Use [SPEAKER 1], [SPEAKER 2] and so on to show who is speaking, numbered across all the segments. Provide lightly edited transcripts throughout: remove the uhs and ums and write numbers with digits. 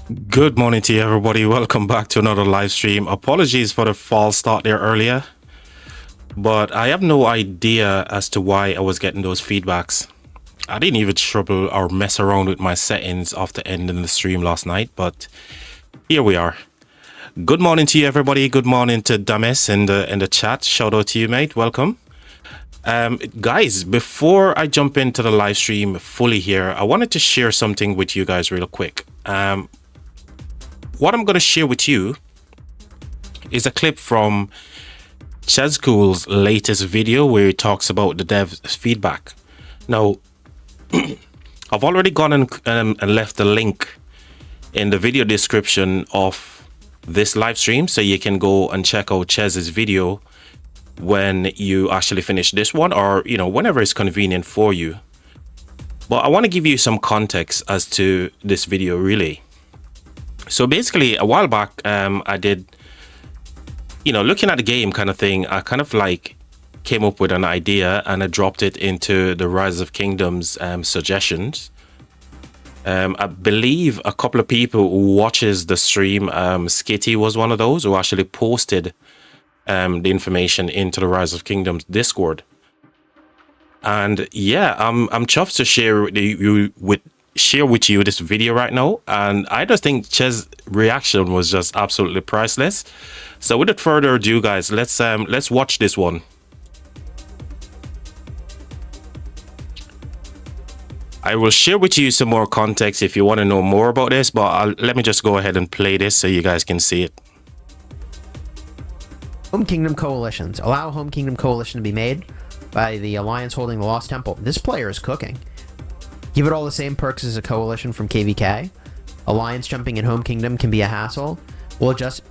[SPEAKER 1] Good morning to you, everybody. Welcome back to another live stream. Apologies for the false start there earlier, but I have no idea as to why I was getting those feedbacks. I didn't even trouble or mess around with my settings after ending the stream last night, but here we are. Good morning to you, everybody. Good morning to Dames in the chat. Shout out to you, mate. Welcome. Guys, before I jump into the live stream fully here, I wanted to share something with you guys real quick. What I'm going to share with you is a clip from Chisgule's latest video where he talks about the dev's feedback. Now, I've already gone and left a link in the video description of this live stream, so you can go and check out Chez's video when you actually finish this one, or whenever it's convenient for you. But I want to give you some context as to this video really. So basically, a while back, I did, looking at the game kind of thing, I kind of like came up with an idea and I dropped it into the Rise of Kingdoms suggestions. I believe a couple of people who watches the stream, Skitty was one of those who actually posted the information into the Rise of Kingdoms Discord. And yeah, I'm chuffed to share with you this video right now, and I just think Chez's reaction was just absolutely priceless. So without further ado, guys, let's watch this one. I will share with you some more context if you want to know more about this, but let me just go ahead and play this so you guys can see it.
[SPEAKER 2] Home Kingdom coalitions. Allow Home Kingdom coalition to be made by the alliance holding the Lost Temple. This player is cooking. Give it all the same perks as a coalition from KVK. Alliance jumping in Home Kingdom can be a hassle. We'll just...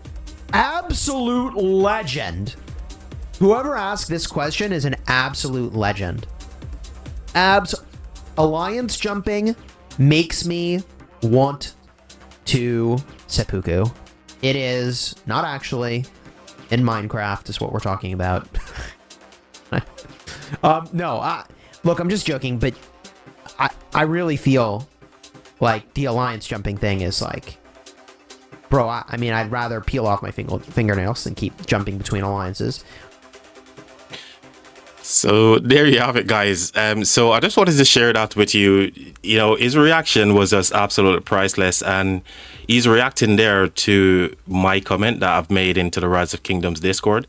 [SPEAKER 2] Absolute legend. Whoever asked this question is an absolute legend. Alliance jumping makes me want to seppuku. It is not actually in Minecraft is what we're talking about. Look, I'm just joking, but I really feel like the alliance jumping thing is like, bro, I mean, I'd rather peel off my fingernails than keep jumping between alliances.
[SPEAKER 1] So there you have it, guys. So I just wanted to share that with you. His reaction was just absolutely priceless, and he's reacting there to my comment that I've made into the Rise of Kingdoms Discord.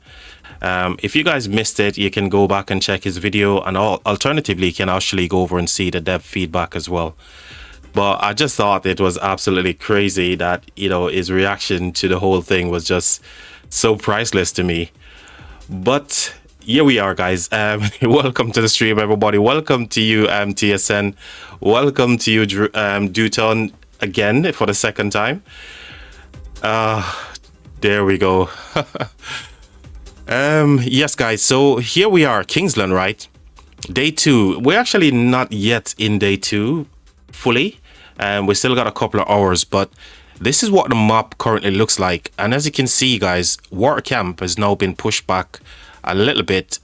[SPEAKER 1] If you guys missed it, you can go back and check his video, and alternatively, you can actually go over and see the dev feedback as well. But I just thought it was absolutely crazy that, his reaction to the whole thing was just so priceless to me. But here we are, guys. Welcome to the stream, everybody. Welcome to you, TSN. Welcome to you, Duton, again for the second time. There we go. Yes, guys. So here we are, Kingsland, right? Day 2. We're actually not yet in day 2 fully. We still got a couple of hours, but this is what the map currently looks like. And as you can see, guys, Water Camp has now been pushed back a little bit,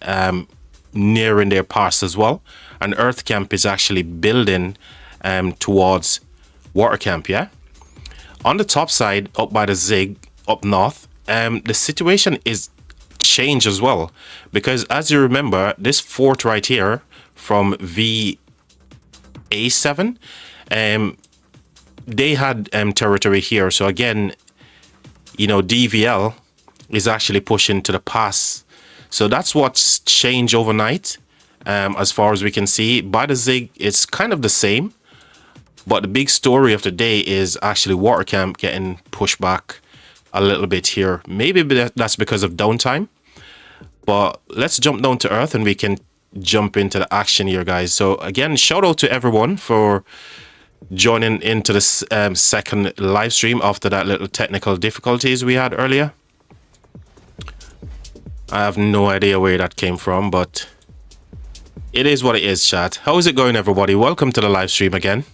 [SPEAKER 1] nearing their pass as well. And Earth Camp is actually building towards Water Camp, yeah? On the top side, up by the Zig, up north, the situation is changed as well. Because as you remember, this fort right here from VA7, they had territory here. So again, DVL is actually pushing to the pass. So that's what's changed overnight, as far as we can see. By the Zig, it's kind of the same. But the big story of the day is actually Water Camp getting pushed back a little bit here. Maybe that's because of downtime. But let's jump down to Earth and we can jump into the action here, guys. So again, shout out to everyone for joining into this second live stream after that little technical difficulties we had earlier. I have no idea where that came from, but it is what it is, chat. How is it going, everybody? Welcome to the live stream again.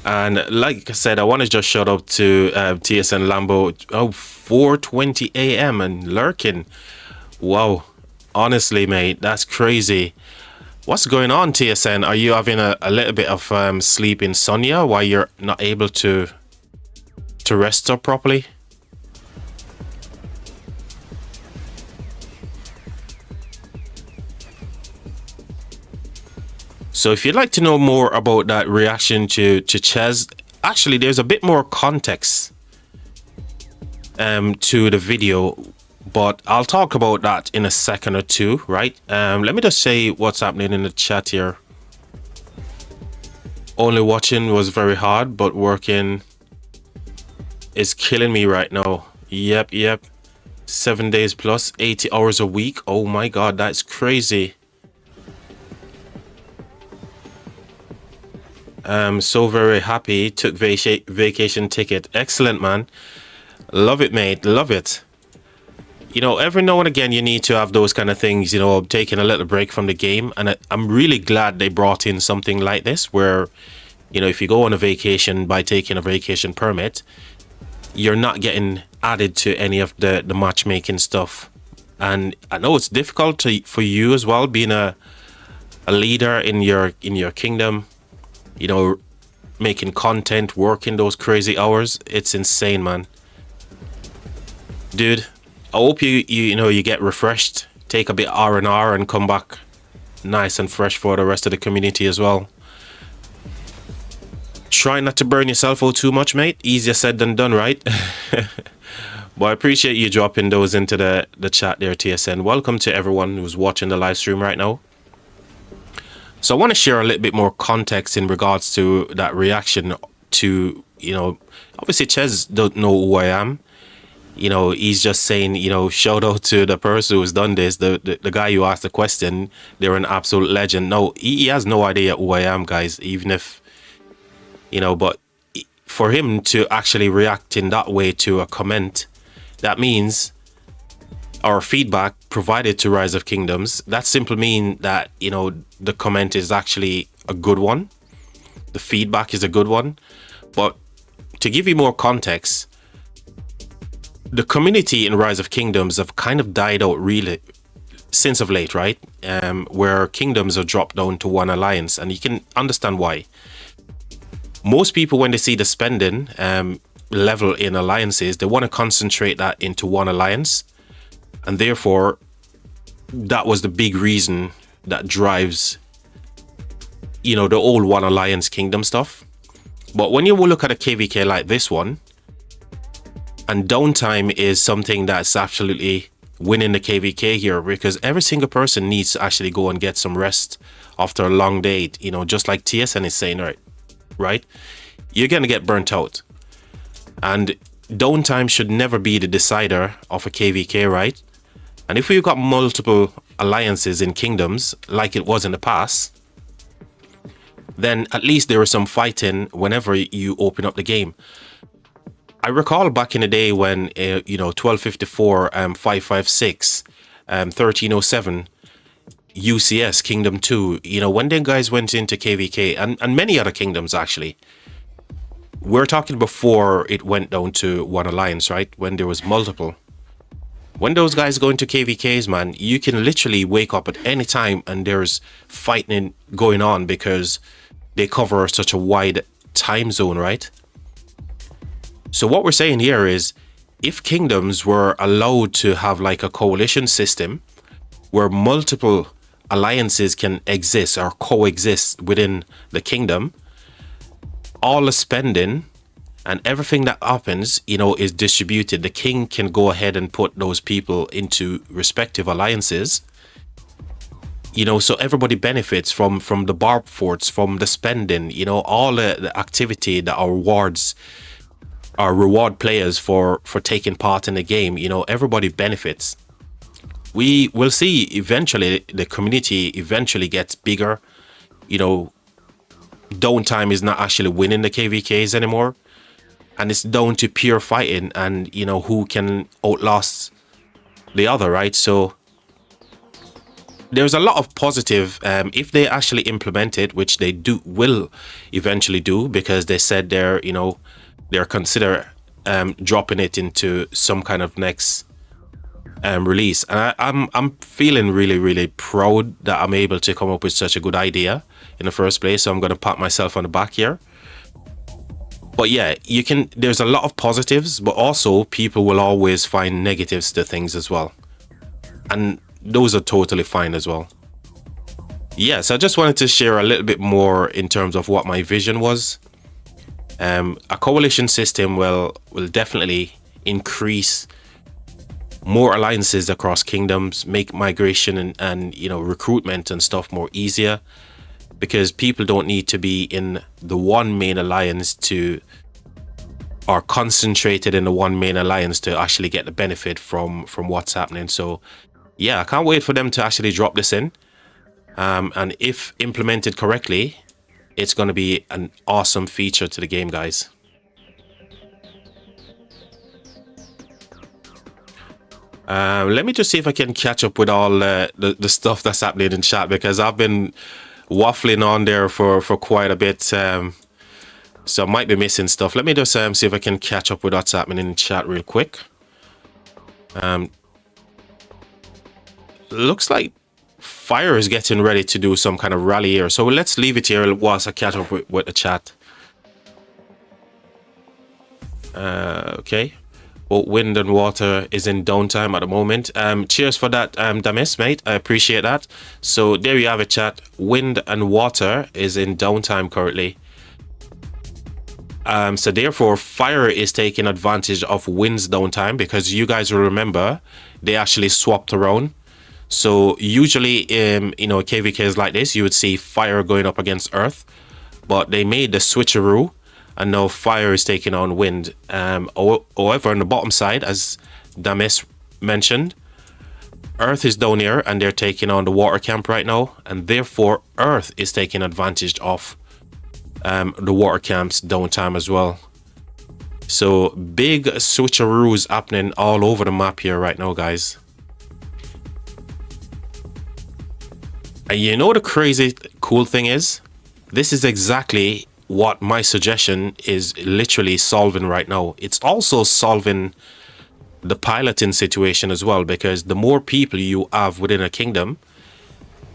[SPEAKER 1] And like I said, I want to just shout out to TSN Lambo. Oh, 4:20 a.m. and lurking. Wow. Honestly, mate, that's crazy. What's going on, TSN? Are you having a little bit of sleep insomnia why you're not able to rest up properly? So if you'd like to know more about that reaction to Ches, actually there's a bit more context to the video, but I'll talk about that in a second or two, right? Let me just say what's happening in the chat here. Only watching was very hard, but working is killing me right now. Yep. 7 days plus, 80 hours a week. Oh my god, that's crazy. I'm so very happy. Took vacation ticket. Excellent, man. Love it, mate. Love it. You know, every now and again, you need to have those kind of things, you know, taking a little break from the game. And I'm really glad they brought in something like this where, you know, if you go on a vacation by taking a vacation permit, you're not getting added to any of the matchmaking stuff. And I know it's difficult for you as well, being a leader in your kingdom, you know, making content, working those crazy hours. It's insane, man. Dude, I hope you know you get refreshed, take a bit R&R and come back nice and fresh for the rest of the community as well. Try not to burn yourself out too much, mate. Easier said than done, right? But I appreciate you dropping those into the chat there, TSN. Welcome to everyone who's watching the live stream right now. So I want to share a little bit more context in regards to that reaction to, you know, obviously Ches don't know who I am. You know, he's just saying, you know, shout out to the person who's done this, the guy who asked the question. They're an absolute legend. No, he has no idea who I am, guys, even if, you know, but for him to actually react in that way to a comment, that means our feedback provided to Rise of Kingdoms, that simply means that, you know, the comment is actually a good one. The feedback is a good one. But to give you more context, the community in Rise of Kingdoms have kind of died out really since of late, right? Where kingdoms are dropped down to one alliance, and you can understand why. Most people, when they see the spending level in alliances, they want to concentrate that into one alliance. And therefore, that was the big reason that drives, you know, the old one alliance kingdom stuff. But when you will look at a KVK like this one, and downtime is something that's absolutely winning the KVK here, because every single person needs to actually go and get some rest after a long day, you know, just like TSN is saying, right? You're going to get burnt out. And downtime should never be the decider of a KVK, right? And if we've got multiple alliances in kingdoms, like it was in the past, then at least there is some fighting whenever you open up the game. I recall back in the day when, you know, 1254, 556, 1307, UCS, Kingdom 2, you know, when them guys went into KVK, and many other kingdoms actually, we're talking before it went down to one alliance, right? When there was multiple. When those guys go into KVKs, man, you can literally wake up at any time and there's fighting going on because they cover such a wide time zone, right? So what we're saying here is, if kingdoms were allowed to have like a coalition system where multiple alliances can exist or coexist within the kingdom, all the spending and everything that happens, you know, is distributed. The king can go ahead and put those people into respective alliances, you know, so everybody benefits from the barb forts, from the spending, you know, all the activity that our rewards are reward players for taking part in the game. You know, everybody benefits. We will see eventually the community eventually gets bigger. You know, downtime is not actually winning the KVKs anymore, and it's down to pure fighting and, you know, who can outlast the other, right? So there's a lot of positive if they actually implement it, which they will eventually do, because they said they're, you know, they're consider dropping it into some kind of next release, and I'm feeling really proud that I'm able to come up with such a good idea in the first place. So I'm gonna pat myself on the back here. But yeah, there's a lot of positives, but also people will always find negatives to things as well, and those are totally fine as well. Yes, I just wanted to share a little bit more in terms of what my vision was. A coalition system will definitely increase more alliances across kingdoms, make migration and recruitment and stuff more easier, because people don't need to be in the one main alliance or concentrated in the one main alliance to actually get the benefit from what's happening. So yeah, I can't wait for them to actually drop this in, and if implemented correctly, it's going to be an awesome feature to the game, guys. Let me just see if I can catch up with all the stuff that's happening in chat, because I've been waffling on there for quite a bit, so I might be missing stuff. Let me just see if I can catch up with what's happening in chat real quick. Looks like Fire is getting ready to do some kind of rally here, so let's leave it here whilst I catch up with the chat. Okay. Well, Wind and Water is in downtime at the moment. Cheers for that, Damis, mate. I appreciate that. So there you have it, chat. Wind and Water is in downtime currently. So therefore, Fire is taking advantage of Wind's downtime, because you guys will remember they actually swapped around. So usually, KVKs like this, you would see Fire going up against Earth, but they made the switcheroo, and now Fire is taking on Wind. However, on the bottom side, as Damis mentioned, Earth is down here, and they're taking on the water camp right now, and therefore Earth is taking advantage of the water camp's downtime as well. So big switcheroos happening all over the map here right now, guys. And you know the crazy cool thing is, this is exactly what my suggestion is literally solving right now. It's also solving the piloting situation as well, because the more people you have within a kingdom,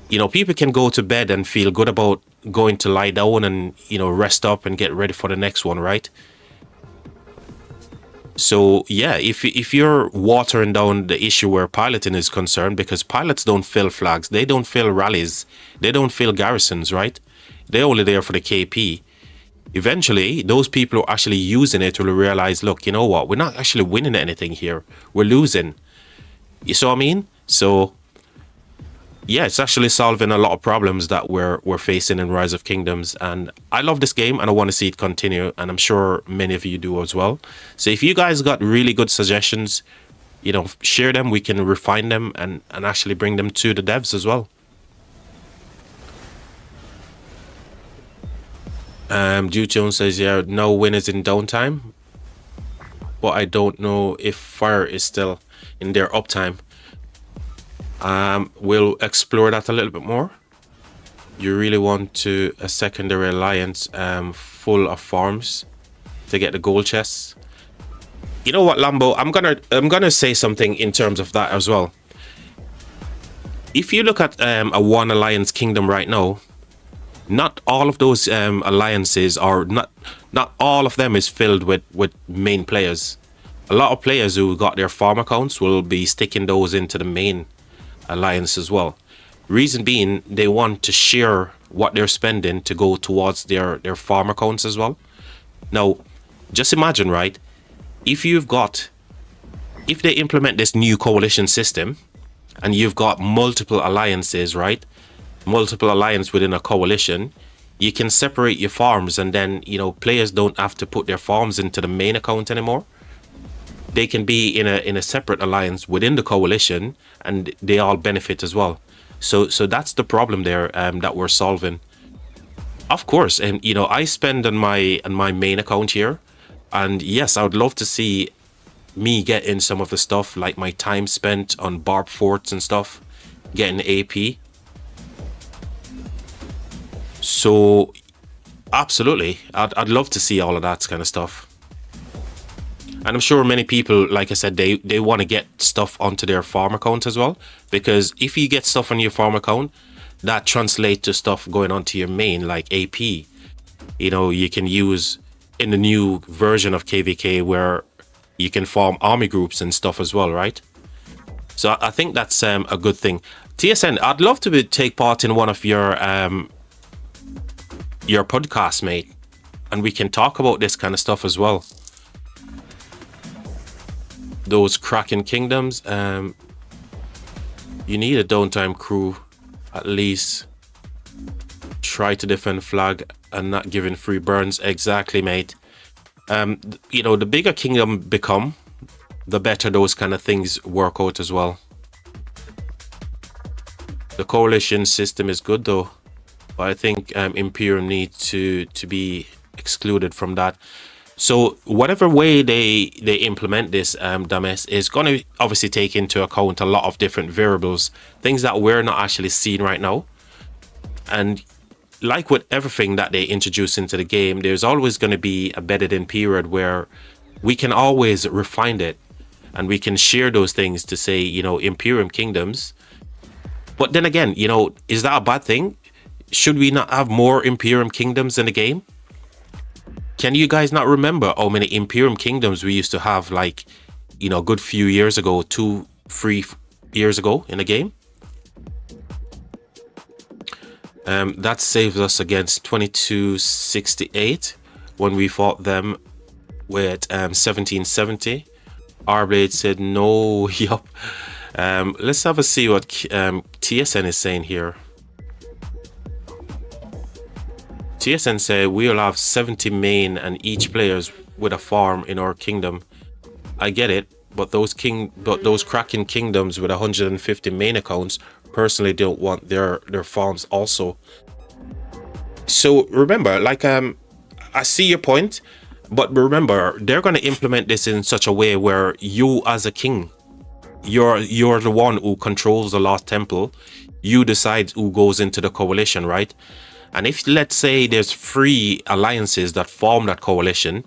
[SPEAKER 1] people can go to bed and feel good about going to lie down and rest up and get ready for the next one, right? So yeah, if you're watering down the issue where piloting is concerned, because pilots don't fill flags, they don't fill rallies, they don't fill garrisons, right? They're only there for the KP. Eventually, those people who are actually using it will realize, look, you know what? We're not actually winning anything here. We're losing. You see what I mean? So yeah, it's actually solving a lot of problems that we're facing in Rise of Kingdoms, and I love this game and I want to see it continue, and I'm sure many of you do as well. So if you guys got really good suggestions, share them. We can refine them and actually bring them to the devs as well. Jones says, yeah, no Win is in downtime, but I don't know if Fire is still in their uptime. We'll explore that a little bit more. You really want a secondary alliance full of farms to get the gold chests. You know what, Lambo? I'm gonna say something in terms of that as well. If you look at a one alliance kingdom right now, not all of those alliances are not all of them is filled with main players. A lot of players who got their farm accounts will be sticking those into the main alliance as well. Reason being, they want to share what they're spending to go towards their farm accounts as well. Now, just imagine, right? If they implement this new coalition system and you've got multiple alliances, right? Multiple alliance within a coalition, you can separate your farms, and then players don't have to put their farms into the main account anymore. They can be in a separate alliance within the coalition, and they all benefit as well. So that's the problem there that we're solving. Of course, and I spend on my main account here, and yes, I would love to see me getting some of the stuff like my time spent on barb forts and stuff, getting AP. So absolutely, I'd love to see all of that kind of stuff. And I'm sure many people, like I said, they want to get stuff onto their farm account as well. Because if you get stuff on your farm account, that translates to stuff going onto your main, like AP. You know, you can use in the new version of KVK where you can form army groups and stuff as well, right? So I think that's a good thing. TSN, I'd love to take part in one of your podcasts, mate, and we can talk about this kind of stuff as well. Those cracking kingdoms, you need a downtime crew, at least. Try to defend flag and not giving free burns. Exactly, mate. You know, the bigger kingdom become, the better those kind of things work out as well. The coalition system is good though, but I think Imperium needs to be excluded from that. So whatever way they implement this, Dames, is going to obviously take into account a lot of different variables, things that we're not actually seeing right now. And like with everything that they introduce into the game, there's always going to be a bedded in period where we can always refine it and we can share those things to say, you know, Imperium kingdoms. But then again, you know, is that a bad thing? Should we not have more Imperium kingdoms in the game? Can you guys not remember how many Imperium kingdoms we used to have, like, you know, a good few years ago, 2-3 years ago in the game? That saves us against 2268 when we fought them with 1770. Arblade said no. Yup. Let's have a see what TSN is saying here. TSN said we'll have 70 main and each players with a farm in our kingdom. I get it, but those cracking kingdoms with 150 main accounts personally don't want their farms also. So remember, like I see your point, but remember they're going to implement this in such a way where you as a king, you're the one who controls the Lost Temple. You decide who goes into the coalition, right? And if, let's say, there's 3 alliances that form that coalition,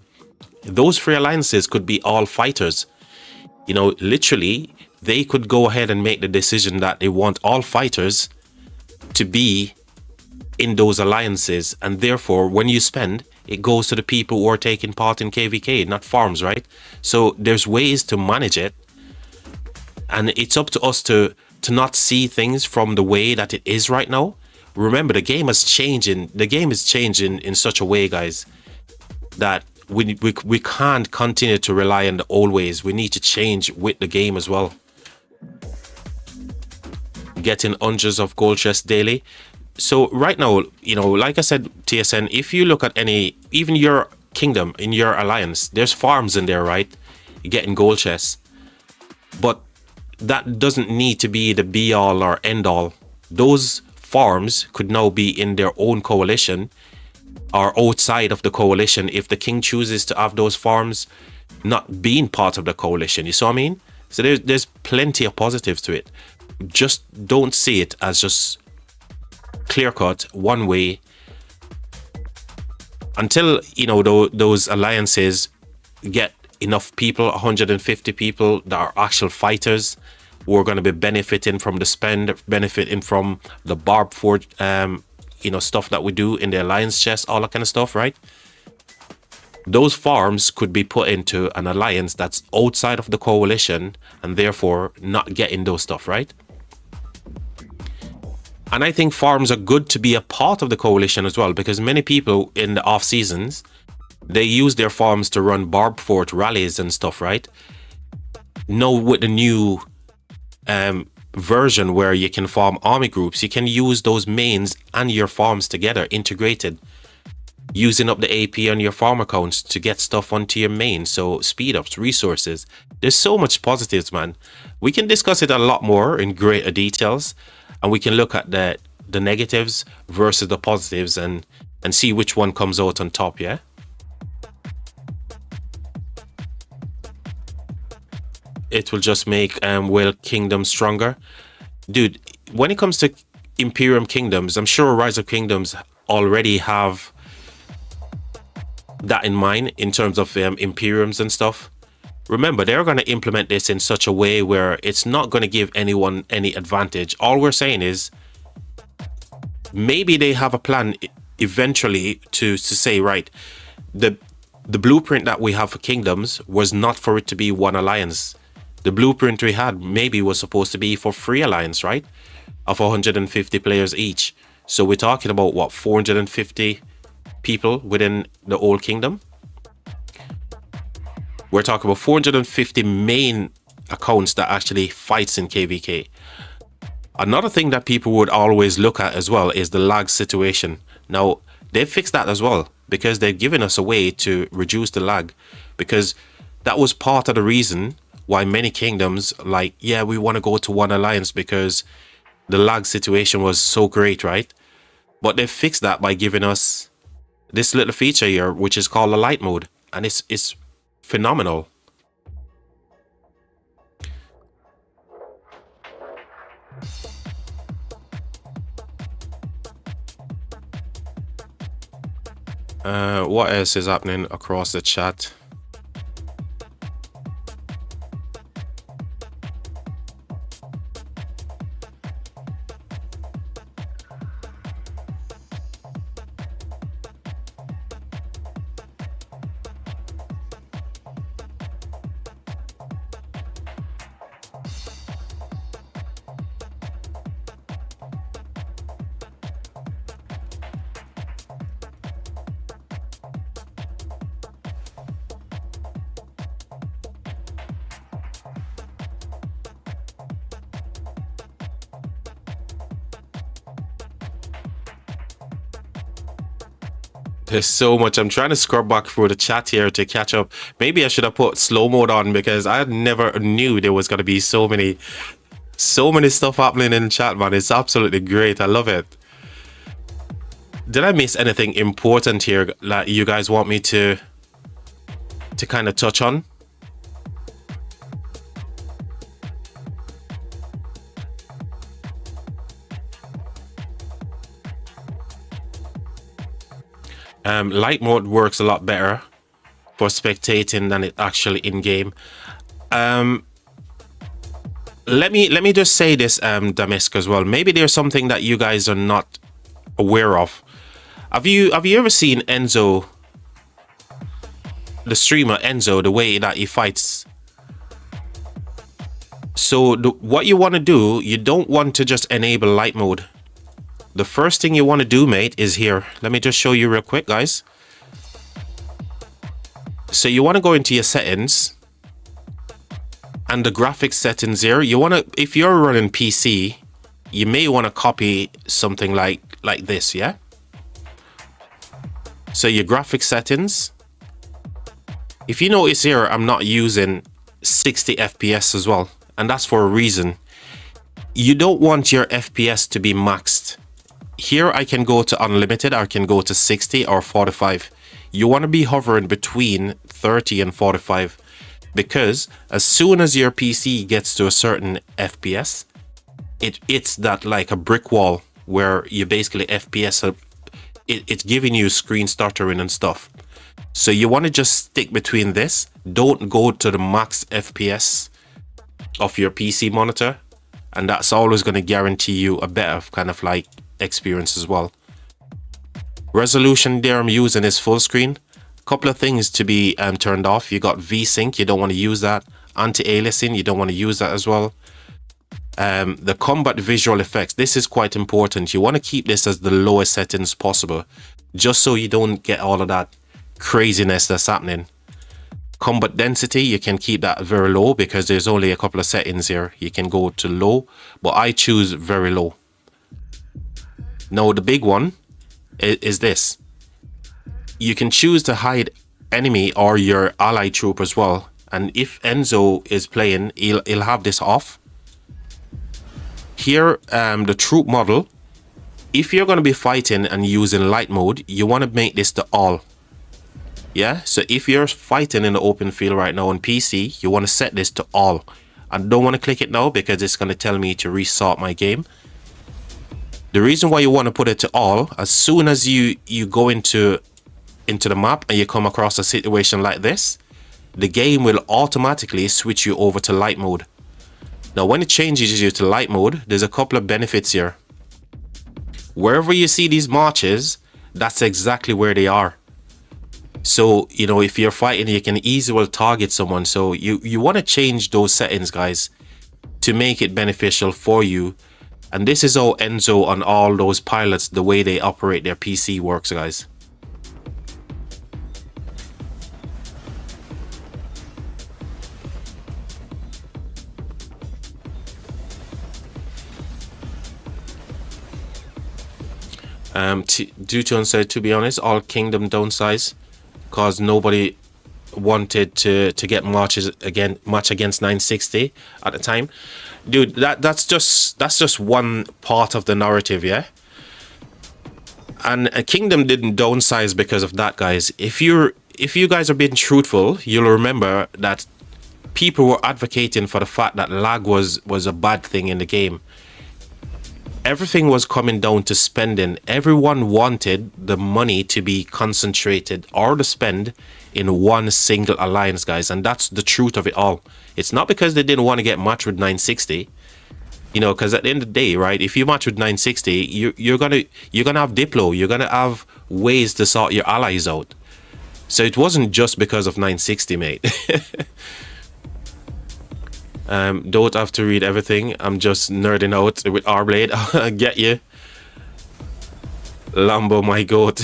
[SPEAKER 1] those 3 alliances could be all fighters. You know, literally, they could go ahead and make the decision that they want all fighters to be in those alliances. And therefore, when you spend, it goes to the people who are taking part in KVK, not farms, right? So there's ways to manage it. And it's up to us to not see things from the way that it is right now. Remember, the game is changing. The game is changing in such a way, guys, that we can't continue to rely on the old ways. We need to change with the game as well. Getting hundreds of gold chests daily. So right now, you know, like I said, TSN, if you look at even your kingdom in your alliance, there's farms in there, right? You're getting gold chests. But that doesn't need to be the be all or end all. Those farms could now be in their own coalition or outside of the coalition if the king chooses to have those farms not being part of the coalition. You see what I mean? So there's plenty of positives to it. Just don't see it as just clear cut one way until, you know, those alliances get enough people, 150 people that are actual fighters who are going to be benefiting from the spend, benefiting from the barb forge, you know, stuff that we do in the alliance chest, all that kind of stuff, right? Those farms could be put into an alliance that's outside of the coalition and therefore not getting those stuff, right? And I think farms are good to be a part of the coalition as well, because many people in the off seasons, they use their farms to run barb fort rallies and stuff, right? Now with the new version where you can farm army groups, you can use those mains and your farms together, integrated, using up the AP on your farm accounts to get stuff onto your main. So speed ups, resources. There's so much positives, man. We can discuss it a lot more in greater details, and we can look at the negatives versus the positives and see which one comes out on top, yeah? It will just make Whale Kingdom stronger. Dude, when it comes to Imperium Kingdoms, I'm sure Rise of Kingdoms already have that in mind in terms of Imperiums and stuff. Remember, they're going to implement this in such a way where it's not going to give anyone any advantage. All we're saying is maybe they have a plan eventually to say, right, the blueprint that we have for kingdoms was not for it to be one alliance. The blueprint we had maybe was supposed to be for 3 alliance, right? Of 150 players each. So we're talking about what, 450 people within the old kingdom? We're talking about 450 main accounts that actually fights in KVK. Another thing that people would always look at as well is the lag situation. Now, they've fixed that as well because they've given us a way to reduce the lag, because that was part of the reason why many kingdoms like, yeah, we want to go to one alliance because the lag situation was so great, right? But they fixed that by giving us this little feature here, which is called the light mode, and it's phenomenal. What else is happening across the chat? There's so much. I'm trying to scrub back through the chat here to catch up. Maybe I should have put slow mode on because I never knew there was going to be so many stuff happening in the chat, man. It's absolutely great. I love it. Did I miss anything important here that you guys want me to kind of touch on? Light mode works a lot better for spectating than it actually in game. Let me just say this, Damask, as well. Maybe there's something that you guys are not aware of. Have you ever seen Enzo, the streamer Enzo, the way that he fights? So what you want to do, you don't want to just enable light mode. The first thing you want to do, mate, is here. Let me just show you real quick, guys. So you want to go into your settings and the graphics settings here. You want to, if you're running PC, you may want to copy something like this, yeah? So your graphics settings. If you notice here, I'm not using 60 FPS as well. And that's for a reason. You don't want your FPS to be maxed. Here I can go to unlimited, I can go to 60 or 45. You want to be hovering between 30 and 45, because as soon as your PC gets to a certain FPS, it's that like a brick wall where you basically FPS, it's giving you screen stuttering and stuff. So you want to just stick between this. Don't go to the max FPS of your PC monitor, and that's always going to guarantee you a better kind of like experience as well. Resolution there I'm using is full screen. Couple of things to be turned off. You got VSync, you don't want to use that. Anti-aliasing, you don't want to use that as well. The combat visual effects, this is quite important. You want to keep this as the lowest settings possible, just so you don't get all of that craziness that's happening. Combat density, you can keep that very low because there's only a couple of settings here. You can go to low, but I choose very low. Now the big one is this. You can choose to hide enemy or your ally troop as well. And if Enzo is playing, he'll have this off. Here, the troop model. If you're going to be fighting and using light mode, you want to make this to all. Yeah, so if you're fighting in the open field right now on PC, you want to set this to all. I don't want to click it now because it's going to tell me to restart my game. The reason why you want to put it to all, as soon as you go into the map and you come across a situation like this, the game will automatically switch you over to light mode. Now, when it changes you to light mode, there's a couple of benefits here. Wherever you see these marches, that's exactly where they are. So, you know, if you're fighting, you can easily target someone. So you want to change those settings, guys, to make it beneficial for you. And this is how Enzo on all those pilots, the way they operate their PC works, guys. Due to unsaid, to be honest, all kingdom downsize because nobody wanted to get much against 960 at the time. Dude, that's just one part of the narrative, yeah. And a kingdom didn't downsize because of that, guys. If you guys are being truthful, you'll remember that people were advocating for the fact that lag was a bad thing in the game. Everything was coming down to spending. Everyone wanted the money to be concentrated or to spend in one single alliance, guys, and that's the truth of it all. It's not because they didn't want to get matched with 960, you know, because at the end of the day, right, if you match with 960, you're gonna have Diplo, you're gonna have ways to sort your allies out. So it wasn't just because of 960, mate. Don't have to read everything. I'm just nerding out with R-Blade. I get you. Lambo, my goat.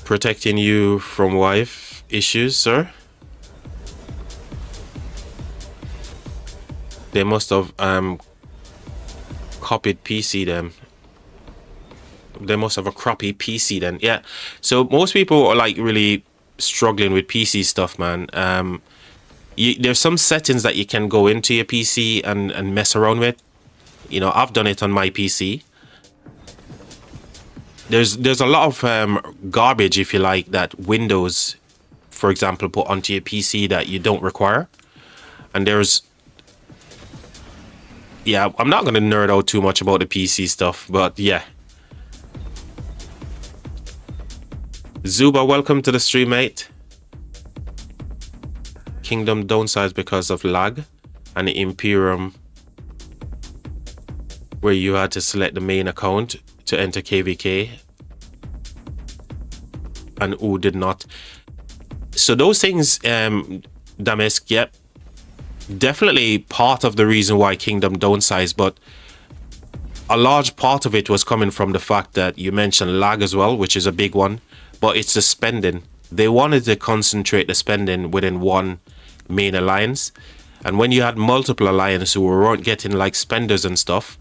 [SPEAKER 1] Protecting you from wife issues, sir. They must have copied PC then. They must have a crappy PC then. Yeah. So most people are like really struggling with PC stuff, man. There's some settings that you can go into your PC and mess around with. You know, I've done it on my PC. There's a lot of garbage, if you like, that Windows, for example, put onto your PC that you don't require. And there's, yeah, I'm not gonna nerd out too much about the PC stuff, but yeah. Zuba, welcome to the stream, mate. Kingdom downsized because of lag, and the Imperium, where you had to select the main account to enter KVK, and who did not. So those things, Damask, yep, definitely part of the reason why Kingdom downsized, but a large part of it was coming from the fact that you mentioned lag as well, which is a big one. But it's the spending. They wanted to concentrate the spending within one main alliance. And when you had multiple alliances who weren't getting like spenders and stuff,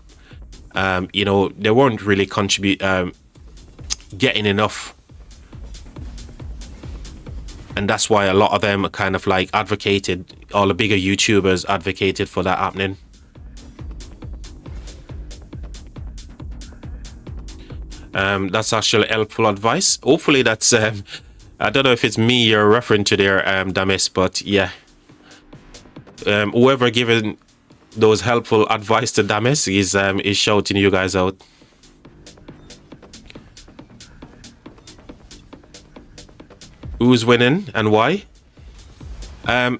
[SPEAKER 1] you know, they weren't really getting enough. And that's why a lot of them kind of like advocated, all the bigger YouTubers advocated for that happening. That's actually helpful advice. Hopefully that's, I don't know if it's me you're referring to there, Damis, but yeah. Whoever given those helpful advice to Damis is shouting you guys out. Who's winning and why?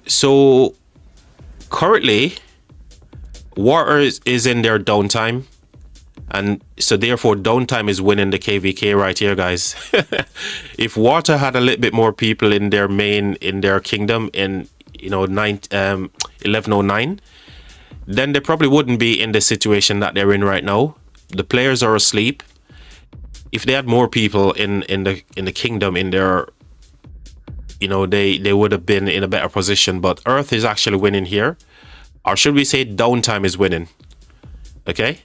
[SPEAKER 1] So currently, Water is in their downtime. And so therefore downtime is winning the KVK right here, guys. If Water had a little bit more people in their kingdom in, you know, 1109, then they probably wouldn't be in the situation that they're in right now. The players are asleep. If they had more people in the kingdom in their, you know, they would have been in a better position. But Earth is actually winning here, or should we say downtime is winning? Okay.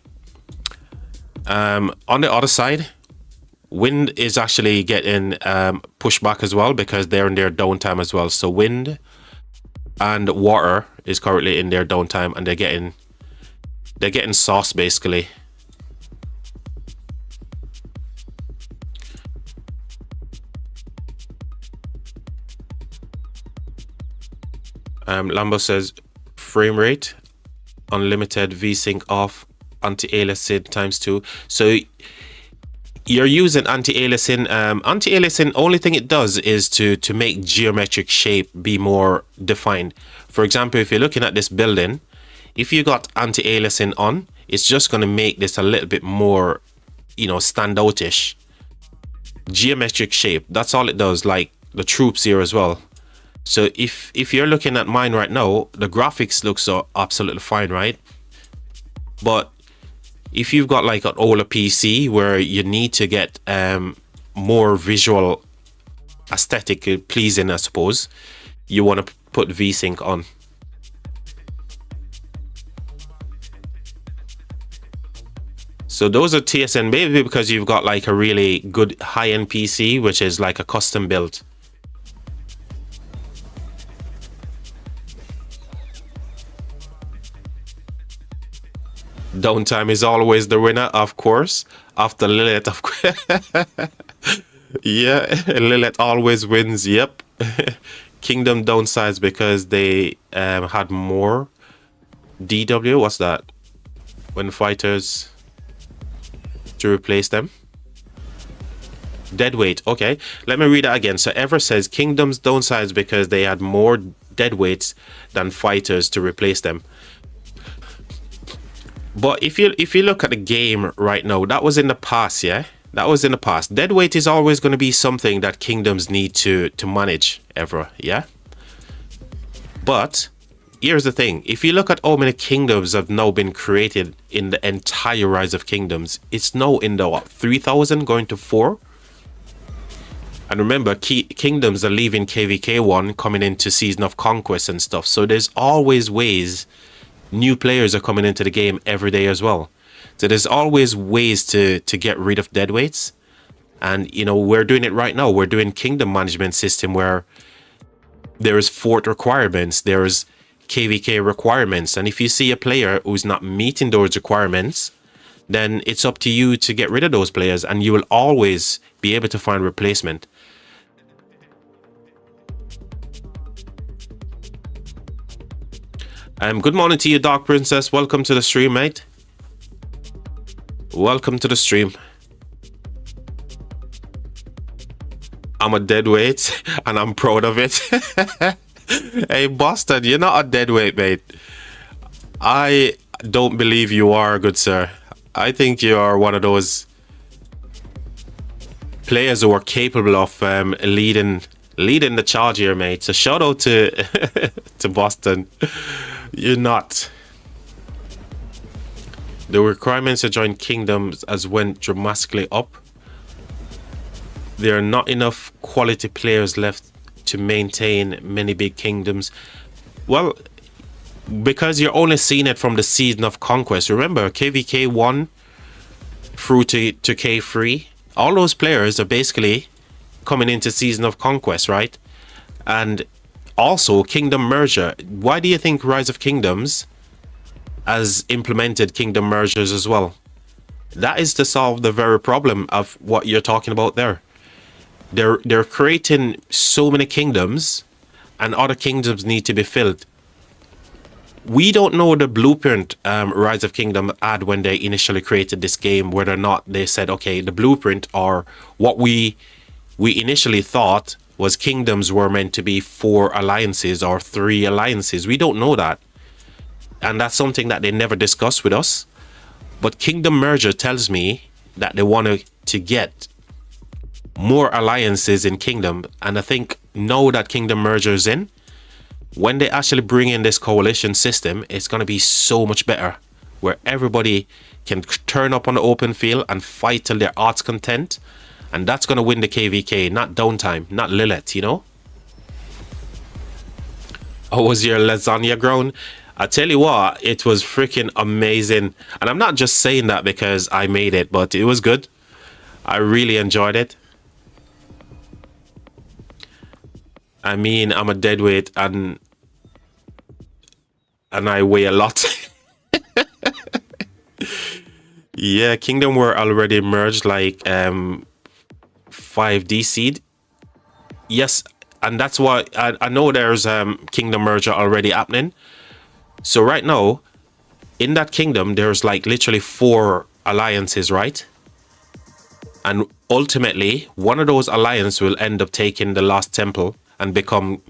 [SPEAKER 1] On the other side, Wind is actually getting pushed back as well because they're in their downtime as well. So Wind and Water is currently in their downtime, and they're getting sauce basically. Lambo says frame rate unlimited, VSync off, anti-aliasing ×2. So you're using anti-aliasing. Anti-aliasing, only thing it does is to make geometric shape be more defined. For example, if you're looking at this building, if you got anti-aliasing on, it's just going to make this a little bit more, you know, standoutish. Geometric shape, that's all it does, like the troops here as well. So if you're looking at mine right now, the graphics look so absolutely fine, right? But if you've got like an older PC where you need to get more visual aesthetic pleasing, I suppose, you want to put VSync on. So those are TSN, maybe because you've got like a really good high-end PC, which is like a custom build. Downtime is always the winner, of course. After Lilith, of course. Yeah, Lilith always wins. Yep. Kingdom downsized because they had more DW. What's that? When fighters to replace them. Deadweight. Okay, let me read that again. So Ever says kingdoms downsized because they had more deadweights than fighters to replace them. But if you look at the game right now, that was in the past, yeah? That was in the past. Deadweight is always going to be something that kingdoms need to manage, ever, yeah? But here's the thing. If you look at how many kingdoms have now been created in the entire Rise of Kingdoms, it's now in the, what, 3,000 going to 4? And remember, kingdoms are leaving KVK1, coming into Season of Conquest and stuff. So there's always ways. New players are coming into the game every day as well. So there's always ways to get rid of deadweights. And, you know, we're doing it right now. We're doing kingdom management system where there is fort requirements. There's KVK requirements. And if you see a player who's not meeting those requirements, then it's up to you to get rid of those players. And you will always be able to find replacement. Good morning to you, Dark Princess. Welcome to the stream, mate. Welcome to the stream. I'm a deadweight, and I'm proud of it. Hey, Boston, you're not a deadweight, mate. I don't believe you are, good sir. I think you are one of those players who are capable of leading the charge here, mate. So shout out to to Boston. You're not. The requirements to join kingdoms has went dramatically up. There are not enough quality players left to maintain many big kingdoms. Well, because you're only seeing it from the Season of Conquest. Remember, KVK 1 through to K3, all those players are basically coming into Season of Conquest, right? And also Kingdom Merger. Why do you think Rise of Kingdoms has implemented Kingdom Mergers as well? That is to solve the very problem of what you're talking about there. They're creating so many kingdoms and other kingdoms need to be filled. We don't know the blueprint Rise of Kingdom had when they initially created this game, whether or not they said, okay, the blueprint or what we initially thought was kingdoms were meant to be 4 alliances or 3 alliances. We don't know that. And that's something that they never discussed with us. But Kingdom Merger tells me that they want to get more alliances in Kingdom. And I think now that Kingdom Merger is in, when they actually bring in this coalition system, it's going to be so much better. Where everybody can turn up on the open field and fight till their heart's content. And that's going to win the KVK, not Downtime, not Lilith, you know? How was your lasagna ground? I tell you what, it was freaking amazing. And I'm not just saying that because I made it, but it was good. I really enjoyed it. I mean, I'm a deadweight and I weigh a lot. Yeah, Kingdom were already merged like 5D seed. Yes, and that's why I know there's Kingdom merger already happening. So right now, in that kingdom, there's like literally 4 alliances, right? And ultimately, one of those alliance will end up taking the Lost Temple and become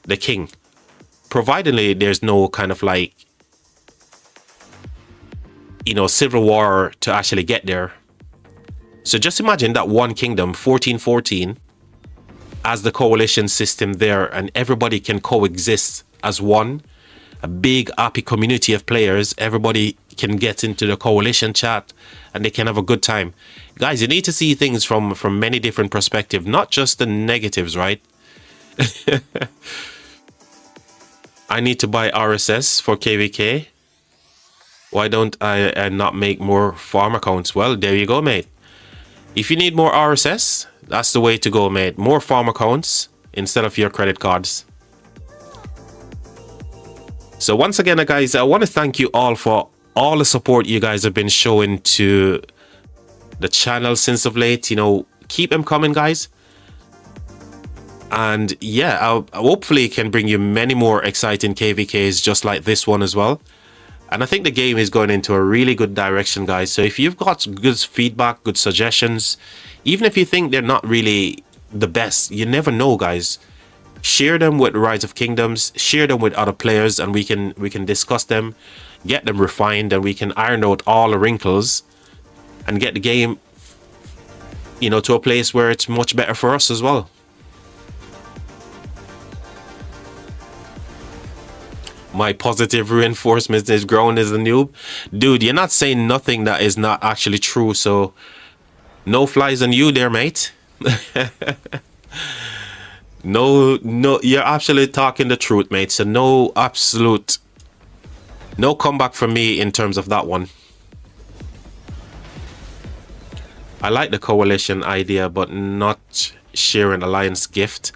[SPEAKER 1] the king. Providedly, there's no kind of like, you know, civil war to actually get there. So just imagine that one kingdom, 1414, as the coalition system there, and everybody can coexist as one. A big happy community of players. Everybody can get into the coalition chat and they can have a good time. Guys, you need to see things from many different perspectives, not just the negatives, right? I need to buy RSS for KVK. Why don't I not make more farm accounts? Well, there you go, mate. If you need more RSS, that's the way to go, mate. More farm accounts instead of your credit cards. So once again, guys, I want to thank you all for all the support you guys have been showing to the channel since of late. You know, keep them coming, guys. And yeah, I hopefully can bring you many more exciting KVKs just like this one as well. And I think the game is going into a really good direction, guys. So if you've got good feedback, good suggestions, even if you think they're not really the best, you never know, guys. Share them with Rise of Kingdoms, share them with other players, and we can discuss them, get them refined, and we can iron out all the wrinkles and get the game, you know, to a place where it's much better for us as well. My positive reinforcement is grown as a noob. Dude, you're not saying nothing that is not actually true, so no flies on you there, mate. No, you're absolutely talking the truth, mate. So no comeback from me in terms of that one. I like the coalition idea, but not sharing alliance gift.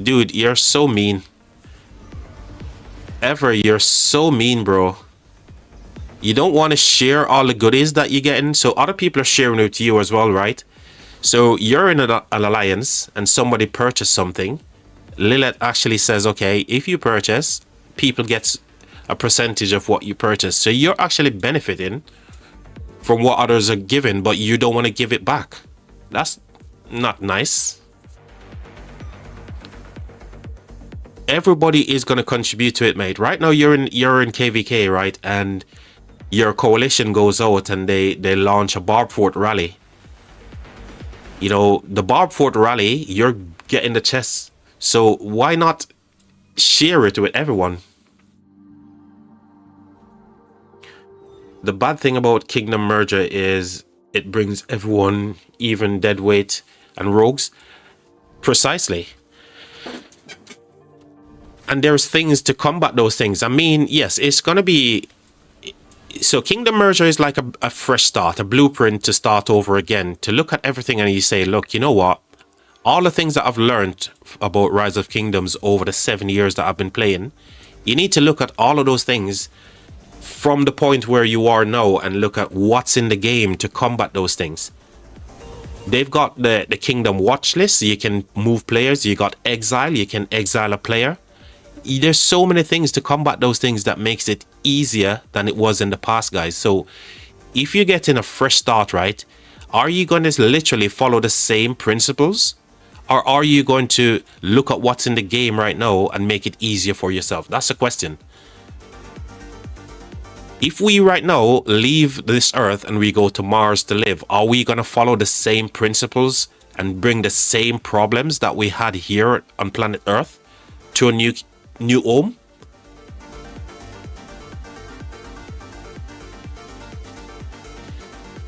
[SPEAKER 1] Dude, you're so mean. You're so mean, bro. You don't want to share all the goodies that you're getting, so other people are sharing it with you as well, right? So you're in an alliance and somebody purchased something. Lilith actually says, okay, if you purchase, people get a percentage of what you purchase. So you're actually benefiting from what others are given, but you don't want to give it back. That's not nice. Everybody is going to contribute to it, mate. Right now you're in KVK, right? And your coalition goes out and they launch a Barb Fort rally. You know, the Barb Fort rally, you're getting the chests. So why not share it with everyone? The bad thing about Kingdom Merger is it brings everyone, even deadweight and rogues. Precisely. And there's things to combat those things. I mean, yes, it's going to be... So Kingdom Merger is like a fresh start, a blueprint to start over again. To look at everything and you say, look, you know what? All the things that I've learned about Rise of Kingdoms over the 7 years that I've been playing, you need to look at all of those things from the point where you are now and look at what's in the game to combat those things. They've got the Kingdom watch list, so you can move players. You got exile, you can exile a player. There's so many things to combat those things that makes it easier than it was in the past, guys. So if you're getting a fresh start, right, are you going to literally follow the same principles? Or are you going to look at what's in the game right now and make it easier for yourself? That's the question. If we right now leave this earth and we go to Mars to live, are we going to follow the same principles and bring the same problems that we had here on planet Earth to a new home?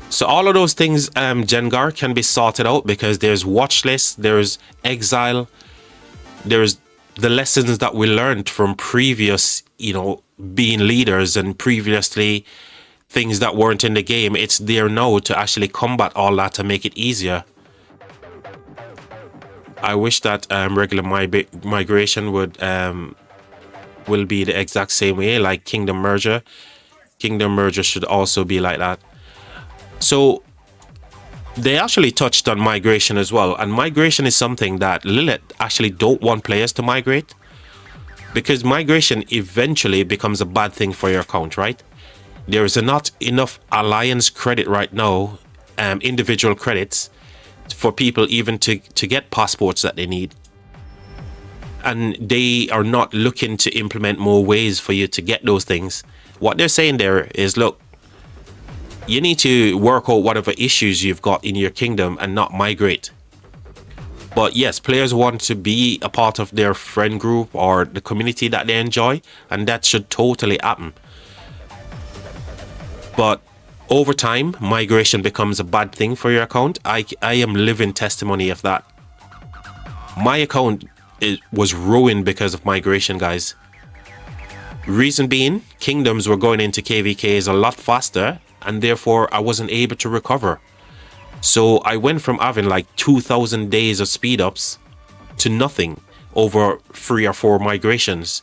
[SPEAKER 1] So all of those things, Jengar, can be sorted out because there's watch lists, there's exile, there's the lessons that we learned from previous, you know, being leaders and previously things that weren't in the game. It's there now to actually combat all that to make it easier. I wish that regular migration will be the exact same way, like Kingdom Merger. Kingdom Merger should also be like that. So they actually touched on migration as well, and migration is something that Lilith actually don't want players to migrate, because migration eventually becomes a bad thing for your account, right? There is not enough alliance credit right now, individual credits, for people even to get passports that they need. And they are not looking to implement more ways for you to get those things. What they're saying there is, look, you need to work out whatever issues you've got in your kingdom and not migrate. But yes, players want to be a part of their friend group or the community that they enjoy, and that should totally happen. But over time, migration becomes a bad thing for your account. I am living testimony of that. My account was ruined because of migration, guys. Reason being, kingdoms were going into KVKs a lot faster, and therefore I wasn't able to recover. So I went from having like 2,000 days of speed ups to nothing over 3 or 4 migrations,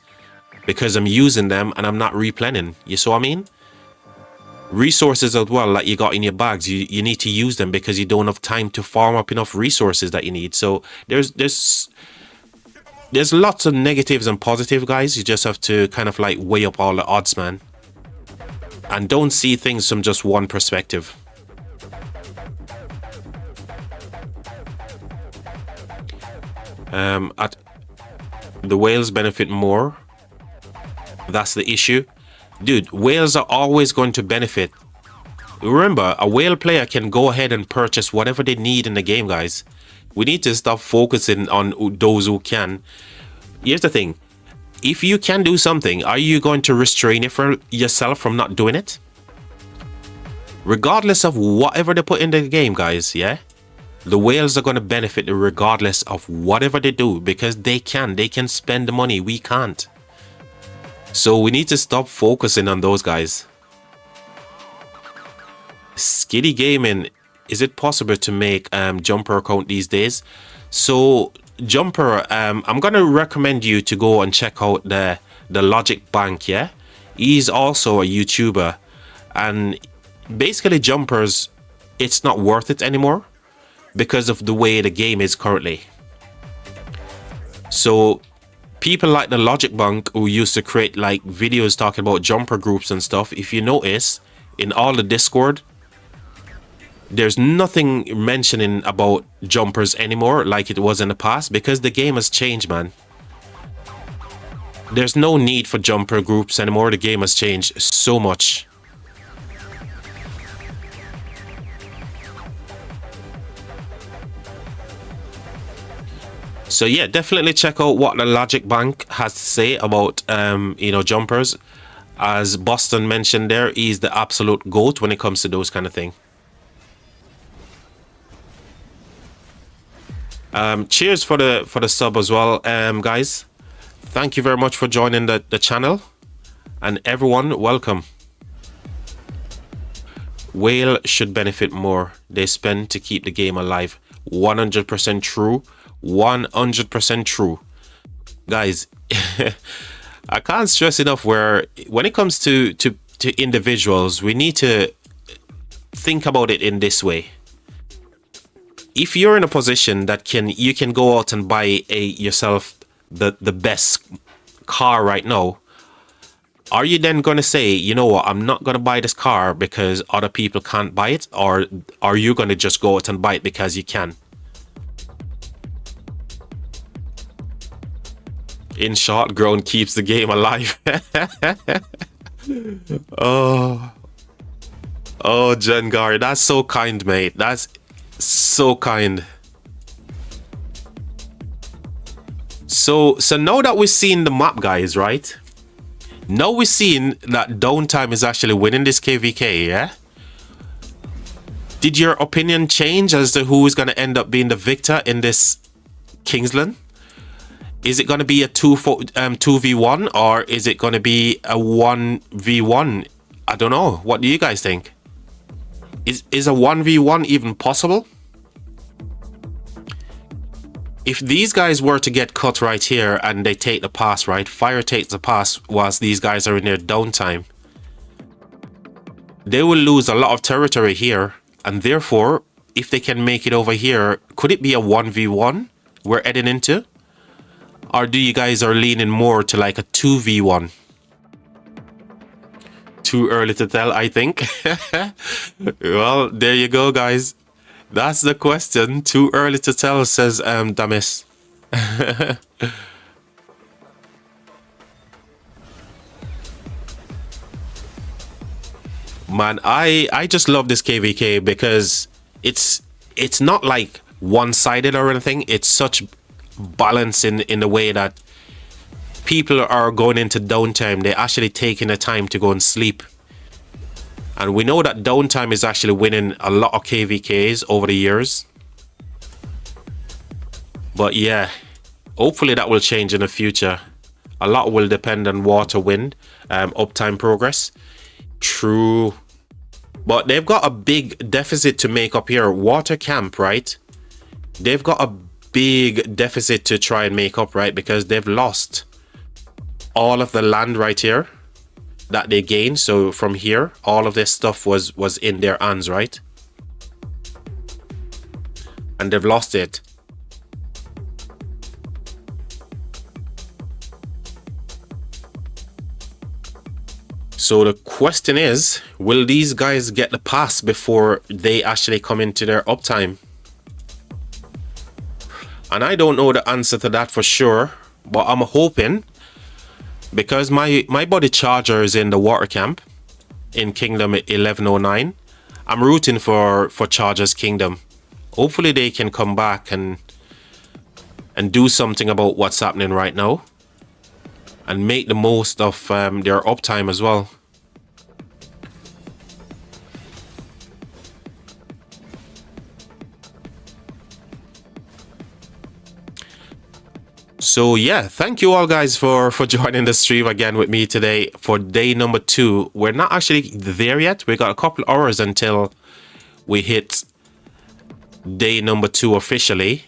[SPEAKER 1] because I'm using them and I'm not replanning. You see what I mean? Resources as well, like you got in your bags, you need to use them because you don't have time to farm up enough resources that you need. So there's lots of negatives and positives, guys. You just have to kind of like weigh up all the odds, man, and don't see things from just one perspective. The whales benefit more. That's the issue. Dude, whales are always going to benefit. Remember, a whale player can go ahead and purchase whatever they need in the game, guys. We need to stop focusing on those who can. Here's the thing. If you can do something, are you going to restrain yourself from not doing it? Regardless of whatever they put in the game, guys, yeah? The whales are going to benefit regardless of whatever they do, because they can spend the money. We can't. So we need to stop focusing on those guys. Chisgule Gaming, is it possible to make Jumper account these days? So Jumper, I'm going to recommend you to go and check out the Logic Bank, yeah? He's also a YouTuber. And basically Jumpers, it's not worth it anymore, because of the way the game is currently. So people like the Logic Bank, who used to create like videos talking about jumper groups and stuff, if you notice in all the Discord, there's nothing mentioning about jumpers anymore like it was in the past, because the game has changed, man. There's no need for jumper groups anymore. The game has changed so much. So yeah, definitely check out what the Logic Bank has to say about jumpers. As Boston mentioned there, he's the absolute GOAT when it comes to those kind of thing. Cheers for the sub as well, guys. Thank you very much for joining the channel, and everyone, welcome. Whale should benefit more. They spend to keep the game alive. 100% true. 100% true, guys. I can't stress enough where when it comes to individuals, we need to think about it in this way. If you're in a position that you can go out and buy yourself the best car right now, are you then going to say, you know what, I'm not going to buy this car because other people can't buy it? Or are you going to just go out and buy it because you can? In short, grown keeps the game alive. Oh, Jengar, that's so kind, mate. That's so kind. So now that we've seen the map, guys, right? Now we've seen that Downtime is actually winning this KVK, yeah? Did your opinion change as to who is going to end up being the victor in this Kingsland? Is it going to be a 2v1 or is it going to be a 1v1? I don't know. What do you guys think? Is a 1v1 even possible? If these guys were to get cut right here and they take the pass, right? Fire takes the pass whilst these guys are in their downtime. They will lose a lot of territory here. And therefore, if they can make it over here, could it be a 1v1 we're heading into? Or do you guys are leaning more to like a 2v1? Too early to tell, I think. Well, there you go, guys. That's the question. Too early to tell, says Damis. Man, I just love this KVK because it's not like one-sided or anything. It's such balance in the way that people are going into downtime. They're actually taking the time to go and sleep. And we know that downtime is actually winning a lot of KVKs over the years. But yeah, hopefully that will change in the future. A lot will depend on water, wind, uptime progress. True. But they've got a big deficit to make up here. Water camp, right? They've got a big deficit to try and make up, right? Because they've lost all of the land right here that they gained. So from here, all of this stuff was in their hands, right? And they've lost it. So the question is, will these guys get the pass before they actually come into their uptime? And I don't know the answer to that for sure, but I'm hoping, because my buddy Charger is in the water camp in Kingdom 1109. I'm rooting for Charger's Kingdom. Hopefully they can come back and do something about what's happening right now and make the most of their uptime as well. So yeah, thank you all guys for joining the stream again with me today for day number 2. We're not actually there yet. We got a couple hours until we hit day number 2 officially.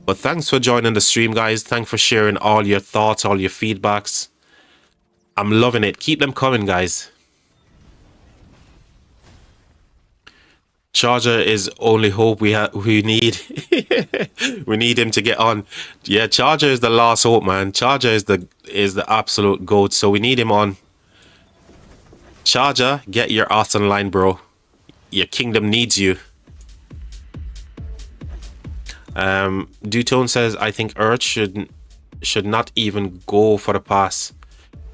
[SPEAKER 1] But thanks for joining the stream, guys. Thanks for sharing all your thoughts, all your feedbacks. I'm loving it. Keep them coming, guys. Charger is only hope we need. We need him to get on. Yeah, Charger is the last hope, man. Charger is the absolute GOAT, so we need him on. Charger, get your ass online, bro. Your kingdom needs you. Dutone says, I think Earth should not even go for the pass.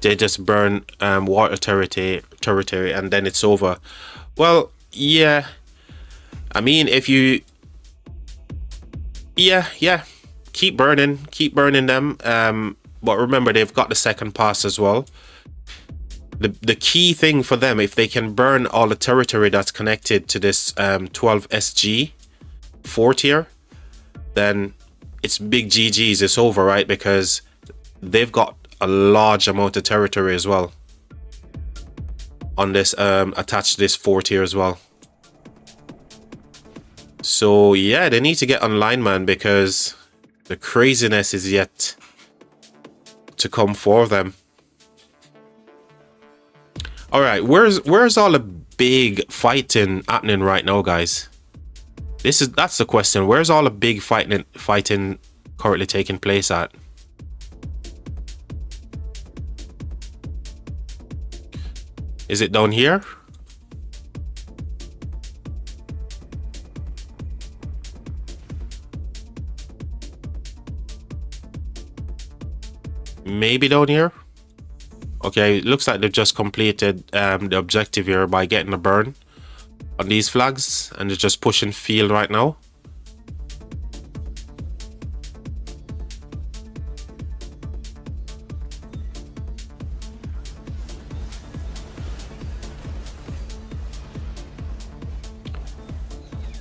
[SPEAKER 1] They just burn water territory and then it's over. Well, yeah. I mean, if you... Yeah. Keep burning them. But remember, they've got the second pass as well. The key thing for them, if they can burn all the territory that's connected to this 12 SG 4 tier, then it's big GG's, it's over, right? Because they've got a large amount of territory as well on this attached to this 4 tier as well. So yeah, they need to get online, man, because the craziness is yet to come for them. All right, where's all the big fighting happening right now, guys? That's the question. Where's all the big fighting currently taking place at? Is it down here? Maybe down here. Okay, it looks like they've just completed the objective here by getting a burn on these flags, and they're just pushing field right now.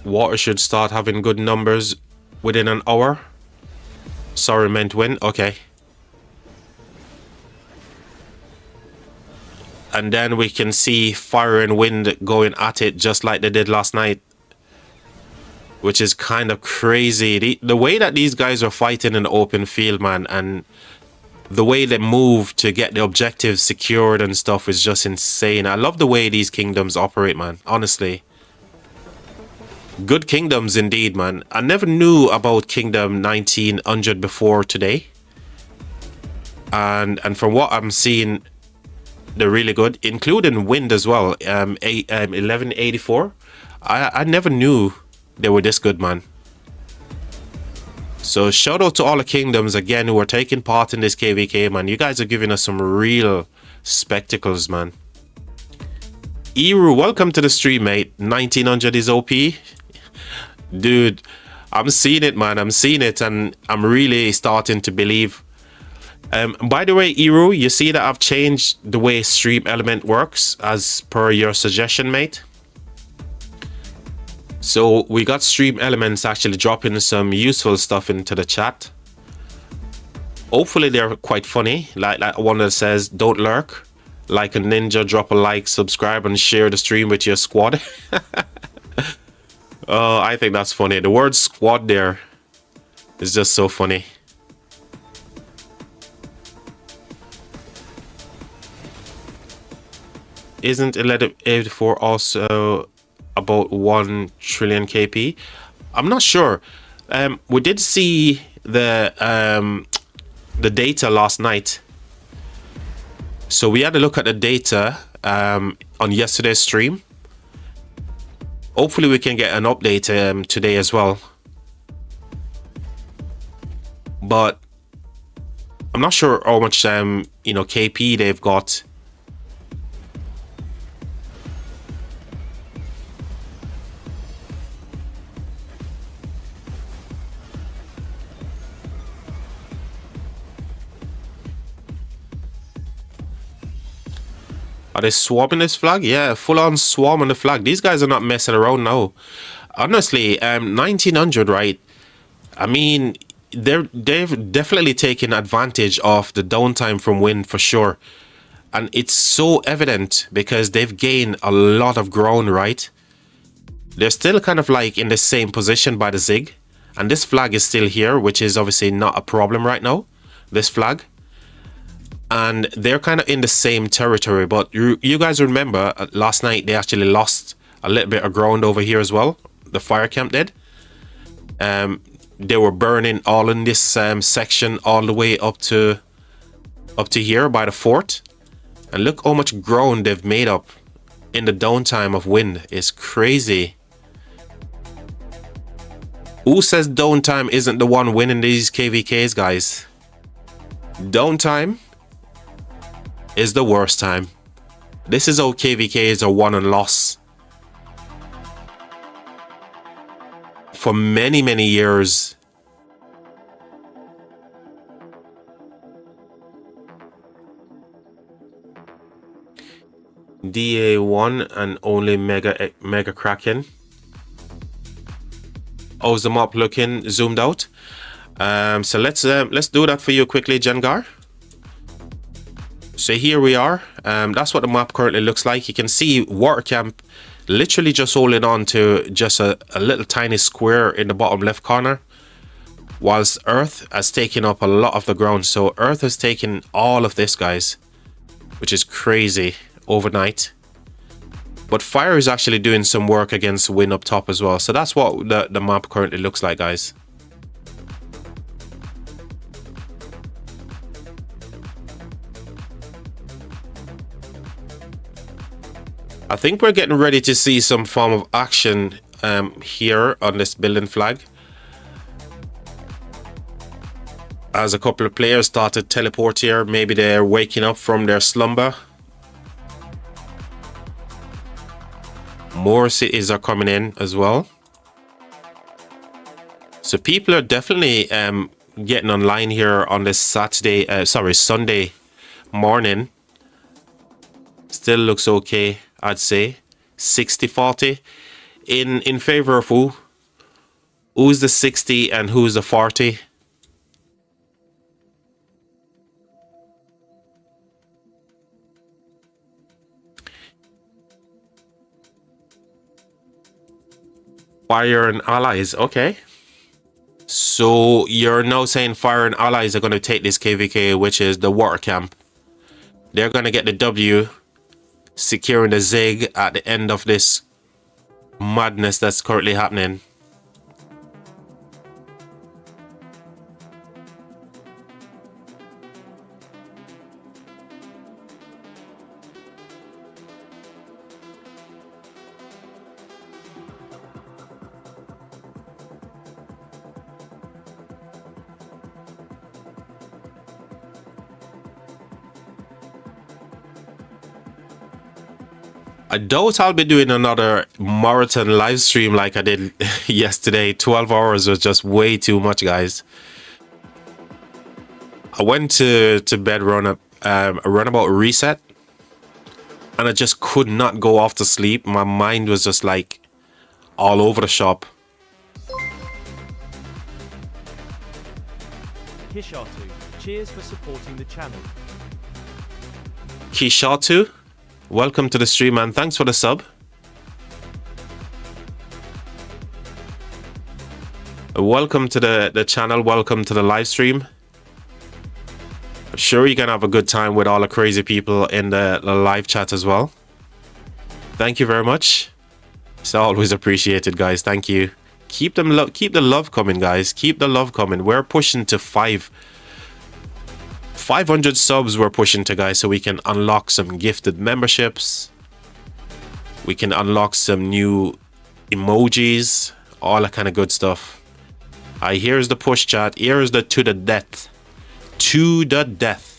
[SPEAKER 1] Water should start having good numbers within an hour. Sorry, meant win. Okay. And then we can see fire and wind going at it just like they did last night, which is kind of crazy. The way that these guys are fighting in the open field, man, and the way they move to get the objectives secured and stuff is just insane. I love the way these kingdoms operate, man. Honestly, good kingdoms indeed, man. I never knew about Kingdom 1900 before today, and from what I'm seeing, they're really good, including wind as well. 1184. I never knew they were this good, man. So shout out to all the kingdoms again who are taking part in this KVK, man. You guys are giving us some real spectacles, man. Eru, welcome to the stream, mate. 1900 is OP. Dude, I'm seeing it, man. I'm seeing it, and I'm really starting to believe. By the way, Eru, you see that I've changed the way stream element works as per your suggestion, mate. So we got stream elements actually dropping some useful stuff into the chat. Hopefully they're quite funny. Like one that says, don't lurk. Like a ninja, drop a like, subscribe, and share the stream with your squad. Oh, I think that's funny. The word squad there is just so funny. Isn't 1184 also about 1 trillion KP? I'm not sure. We did see the data last night. So we had a look at the data on yesterday's stream. Hopefully we can get an update today as well. But I'm not sure how much KP they've got. Are they swarming this flag? Yeah, full on swarm on the flag. These guys are not messing around now. Honestly, 1900, right? I mean, they've definitely taken advantage of the downtime from wind for sure. And it's so evident because they've gained a lot of ground, right? They're still kind of like in the same position by the Zig. And this flag is still here, which is obviously not a problem right now. This flag. And they're kind of in the same territory. But you guys remember last night they actually lost a little bit of ground over here as well. The fire camp did. They were burning all in this section all the way up to here by the fort. And look how much ground they've made up in the downtime of wind. It's crazy. Who says downtime isn't the one winning these KVKs, guys? Downtime is the worst time. This is how KVKs are won and lost for many, many years. DA1 and only Mega Kraken. How's the map looking zoomed out? So let's do that for you quickly, Jengar. So here we are. That's what the map currently looks like. You can see water camp literally just holding on to just a little tiny square in the bottom left corner, whilst Earth has taken up a lot of the ground. So Earth has taken all of this, guys, which is crazy overnight. But fire is actually doing some work against wind up top as well. So that's what the map currently looks like, guys. I think we're getting ready to see some form of action here on this building flag, as a couple of players started teleport here. Maybe they're waking up from their slumber. More cities are coming in as well. So people are definitely getting online here on this Sunday morning. Still looks okay, I'd say. 60-40 in favor of who? Who's the 60 and who's the 40? Fire and allies, okay. So you're now saying fire and allies are going to take this KVK, which is the water camp. They're going to get the W, securing the Zig at the end of this madness that's currently happening. I doubt I'll be doing another marathon live stream like I did yesterday. 12 hours was just way too much, guys. I went to bed run about reset, and I just could not go off to sleep. My mind was just like all over the shop.
[SPEAKER 3] Kishatu, cheers for supporting the channel.
[SPEAKER 1] Kishatu, welcome to the stream, man. Thanks for the sub. Welcome to the channel. Welcome to the live stream. I'm sure you're gonna have a good time with all the crazy people in the live chat as well. Thank you very much. It's always appreciated, guys. Thank you. Keep the love coming, guys. Keep the love coming. We're pushing to 500 subs. We're pushing to, guys, so we can unlock some gifted memberships. We can unlock some new emojis, all that kind of good stuff. Here's the push chat. Here's the to the death. To the death.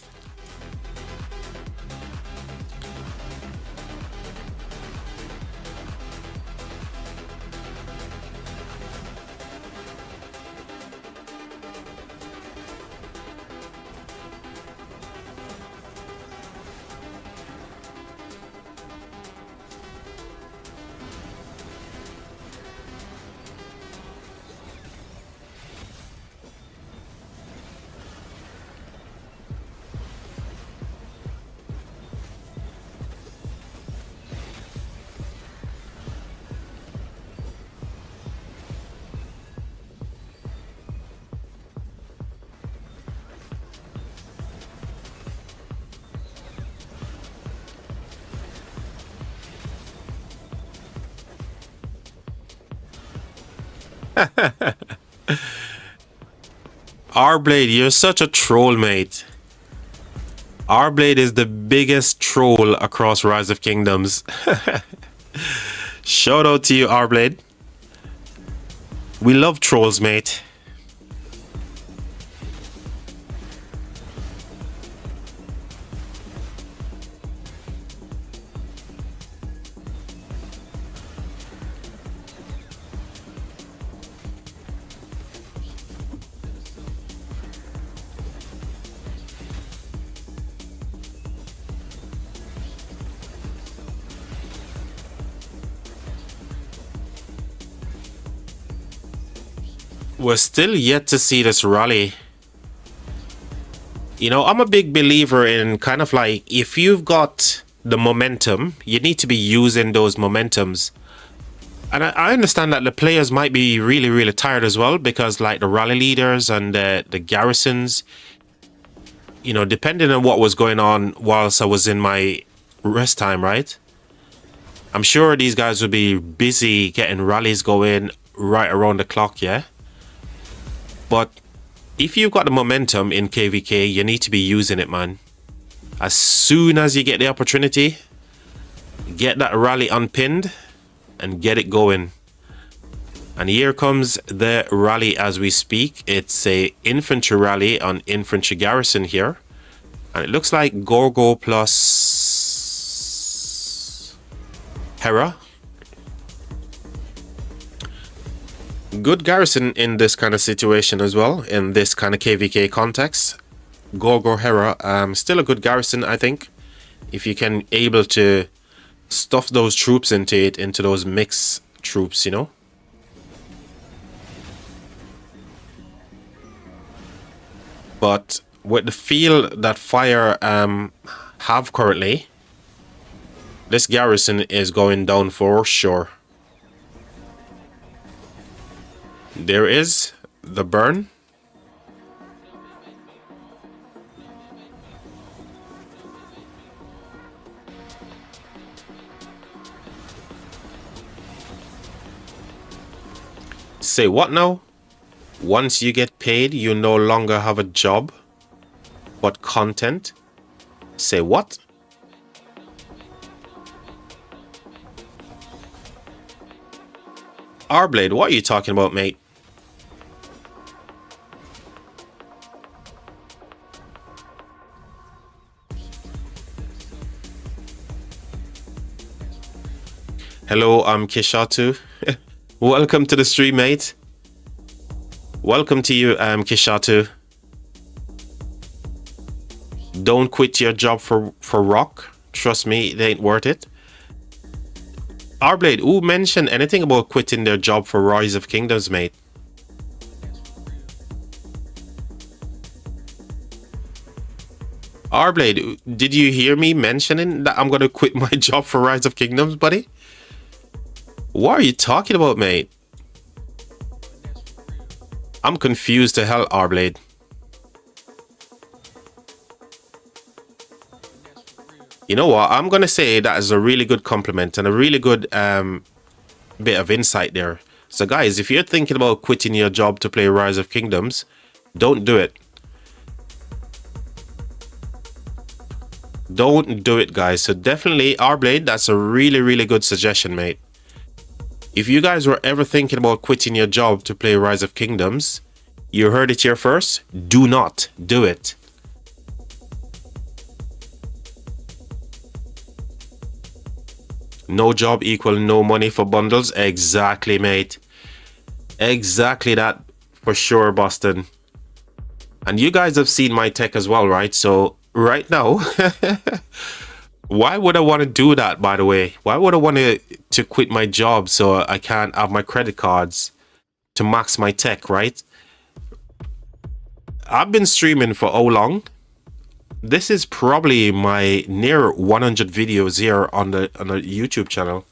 [SPEAKER 1] R-Blade, you're such a troll, mate. R-Blade is the biggest troll across Rise of Kingdoms. Shout out to you, R-Blade. We love trolls, mate. We're still yet to see this rally. You know, I'm a big believer in kind of like, if you've got the momentum, you need to be using those momentums. And I understand that the players might be really, really tired as well, because like the rally leaders and the garrisons, you know, depending on what was going on whilst I was in my rest time, right? I'm sure these guys would be busy getting rallies going right around the clock, yeah? But if you've got the momentum in KVK, you need to be using it, man. As soon as you get the opportunity, get that rally unpinned and get it going. And here comes the rally as we speak. It's a infantry rally on infantry garrison here. And it looks like Gorgo plus Hera. Good garrison in this kind of situation as well, in this kind of KVK context. Gorgo Hera, still a good garrison, I think. If you can able to stuff those troops into it, into those mixed troops, you know. But with the feel that Fire have currently, this garrison is going down for sure. There is the burn. Say what now? Once you get paid, you no longer have a job, but content. Say what? R-Blade, what are you talking about, mate? Hello, I'm Kishatu. Welcome to the stream, mate. Welcome to you, Kishatu. Don't quit your job for rock. Trust me, it ain't worth it. Rblade, who mentioned anything about quitting their job for Rise of Kingdoms, mate? Rblade, did you hear me mentioning that I'm gonna quit my job for Rise of Kingdoms, buddy? What are you talking about, mate? I'm confused to hell, Rblade. You know what? I'm gonna say that is a really good compliment and a really good bit of insight there. So guys, if you're thinking about quitting your job to play Rise of Kingdoms, don't do it. Don't do it, guys. So definitely, Rblade, that's a really, really good suggestion, mate. If you guys were ever thinking about quitting your job to play Rise of Kingdoms, you heard it here first. Do not do it. No job equal no money for bundles. Exactly, mate. Exactly that for sure, Boston. And you guys have seen my tech as well, right? So right now, why would I want to do that, by the way? Why would I want to quit my job so I can't have my credit cards to max my tech, right? I've been streaming for how long? This is probably my near 100 videos here on the YouTube channel.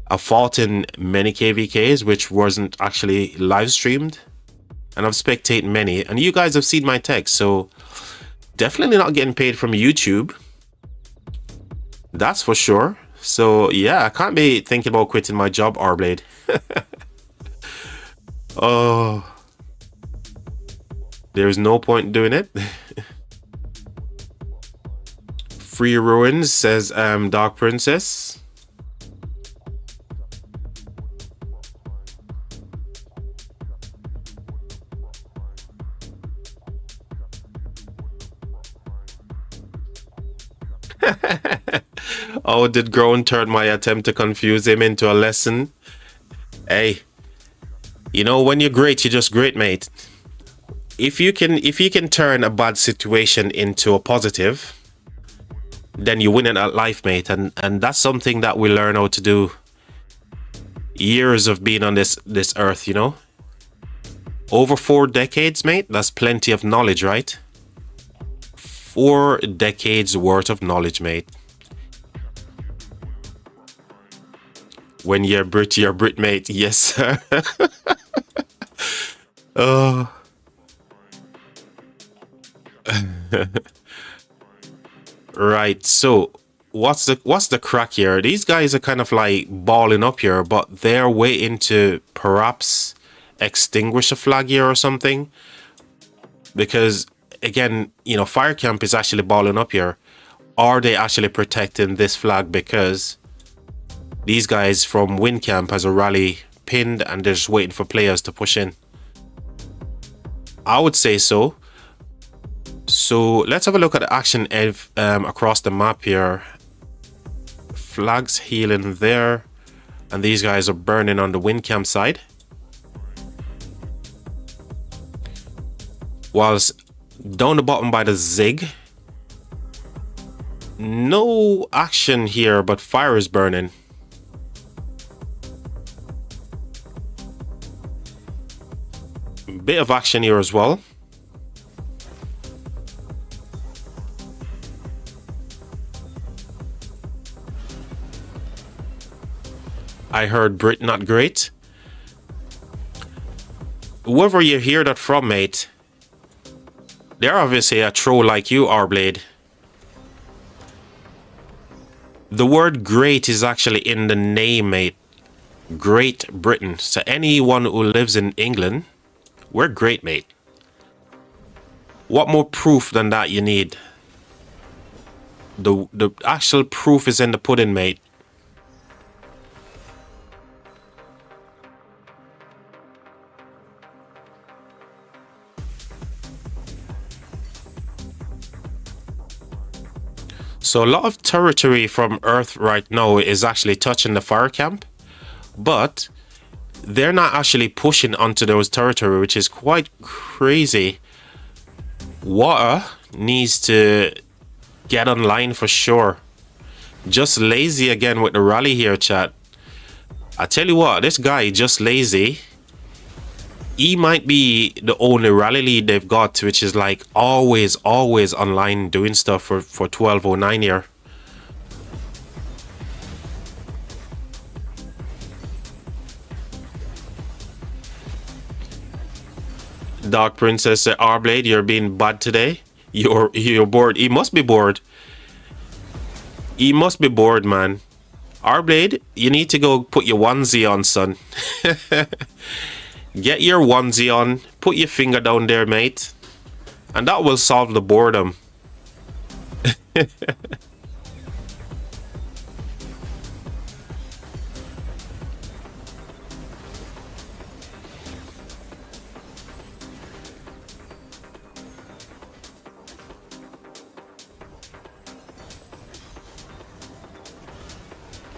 [SPEAKER 1] I've fought in many KVKs, which wasn't actually live streamed. And I've spectated many. And you guys have seen my text, so definitely not getting paid from YouTube. That's for sure. So yeah, I can't be thinking about quitting my job, Rblade. Oh. There's no point doing it. Free Ruins, says Dark Princess. Oh, did Grown turn my attempt to confuse him into a lesson? Hey, you know, when you're great, you're just great, mate. If you can turn a bad situation into a positive, then you win it at life, mate. And that's something that we learn how to do. Years of being on this earth, you know. Over 4 decades, mate. That's plenty of knowledge, right? 4 decades worth of knowledge, mate. When you're Brit, mate. Yes, sir. Oh. Right, so what's the crack here? These guys are kind of like balling up here, but they're waiting to perhaps extinguish a flag here or something. Because again, you know, Fire Camp is actually balling up here. Are they actually protecting this flag because these guys from Wind Camp has a rally pinned and they're just waiting for players to push in? I would say so. So let's have a look at the action across the map here. Flags healing there, and these guys are burning on the Wind Camp side. Whilst down the bottom by the Zig, no action here, but fire is burning. Bit of action here as well. I heard Brit not great. Whoever you hear that from, mate, they're obviously a troll like you, Rblade. The word great is actually in the name, mate. Great Britain. So anyone who lives in England, we're great, mate. What more proof than that you need? The actual proof is in the pudding, mate. So a lot of territory from Earth right now is actually touching the fire camp, but they're not actually pushing onto those territory, which is quite crazy. Water needs to get online for sure. Just lazy again with the rally here, chat. I tell you what, this guy just lazy. He might be the only rally lead they've got, which is like always online doing stuff for 1209 here. Dark Princess R-Blade, you're being bad today. You're bored. He must be bored. He must be bored, man. R-Blade, you need to go put your onesie on, son. Get your onesie on. Put your finger down there, mate. And that will solve the boredom.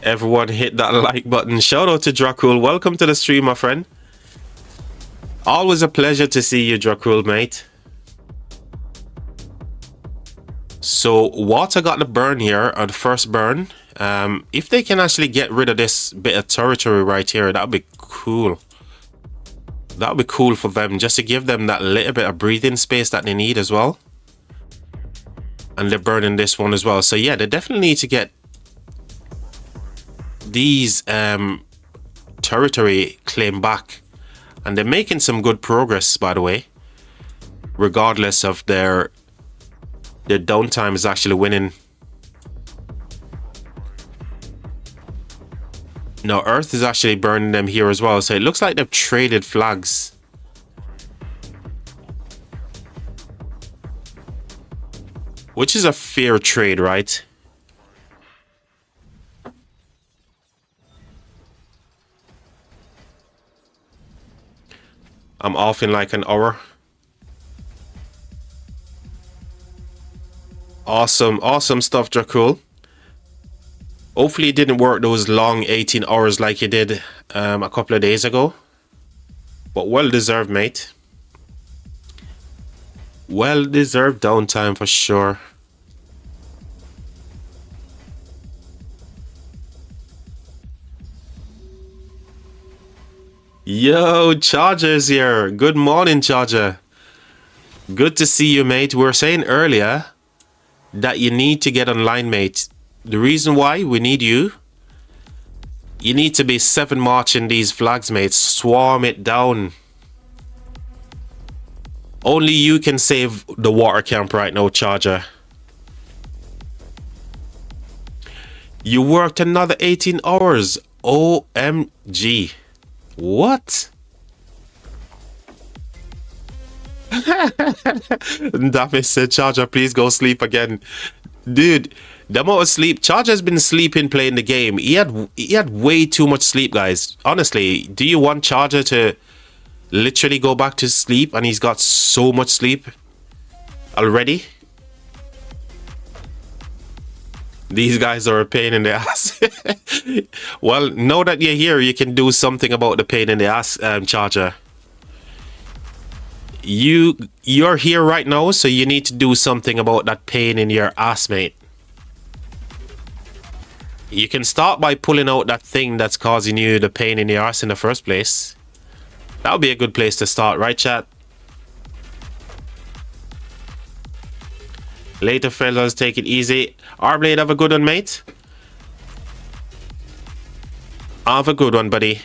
[SPEAKER 1] Everyone hit that like button. Shout out to Dracul. Welcome to the stream, my friend. Always a pleasure to see you, Dracul, mate. So water got the burn here, or the first burn. If they can actually get rid of this bit of territory right here, that'd be cool. That'd be cool for them, just to give them that little bit of breathing space that they need as well. And they're burning this one as well. So yeah, they definitely need to get these territory claimed back. And they're making some good progress, by the way. Regardless of their downtime is actually winning. No, Earth is actually burning them here as well. So it looks like they've traded flags. Which is a fair trade, right? I'm off in like an hour. Awesome stuff, Dracul. Hopefully it didn't work those long 18 hours like you did a couple of days ago. But well deserved, mate. Well deserved downtime for sure. Yo, Charger's here. Good morning, Charger. Good to see you, mate. We were saying earlier that you need to get online, mate. The reason why we need you need to be 7 marching these flags, mate. Swarm it down. Only you can save the water camp right now, Charger. You worked another 18 hours. OMG. What? Daphne said, Charger, please go sleep again. Dude, the amount of sleep Charger's been sleeping playing the game. He had way too much sleep, guys. Honestly, do you want Charger to literally go back to sleep and he's got so much sleep already? These guys are a pain in the ass. Well, now that you're here, you can do something about the pain in the ass, Charger. You're here right now, so you need to do something about that pain in your ass, mate. You can start by pulling out that thing that's causing you the pain in your ass in the first place. That would be a good place to start, right, chat? Later, fellas, take it easy. R-Blade, have a good one, mate. Have a good one, buddy.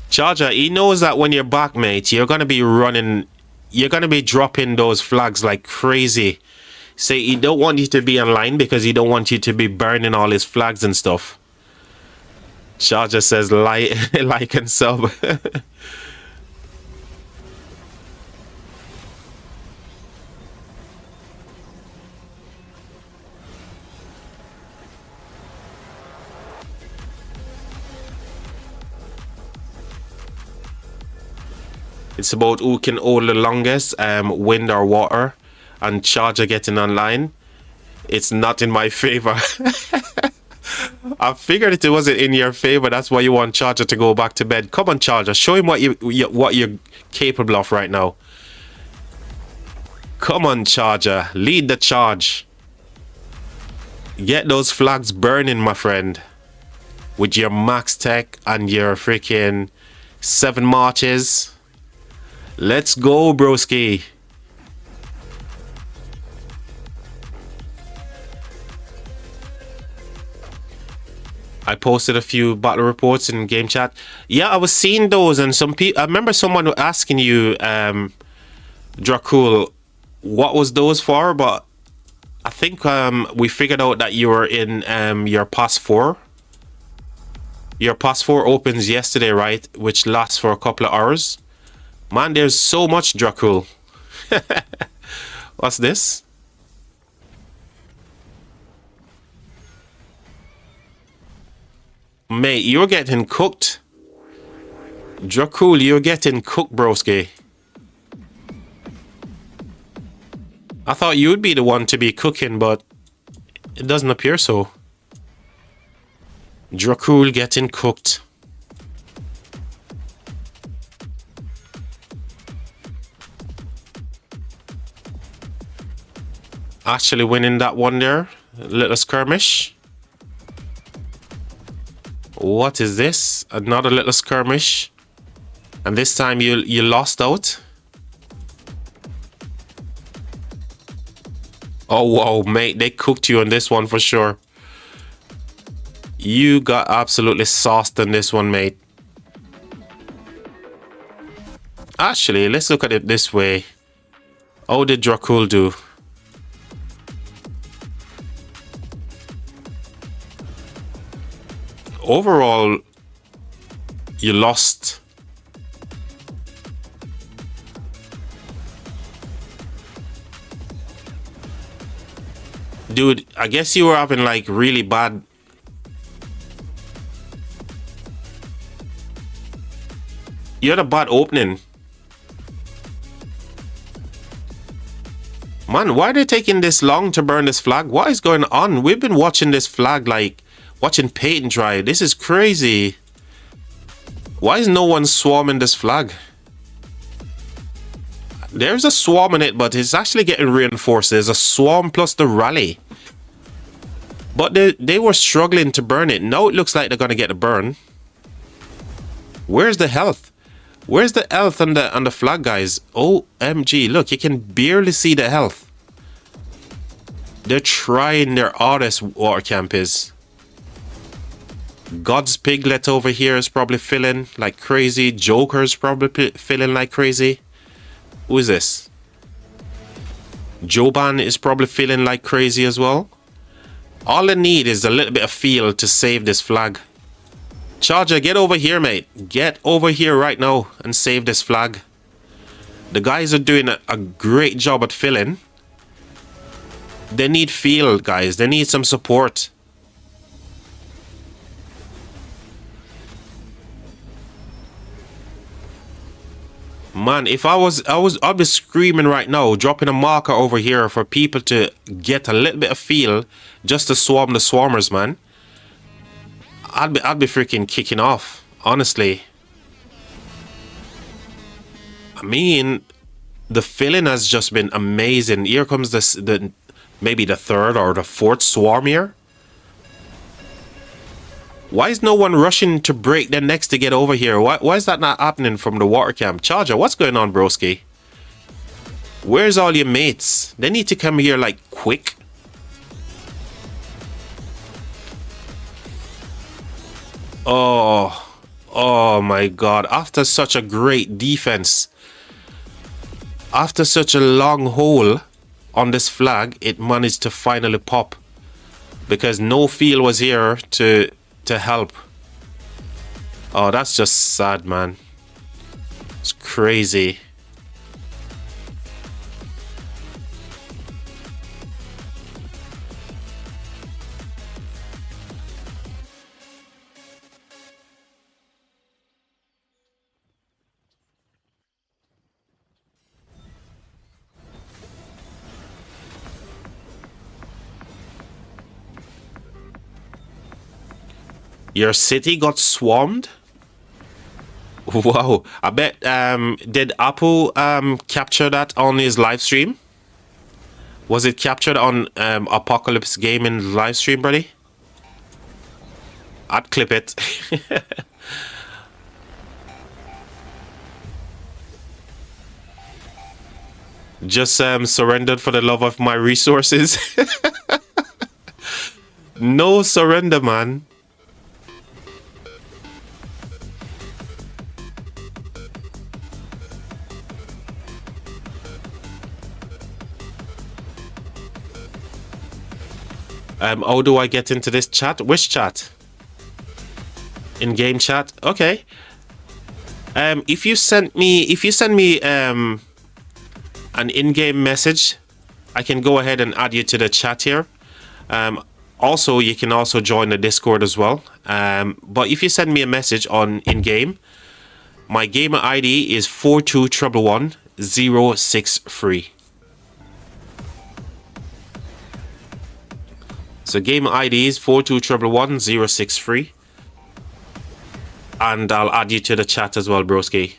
[SPEAKER 1] Charger, he knows that when you're back, mate, you're gonna be running, you're gonna be dropping those flags like crazy. Say he don't want you to be online because he don't want you to be burning all his flags and stuff. Charger says like and sub. It's about who can hold the longest, wind or water, and Charger getting online. It's not in my favor. I figured it wasn't in your favor. That's why you want Charger to go back to bed. Come on, Charger. Show him what you're capable of right now. Come on, Charger. Lead the charge. Get those flags burning, my friend. With your max tech and your freaking 7 marches. Let's go, broski. I posted a few battle reports in game chat. Yeah, I was seeing those, and some people. I remember someone asking you, Dracul, what was those for? But I think we figured out that you were in your pass 4. Your pass 4 opens yesterday, right? Which lasts for a couple of hours. Man, there's so much Dracul. What's this? Mate, you're getting cooked. Dracul, you're getting cooked, broski. I thought you'd be the one to be cooking, but it doesn't appear so. Dracul getting cooked. Actually winning that one there. Little skirmish. What is this? Another little skirmish. And this time you lost out. Oh wow, mate, they cooked you on this one for sure. You got absolutely sauced on this one, mate. Actually, let's look at it this way. How did Dracul do? Overall, you lost. Dude, I guess you were having like really bad. You had a bad opening. Man, why are they taking this long to burn this flag? What is going on? We've been watching this flag like watching paint dry. This is crazy. Why is no one swarming this flag? There's a swarm in it, but it's actually getting reinforced. There's a swarm plus the rally. But they were struggling to burn it. Now it looks like they're going to get a burn. Where's the health? Where's the health on the flag, guys? OMG, look, you can barely see the health. They're trying their hardest, water camp is. God's Piglet over here is probably filling like crazy. Joker's probably filling like crazy. Who is this? Joban is probably feeling like crazy as well. All they need is a little bit of feel to save this flag. Charger, get over here, mate. Get over here right now and save this flag. The guys are doing a great job at filling. They need feel, guys. They need some support. Man, if I'd be screaming right now, dropping a marker over here for people to get a little bit of feel, just to swarm the swarmers, man. I'd be freaking kicking off, honestly. I mean, the filling has just been amazing. Here comes maybe the 3rd or the 4th swarm here. Why is no one rushing to break their necks to get over here? Why is that not happening from the water camp? Charger, what's going on, broski? Where's all your mates? They need to come here like quick. Oh my god. After such a great defense, after such a long hole on this flag, it managed to finally pop. Because no feel was here to help. Oh, that's just sad, man. It's crazy. Your city got swarmed? Wow. I bet, did Apple capture that on his live stream? Was it captured on Apocalypse Gaming live stream, buddy? I'd clip it. Just surrendered for the love of my resources. No surrender, man. How do I get into this chat? Which chat? In-game chat? Okay. If you send me an in-game message, I can go ahead and add you to the chat here. Also, you can also join the Discord as well. But if you send me a message on in-game, my gamer ID is 4211063. So gamer ID is 4211063. And I'll add you to the chat as well, broski.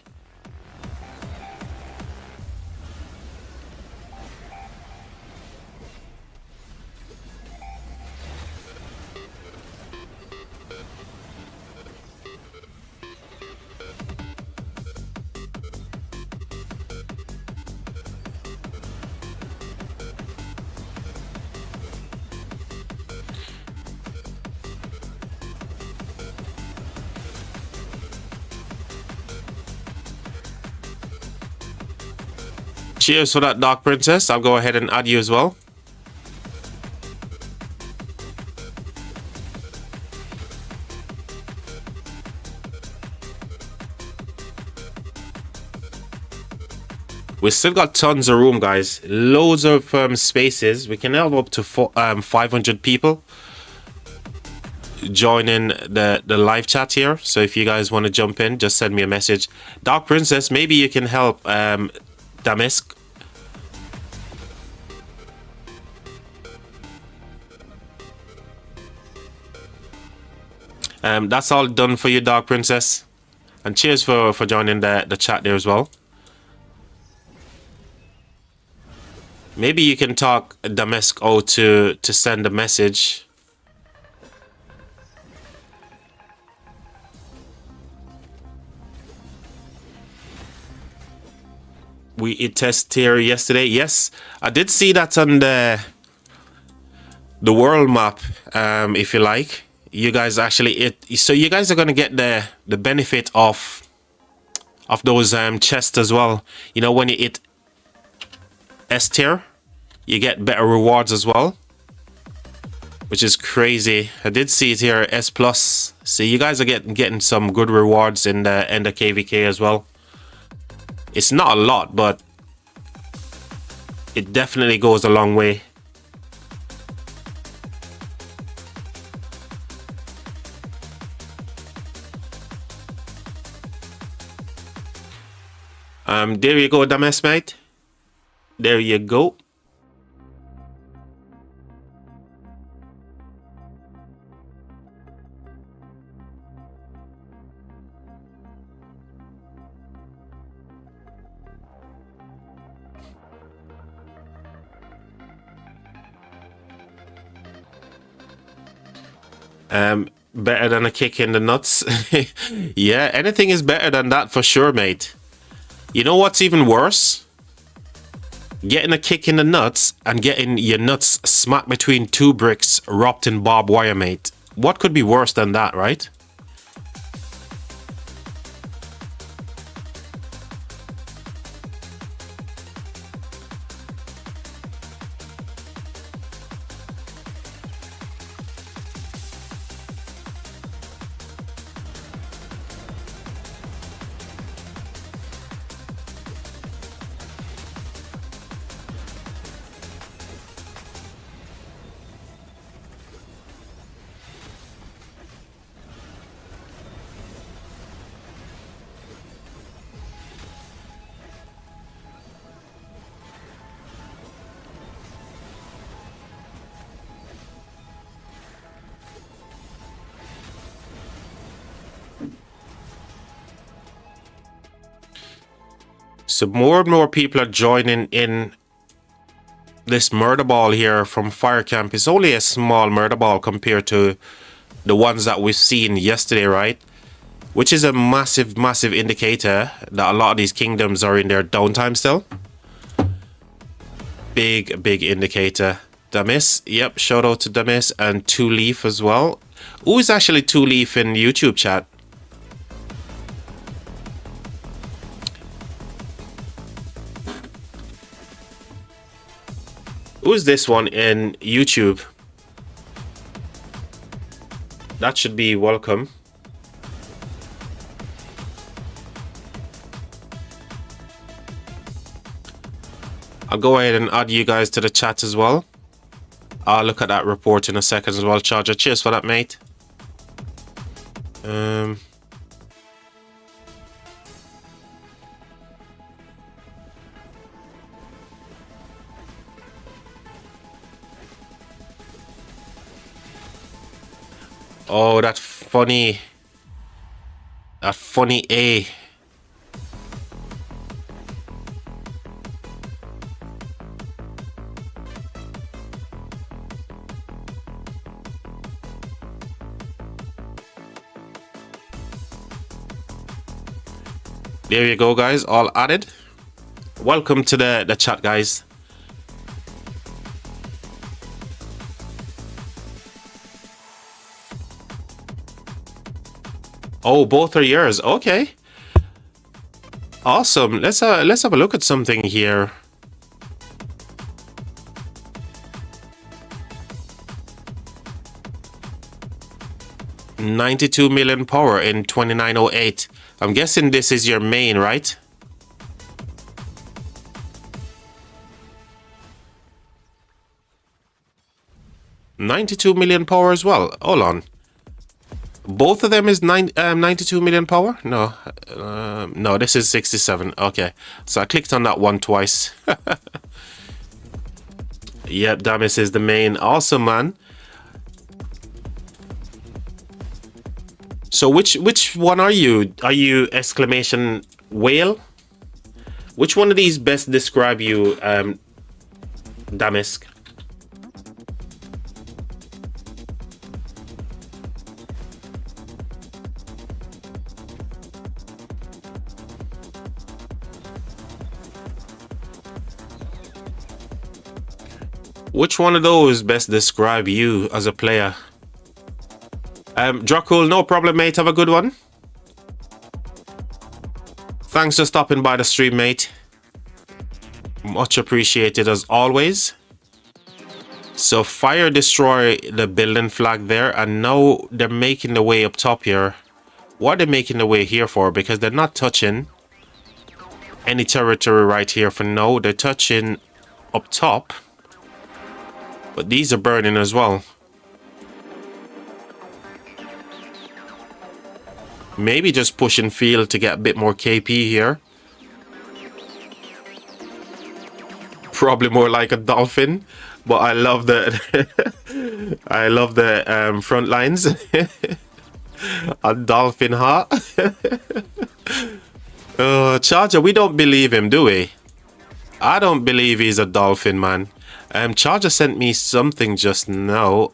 [SPEAKER 1] Cheers for that, Dark Princess. I'll go ahead and add you as well. We still got tons of room, guys. Loads of spaces. We can have up to 500 people joining the live chat here. So if you guys want to jump in, just send me a message. Dark Princess, maybe you can help Damask. That's all done for you, Dark Princess. And cheers for joining the chat there as well. Maybe you can talk Damask out to send a message. We test here yesterday. Yes, I did see that on the world map. If you like, you guys actually so you guys are gonna get the benefit of those chests as well. You know, when you hit S tier, you get better rewards as well, which is crazy. I did see it here, S plus. So you guys are getting some good rewards in the KVK as well. It's not a lot, but it definitely goes a long way. There you go, Damas, mate. There you go. Better than a kick in the nuts. Yeah, anything is better than that for sure, mate. You know what's even worse? Getting a kick in the nuts and getting your nuts smacked between two bricks wrapped in barbed wire, mate. What could be worse than that, right? So more and more people are joining in this murder ball here from Fire Camp. It's only a small murder ball compared to the ones that we've seen yesterday, right? Which is a massive, massive indicator that a lot of these kingdoms are in their downtime still. Big, big indicator. Damis, yep, shout out to Damis, and Two Leaf as well. Who is actually Two Leaf in YouTube chat? Who's this one in YouTube? That should be welcome. I'll go ahead and add you guys to the chat as well. I'll look at that report in a second as well. Charger, cheers for that, mate. Oh, that funny A. There you go, guys, all added. Welcome to the chat, guys. Oh, both are yours. Okay. Awesome. Let's have a look at something here. $92 million power in 2908. I'm guessing this is your main, right? $92 million power as well. Hold on. Both of them is 92 million power? No. No, this is 67. Okay. So I clicked on that one twice. Yep, Damis is the main. Awesome, man. So which one are you? Are you exclamation whale? Which one of these best describe you, Damisk? Which one of those best describe you as a player? Dracul, no problem, mate. Have a good one. Thanks for stopping by the stream, mate. Much appreciated as always. So fire destroy the building flag there, and now they're making the way up top here. What are they making the way here for? Because they're not touching any territory right here for now. They're touching up top. But these are burning as well. Maybe just pushing field to get a bit more KP here. Probably more like a dolphin, but I love the I love the front lines. A dolphin, huh? Charger, we don't believe him, do we? I don't believe he's a dolphin, man. Charger sent me something just now.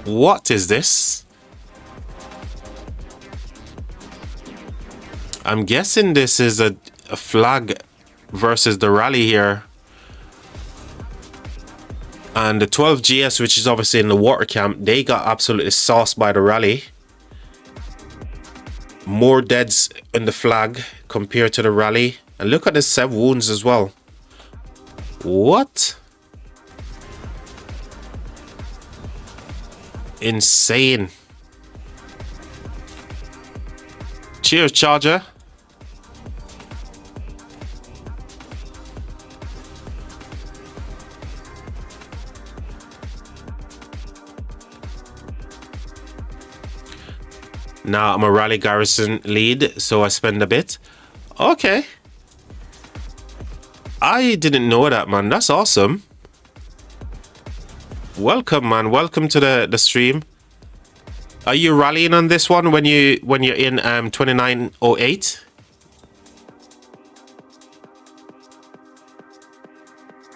[SPEAKER 1] What is this? I'm guessing this is a flag versus the rally here. And the 12 GS, which is obviously in the water camp, they got absolutely sauced by the rally. More deads in the flag compared to the rally. And look at the 7 wounds as well. What? Insane. Cheers, Charger. Now I'm a rally garrison lead, so I spend a bit. Okay. I didn't know that, man. That's awesome. Welcome, man. Welcome to the stream. Are you rallying on this one when you're in 2908?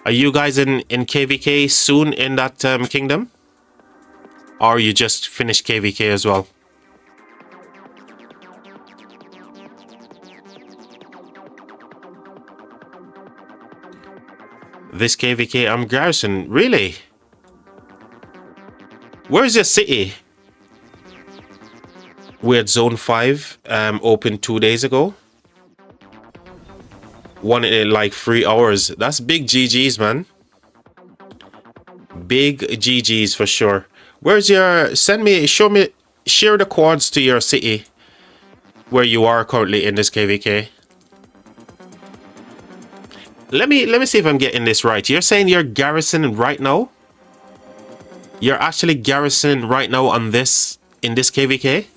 [SPEAKER 1] Are you guys in KVK soon in that kingdom? Or you just finished KVK as well? This KVK, I'm garrison. Really? Where's your city? We're at Zone 5, opened 2 days ago. Won it in like 3 hours. That's big GG's, man. Big GG's for sure. Where's your... show me... Share the quads to your city. Where you are currently in this KVK. Let me see if I'm getting this right. You're saying you're garrisoning right now? You're actually garrisoning right now on this... in this KVK?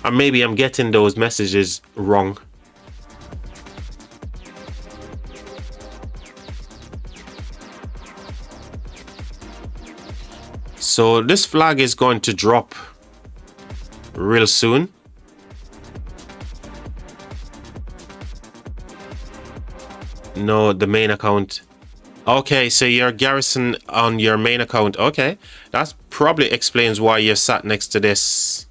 [SPEAKER 1] Or maybe I'm getting those messages wrong. So this flag is going to drop real soon. No, the main account. Okay, so you're garrison on your main account. Okay, that probably explains why you're sat next to this.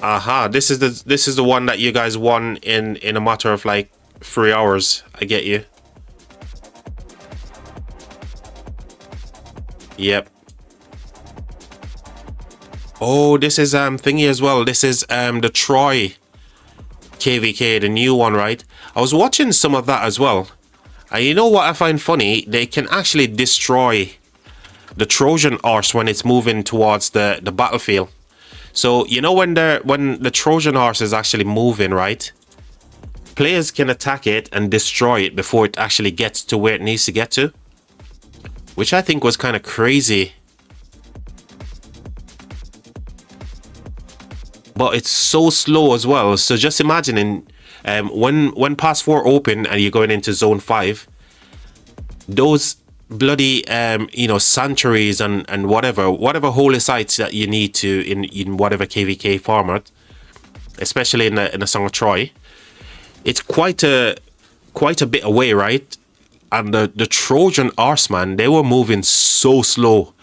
[SPEAKER 1] Aha, this is the one that you guys won in a matter of like 3 hours. I get you. Yep. Oh, this is thingy as well. This is the Troy KVK, the new one, right? I was watching some of that as well. And you know what I find funny? They can actually destroy the Trojan horse when it's moving towards the battlefield. So you know when the Trojan horse is actually moving, right? Players can attack it and destroy it before it actually gets to where it needs to get to, which I think was kind of crazy. But it's so slow as well. So just imagining when Pass 4 open and you're going into Zone 5, those bloody you know, sanctuaries and whatever holy sites that you need to in whatever KVK format, especially in the Song of Troy, it's quite a bit away, right? And the Trojan horseman, they were moving so slow.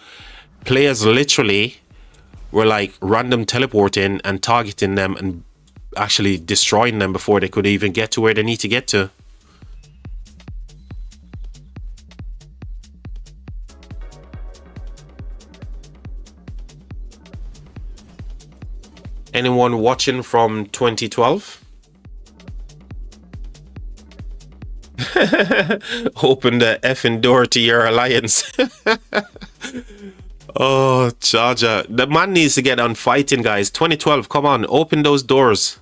[SPEAKER 1] Players literally were like random teleporting and targeting them and actually destroying them before they could even get to where they need to get to. Anyone watching from 2012? Open the effing door to your alliance. Oh, Charger. The man needs to get on fighting, guys. 2012, come on, open those doors.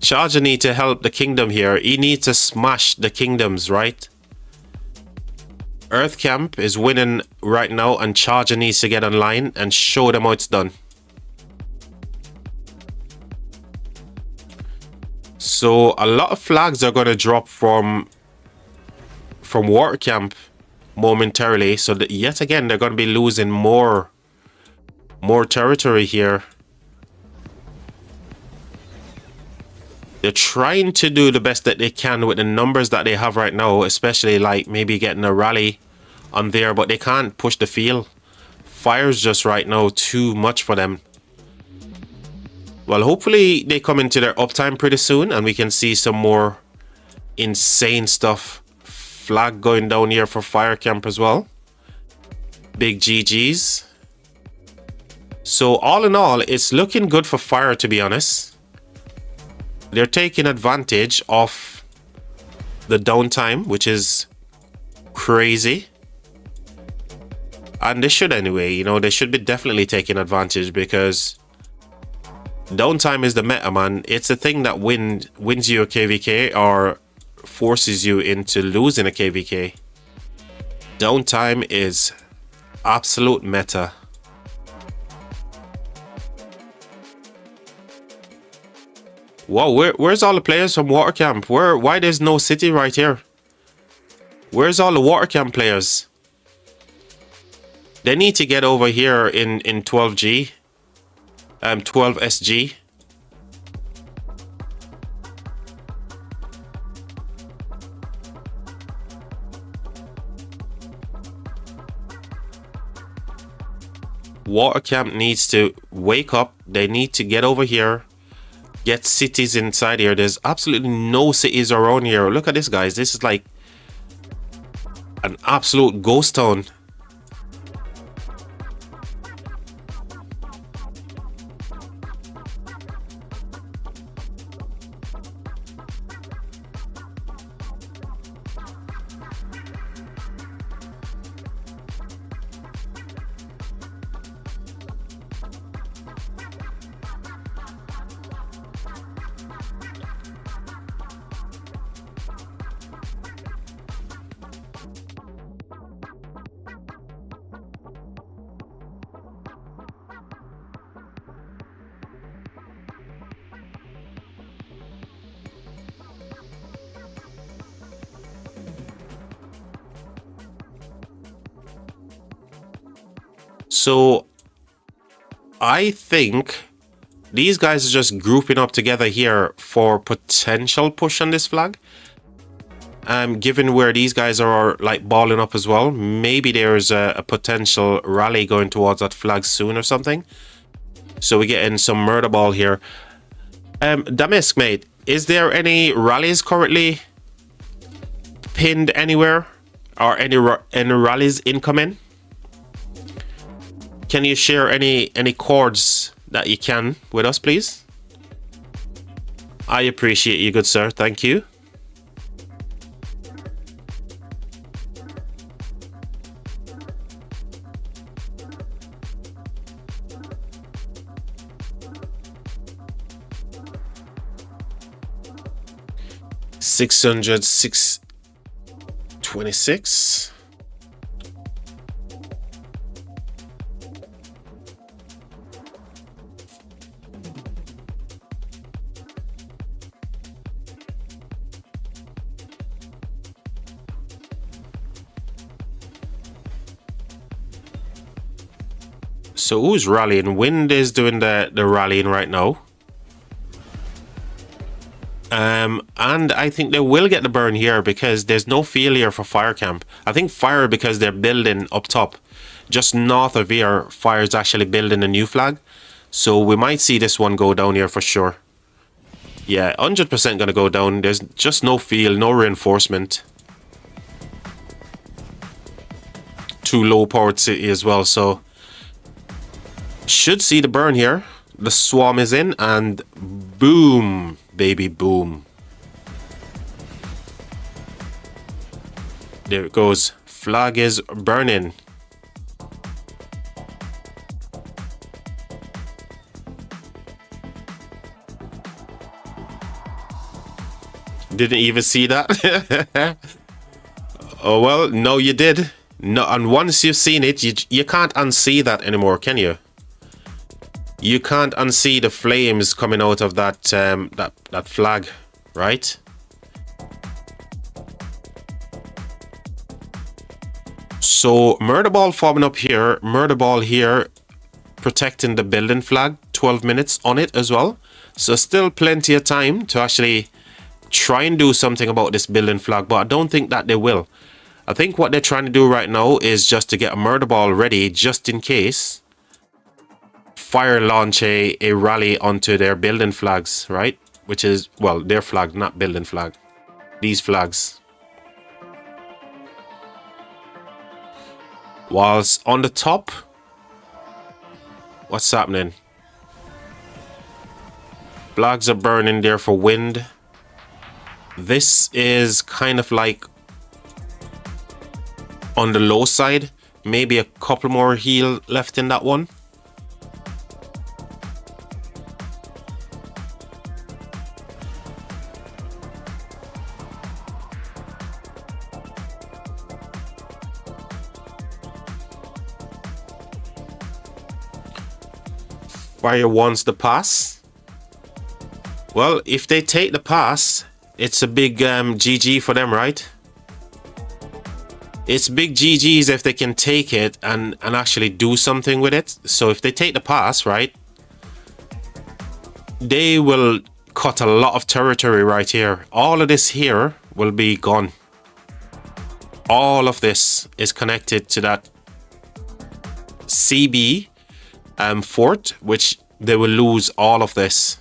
[SPEAKER 1] Charger need to help the kingdom here. He needs to smash the kingdoms, right? Earth Camp is winning right now, and Charger needs to get online and show them how it's done. So a lot of flags are going to drop from Water Camp momentarily. So that yet again, they're going to be losing more territory here. They're trying to do the best that they can with the numbers that they have right now, especially like maybe getting a rally on there, but they can't push the field. Fire's just right now too much for them. Well, hopefully they come into their uptime pretty soon and we can see some more insane stuff. Flag going down here for Fire Camp as well. Big GG's. So all in all, it's looking good for Fire, to be honest. They're taking advantage of the downtime, which is crazy. And they should anyway, you know, they should be definitely taking advantage because downtime is the meta, man. It's the thing that wins you a KVK or forces you into losing a KVK. Downtime is absolute meta. Whoa, where's all the players from Water Camp? Why there's no city right here? Where's all the Water Camp players? They need to get over here in 12G. 12 SG Water camp needs to wake up. They need to get over here. Get cities inside here. There's absolutely no cities around here. Look at this, guys. This is like an absolute ghost town. So I think these guys are just grouping up together here for potential push on this flag. Given where these guys are like balling up as well, maybe there's a potential rally going towards that flag soon or something. So we're getting some murder ball here. Damask, mate, is there any rallies currently pinned anywhere, or any rallies incoming? Can you share any chords that you can with us, please? I appreciate you, good sir. Thank you. $626. So who's rallying? Wind is doing the rallying right now. And I think they will get the burn here because there's no failure for fire camp. I think fire, because they're building up top. Just north of here, fire is actually building a new flag. So we might see this one go down here for sure. Yeah, 100% gonna go down. There's just no feel, no reinforcement. Too low powered city as well, so should see the burn here. The swarm is in, and boom, baby, boom. There it goes. Flag is burning. Didn't even see that. Oh well, no, you did. No, and once you've seen it, you can't unsee that anymore, can you? You can't unsee the flames coming out of that that flag, right? So murder ball forming up here, murder ball here, protecting the building flag. 12 minutes on it as well. So still plenty of time to actually try and do something about this building flag, but I don't think that they will. I think what they're trying to do right now is just to get a murder ball ready, just in case fire launch a rally onto their building flags, right? Which is, well, their flag, not building flag. These flags. Whilst on the top, what's happening? Flags are burning there for wind. This is kind of like on the low side. Maybe a couple more heal left in that one. Fire wants the pass. Well, if they take the pass, it's a big GG for them, right? It's big GGs if they can take it and actually do something with it. So if they take the pass, right, they will cut a lot of territory right here. All of this here will be gone. All of this is connected to that CB. fort, which they will lose all of this.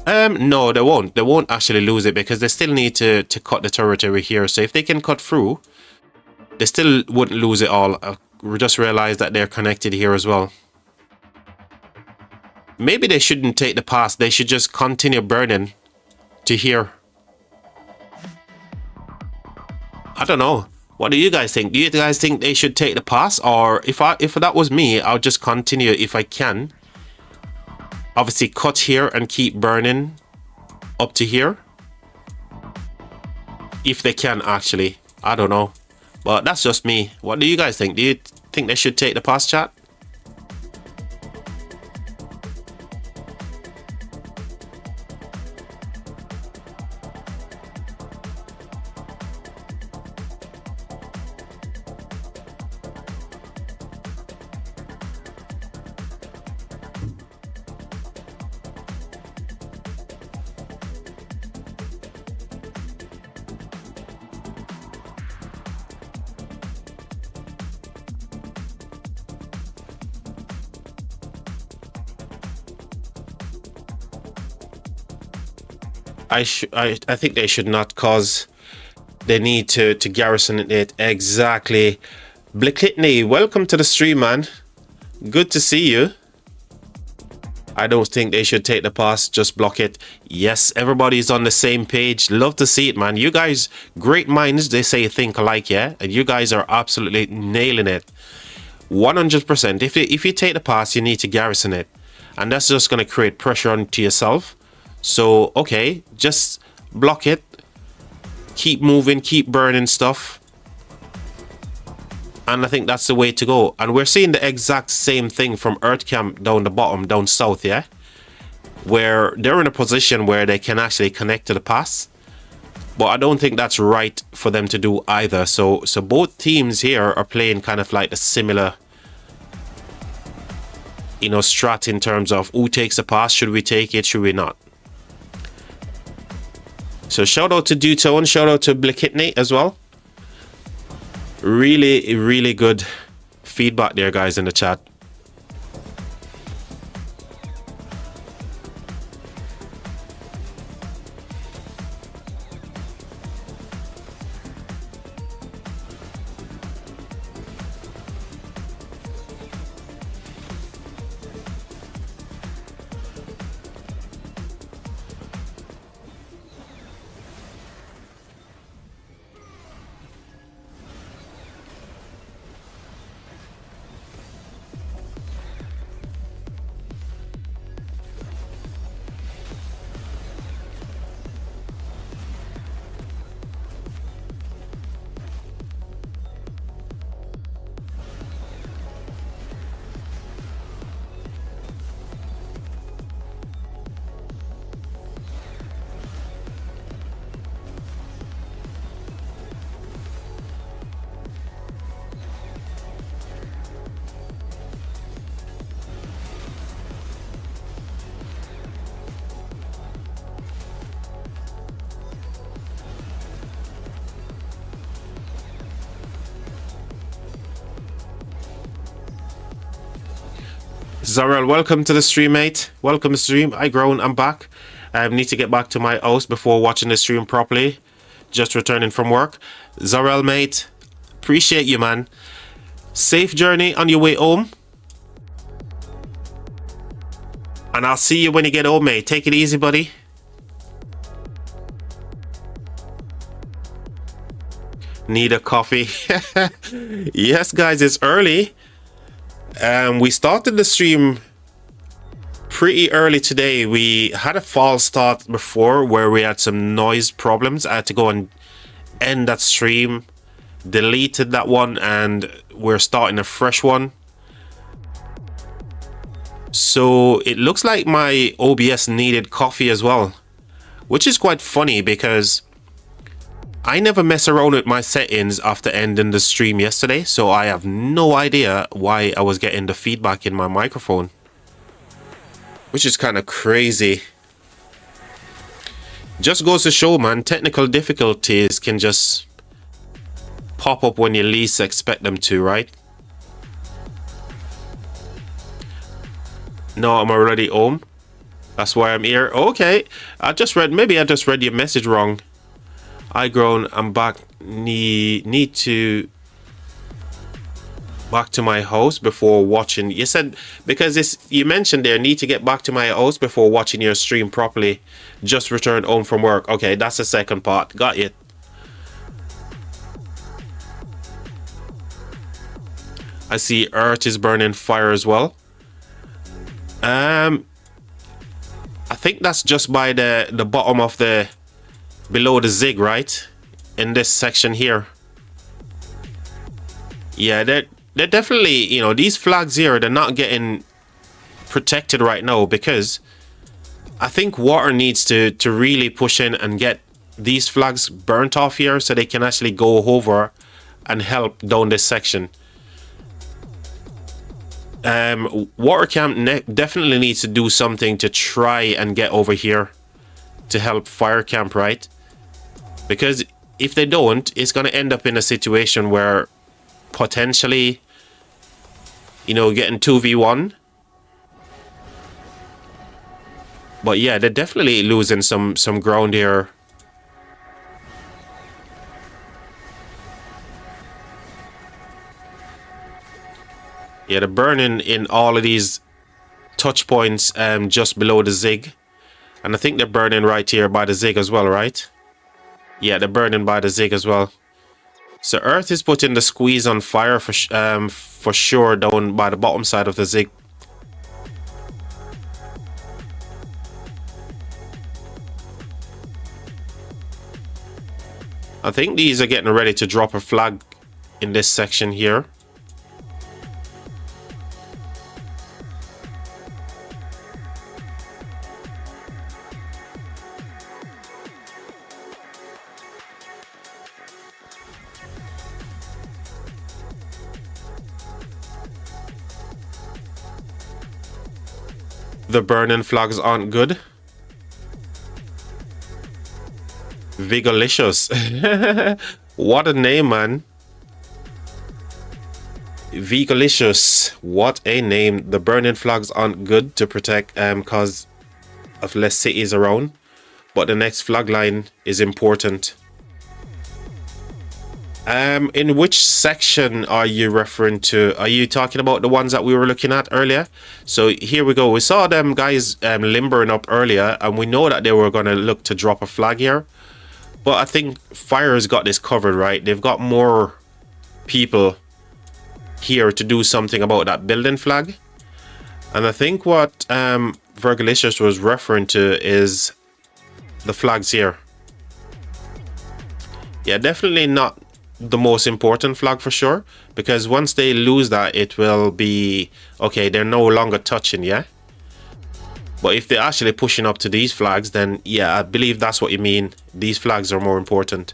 [SPEAKER 1] No, they won't. They won't actually lose it because they still need to cut the territory here. So if they can cut through, they still wouldn't lose it all. We just realized that they're connected here as well. Maybe they shouldn't take the pass. They should just continue burning to here. I don't know. What do you guys think? Do you guys think they should take the pass? Or if that was me, I'll just continue if I can. Obviously cut here and keep burning up to here. If they can actually. I don't know. But that's just me. What do you guys think? Do you think they should take the pass, chat? I think they should not, cause they need to garrison it exactly. Blickitney, welcome to the stream, man. Good to see you. I don't think they should take the pass, just block it. Yes, everybody's on the same page. Love to see it, man. You guys, great minds, they say think alike, yeah? And you guys are absolutely nailing it. 100%. If you take the pass, you need to garrison it. And that's just going to create pressure onto yourself. So, okay, just block it. Keep moving, keep burning stuff. And I think that's the way to go. And we're seeing the exact same thing from Earth Camp down the bottom, down south, yeah? Where they're in a position where they can actually connect to the pass. But I don't think that's right for them to do either. So both teams here are playing kind of like a similar, you know, strat in terms of who takes the pass. Should we take it? Should we not? So shout out to Dutone, shout out to Blickitney as well. Really, really good feedback there, guys, in the chat. Zarel, welcome to the stream, mate. Welcome to the stream. I grown, I'm back. I need to get back to my house before watching the stream properly. Just returning from work. Zarel, mate, appreciate you, man. Safe journey on your way home. And I'll see you when you get home, mate. Take it easy, buddy. Need a coffee. Yes, guys, it's early. We started the stream pretty early today. We had a false start before where we had some noise problems. I had to go and end that stream, deleted that one, and we're starting a fresh one. So it looks like my OBS needed coffee as well, which is quite funny because I never mess around with my settings after ending the stream yesterday, so I have no idea why I was getting the feedback in my microphone, which is kind of crazy. Just goes to show, man, technical difficulties can just pop up when you least expect them to, right? No, I'm already home. That's why I'm here. Okay. Maybe I just read your message wrong. I grown, I'm back. Need to back to my house before watching. You said, because you mentioned there, need to get back to my house before watching your stream properly. Just returned home from work. Okay, that's the second part. Got it. I see earth is burning fire as well. I think that's just by the bottom of below the zig, right? In this section here. Yeah, they're definitely, you know, these flags here, they're not getting protected right now because I think water needs to really push in and get these flags burnt off here so they can actually go over and help down this section. Water camp definitely needs to do something to try and get over here to help fire camp, right? Because if they don't, it's going to end up in a situation where potentially, you know, getting 2v1. But yeah, they're definitely losing some ground here. Yeah, they're burning in all of these touch points just below the zig. And I think they're burning right here by the zig as well, right? Yeah, they're burning by the zig as well. So earth is putting the squeeze on fire for sure down by the bottom side of the zig. I think these are getting ready to drop a flag in this section here. The burning flags aren't good. Vigolicious. What a name, man. Vigolicious. What a name. The burning flags aren't good to protect cause of less cities around. But the next flag line is important. In which section are you referring to? Are you talking about the ones that we were looking at earlier? So here we go. We saw them guys limbering up earlier, and we know that they were going to look to drop a flag here. But I think Fire's got this covered, right? They've got more people here to do something about that building flag. And I think what Virgilicious was referring to is the flags here. Yeah, definitely not the most important flag for sure, because once they lose that, it will be okay, they're no longer touching. Yeah, but if they're actually pushing up to these flags, then yeah, I believe that's what you mean. These flags are more important.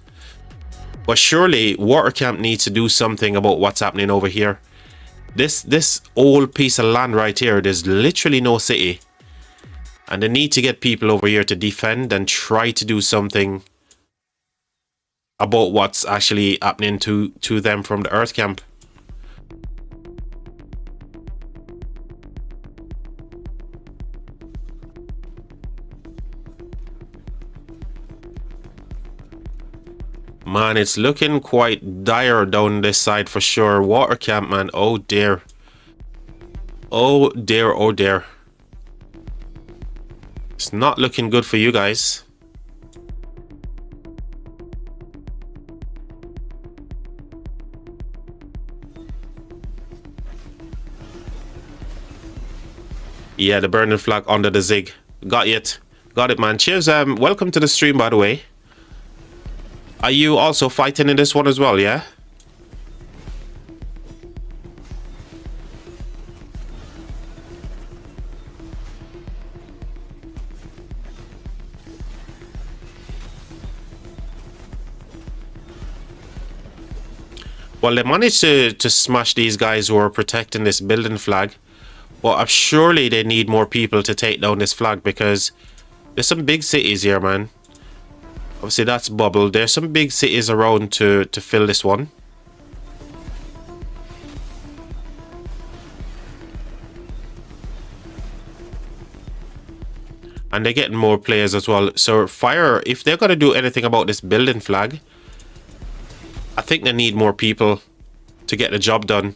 [SPEAKER 1] But surely water camp needs to do something about what's happening over here. This old piece of land right here, there's literally no city, and they need to get people over here to defend and try to do something about what's actually happening to them from the earth camp. Man, it's looking quite dire down this side for sure. Water camp, man. Oh dear. Oh dear, oh dear. It's not looking good for you guys. Yeah, the burning flag under the zig. Got it. Got it, man. Cheers. Welcome to the stream, by the way. Are you also fighting in this one as well, yeah? Well, they managed to smash these guys who are protecting this building flag. But surely they need more people to take down this flag, because there's some big cities here, man. Obviously, that's Bubble. There's some big cities around to fill this one. And they're getting more players as well. So Fire, if they're going to do anything about this building flag, I think they need more people to get the job done.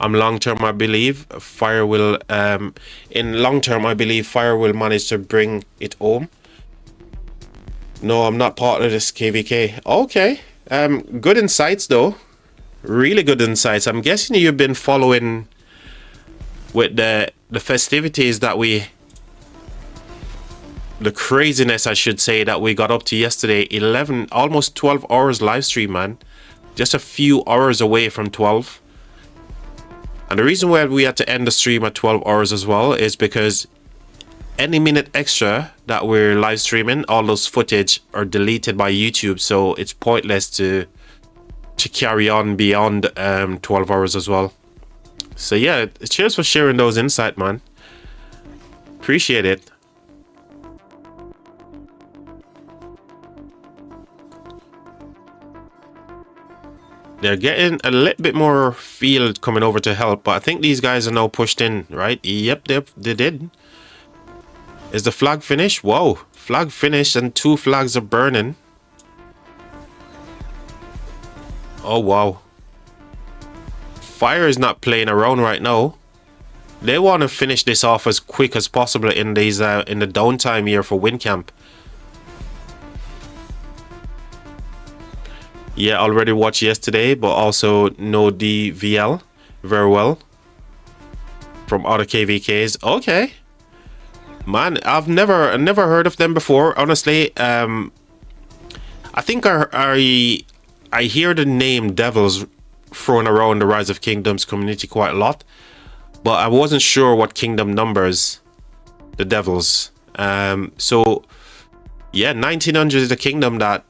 [SPEAKER 1] Long term, I believe Fire will in long term, I believe Fire will manage to bring it home. No, I'm not part of this KVK. Okay. Good insights though. Really good insights. I'm guessing you've been following with the festivities that the craziness, I should say, that we got up to yesterday. 11, almost 12 hours live stream, man. Just a few hours away from 12. And the reason why we had to end the stream at 12 hours as well is because any minute extra that we're live streaming, all those footage are deleted by YouTube, so it's pointless to carry on beyond 12 hours as well. So yeah, cheers for sharing those insights, man. Appreciate it. They're getting a little bit more field coming over to help, but I think these guys are now pushed in, right? Yep, they did. Is the flag finished? Whoa, flag finished and 2 flags are burning. Oh, wow. Fire is not playing around right now. They want to finish this off as quick as possible in these in the downtime here for WinCamp. Yeah, already watched yesterday, but also know DVL very well from other KVKs. Okay. Man, I've never heard of them before, honestly. I think I hear the name Devils thrown around the Rise of Kingdoms community quite a lot, but I wasn't sure what kingdom numbers the Devils. So yeah, 1900 is a kingdom that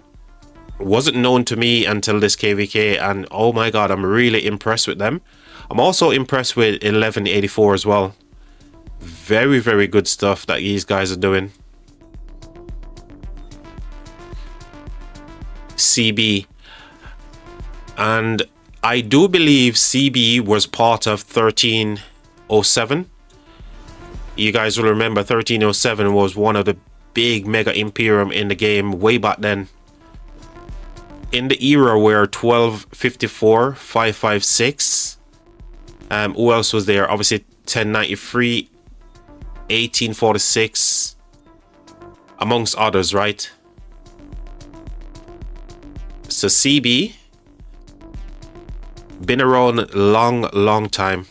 [SPEAKER 1] wasn't known to me until this KVK, and oh my god, I'm really impressed with them. I'm also impressed with 1184 as well. Very, very good stuff that these guys are doing. CB. And I do believe CB was part of 1307. You guys will remember 1307 was one of the big mega imperium in the game way back then. In the era where 1254, 556, who else was there? Obviously 1093, 1846, amongst others, right? So CB been around long time.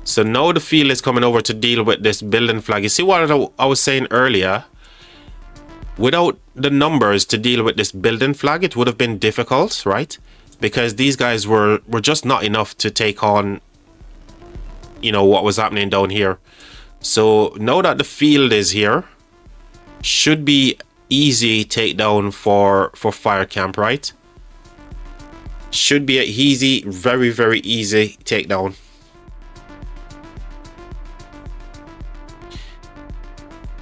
[SPEAKER 1] So now the field is coming over to deal with this building flag. You see what I was saying earlier? Without the numbers to deal with this building flag, it would have been difficult, right? Because these guys were just not enough to take on, you know, what was happening down here. So now that the field is here, should be easy takedown for Fire Camp, right? Should be an easy, very easy takedown.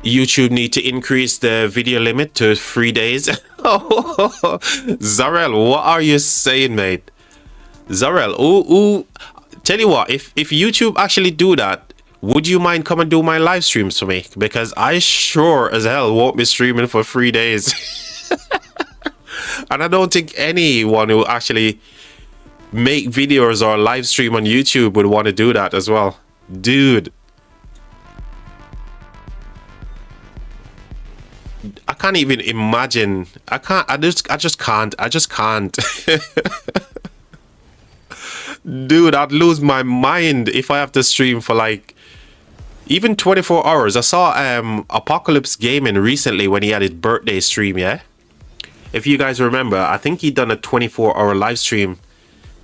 [SPEAKER 1] YouTube need to increase the video limit to 3 days. Zarel, what are you saying, mate? Zarel, ooh, tell you what, if YouTube actually do that, would you mind come and do my live streams for me? Because I sure as hell won't be streaming for 3 days. And I don't think anyone who actually make videos or live stream on YouTube would want to do that as well. Dude. I can't even imagine. I just can't. Dude, I'd lose my mind if I have to stream for like even 24 hours. I saw Apocalypse Gaming recently when he had his birthday stream, yeah? If you guys remember, I think he done a 24-hour live stream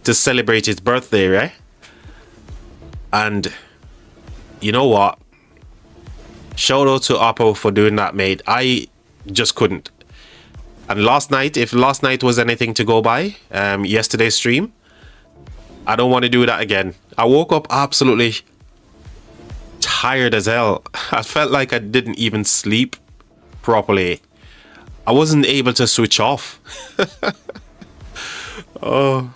[SPEAKER 1] to celebrate his birthday, right? And you know what? Shout out to Oppo for doing that, mate. I just couldn't. And last night, if last night was anything to go by, yesterday's stream, I don't want to do that again. I woke up absolutely tired as hell. I felt like I didn't even sleep properly. I wasn't able to switch off. Oh.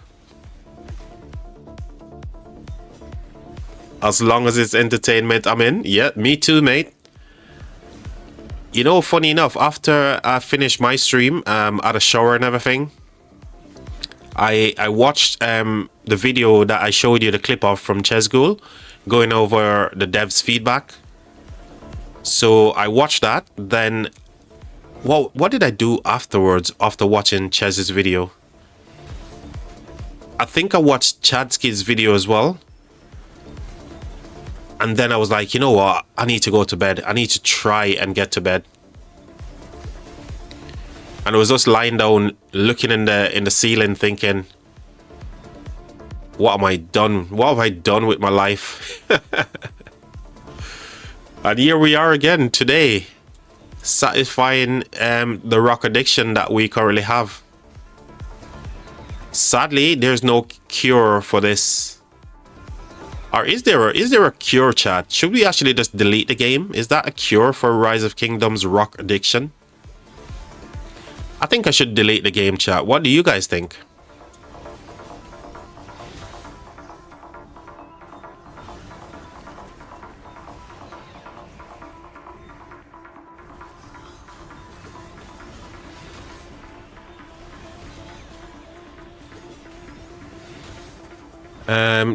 [SPEAKER 1] As long as it's entertainment, I'm in. Yeah, me too, mate. You know, funny enough, after I finished my stream, had a shower and everything, I watched the video that I showed you the clip of from Chisgule, going over the devs' feedback. So I watched that. Then, well, what did I do afterwards after watching Chez's video? I think I watched Chadski's video as well. And then I was like, you know what? I need to go to bed. I need to try and get to bed. And I was just lying down, looking in the ceiling, thinking, what am I done? What have I done with my life? And here we are again today, satisfying the rock addiction that we currently have. Sadly, there's no cure for this. Or is there a cure, chat? Should we actually just delete the game? Is that a cure for Rise of Kingdoms rock addiction? I think I should delete the game, chat. What do you guys think?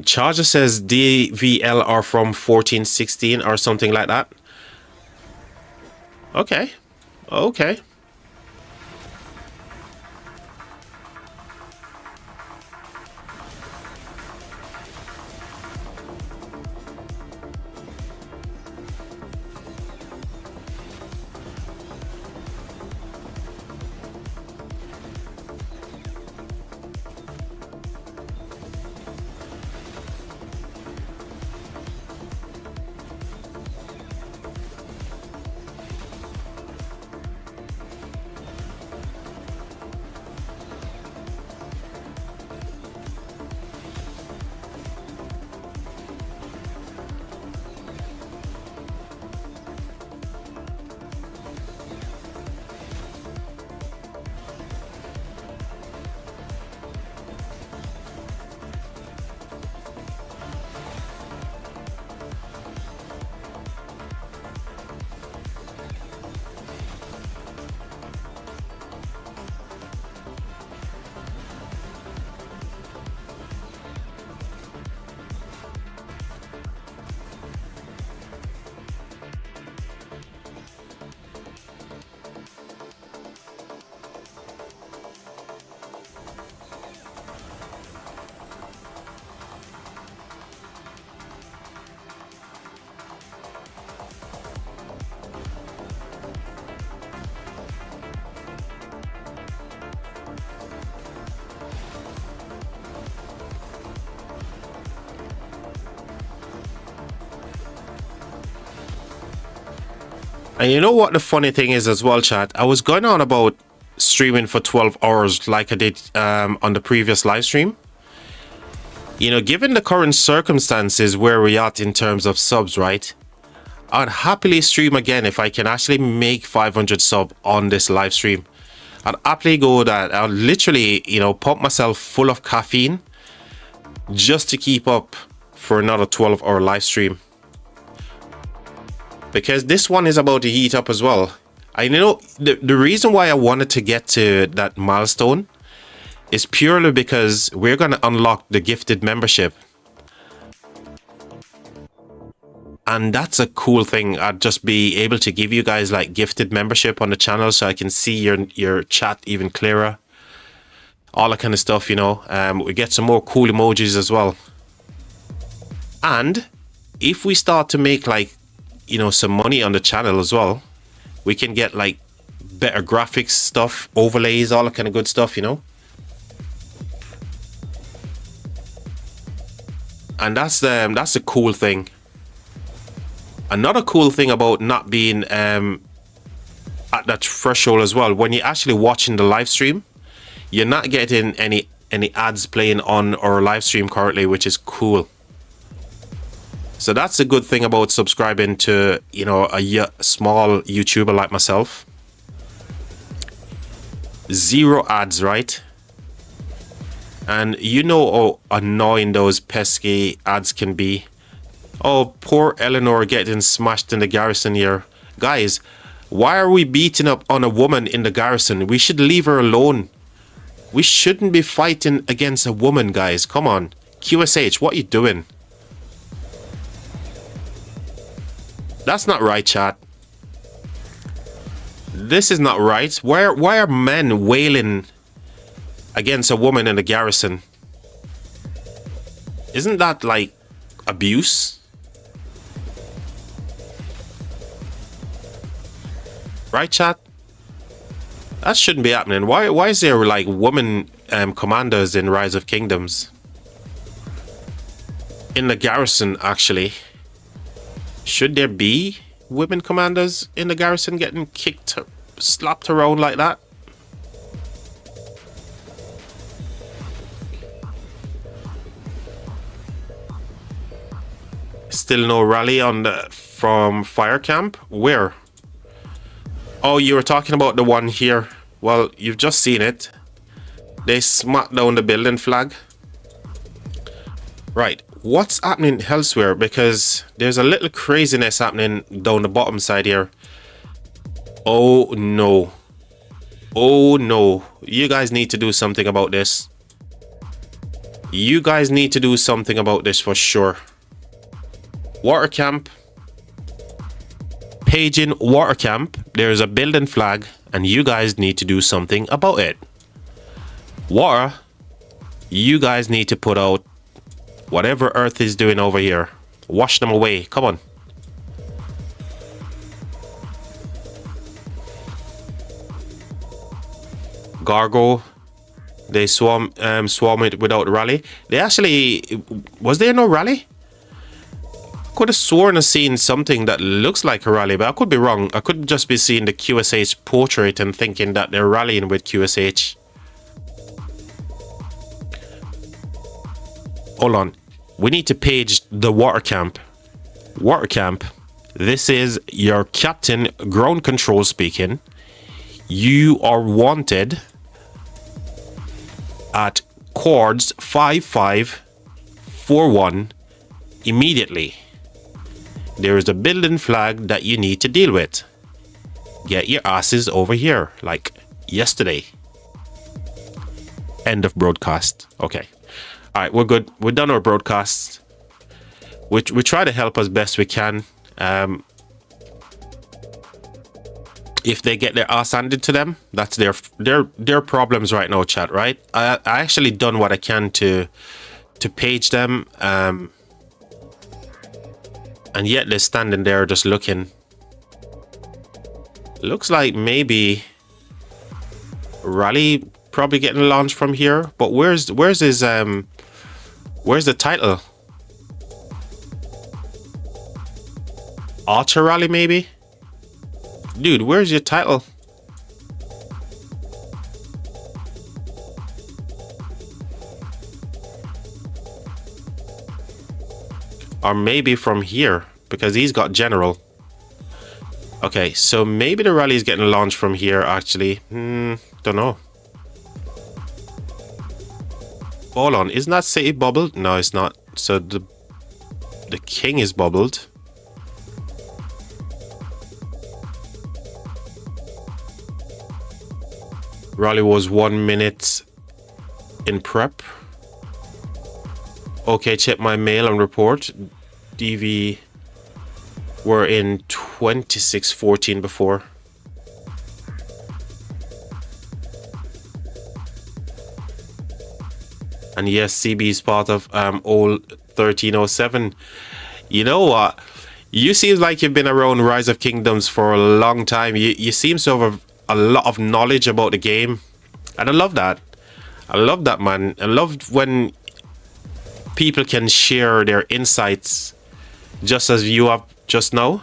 [SPEAKER 1] Charger says DVL are from 1416 or something like that. Okay. Okay. And you know what the funny thing is as well, chat? I was going on about streaming for 12 hours like I did on the previous live stream. You know, given the current circumstances where we're at in terms of subs, right? I'd happily stream again if I can actually make 500 sub on this live stream. I'd happily go that. I'll literally, you know, pump myself full of caffeine just to keep up for another 12-hour live stream. Because this one is about to heat up as well. I know the reason why I wanted to get to that milestone is purely because we're going to unlock the gifted membership. And that's a cool thing. I'd just be able to give you guys like gifted membership on the channel so I can see your chat even clearer. All that kind of stuff, you know. We get some more cool emojis as well. And if we start to make like, you know, some money on the channel as well, we can get like better graphics stuff, overlays, all that kind of good stuff, you know. And that's the cool thing. Another cool thing about not being at that threshold as well, when you're actually watching the live stream, you're not getting any any ads playing on our live stream currently, which is cool. So that's a good thing about subscribing to, you know, a small YouTuber like myself. 0 ads, right? And you know how annoying those pesky ads can be. Oh, poor Eleanor getting smashed in the garrison here. Guys, why are we beating up on a woman in the garrison? We should leave her alone. We shouldn't be fighting against a woman, guys. Come on. QSH, what are you doing? That's not right, chat. This is not right. Why are men wailing against a woman in the garrison? Isn't that like abuse? Right, chat? That shouldn't be happening. Why is there like women commanders in Rise of Kingdoms? In the garrison, actually. Should there be women commanders in the garrison getting kicked, slapped around like that? Still no rally on the from fire camp? Where? Oh, you were talking about the one here. Well, you've just seen it. They smacked down the building flag. Right. What's happening elsewhere? Because there's a little craziness happening down the bottom side here. Oh no. Oh no. You guys need to do something about this. You guys need to do something about this for sure. Water camp. Paging water camp. There's a building flag and you guys need to do something about it. Water. You guys need to put out whatever Earth is doing over here. Wash them away. Come on. Gargo. They swarm it without rally. They actually... Was there no rally? Could have sworn I've seen something that looks like a rally, but I could be wrong. I could just be seeing the QSH portrait and thinking that they're rallying with QSH. Hold on. We need to page the water camp. Water camp. This is your captain, ground control speaking. You are wanted at cords 5541 immediately. There is a building flag that you need to deal with. Get your asses over here, like yesterday. End of broadcast. Okay. All right, we're good. We're done our broadcasts. We try to help as best we can. If they get their ass handed to them, that's their problems right now, chat. Right? I actually done what I can to page them. And yet they're standing there just looking. Looks like maybe rally probably getting launched from here. But where's his where's the title? Archer rally maybe? Dude, where's your title? Or maybe from here, because he's got general. Okay, so maybe the rally is getting launched from here, actually. Don't know. Hold on, isn't that city bubbled? No, it's not. So the king is bubbled. Rally was 1 minute in prep. Okay, check my mail and report. DV were in 2614 before. And yes, CB is part of old 1307. You know what? You seem like you've been around Rise of Kingdoms for a long time. You seem to have a lot of knowledge about the game. And I love that. I love that, man. I love when people can share their insights just as you have just now.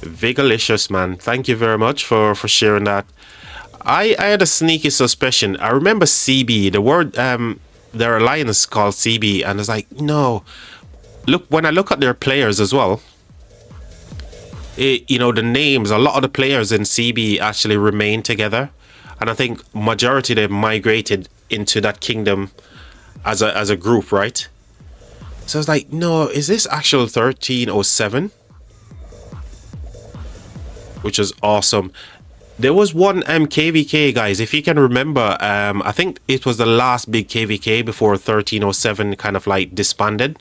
[SPEAKER 1] Vigalicious, man. Thank you very much for sharing that. I had a sneaky suspicion. I remember CB, the word, their alliance called CB, and it's like, no. Look, when I look at their players as well, you know, the names, a lot of the players in CB actually remain together. And I think majority of them migrated into that kingdom as a group, right? So I was like, no, is this actual 1307? Which is awesome. There was one KVK, guys, if you can remember, I think it was the last big KVK before 1307 kind of like disbanded,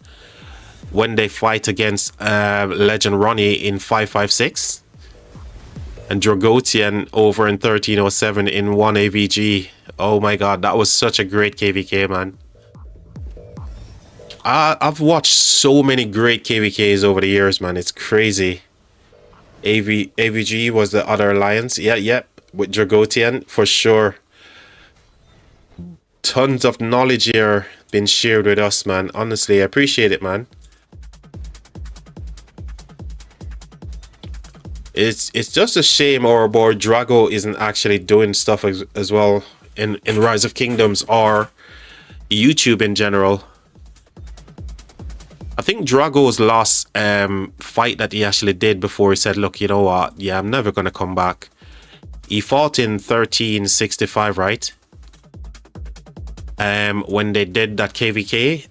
[SPEAKER 1] when they fight against Legend Ronnie in 556 and Dragotian over in 1307 in 1 AVG. Oh my god, that was such a great KVK, man. I've watched so many great KVKs over the years, man. It's crazy. AVG was the other alliance. Yeah, with Dragotian for sure. Tons of knowledge here been shared with us, man. Honestly, I appreciate it, man. It's just a shame our boy Drago isn't actually doing stuff as well in Rise of Kingdoms or YouTube in general. I think Drago's last fight that he actually did before he said, look, you know what, yeah, I'm never gonna come back. He fought in 1365, right? When they did that KVK,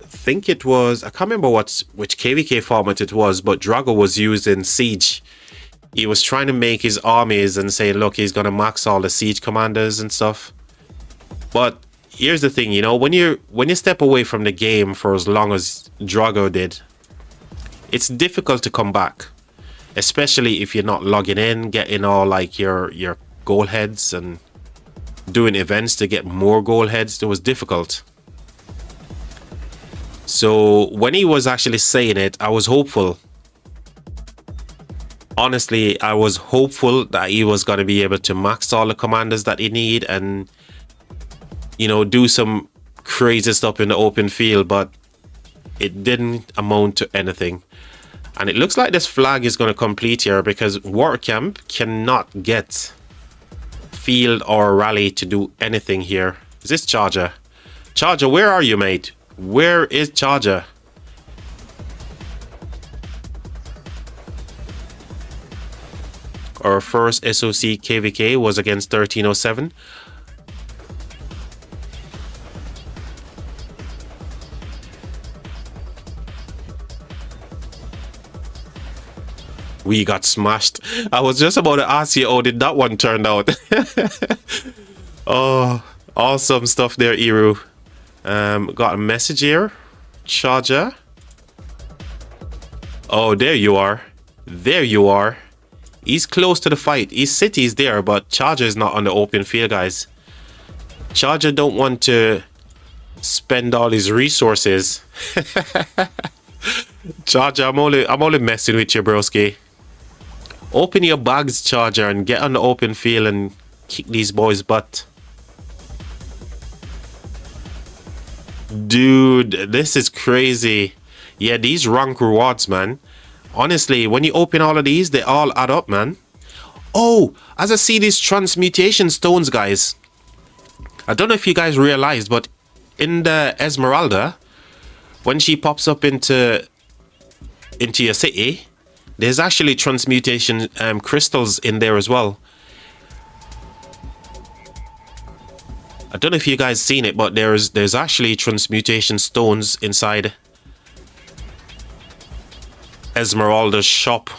[SPEAKER 1] I think it was, I can't remember which KVK format it was, but Drago was used in Siege. He was trying to make his armies and say, look, he's gonna max all the siege commanders and stuff. But here's the thing, you know, when you step away from the game for as long as Drago did, it's difficult to come back, especially if you're not logging in, getting all like your goal heads and doing events to get more goal heads. It was difficult. So when he was actually saying it, I was hopeful. Honestly, I was hopeful that he was going to be able to max all the commanders that he need and, you know, do some crazy stuff in the open field, but it didn't amount to anything. And it looks like this flag is going to complete here because War Camp cannot get field or rally to do anything here. Is this Charger? Charger, where are you, mate? Where is Charger? Our first SOC KVK was against 1307. We got smashed. I was just about to ask you, how did that one turn out? Oh, awesome stuff there, Iru. Got a message here. Charger. Oh, there you are. There you are. He's close to the fight. His city is there, but Charger is not on the open field, guys. Charger don't want to spend all his resources. Charger, I'm only messing with you, broski. Open your bags, Charger, and get on the open field and kick these boys' butt. Dude, this is crazy. Yeah, these rank rewards, man. Honestly, when you open all of these, they all add up, man. Oh, as I see these transmutation stones, guys. I don't know if you guys realized, but in the Esmeralda, when she pops up into your city, there's actually transmutation crystals in there as well. I don't know if you guys seen it, but there's actually transmutation stones inside Esmeralda's shop.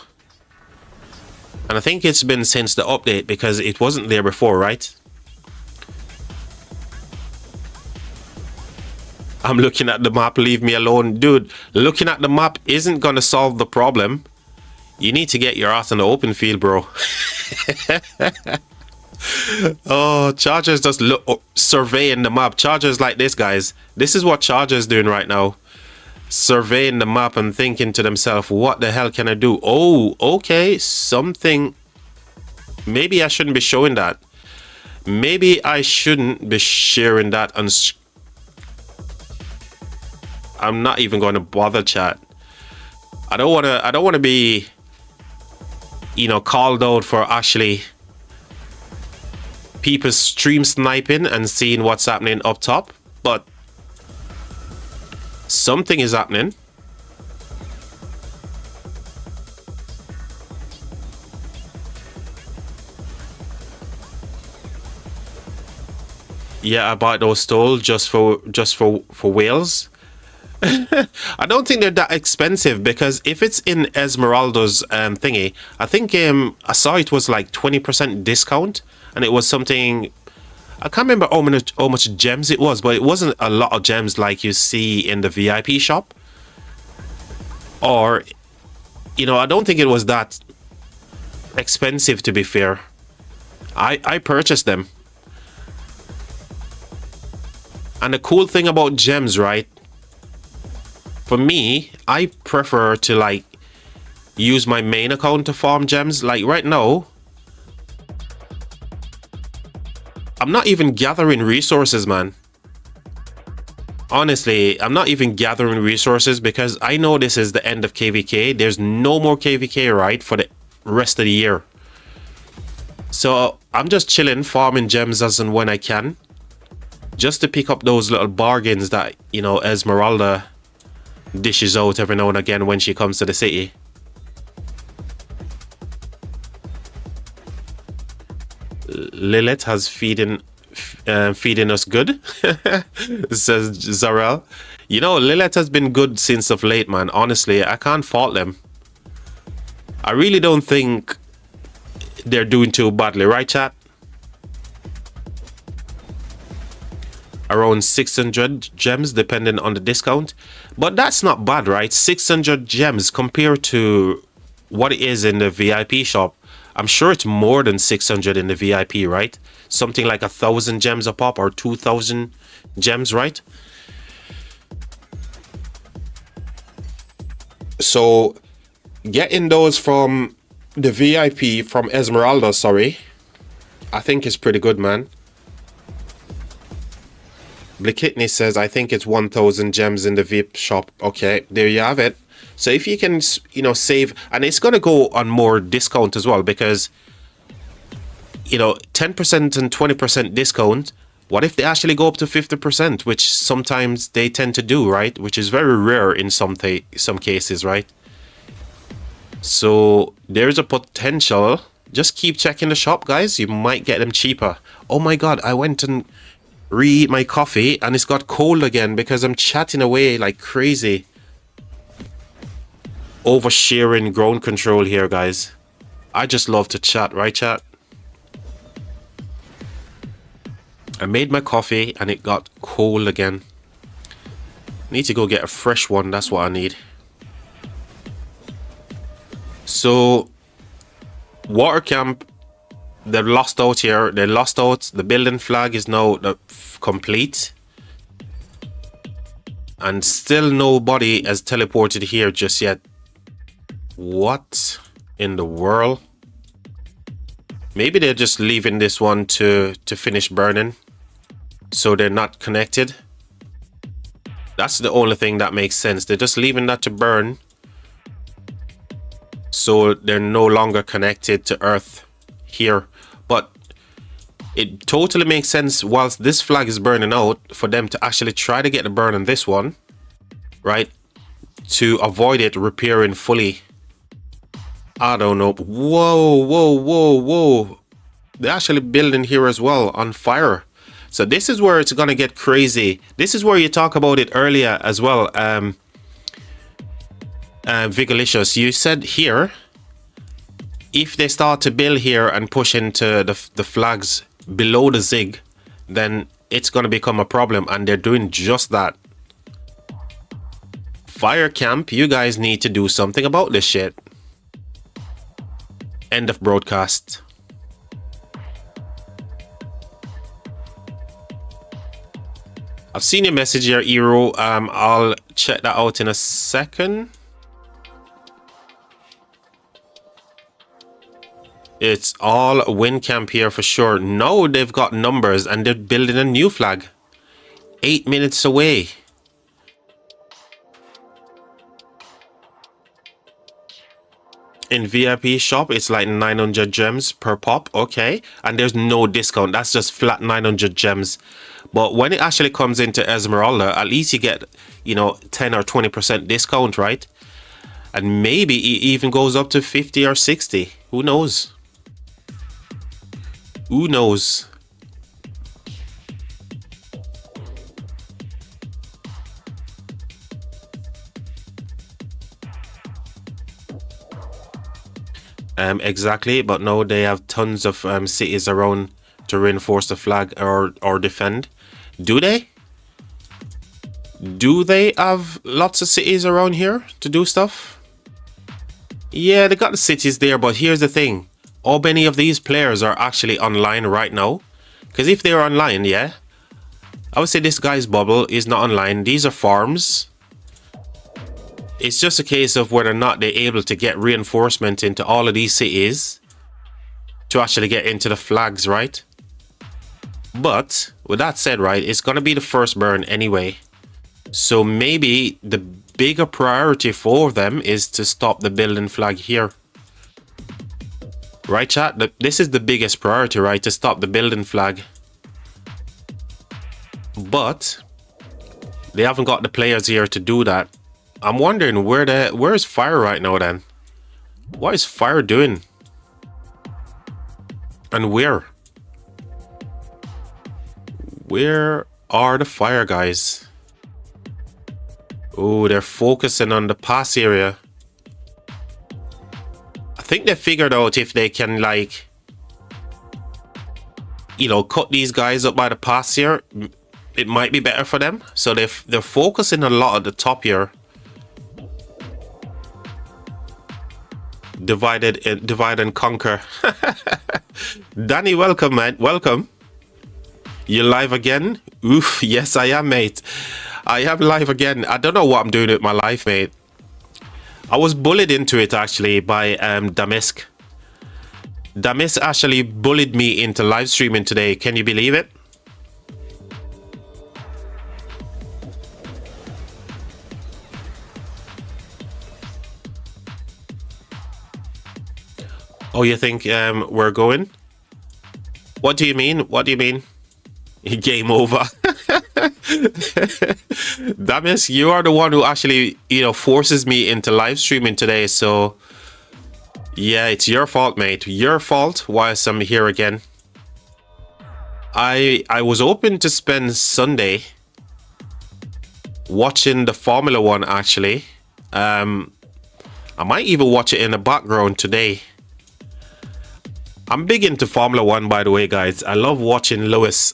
[SPEAKER 1] And I think it's been since the update because it wasn't there before, right? I'm looking at the map, leave me alone. Dude, looking at the map isn't gonna solve the problem. You need to get your ass in the open field, bro. Oh, Charger's just surveying the map. Charger's like this, guys. This is what Charger's doing right now. Surveying the map and thinking to themselves, what the hell can I do? Oh, okay, something. Maybe I shouldn't be showing that. Maybe I shouldn't be sharing that. I'm not even going to bother, chat. I don't want to be, you know, called out for actually people stream sniping and seeing what's happening up top, but something is happening. Yeah, I bought those stole just for whales. I don't think they're that expensive, because if it's in Esmeralda's thingy, I think I saw it was like 20% discount, and it was something, I can't remember how much gems it was, but it wasn't a lot of gems like you see in the VIP shop. Or, you know, I don't think it was that expensive, to be fair. I purchased them. And the cool thing about gems, right? For me, I prefer to like use my main account to farm gems. Like right now, I'm not even gathering resources, man. Honestly, I'm not even gathering resources because I know this is the end of KVK. There's no more KVK, right, for the rest of the year. So I'm just chilling, farming gems as and when I can, just to pick up those little bargains that, you know, Esmeralda dishes out every now and again when she comes to the city. Lilith has feeding us good, says Zarel. You know, Lilith has been good since of late, man. Honestly, I can't fault them. I really don't think they're doing too badly, right, chat? Around 600 gems depending on the discount, but that's not bad, right? 600 gems compared to what it is in the VIP shop. I'm sure it's more than 600 in the VIP, right? Something like 1,000 gems a pop or 2,000 gems, right? So getting those from the VIP from Esmeralda, sorry, I think is pretty good, man. Blikitney says, I think it's 1,000 gems in the VIP shop. Okay, there you have it. So if you can, you know, save, and it's going to go on more discount as well, because, you know, 10% and 20% discount. What if they actually go up to 50%, which sometimes they tend to do, right? Which is very rare in some cases, right? So there's a potential. Just keep checking the shop, guys. You might get them cheaper. Oh my God, I went and reheat my coffee and it's got cold again because I'm chatting away like crazy. Oversharing ground control here, guys. I just love to chat, right, chat? I made my coffee and it got cold again. Need to go get a fresh one. That's what I need. So water camp, they've lost out here. They lost out. The building flag is now complete. And still nobody has teleported here just yet. What in the world? Maybe they're just leaving this one to finish burning, so they're not connected. That's the only thing that makes sense. They're just leaving that to burn, so they're no longer connected to Earth here. But it totally makes sense, whilst this flag is burning out, for them to actually try to get the burn on this one, right? To avoid it repairing fully. I don't know. Whoa, whoa, whoa, whoa. They're actually building here as well on fire. So this is where it's going to get crazy. This is where you talk about it earlier as well. Vigilicious, you said here, if they start to build here and push into the flags below the zig, then it's going to become a problem. And they're doing just that. Fire camp, you guys need to do something about this shit. End of broadcast. I've seen your message here, Hero. I'll check that out in a second. It's all win camp here for sure. No, they've got numbers and they're building a new flag. 8 minutes away. In VIP shop, it's like 900 gems per pop. Okay. And there's no discount. That's just flat 900 gems. But when it actually comes into Esmeralda, at least you get, you know, 10 or 20% discount, right? And maybe it even goes up to 50 or 60. Who knows? Who knows? Exactly, but no, they have tons of cities around to reinforce the flag or defend. Do they? Do they have lots of cities around here to do stuff? Yeah, they got the cities there, but here's the thing. How many of these players are actually online right now? Because if they're online, yeah, I would say this guy's bubble is not online. These are farms. It's just a case of whether or not they're able to get reinforcement into all of these cities to actually get into the flags, right? But with that said, right, it's going to be the first burn anyway. So maybe the bigger priority for them is to stop the building flag here. Right, chat? This is the biggest priority, right? To stop the building flag. But they haven't got the players here to do that. I'm wondering where is Fire right now then? What is Fire doing? And where? Where are the Fire guys? Oh, they're focusing on the pass area. I think they figured out if they can, like, you know, cut these guys up by the pass here, it might be better for them. So they're focusing a lot at the top here. Divide and conquer. Danny, welcome, man. Welcome. You live again? Oof, yes, I am, mate. I am live again. I don't know what I'm doing with my life, mate. I was bullied into it, actually, by Damisk. Damisk actually bullied me into live streaming today. Can you believe it? Oh, you think we're going? What do you mean? What do you mean? Game over. Damis, you are the one who actually, you know, forces me into live streaming today. So, yeah, it's your fault, mate. Your fault whilst I'm here again. I was hoping to spend Sunday watching the Formula One, actually. I might even watch it in the background today. I'm big into Formula One, by the way, guys. I love watching Lewis.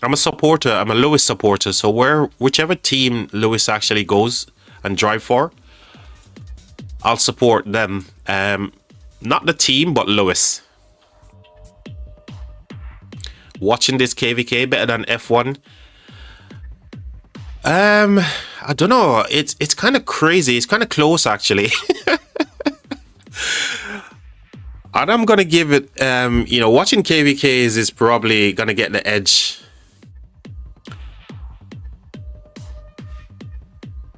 [SPEAKER 1] I'm a supporter. I'm a Lewis supporter. So whichever team Lewis actually goes and drive for, I'll support them. Not the team, but Lewis. Watching this KVK better than F1. I don't know. It's kind of crazy. It's kind of close, actually. And I'm gonna give it, you know, watching KVKs is probably gonna get the edge.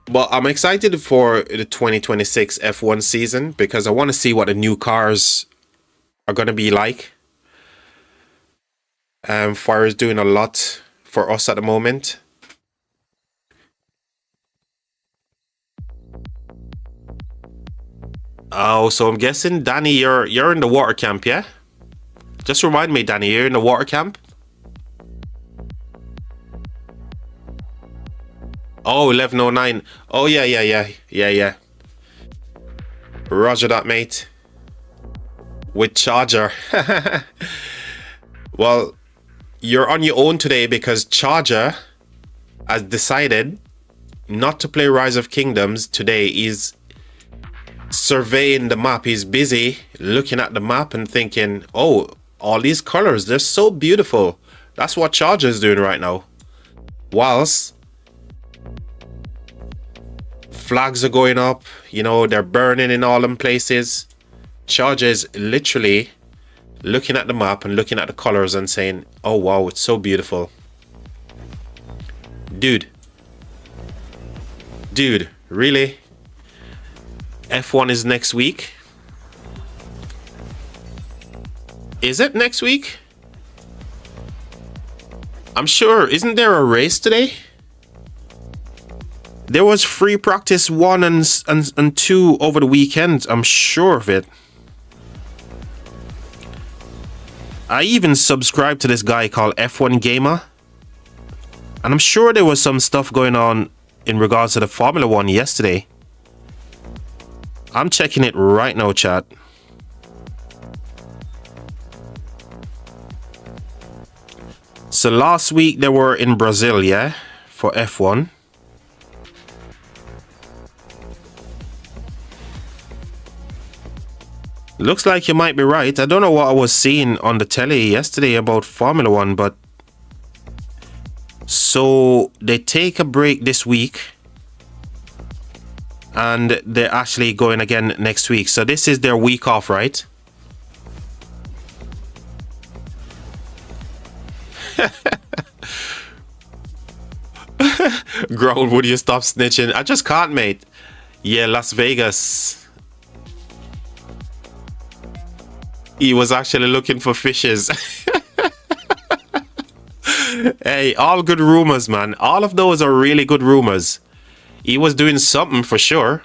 [SPEAKER 1] But I'm excited for the 2026 F1 season because I want to see what the new cars are gonna be like. Fire is doing a lot for us at the moment. Oh, so I'm guessing, Danny, you're in the water camp, yeah? Just remind me, Danny, you're in the water camp? Oh, 1109. Oh, yeah. Roger that, mate. With Charger. Well, you're on your own today because Charger has decided not to play Rise of Kingdoms today. He's surveying the map. He's busy looking at the map and thinking, oh, all these colors, they're so beautiful. That's what Charger is doing right now. Whilst flags are going up, you know, they're burning in all them places. Charger is literally looking at the map and looking at the colors and saying, oh wow, it's so beautiful. Dude, really? F1 is next week. Is it next week? I'm sure. Isn't there a race today? There was free practice 1 and 2 over the weekend. I'm sure of it. I even subscribed to this guy called F1 Gamer. And I'm sure there was some stuff going on in regards to the Formula 1 yesterday. I'm checking it right now, chat. So last week they were in Brazil, yeah, for F1. Looks like you might be right. I don't know what I was seeing on the telly yesterday about Formula 1, but so they take a break this week and they're actually going again next week. So this is their week off, right? Ground, would you stop snitching? I just can't, mate. Yeah, Las Vegas. He was actually looking for fishes. Hey, all good rumors, man. All of those are really good rumors. He was doing something for sure.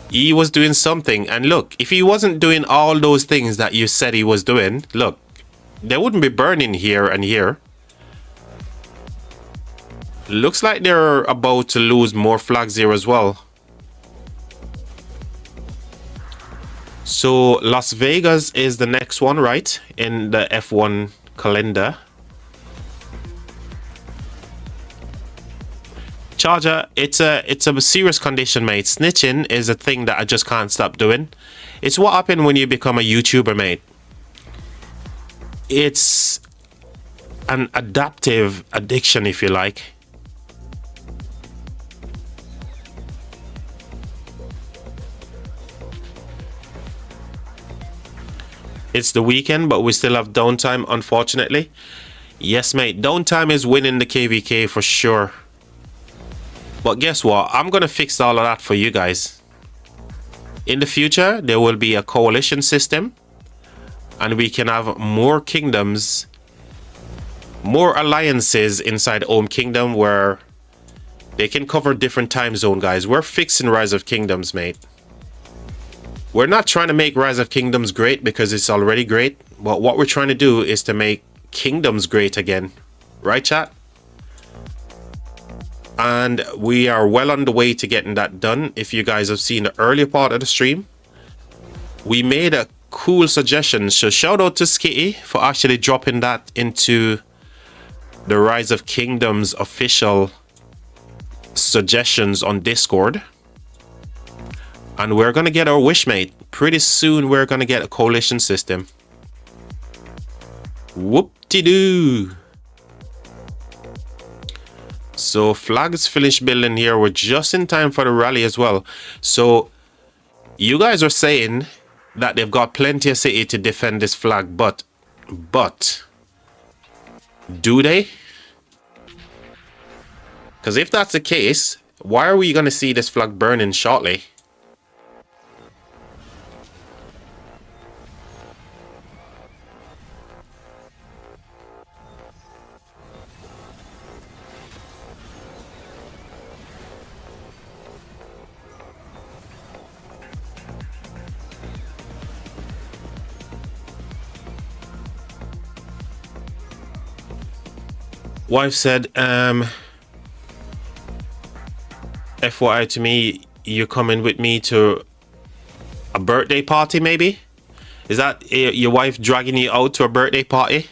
[SPEAKER 1] He was doing something. And look, if he wasn't doing all those things that you said he was doing, look, they wouldn't be burning here and here. Looks like they're about to lose more flags here as well. So Las Vegas is the next one, right? In the F1 calendar. Charger, it's a serious condition, mate. Snitching is a thing that I just can't stop doing. It's what happened when you become a YouTuber, mate. It's an adaptive addiction, if you like. It's the weekend, but we still have downtime, unfortunately. Yes, mate. Downtime is winning the KVK for sure. But guess what? I'm going to fix all of that for you guys. In the future, there will be a coalition system. And we can have more kingdoms, more alliances inside Home Kingdom where they can cover different time zone, guys. We're fixing Rise of Kingdoms, mate. We're not trying to make Rise of Kingdoms great because it's already great. But what we're trying to do is to make Kingdoms great again. Right, chat? And we are well on the way to getting that done. If you guys have seen the earlier part of the stream, we made a cool suggestion. So shout out to Skitty for actually dropping that into the Rise of Kingdoms official suggestions on Discord. And we're going to get our wish, mate. Pretty soon we're going to get a coalition system. Whoop-de-doo. So flags finished building here. We're just in time for the rally as well. So you guys are saying that they've got plenty of city to defend this flag. But do they? Because if that's the case, why are we going to see this flag burning shortly? Wife said, FYI to me, you're coming with me to a birthday party, maybe? Is that your wife dragging you out to a birthday party?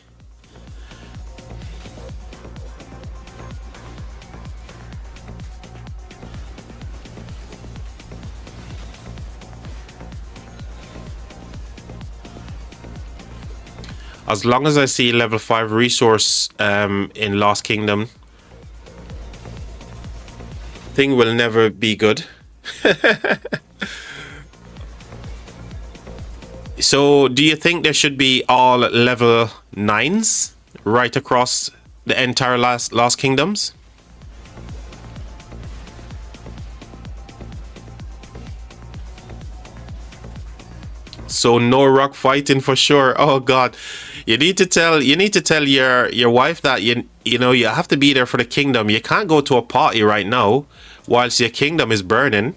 [SPEAKER 1] As long as I see level 5 resource in Lost Kingdom, thing will never be good. So do you think there should be all level 9s right across the entire Lost Kingdoms? So no rock fighting for sure. Oh God, you need to tell your wife that you know you have to be there for the kingdom. You can't go to a party right now whilst your kingdom is burning.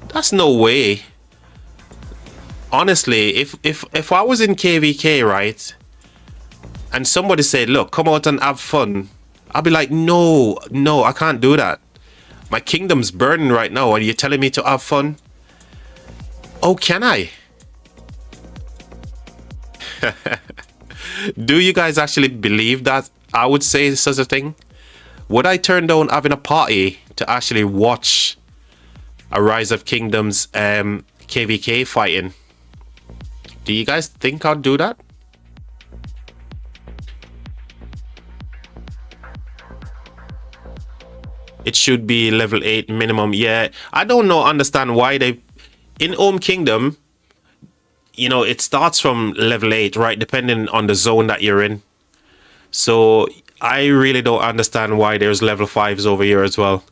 [SPEAKER 1] That's no way. Honestly, if I was in KVK, right, and somebody said, "Look, come out and have fun," I'd be like, "No, no, I can't do that. My kingdom's burning right now, and you're telling me to have fun? Oh, can I?" Do you guys actually believe that I would say such a thing? Would I turn down having a party to actually watch a Rise of Kingdoms KVK fighting? Do you guys think I'd do that? It should be level 8 minimum. Yeah, I don't know, understand why they... In Home Kingdom, you know, it starts from level 8, right? Depending on the zone that you're in. So I really don't understand why there's level 5s over here as well.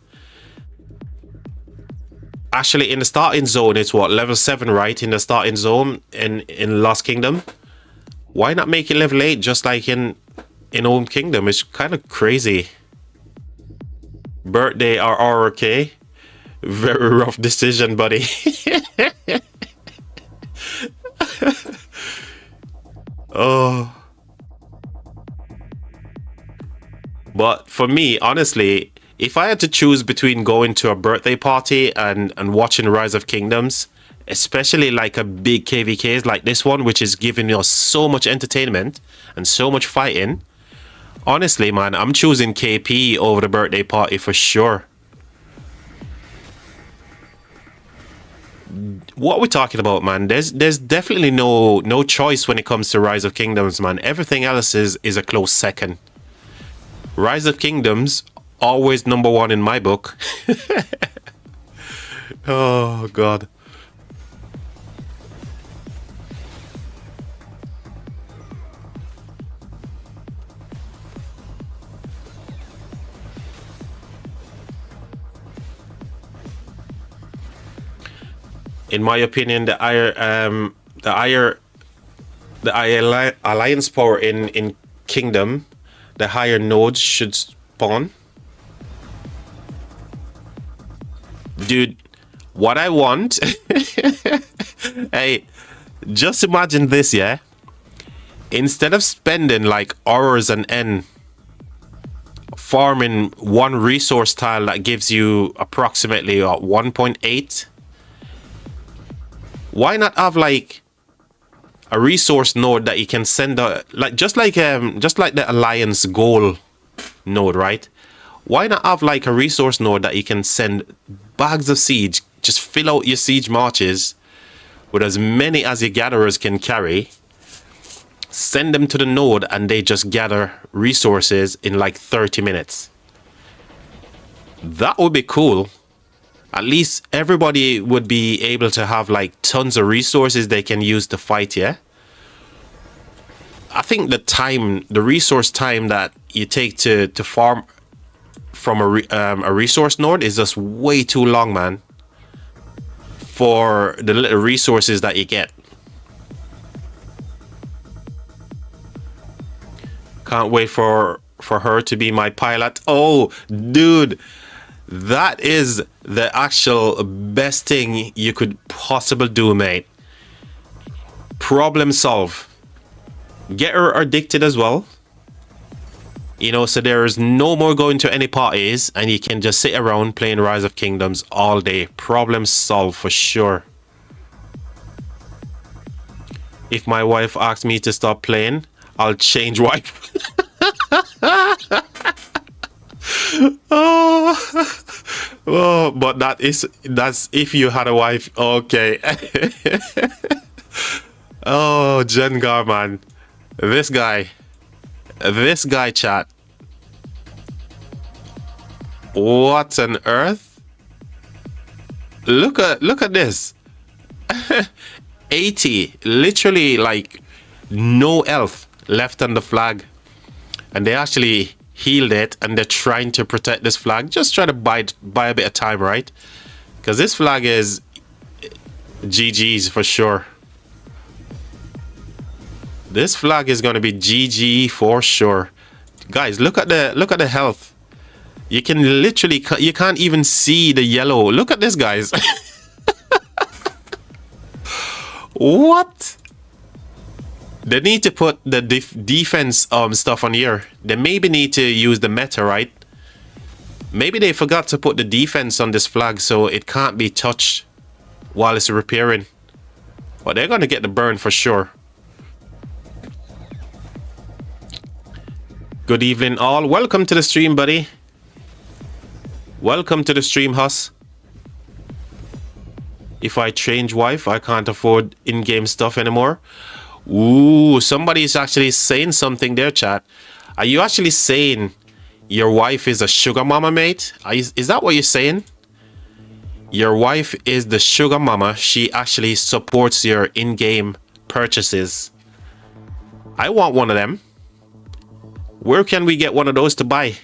[SPEAKER 1] Actually, in the starting zone, it's what? Level 7, right? In the starting zone in Lost Kingdom. Why not make it level 8 just like in Home Kingdom? It's kind of crazy. Birthday RRK. Very rough decision, buddy. Oh. But for me, honestly, if I had to choose between going to a birthday party and watching Rise of Kingdoms, especially like a big KVKs like this one, which is giving us so much entertainment and so much fighting, honestly, man, I'm choosing KP over the birthday party for sure. What we're talking about, man, there's definitely no choice when it comes to Rise of Kingdoms, man. Everything else is a close second. Rise of Kingdoms, always number 1 in my book. Oh, God. In my opinion, the alliance power in Kingdom, the higher nodes should spawn. Dude, what I want... Hey, just imagine this, yeah? Instead of spending like hours and N farming one resource tile that gives you approximately 1.8, why not have like a resource node that you can send like just like the alliance goal node, right? Why not have like a resource node that you can send bags of siege, just fill out your siege marches with as many as your gatherers can carry, send them to the node, and they just gather resources in like 30 minutes. That would be cool. At least everybody would be able to have like tons of resources they can use to fight, yeah? I think the resource time that you take to farm from a resource node is just way too long, man, for the little resources that you get. Can't wait for her to be my pilot. Oh, dude. That is the actual best thing you could possibly do, mate. Problem solve. Get her addicted as well. You know, so there's no more going to any parties and you can just sit around playing Rise of Kingdoms all day. Problem solved for sure. If my wife asks me to stop playing, I'll change wife. Oh, but that's if you had a wife. Okay. Oh, Jengar, man. This guy, chat. What on earth? Look at this. 80, literally like no health left on the flag, and they actually healed it, and they're trying to protect this flag. Just try to buy a bit of time, right? Because this flag is GG's for sure. This flag is gonna be GG for sure. Guys, look at the health. You can literally, you can't even see the yellow. Look at this, guys. What? They need to put the defense stuff on here. They maybe need to use the meta, right? Maybe they forgot to put the defense on this flag so it can't be touched while it's repairing. But they're gonna get the burn for sure. Good evening all. Welcome to the stream, buddy. Welcome to the stream, Huss. If I change wife, I can't afford in-game stuff anymore. Ooh, somebody's actually saying something there, chat. Are you actually saying your wife is a sugar mama, mate? Is that what you're saying? Your wife is the sugar mama. She actually supports your in-game purchases. I want one of them. Where can we get one of those to buy?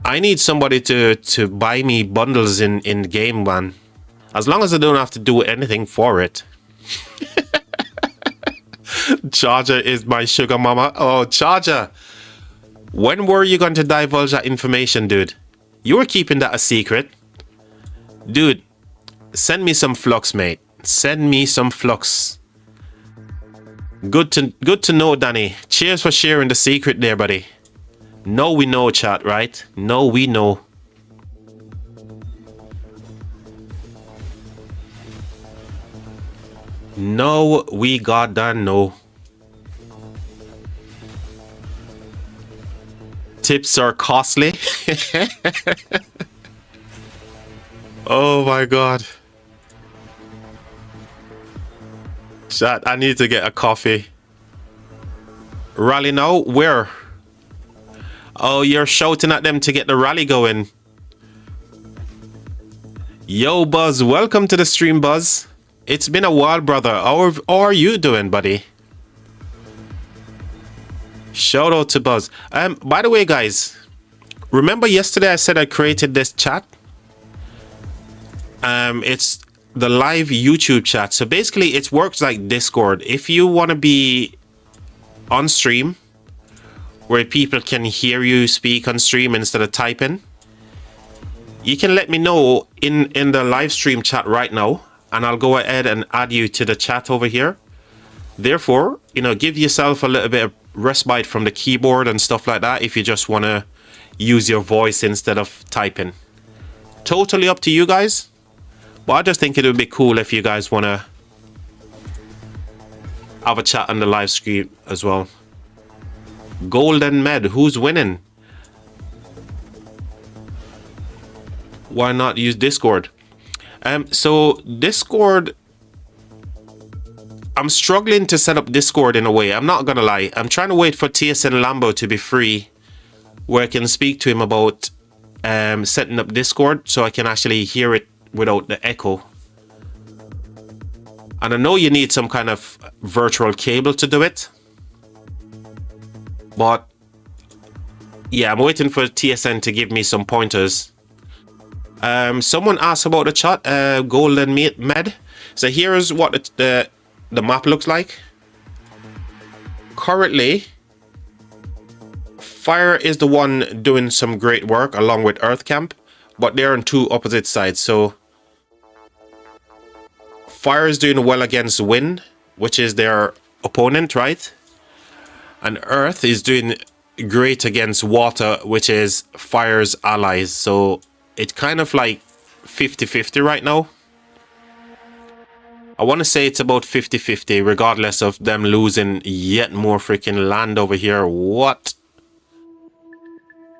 [SPEAKER 1] I need somebody to buy me bundles in game, man. As long as I don't have to do anything for it. Charger is my sugar mama. Oh, Charger. When were you going to divulge that information, dude? You were keeping that a secret. Dude, send me some flux, mate. Send me some flux. Good to know, Danny. Cheers for sharing the secret there, buddy. No, we know, chat, right? No, we know. No, we goddamn know. Tips are costly. Oh my god. Chat, I need to get a coffee. Rally now? Where? Oh, you're shouting at them to get the rally going. Yo, Buzz, welcome to the stream, Buzz. It's been a while, brother. How are you doing, buddy? Shout out to Buzz. By the way, guys, remember yesterday I said I created this chat? It's the live YouTube chat. So basically, it works like Discord. If you want to be on stream, where people can hear you speak on stream instead of typing, you can let me know in the live stream chat right now, and I'll go ahead and add you to the chat over here. Therefore, you know, give yourself a little bit of respite from the keyboard and stuff like that if you just want to use your voice instead of typing. Totally up to you guys, but I just think it would be cool if you guys want to have a chat on the live stream as well. Golden Med, who's winning? Why not use Discord? So Discord, I'm struggling to set up Discord in a way. I'm not gonna lie. I'm trying to wait for TSN Lambo to be free, where I can speak to him about setting up Discord so I can actually hear it without the echo. And I know you need some kind of virtual cable to do it. But yeah, I'm waiting for TSN to give me some pointers. Someone asked about the chat, Golden Med. So here's what the map looks like. Currently, Fire is the one doing some great work along with Earth Camp, but they're on two opposite sides. So Fire is doing well against Wind, which is their opponent, right? And Earth is doing great against Water, which is Fire's allies. So it's kind of like 50-50 right now. I want to say it's about 50-50, regardless of them losing yet more freaking land over here. What?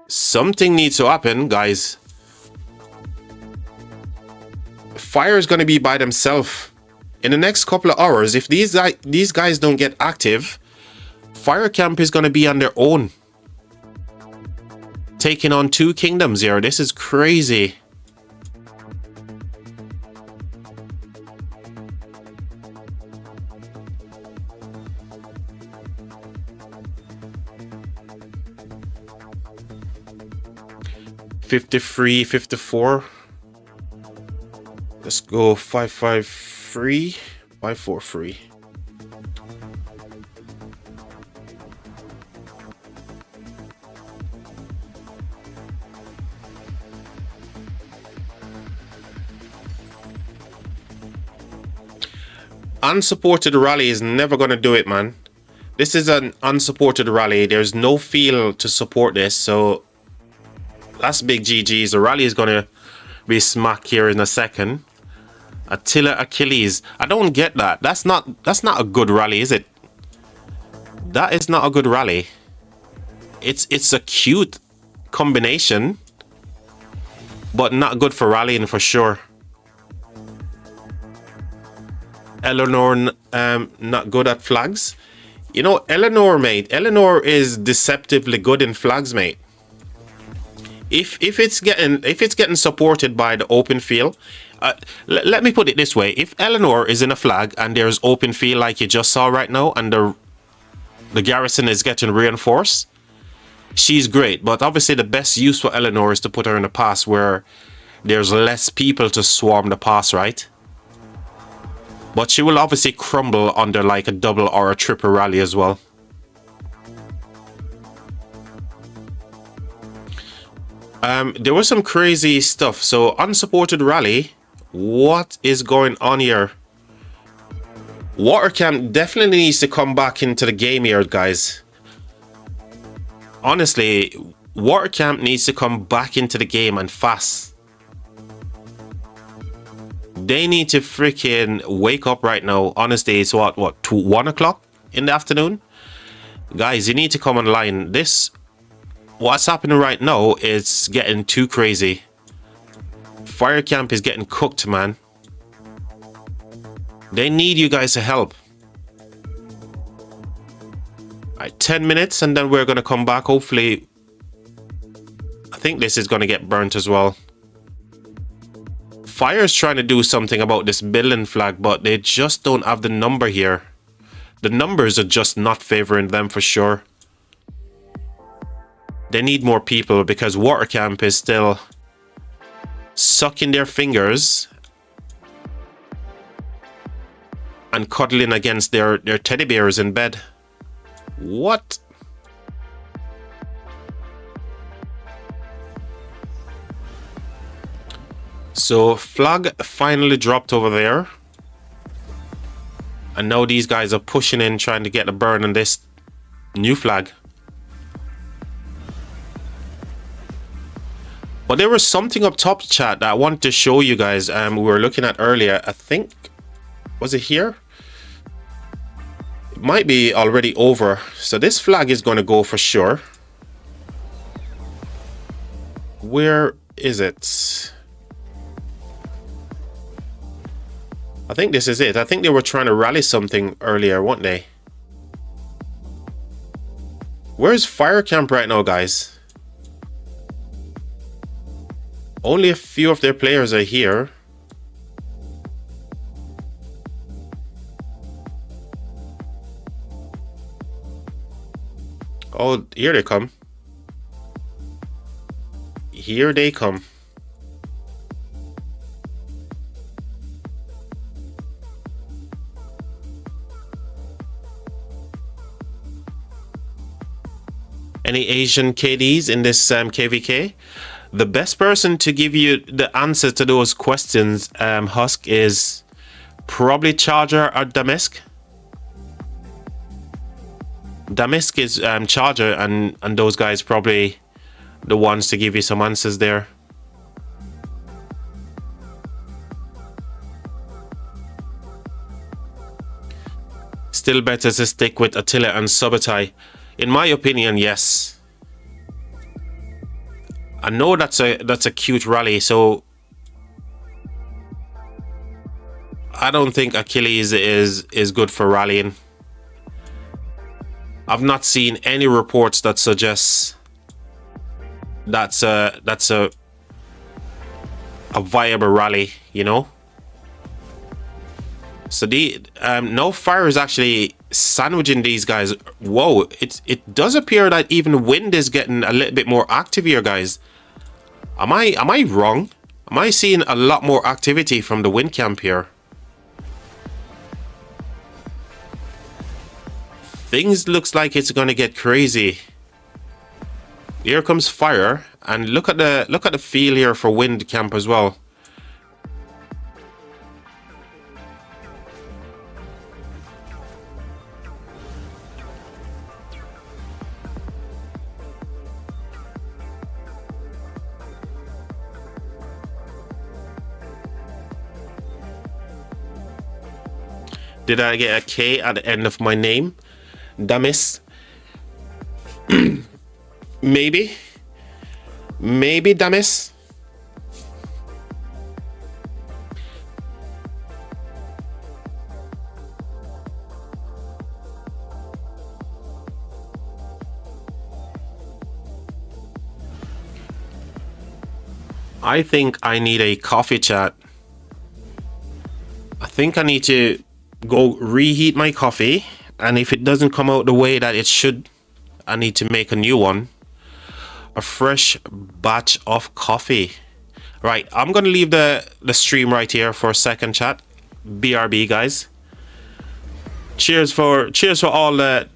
[SPEAKER 1] Something needs to happen, guys. Fire is going to be by themselves. In the next couple of hours, if these guys don't get active, Fire Camp is going to be on their own. Taking on two kingdoms here. This is crazy. $53, $54. Let's go 553, 543. unsupported rally is never going to do it, man. This is an unsupported rally. There's no field to support this, so that's big GG's. The rally is going to be smack here in a second. Attila Achilles. I don't get that. That's not a good rally, is it? That is not a good rally. It's a cute combination, but not good for rallying for sure. Eleanor, not good at flags. You know, Eleanor, mate. Eleanor is deceptively good in flags, mate. If it's getting supported by the open field, let me put it this way: if Eleanor is in a flag and there's open field like you just saw right now, and the garrison is getting reinforced, she's great. But obviously, the best use for Eleanor is to put her in a pass where there's less people to swarm the pass, right? But she will obviously crumble under like a double or a triple rally as well. There was some crazy stuff. So unsupported rally. What is going on here? Water Camp definitely needs to come back into the game here, guys. Honestly, Water Camp needs to come back into the game and fast. They need to freaking wake up right now. Honestly, it's what 1 o'clock in the afternoon? Guys, you need to come online. What's happening right now is getting too crazy. Fire Camp is getting cooked, man. They need you guys to help. Alright, 10 minutes and then we're going to come back. Hopefully, I think this is going to get burnt as well. Fire's trying to do something about this building flag, but they just don't have the number here. The numbers are just not favoring them for sure. They need more people because Water Camp is still sucking their fingers and cuddling against their teddy bears in bed. What? So flag finally dropped over there. And now these guys are pushing in, trying to get a burn on this new flag. But there was something up top, chat, that I wanted to show you guys. We were looking at earlier. I think, was it here? It might be already over. So this flag is going to go for sure. Where is it? I think this is it. I think they were trying to rally something earlier, weren't they? Where's Fire Camp right now, guys? Only a few of their players are here. Oh, here they come. Here they come. Any Asian KDs in this KVK? The best person to give you the answer to those questions, Husk, is probably Charger or Damask. Damask is Charger, and those guys probably the ones to give you some answers there. Still better to stick with Attila and Subotai. In my opinion, yes. I know that's a cute rally, so I don't think Achilles is good for rallying. I've not seen any reports that suggests that's a viable rally, you know. So no Fire is actually sandwiching these guys. Whoa, it does appear that even Wind is getting a little bit more active here, guys. Am I wrong? Am I seeing a lot more activity from the Wind camp here? Things looks like it's gonna get crazy. Here comes Fire, and look at the feel here for Wind camp as well. Did I get a K at the end of my name? Damis? Maybe. Maybe Damis. I think I need a coffee, chat. I think I need to go reheat my coffee, and if it doesn't come out the way that it should, I need to make a new one. A fresh batch of coffee. Right, I'm gonna leave the stream right here for a second, chat. BRB, guys. Cheers for all the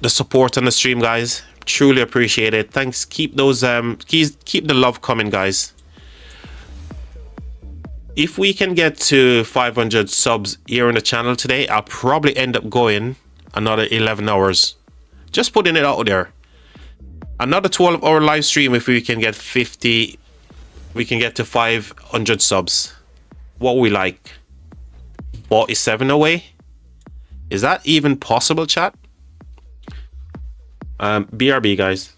[SPEAKER 1] support on the stream, guys. Truly appreciate it. Thanks. Keep those keep the love coming, guys. If we can get to 500 subs here on the channel today, I'll probably end up going another 11 hours. Just putting it out there. Another 12-hour live stream if we can get 50. We can get to 500 subs. What we like? 47 away? Is that even possible, chat? BRB, guys.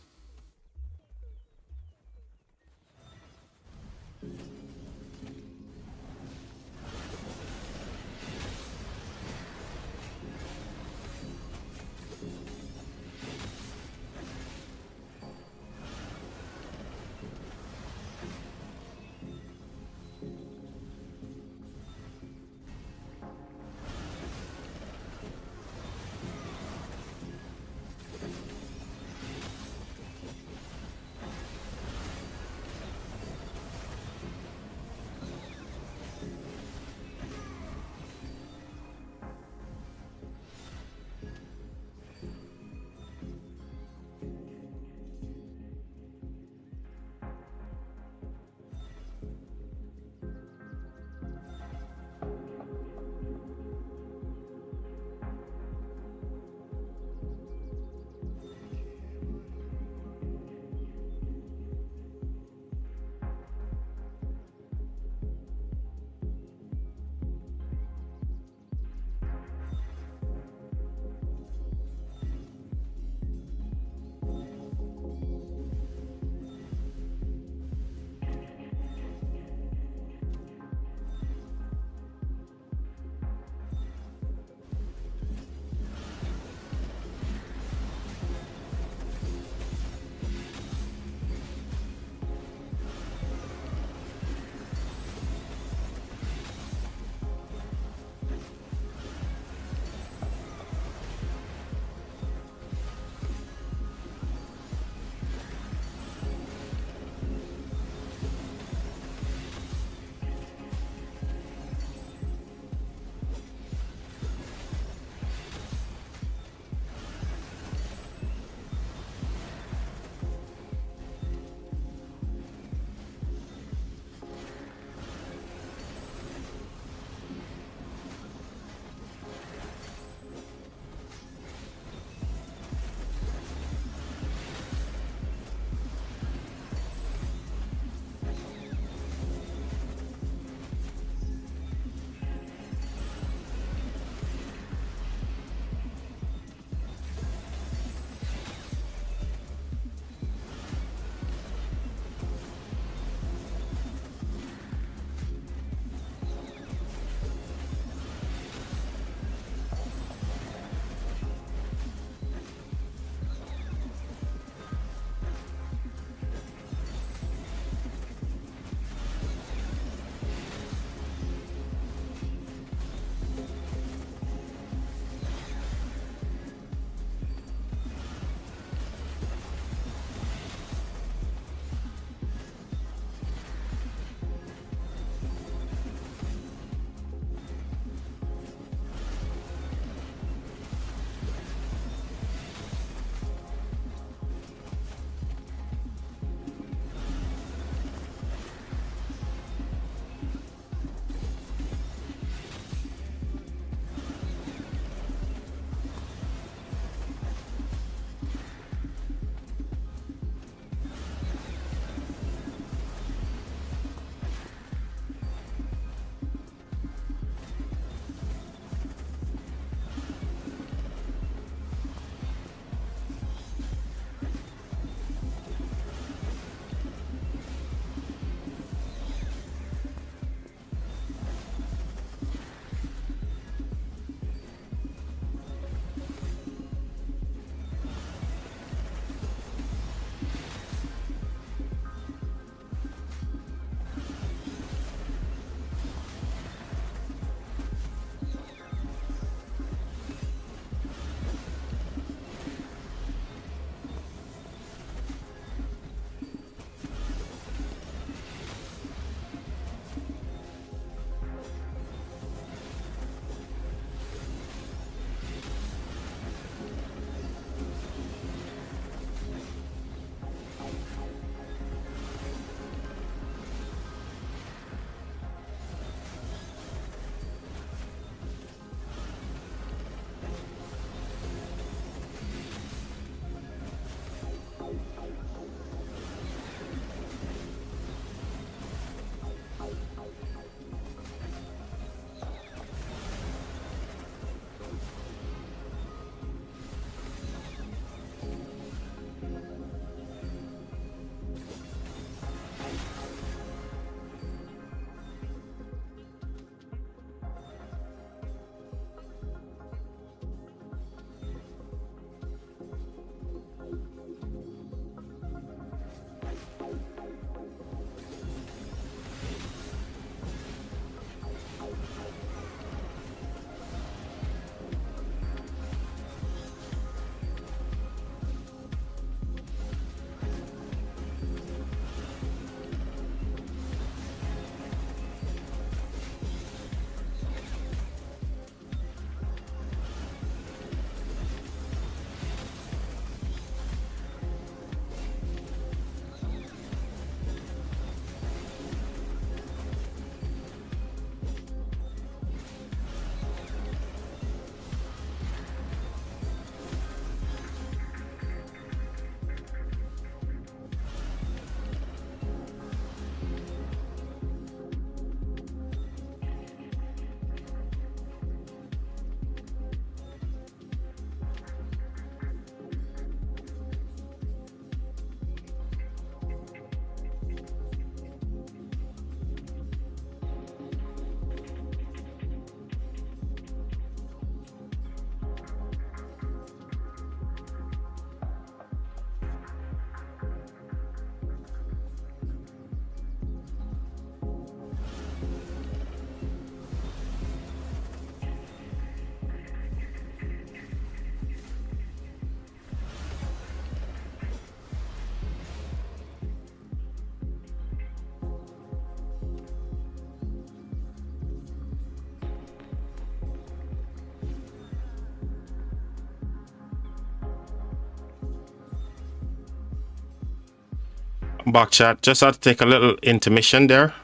[SPEAKER 1] Back chat. Just had to take a little intermission there.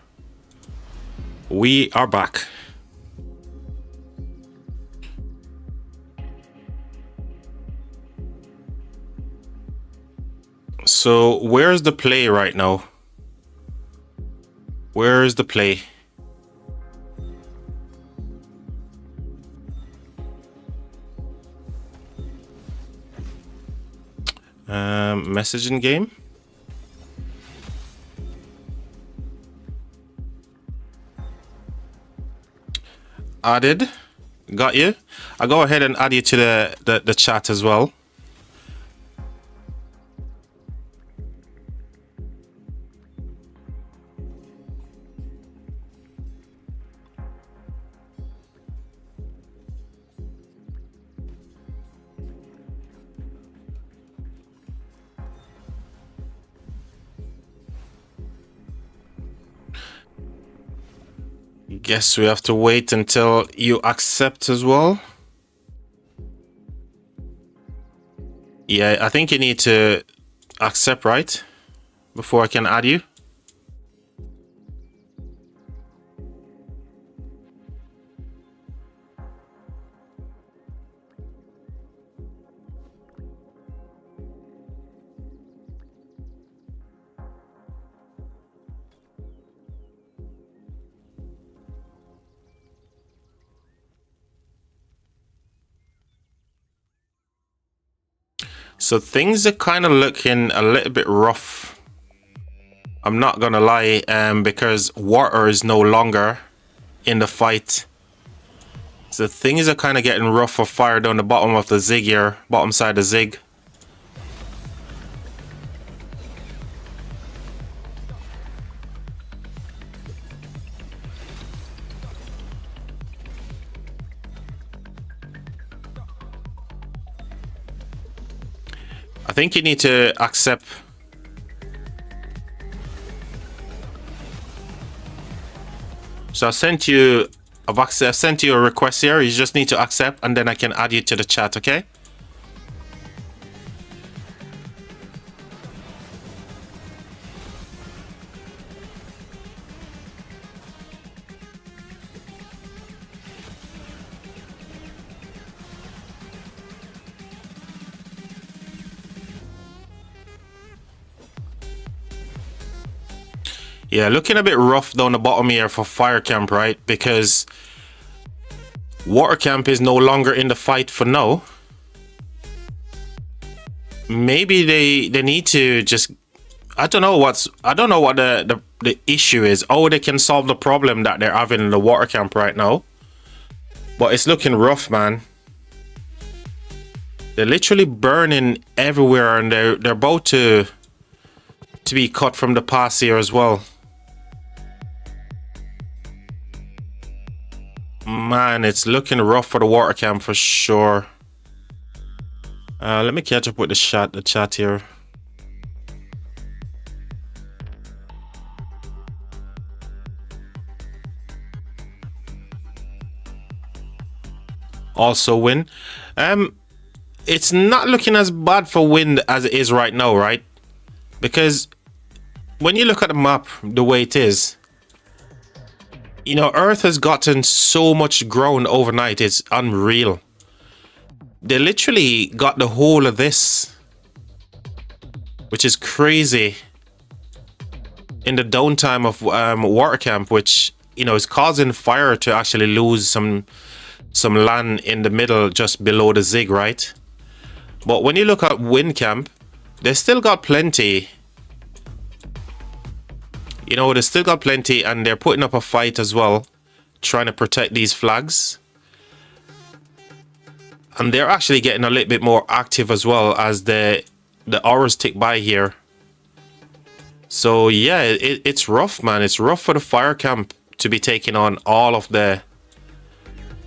[SPEAKER 1] We are back. So where's the play right now? Where's the play? Messaging game. Added. Got you. I'll go ahead and add you to the chat as well. Guess we have to wait until you accept as well. Yeah, I think you need to accept, right? Before I can add you. So things are kind of looking a little bit rough. I'm not gonna lie, because water is no longer in the fight. So things are kind of getting rough for fire down the bottom of the zig here, bottom side of the zig. I think you need to accept. So I've sent you a request here. You just need to accept and then I can add you to the chat, okay? Yeah, looking a bit rough down the bottom here for fire camp, right? Because water camp is no longer in the fight for now. Maybe they need to just, I don't know what the issue is. Oh, they can solve the problem that they're having in the water camp right now. But it's looking rough, man. They're literally burning everywhere and they're about to be cut from the pass here as well. Man, it's looking rough for the water camp for sure. Let me catch up with the chat here. Also win. It's not looking as bad for wind as it is right now, right? Because when you look at the map the way it is, you know, Earth has gotten so much ground overnight. It's unreal. They literally got the whole of this, which is crazy, in the downtime of water camp, which, you know, is causing fire to actually lose some land in the middle just below the zig, right? But when you look at wind camp, they still got plenty. You know, they still got plenty and they're putting up a fight as well, trying to protect these flags. And they're actually getting a little bit more active as well as the hours tick by here. So yeah, it's rough, man. It's rough for the fire camp to be taking on all of the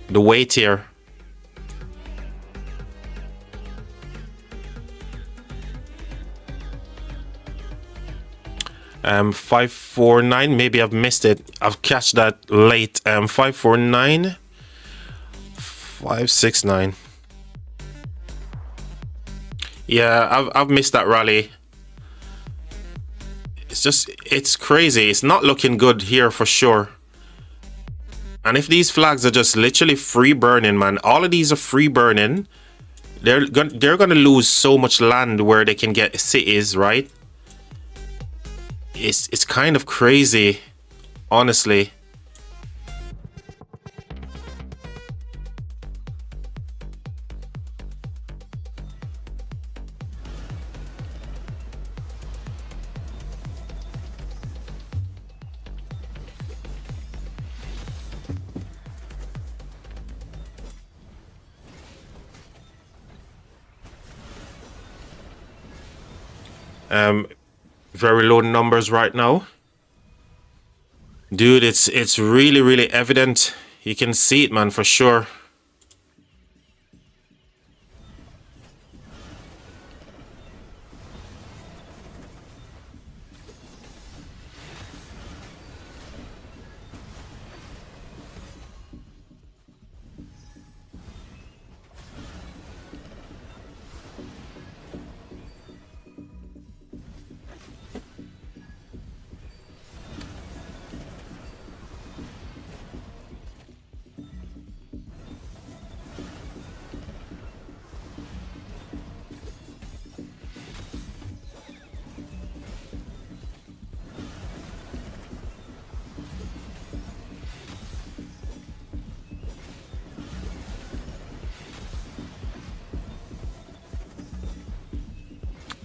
[SPEAKER 1] weight here. 549, maybe I've missed it. I've catch that late. 549, 569. Yeah, I've missed that rally. it's crazy. It's not looking good here for sure. And if these flags are just literally free burning, man, all of these are free burning. They're gonna lose so much land where they can get cities, right? It's kind of crazy, honestly. Very low numbers right now. Dude, it's really evident. You can see it, man, for sure.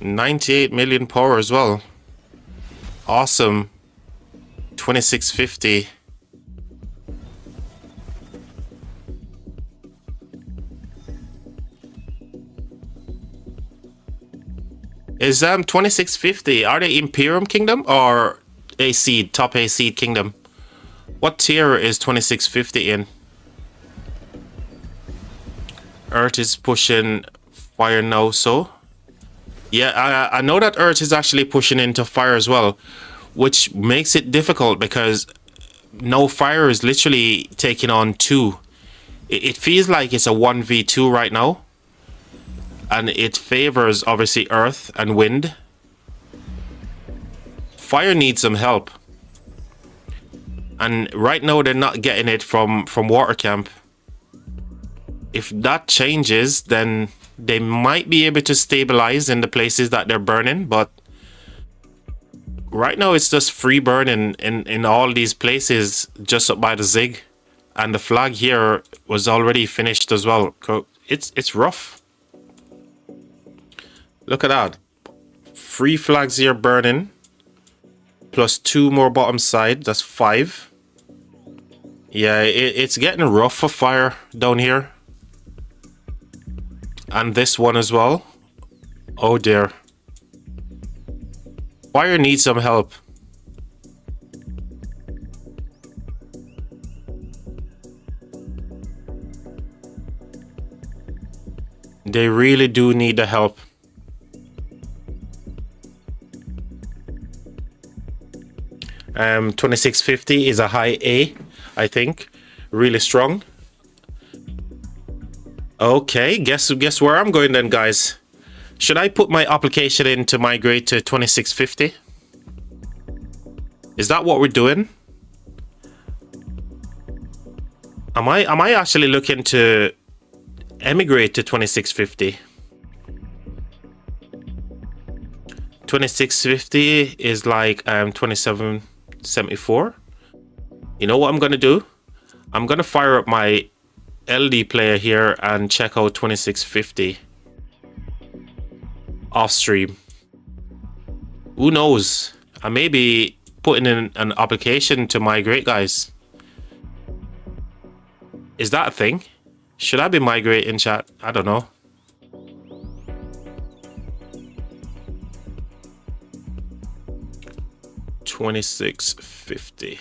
[SPEAKER 1] $98 million power as well. Awesome. 2650. Is 2650, are they Imperium Kingdom or a seed, top A seed kingdom? What tier is 2650 in? Earth is pushing fire now, so yeah, I know that Earth is actually pushing into fire as well, which makes it difficult because no, fire is literally taking on 2. It feels like it's a 1v2 right now, and it favors obviously Earth and Wind. Fire needs some help, and right now they're not getting it from Water Camp. If that changes, then they might be able to stabilize in the places that they're burning, but right now it's just free burning in all these places just up by the Zig, and the flag here was already finished as well. It's rough. Look at that. 3 flags here burning, plus 2 more bottom side. That's 5. Yeah, it's getting rough for fire down here. And this one as well. Oh dear. Fire needs some help. They really do need the help. Um, 2650 is a high A, I think. Really strong. Okay, guess where I'm going then, guys. Should I put my application in to migrate to 2650? Is that what we're doing? Am I actually looking to emigrate to 2650? 2650 is like 2774. You know what I'm gonna do? I'm gonna fire up my LD player here and check out 2650 off stream. Who knows? I may be putting in an application to migrate, guys. Is that a thing? Should I be migrating, chat? I don't know. $26.50.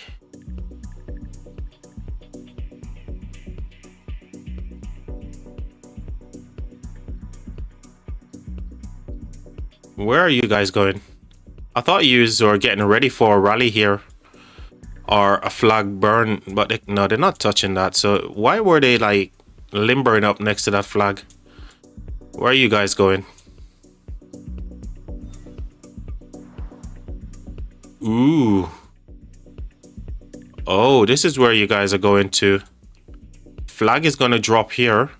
[SPEAKER 1] Where are you guys going? I thought you were getting ready for a rally here or a flag burn, but no, they're not touching that. So why were they like limbering up next to that flag? Where are you guys going? Ooh. Oh, this is where you guys are going to. Flag is going to drop here.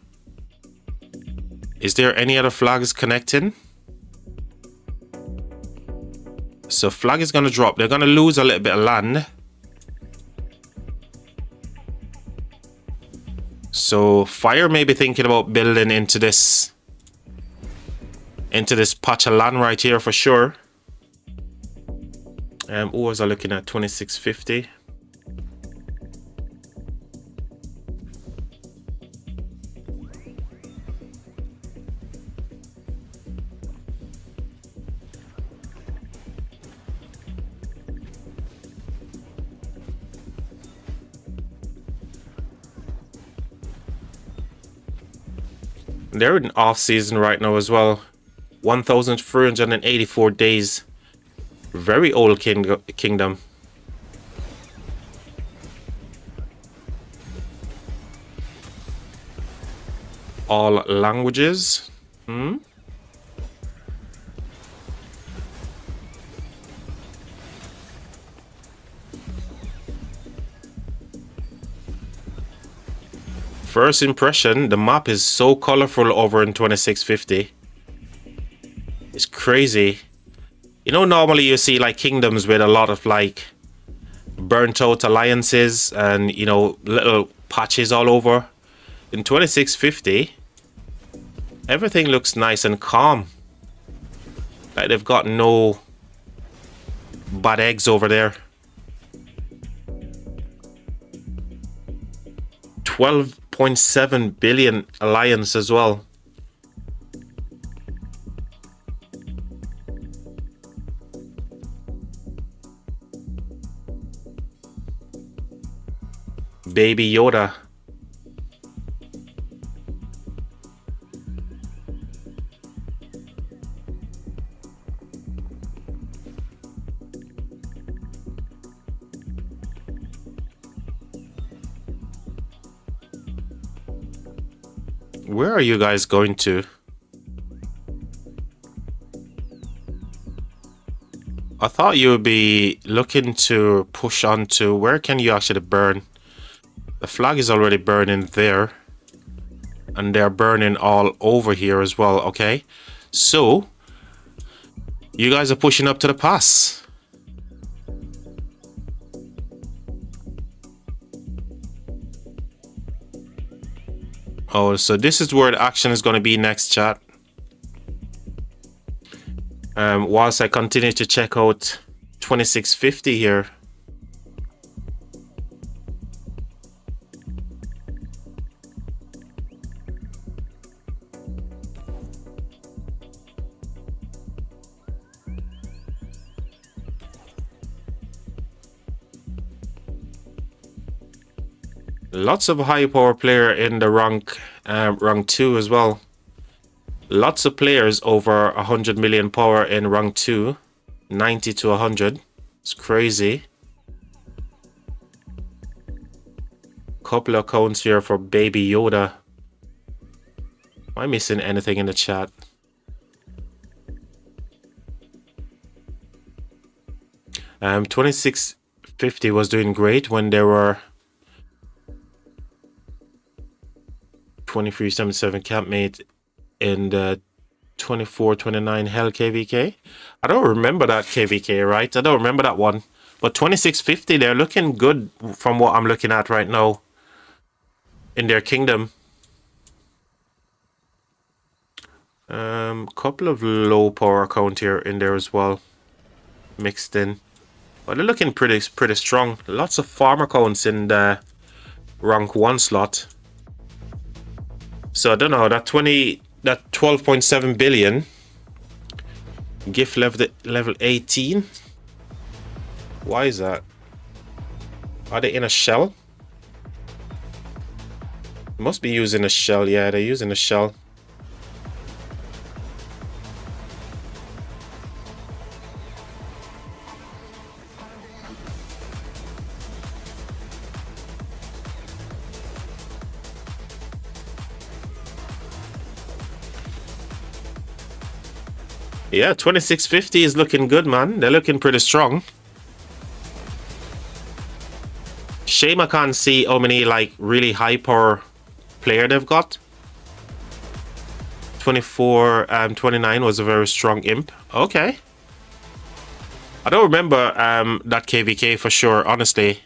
[SPEAKER 1] Is there any other flags connecting? So flag is going to drop. They're going to lose a little bit of land. So Fire may be thinking about building into this patch of land right here for sure. Who was I looking at? 2650. They're in off season right now as well. 1,384 days. Very old kingdom. All languages. First impression, the map is so colorful over in 2650. It's crazy. You know, normally you see like kingdoms with a lot of like burnt out alliances and, you know, little patches all over. In 2650, everything looks nice and calm. Like they've got no bad eggs over there. 12.7 billion alliance as well. Baby Yoda. Where are you guys going to? I thought you would be looking to push on to where can you actually burn? The flag is already burning there. And they're burning all over here as well, okay? So, you guys are pushing up to the pass. Oh, so this is where the action is going to be next, chat. Whilst I continue to check out 2650 here. Lots of high power player in the rank 2 as well. Lots of players over 100 million power in rank 2. 90 to 100. It's crazy. Couple of accounts here for Baby Yoda. Am I missing anything in the chat? Um, 2650 was doing great when there were 2377 campmate in the 2429 Hell KVK. I don't remember that KVK, right? I don't remember that one. But 2650, they're looking good from what I'm looking at right now in their kingdom. Couple of low power account here in there as well, mixed in. But they're looking pretty strong. Lots of farm accounts in the rank 1 slot. So I don't know, that 12.7 billion gift level 18. Why is that? Are they in a shell? Must be using a shell. Yeah, they're using a shell. Yeah, 2650 is looking good, man. They're looking pretty strong. Shame I can't see how many like really high power player they've got. 24, 29 was a very strong imp. Okay. I don't remember that KVK for sure, honestly.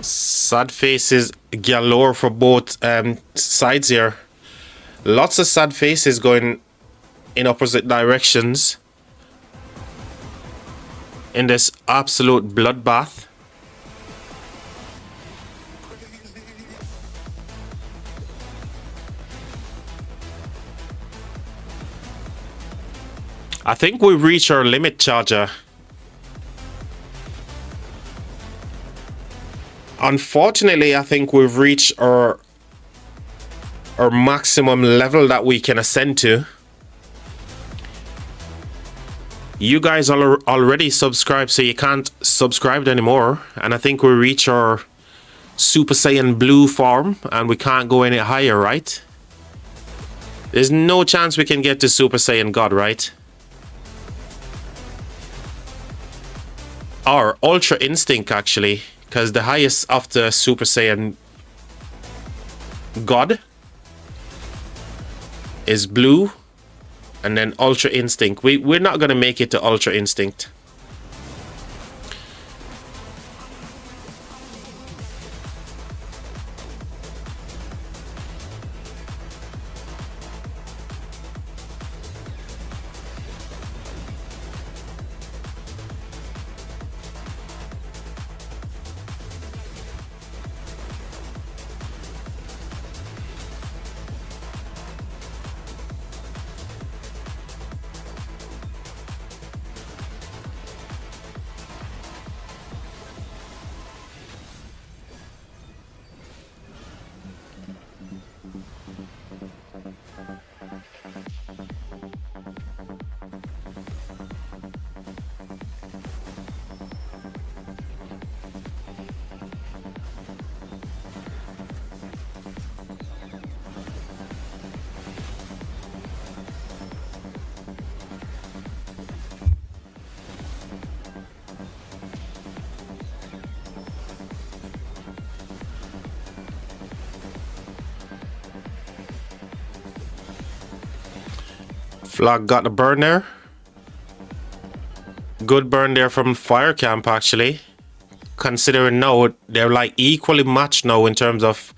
[SPEAKER 1] Sad faces galore for both sides here. Lots of sad faces going in opposite directions in this absolute bloodbath. I think we reach our limit, Charger. Unfortunately, I think we've reached our maximum level that we can ascend to. You guys are already subscribed, so you can't subscribe anymore. And I think we reach our Super Saiyan Blue form, and we can't go any higher, right? There's no chance we can get to Super Saiyan God, right? Or Ultra Instinct, actually. Because the highest of the Super Saiyan God is blue, and then Ultra Instinct. We're not gonna make it to Ultra Instinct. Flag got the burn there. Good burn there from Fire Camp, actually. Considering now they're like equally matched now in terms of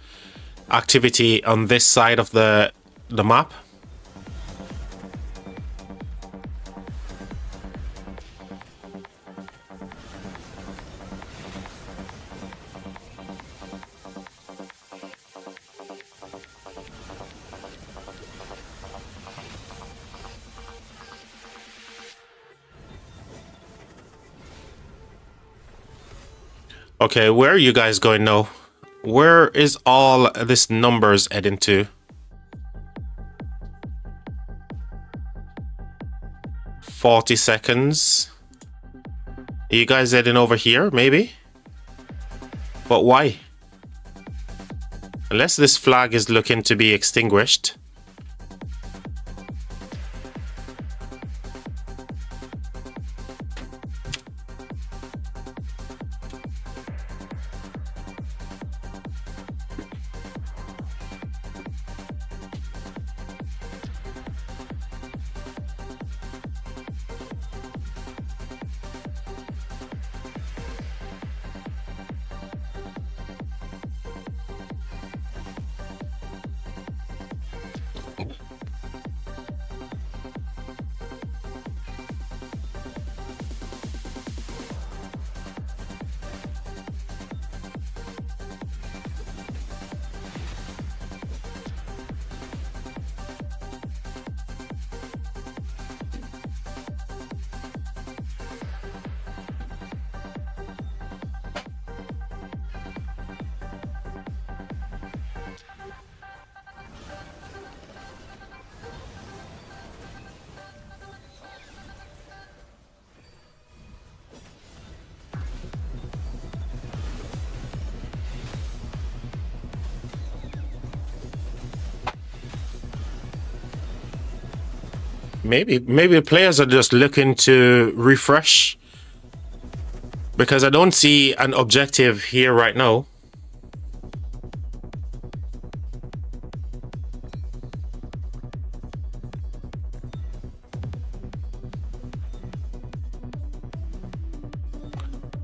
[SPEAKER 1] activity on this side of the map. Okay, where are you guys going now? Where is all this numbers heading to? 40 seconds. Are you guys heading over here, maybe? But why? Unless this flag is looking to be extinguished. Maybe the players are just looking to refresh, because I don't see an objective here right now.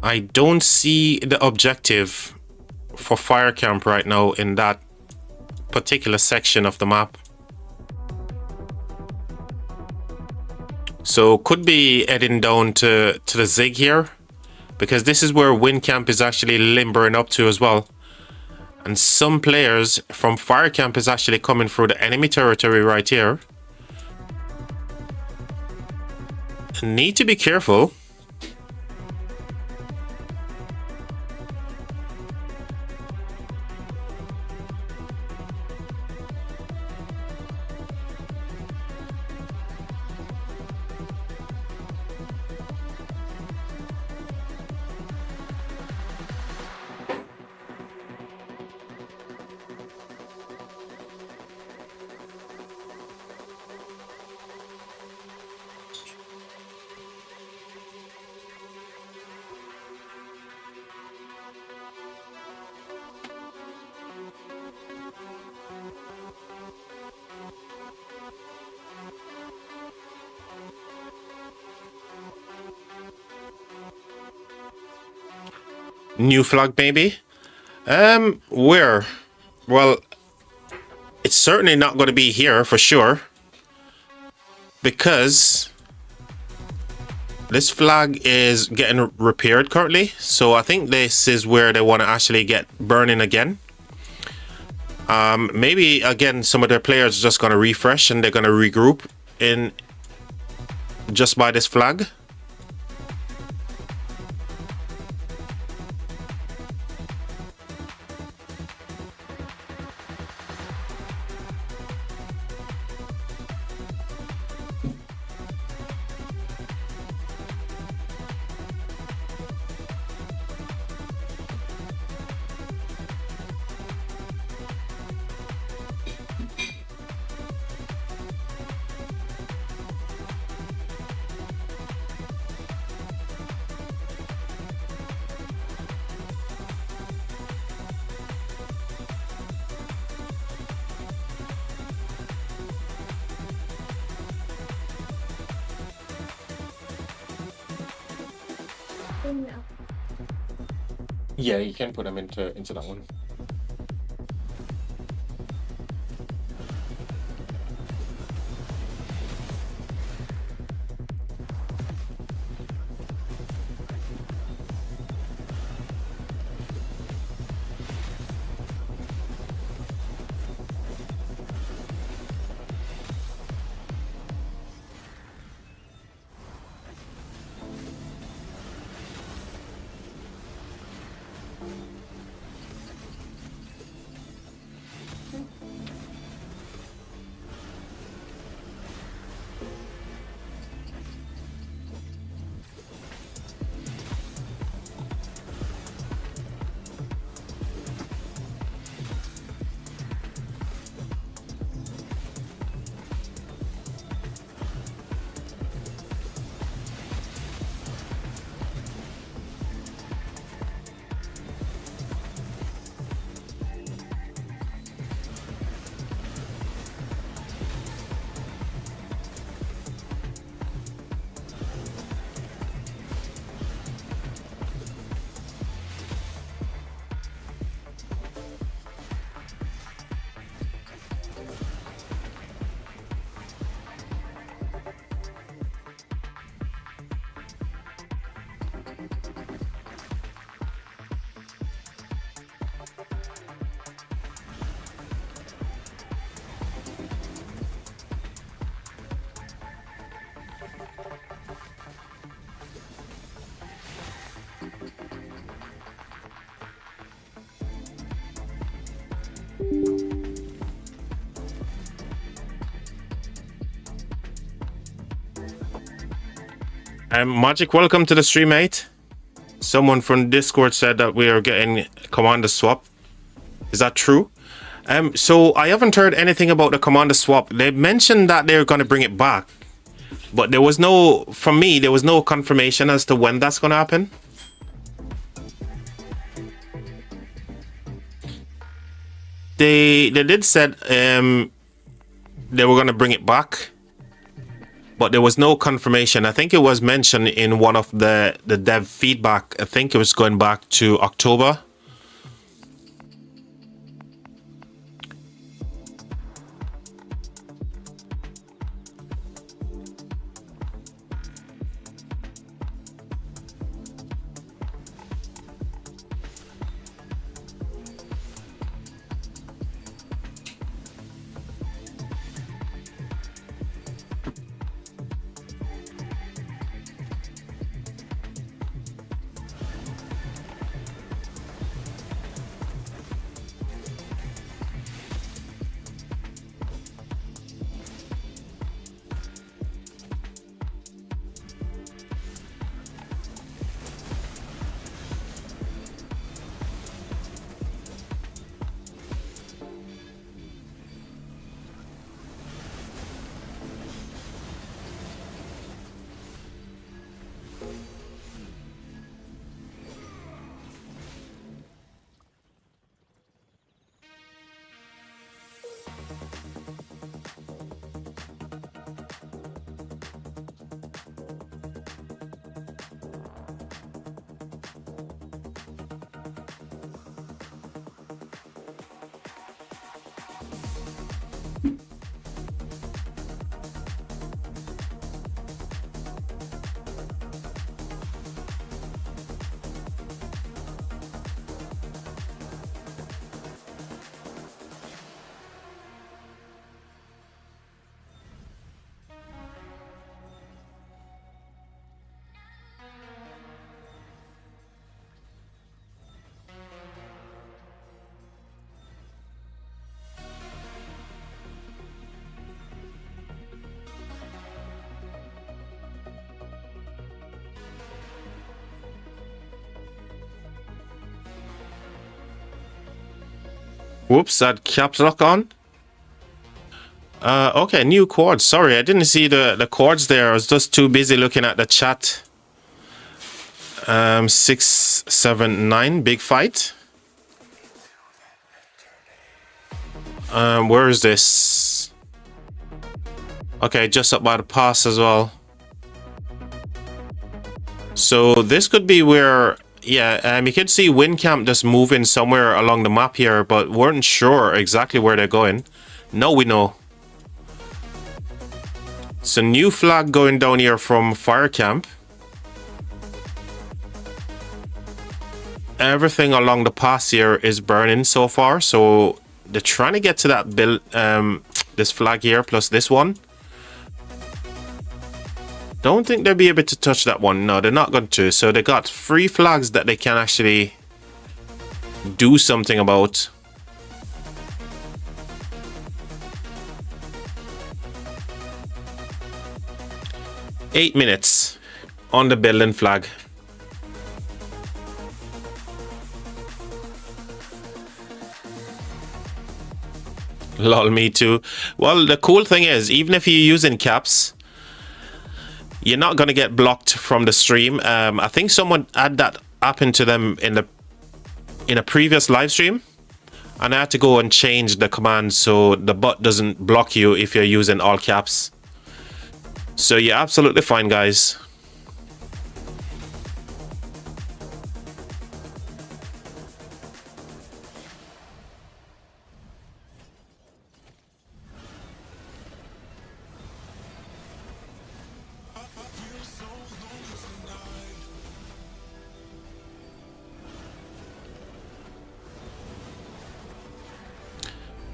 [SPEAKER 1] I don't see the objective for fire camp right now in that particular section of the map. So could be heading down to the Zig here, because this is where wind camp is actually limbering up to as well. And some players from fire camp is actually coming through the enemy territory right here. Need to be careful. New flag, maybe? Where? Well, it's certainly not going to be here for sure, because this flag is getting repaired currently. So I think this is where they want to actually get burning again. Maybe again, some of their players are just going to refresh and they're going to regroup in just by this flag. Yeah, you can put them into that one. Magic, welcome to the stream, mate. Someone from Discord said that we are getting commander swap. Is that true? So I haven't heard anything about the commander swap. They mentioned that they're going to bring it back. But there was no, for me, there was no confirmation as to when that's going to happen. They did said they were going to bring it back, but there was no confirmation. I think it was mentioned in one of the dev feedback. I think it was going back to October. Whoops, that caps lock on. Okay, new chords. Sorry, I didn't see the chords there. I was just too busy looking at the chat. 6, 7, 9, big fight. Where is this? Okay, just up by the pass as well. So this could be where, yeah, you can see Windcamp just moving somewhere along the map here, but weren't sure exactly where they're going. Now we know. So new flag going down here from Fire Camp. Everything along the pass here is burning so far, so they're trying to get to that build, this flag here plus this one. Don't think they'll be able to touch that one. No, they're not going to. So they got 3 flags that they can actually do something about. Eight minutes on the building flag. Lol, me too. Well, the cool thing is, even if you're using caps, you're not going to get blocked from the stream. I think someone had that happen to them in a previous live stream, and I had to go and change the command so the bot doesn't block you if you're using all caps. So you're absolutely fine, guys.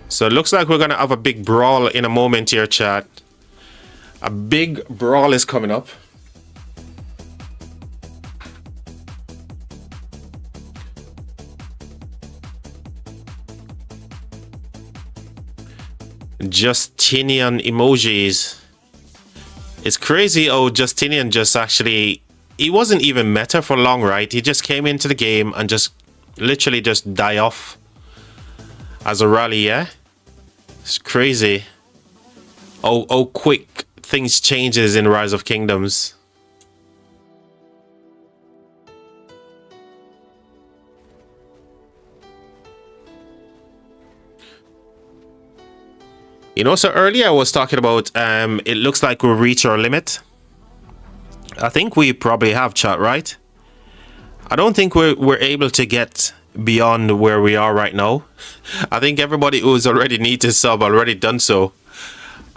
[SPEAKER 1] So it looks like we're going to have a big brawl in a moment here, chat. A big brawl is coming up. Justinian emojis. It's crazy how Justinian just actually... He wasn't even meta for long, right? He just came into the game and just literally just die off as a rally, yeah? It's crazy. Oh, quick things changes in Rise of Kingdoms. You know, so earlier I was talking about it looks like we'll reach our limit. I think we probably have, chat, right? I don't think we're able to get beyond where we are right now. I think everybody who's already need to sub already done so.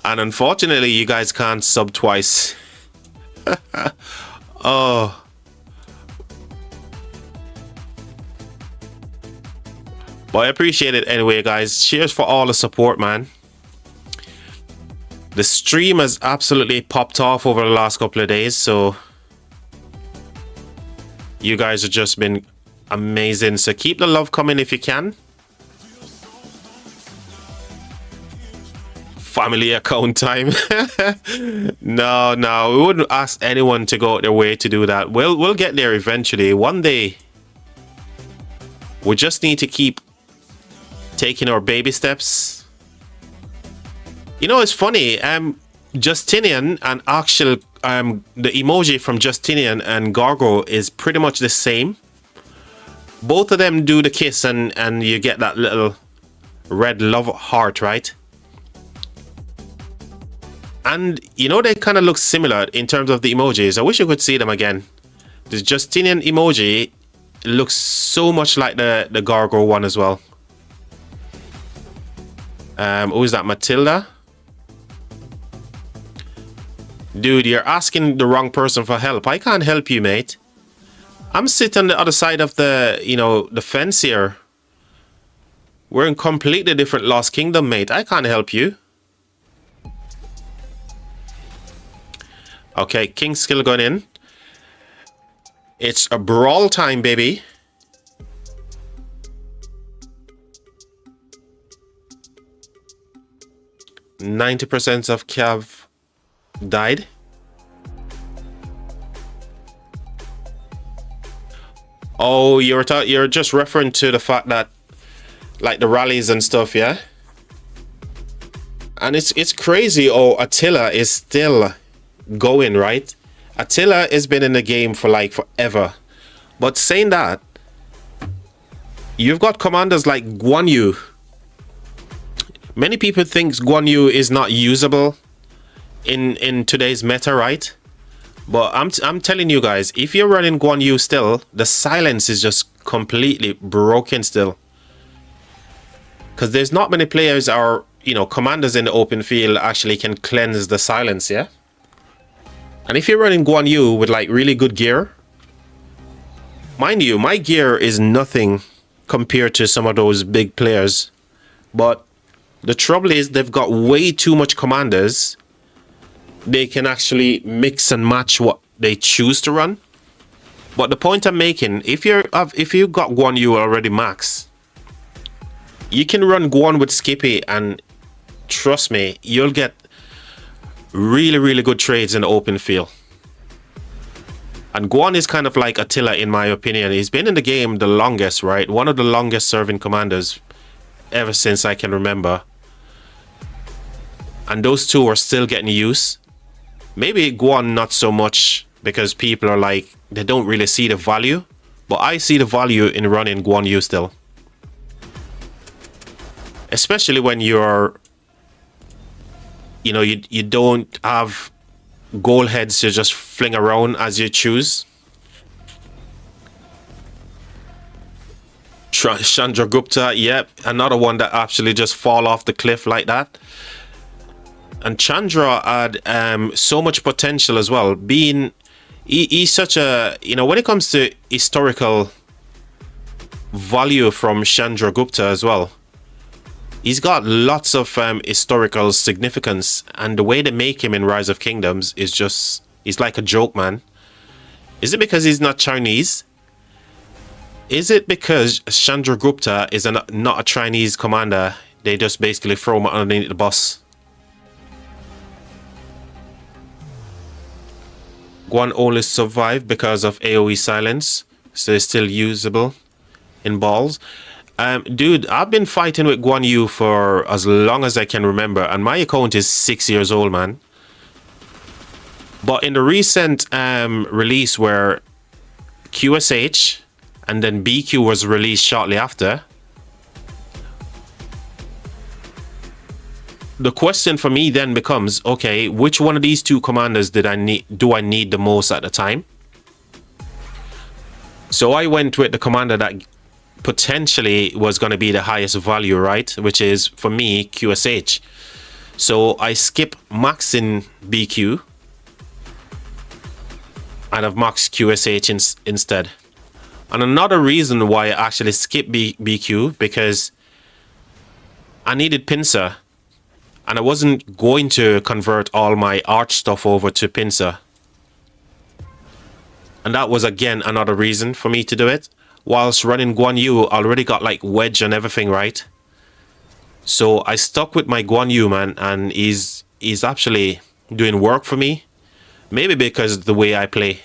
[SPEAKER 1] And unfortunately, you guys can't sub twice. Oh. But I appreciate it anyway, guys. Cheers for all the support, man. The stream has absolutely popped off over the last couple of days, so you guys have just been amazing. So keep the love coming if you can. Family account time. No, we wouldn't ask anyone to go out their way to do that. We'll get there eventually. One day. We just need to keep taking our baby steps. You know, it's funny. Justinian and actual the emoji from Justinian and Gargo is pretty much the same. Both of them do the kiss and you get that little red love heart, right? And you know, they kind of look similar in terms of the emojis. I wish you could see them again. The Justinian emoji looks so much like the Gargo one as well. Who is that? Matilda? Dude, you're asking the wrong person for help. I can't help you, mate. I'm sitting on the other side of the, you know, the fence here. We're in completely different Lost Kingdom, mate. I can't help you. Okay, King's Skill going in. It's a brawl time, baby. %90 of Cav died. Oh, you're just referring to the fact that, like, the rallies and stuff, yeah. And it's crazy. Oh, Attila is still going, right? Attila has been in the game for like forever. But saying that, you've got commanders like Guan Yu. Many people think Guan Yu is not usable in today's meta, right? But I'm telling you guys, if you're running Guan Yu still, the silence is just completely broken still. Because there's not many players or, you know, commanders in the open field actually can cleanse the silence, yeah? And if you're running Guan Yu with like really good gear, mind you, my gear is nothing compared to some of those big players. But the trouble is they've got way too much commanders. They can actually mix and match what they choose to run. But the point I'm making, if you've got Guan Yu already max, you can run Guan with Skippy and trust me, you'll get really good trades in the open field. And Guan is kind of like Attila in my opinion. He's been in the game the longest, right? One of the longest serving commanders ever since I can remember. And those two are still getting use. Maybe Guan not so much because people are like, they don't really see the value. But I see the value in running Guan Yu still. Especially when you're, you know, you don't have goal heads to just fling around as you choose. Chandragupta, yep, another one that actually just fall off the cliff like that. And Chandra had so much potential as well. Being he's such a, you know, when it comes to historical value from Chandragupta as well, he's got lots of historical significance, and the way they make him in Rise of Kingdoms is just, he's like a joke, man. Is it because he's not Chinese? Is it because Chandragupta is not a Chinese commander? They just basically throw him underneath the bus. Guan only survived because of AoE silence, so it's still usable in balls. Dude, I've been fighting with Guan Yu for as long as I can remember, and my account is 6 years old, man. But in the recent release where QSH and then BQ was released shortly after, the question for me then becomes, okay, which one of these two commanders do I need the most at the time? So I went with the commander that potentially was going to be the highest value, right? Which is, for me, QSH. So I skip maxing BQ and I've maxed QSH instead. And another reason why I actually skipped BQ, because I needed pincer. And I wasn't going to convert all my arch stuff over to pincer. And that was, again, another reason for me to do it. Whilst running Guan Yu, I already got like wedge and everything right. So I stuck with my Guan Yu, man. And he's actually doing work for me. Maybe because of the way I play.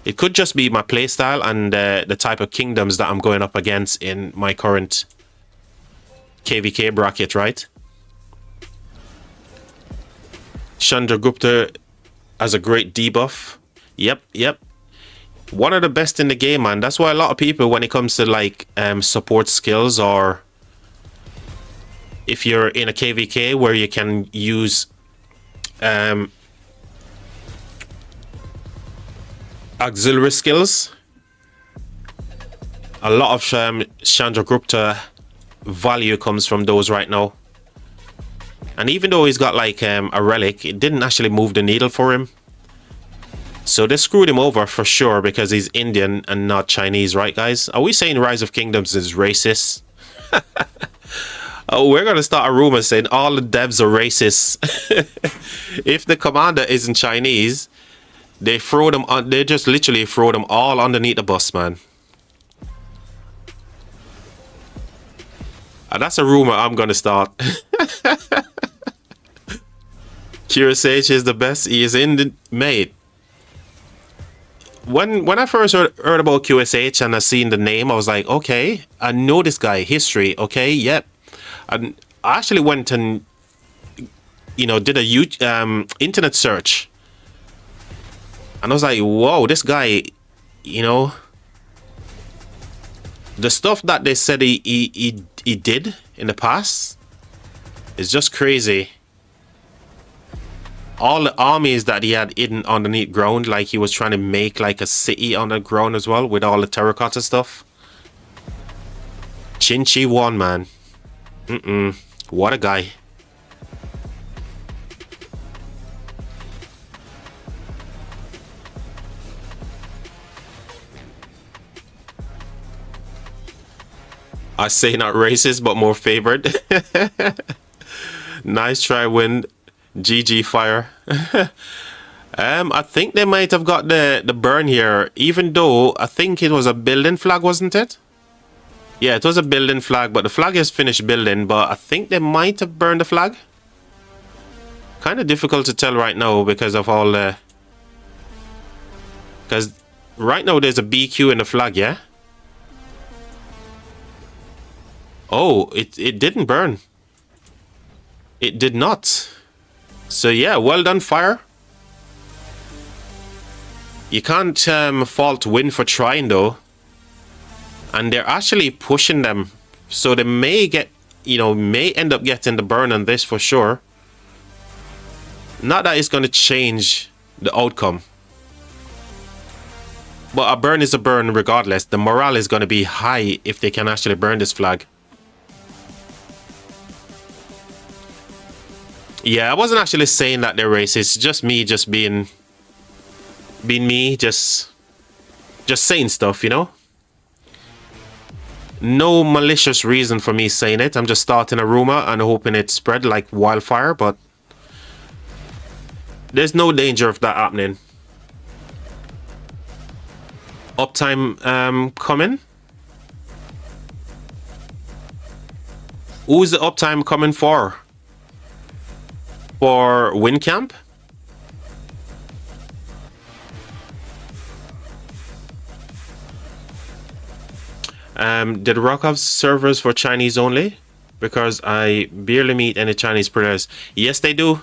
[SPEAKER 1] It could just be my play style and the type of kingdoms that I'm going up against in my current KVK bracket, right? Chandragupta has a great debuff. Yep. One of the best in the game, man. That's why a lot of people, when it comes to like support skills, or if you're in a KVK where you can use auxiliary skills, a lot of Chandragupta value comes from those right now. And even though he's got like a relic, it didn't actually move the needle for him. So they screwed him over for sure because he's Indian and not Chinese, right, guys? Are we saying Rise of Kingdoms is racist? Oh, we're going to start a rumor saying all the devs are racist. If the commander isn't Chinese, they throw them on. They just literally throw them all underneath the bus, man. And that's a rumor I'm going to start. QSH is the best. He is in the mate. When I first heard about QSH and I seen the name, I was like, okay, I know this guy. History, okay, yep. And I actually went and, you know, did a internet search. And I was like, whoa, this guy, you know, the stuff that they said he did in the past is just crazy. All the armies that he had hidden underneath ground, like he was trying to make like a city on the ground as well with all the terracotta stuff. Chin-Chi won, man. What a guy. I say not racist, but more favored. Nice try, win. GG fire. I think they might have got the burn here, even though I think it was a building flag, wasn't it? Yeah, it was a building flag, but the flag is finished building, but I think they might have burned the flag. Kind of difficult to tell right now because of all the... Because right now there's a BQ in the flag, yeah? Oh, it didn't burn. It did not. So yeah, well done, Fire. You can't fault Win for trying though. And they're actually pushing them. So they may get, you know, may end up getting the burn on this for sure. Not that it's going to change the outcome. But a burn is a burn regardless. The morale is going to be high if they can actually burn this flag. Yeah, I wasn't actually saying that they're racist. Just me, just being me, just saying stuff, you know. No malicious reason for me saying it. I'm just starting a rumor and hoping it spread like wildfire, but there's no danger of that happening. Uptime coming. Who's the uptime coming for? For WinCamp? Did Rock have servers for Chinese only? Because I barely meet any Chinese players. Yes, they do.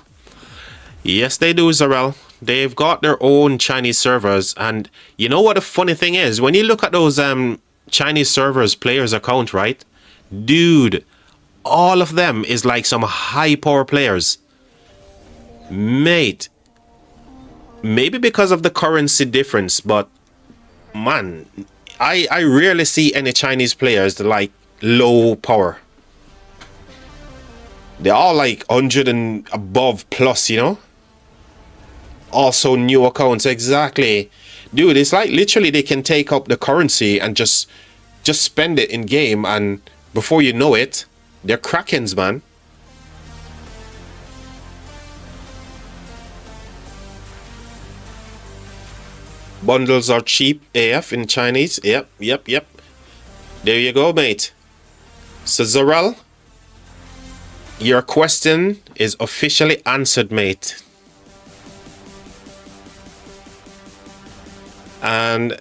[SPEAKER 1] Yes, they do, Zarel. They've got their own Chinese servers, and you know what the funny thing is? When you look at those Chinese servers players account, right? Dude, all of them is like some high power players. Mate, maybe because of the currency difference, but man, I rarely see any Chinese players that like low power. They're all like 100 and above plus, you know? Also new accounts, exactly. Dude, it's like literally they can take up the currency and just spend it in game, and before you know it, they're Krakens, man. Bundles are cheap AF in Chinese. Yep. There you go, mate. So Zorel, your question is officially answered, mate. And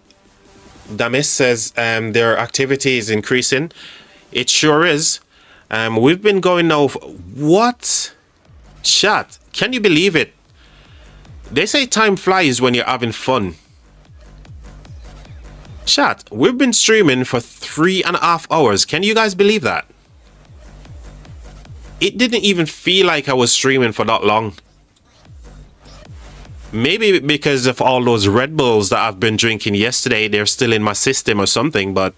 [SPEAKER 1] Damis says their activity is increasing. It sure is. We've been going now. What? Chat, can you believe it? They say time flies when you're having fun. Chat, we've been streaming for 3.5 hours. Can you guys believe that? It didn't even feel like I was streaming for that long. Maybe because of all those Red Bulls that I've been drinking yesterday, they're still in my system or something, but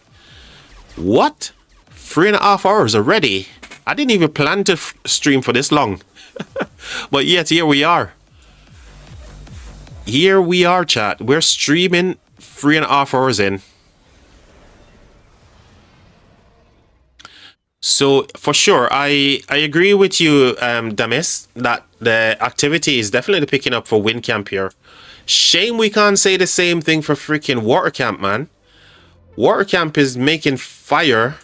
[SPEAKER 1] what? 3.5 hours already? I didn't even plan to stream for this long. But yet, here we are. Here we are, chat. We're streaming 3.5 hours in. So for sure, I agree with you, Damis, that the activity is definitely picking up for Wind Camp here. Shame we can't say the same thing for freaking Water Camp, man. Water Camp is making fire,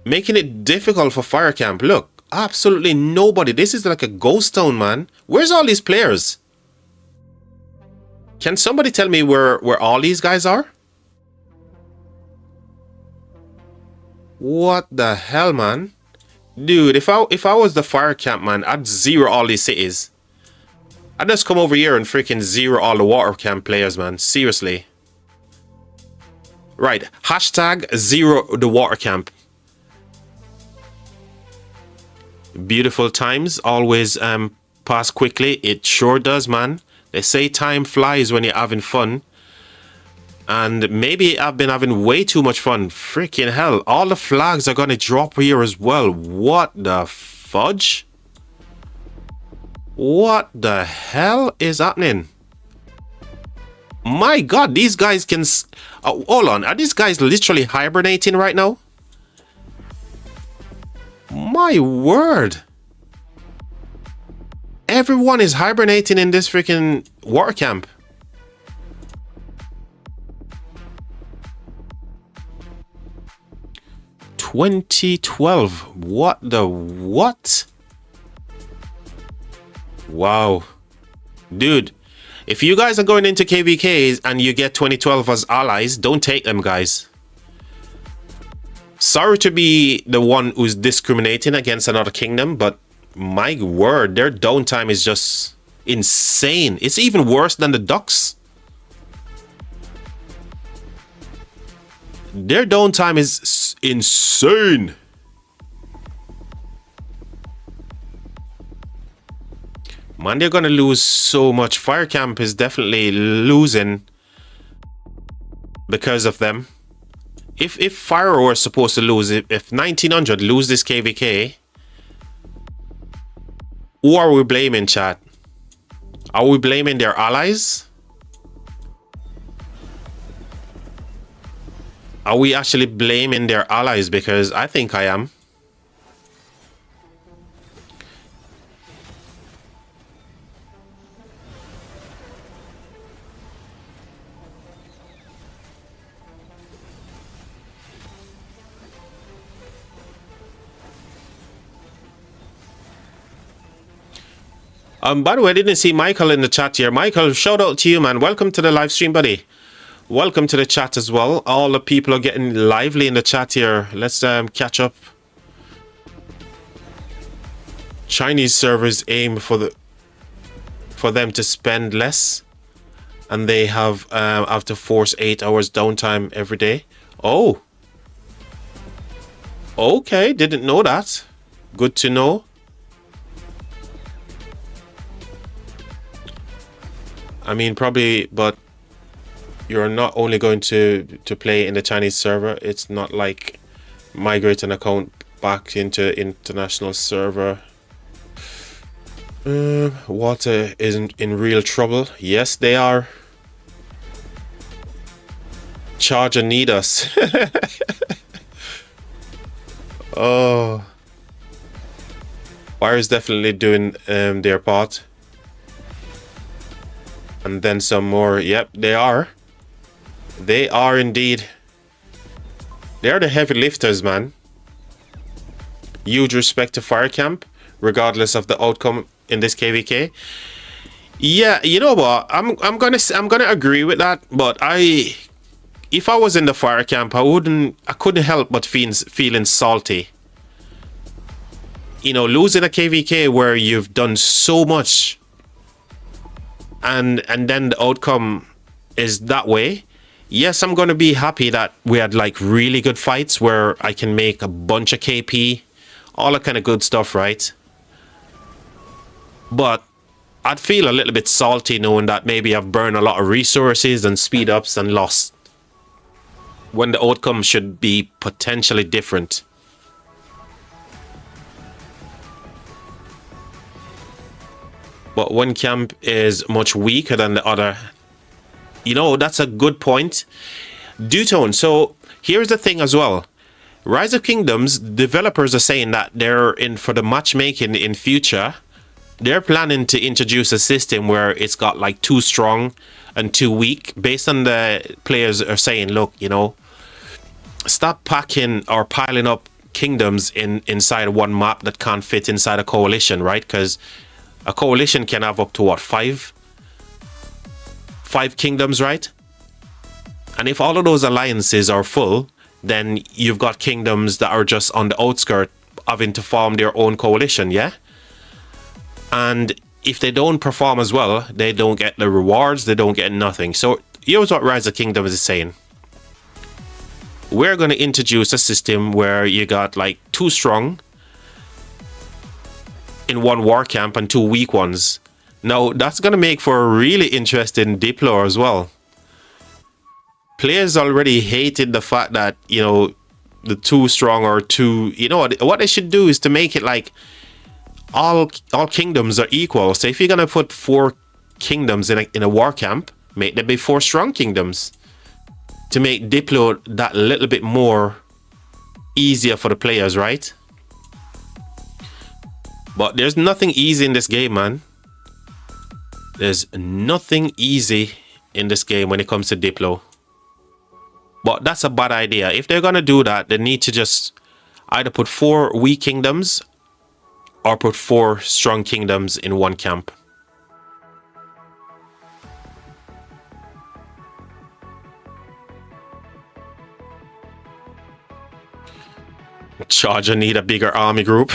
[SPEAKER 1] making it difficult for Fire Camp. Look, absolutely nobody. This is like a ghost town, man. Where's all these players? Can somebody tell me where all these guys are? What the hell, man? Dude, if I was the Fire Camp, man, I'd zero all these cities. I'd just come over here and freaking zero all the Water Camp players, man. Seriously. Right. Hashtag zero the Water Camp. Beautiful times always pass quickly. It sure does, man. They say time flies when you're having fun. And maybe I've been having way too much fun. Freaking hell. All the flags are going to drop here as well. What the fudge? What the hell is happening? My God, these guys can... hold on. Are these guys literally hibernating right now? My word. Everyone is hibernating in this freaking water camp. $2012. What the what? Wow. Dude, if you guys are going into KVKs and you get 2012 as allies, don't take them, guys. Sorry to be the one who's discriminating against another kingdom, but my word, their downtime is just insane. It's even worse than the Ducks. Their downtime is insane. Man, they're gonna lose so much. Fire Camp is definitely losing because of them. If Fire was supposed to lose, if 1900 lose this KVK, who are we blaming, chat? Are we blaming their allies? Are we actually blaming their allies? Because I think I am. By the way, I didn't see Michael in the chat here. Michael, shout out to you, man. Welcome to the live stream, buddy. Welcome to the chat as well. All the people are getting lively in the chat here. Let's catch up. Chinese servers aim for the for them to spend less, and they have to force 8 hours downtime every day. Oh, okay, didn't know that. Good to know. I mean, probably, but you're not only going to play in the Chinese server. It's not like migrate an account back into international server. Water isn't in real trouble. Yes, they are. Charge and need us. Oh, Fire is definitely doing their part. And then some more. Yep, they are. They are indeed. They are the heavy lifters, man. Huge respect to Fire Camp, regardless of the outcome in this KVK. Yeah, you know what? I'm gonna agree with that. But if I was in the Fire Camp, I couldn't help but feeling salty. You know, losing a KVK where you've done so much, and then the outcome is that way. Yes, I'm gonna be happy that we had like really good fights where I can make a bunch of KP, all that kind of good stuff, right? But I'd feel a little bit salty knowing that maybe I've burned a lot of resources and speed ups and lost, when the outcome should be potentially different. But one camp is much weaker than the other. You know, that's a good point. Dutone, so here's the thing as well. Rise of Kingdoms, developers are saying that they're in for the matchmaking in future. They're planning to introduce a system where it's got like 2 strong and 2 weak. Based on the players are saying, look, you know, stop packing or piling up kingdoms inside one map that can't fit inside a coalition, right? Because a coalition can have up to what, 5 kingdoms, right? And if all of those alliances are full, then you've got kingdoms that are just on the outskirts having to form their own coalition, yeah? And if they don't perform as well, they don't get the rewards, they don't get nothing. So here's what Rise of Kingdoms is saying. We're going to introduce a system where you got like 2 strong in one war camp and 2 weak ones. Now, that's going to make for a really interesting Diplo as well. Players already hated the fact that, you know, the 2 strong or 2, you know, what they should do is to make it like all kingdoms are equal. So if you're going to put 4 kingdoms in a war camp, make them be 4 strong kingdoms to make Diplo that little bit more easier for the players, right? But there's nothing easy in this game, man. There's nothing easy in this game when it comes to Diplo. But that's a bad idea. If they're gonna do that, they need to just either put 4 weak kingdoms or put 4 strong kingdoms in one camp. Charger need a bigger army group.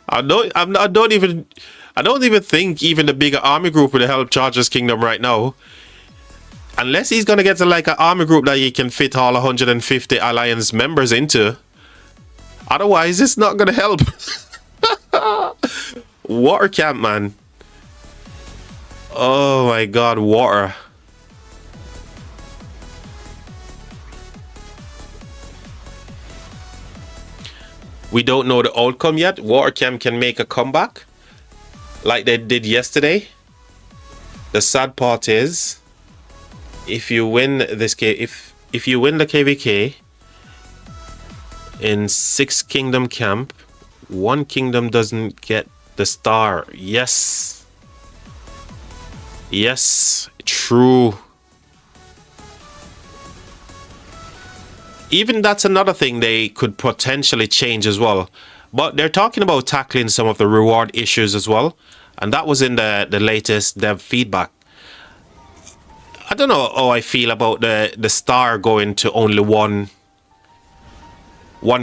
[SPEAKER 1] I don't even think even the bigger army group would help Charger's kingdom right now. Unless he's gonna get to like an army group that he can fit all 150 alliance members into. Otherwise, it's not gonna help. Water camp, man. Oh my god, water. We don't know the outcome yet. Water camp can make a comeback like they did yesterday. The sad part is, if you win this if you win the KVK in 6 kingdom camp, 1 kingdom doesn't get the star. Yes, true. Even that's another thing they could potentially change as well. But they're talking about tackling some of the reward issues as well. And that was in the latest dev feedback. I don't know how I feel about the star going to only one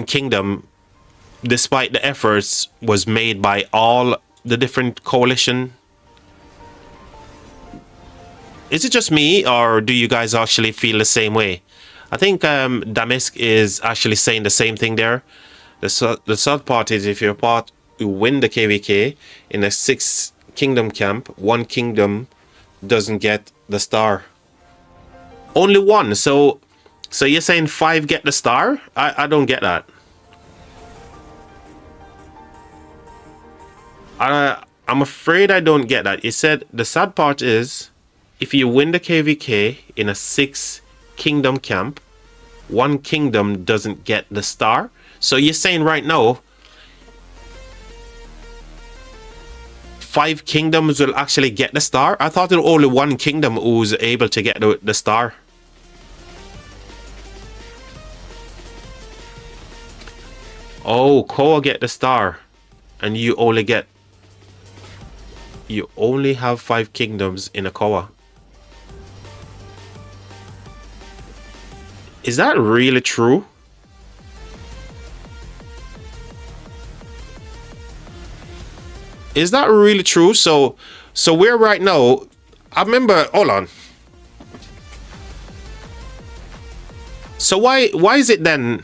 [SPEAKER 1] kingdom, despite the efforts was made by all the different coalition? Is it just me, or do you guys actually feel the same way? I think Damask is actually saying the same thing there. The third part is if you're part who win the KVK in a 6 kingdom camp, 1 kingdom doesn't get the star. Only 1. So you're saying 5 get the star? I don't get that. I'm afraid I don't get that. It said the sad part is if you win the KVK in a 6 kingdom camp, 1 kingdom doesn't get the star. So you're saying right now 5 kingdoms will actually get the star? I thought there was only 1 kingdom who was able to get the star. Oh, Koa get the star, and you only have 5 kingdoms in a Koa. Is that really true? Is that really true? So we're right now. I remember. Hold on. So why is it then?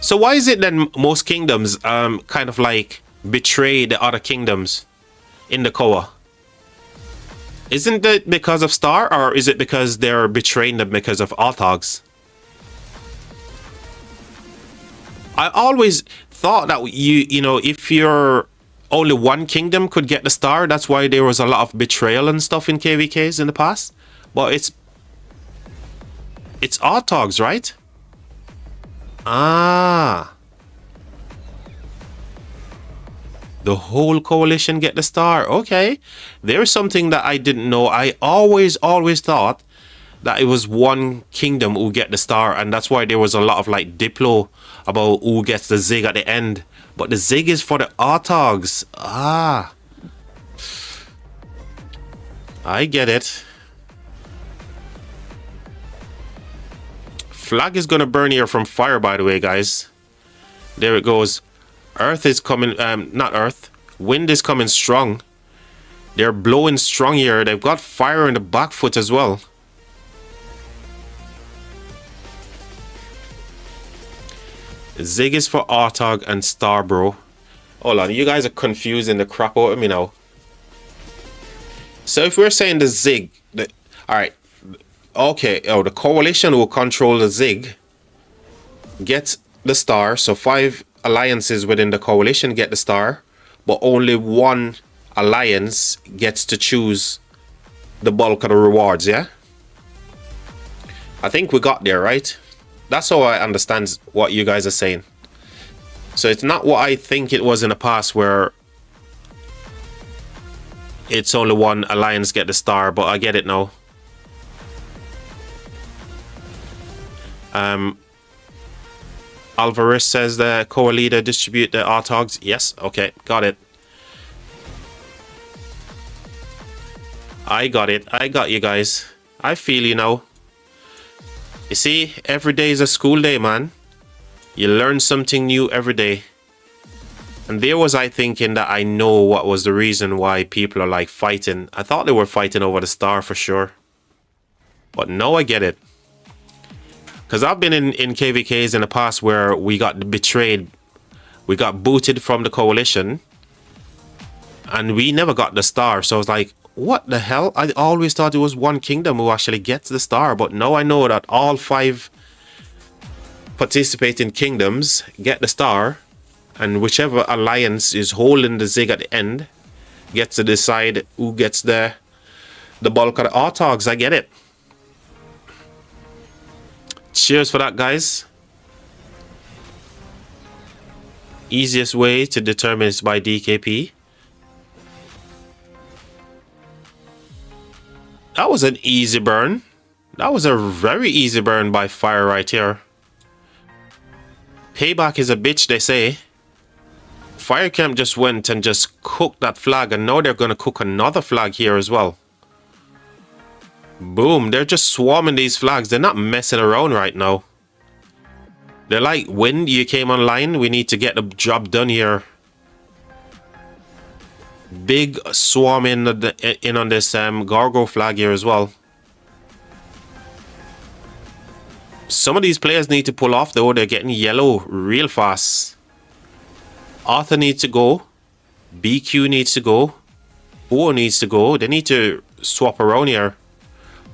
[SPEAKER 1] So why is it then most kingdoms kind of like betray the other kingdoms in the Koa? Isn't it because of Star, or is it because they're betraying them because of Artogs? I always thought that you know, if you're only 1 kingdom could get the star, that's why there was a lot of betrayal and stuff in KVKs in the past. But it's Artogs, right? Ah. The whole coalition get the star. Okay. There's something that I didn't know. I always thought that it was 1 kingdom who get the star, and that's why there was a lot of like diplo about who gets the zig at the end. But the zig is for the Artogs. Ah. I get it. Flag is gonna burn here from fire, by the way, guys. There it goes. Earth is coming, not Earth. Wind is coming strong. They're blowing strong here. They've got fire in the back foot as well. Zig is for Artog and Star, bro. Hold on, you guys are confusing the crap out of me now. So if we're saying the Zig, alright. Okay, the coalition will control the Zig. Gets the star, so 5 alliances within the coalition get the star, but only 1 alliance gets to choose the bulk of the rewards, yeah? I think we got there, right? That's how I understand what you guys are saying. So it's not what I think it was in the past, where it's only 1 alliance get the star, but I get it now. Alvarez says the Koa leader distribute the Artogs. Yes, okay, got it. I got it. I got you guys. I feel you now. You see, every day is a school day, man. You learn something new every day. And there was I thinking that I know what was the reason why people are like fighting. I thought they were fighting over the star for sure. But now I get it. Because I've been in KVKs in the past where we got betrayed. We got booted from the coalition. And we never got the star. So I was like, what the hell? I always thought it was 1 kingdom who actually gets the star. But now I know that all 5 participating kingdoms get the star. And whichever alliance is holding the zig at the end gets to decide who gets the bulk of the Artogs. I get it. Cheers for that, guys. Easiest way to determine is by DKP. That was an easy burn. That was a very easy burn by fire right here. Payback is a bitch, they say. Firecamp just went and just cooked that flag, and now they're gonna cook another flag here as well. Boom, they're just swarming these flags. They're not messing around right now. They're like, Wind, you came online. We need to get the job done here Big swarm in on this Gargo flag here as well. Some of these players need to pull off though. They're getting yellow real fast. Arthur needs to go. BQ needs to go. O needs to go. They need to swap around here.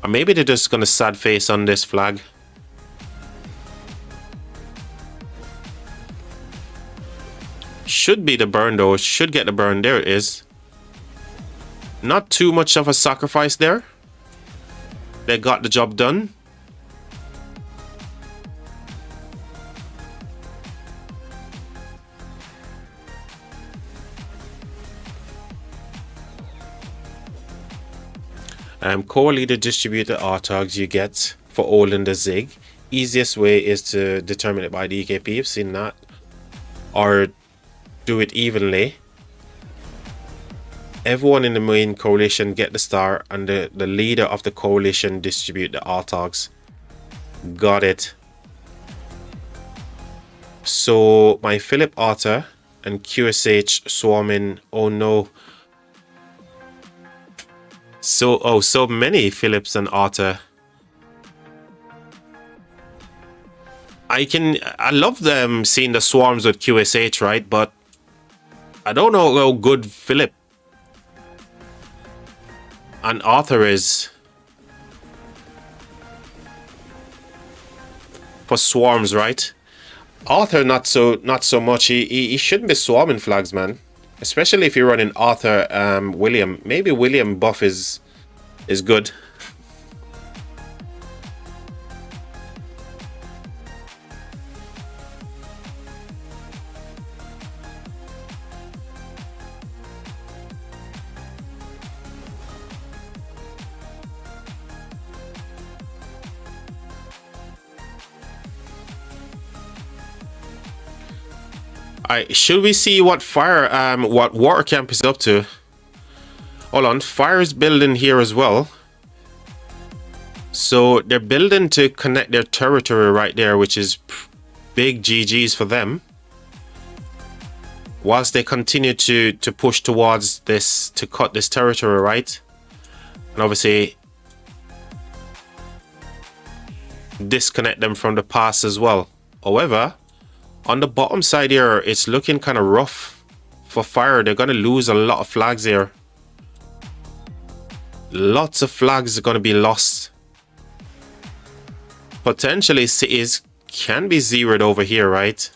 [SPEAKER 1] Or maybe they're just going to sad face on this flag. Should be the burn though. Should get the burn. There it is. Not too much of a sacrifice there. They got the job done. Core leader distributed Artogs you get for all in the Zig. Easiest way is to determine it by the EKP. You've seen that. Or do it evenly. Everyone in the main coalition get the star, and the leader of the coalition distribute the Artogs. Got it. So my Philip Arthur and QSH swarming. Oh no. So many Philips and Arthur. I love them seeing the swarms with QSH, right? But I don't know how good Philip and Arthur is for swarms, right? Arthur not so much. He shouldn't be swarming flags, man. Especially if you're running Arthur, William. Maybe William buff is good. Should we see what what water camp is up to? Hold on, fire is building here as well. So they're building to connect their territory right there, which is big GGs for them. Whilst they continue to push towards this, to cut this territory, right? And obviously disconnect them from the pass as well. However, on the bottom side here, it's looking kind of rough for fire. They're going to lose a lot of flags here. Lots of flags are going to be lost. Potentially cities can be zeroed over here, right?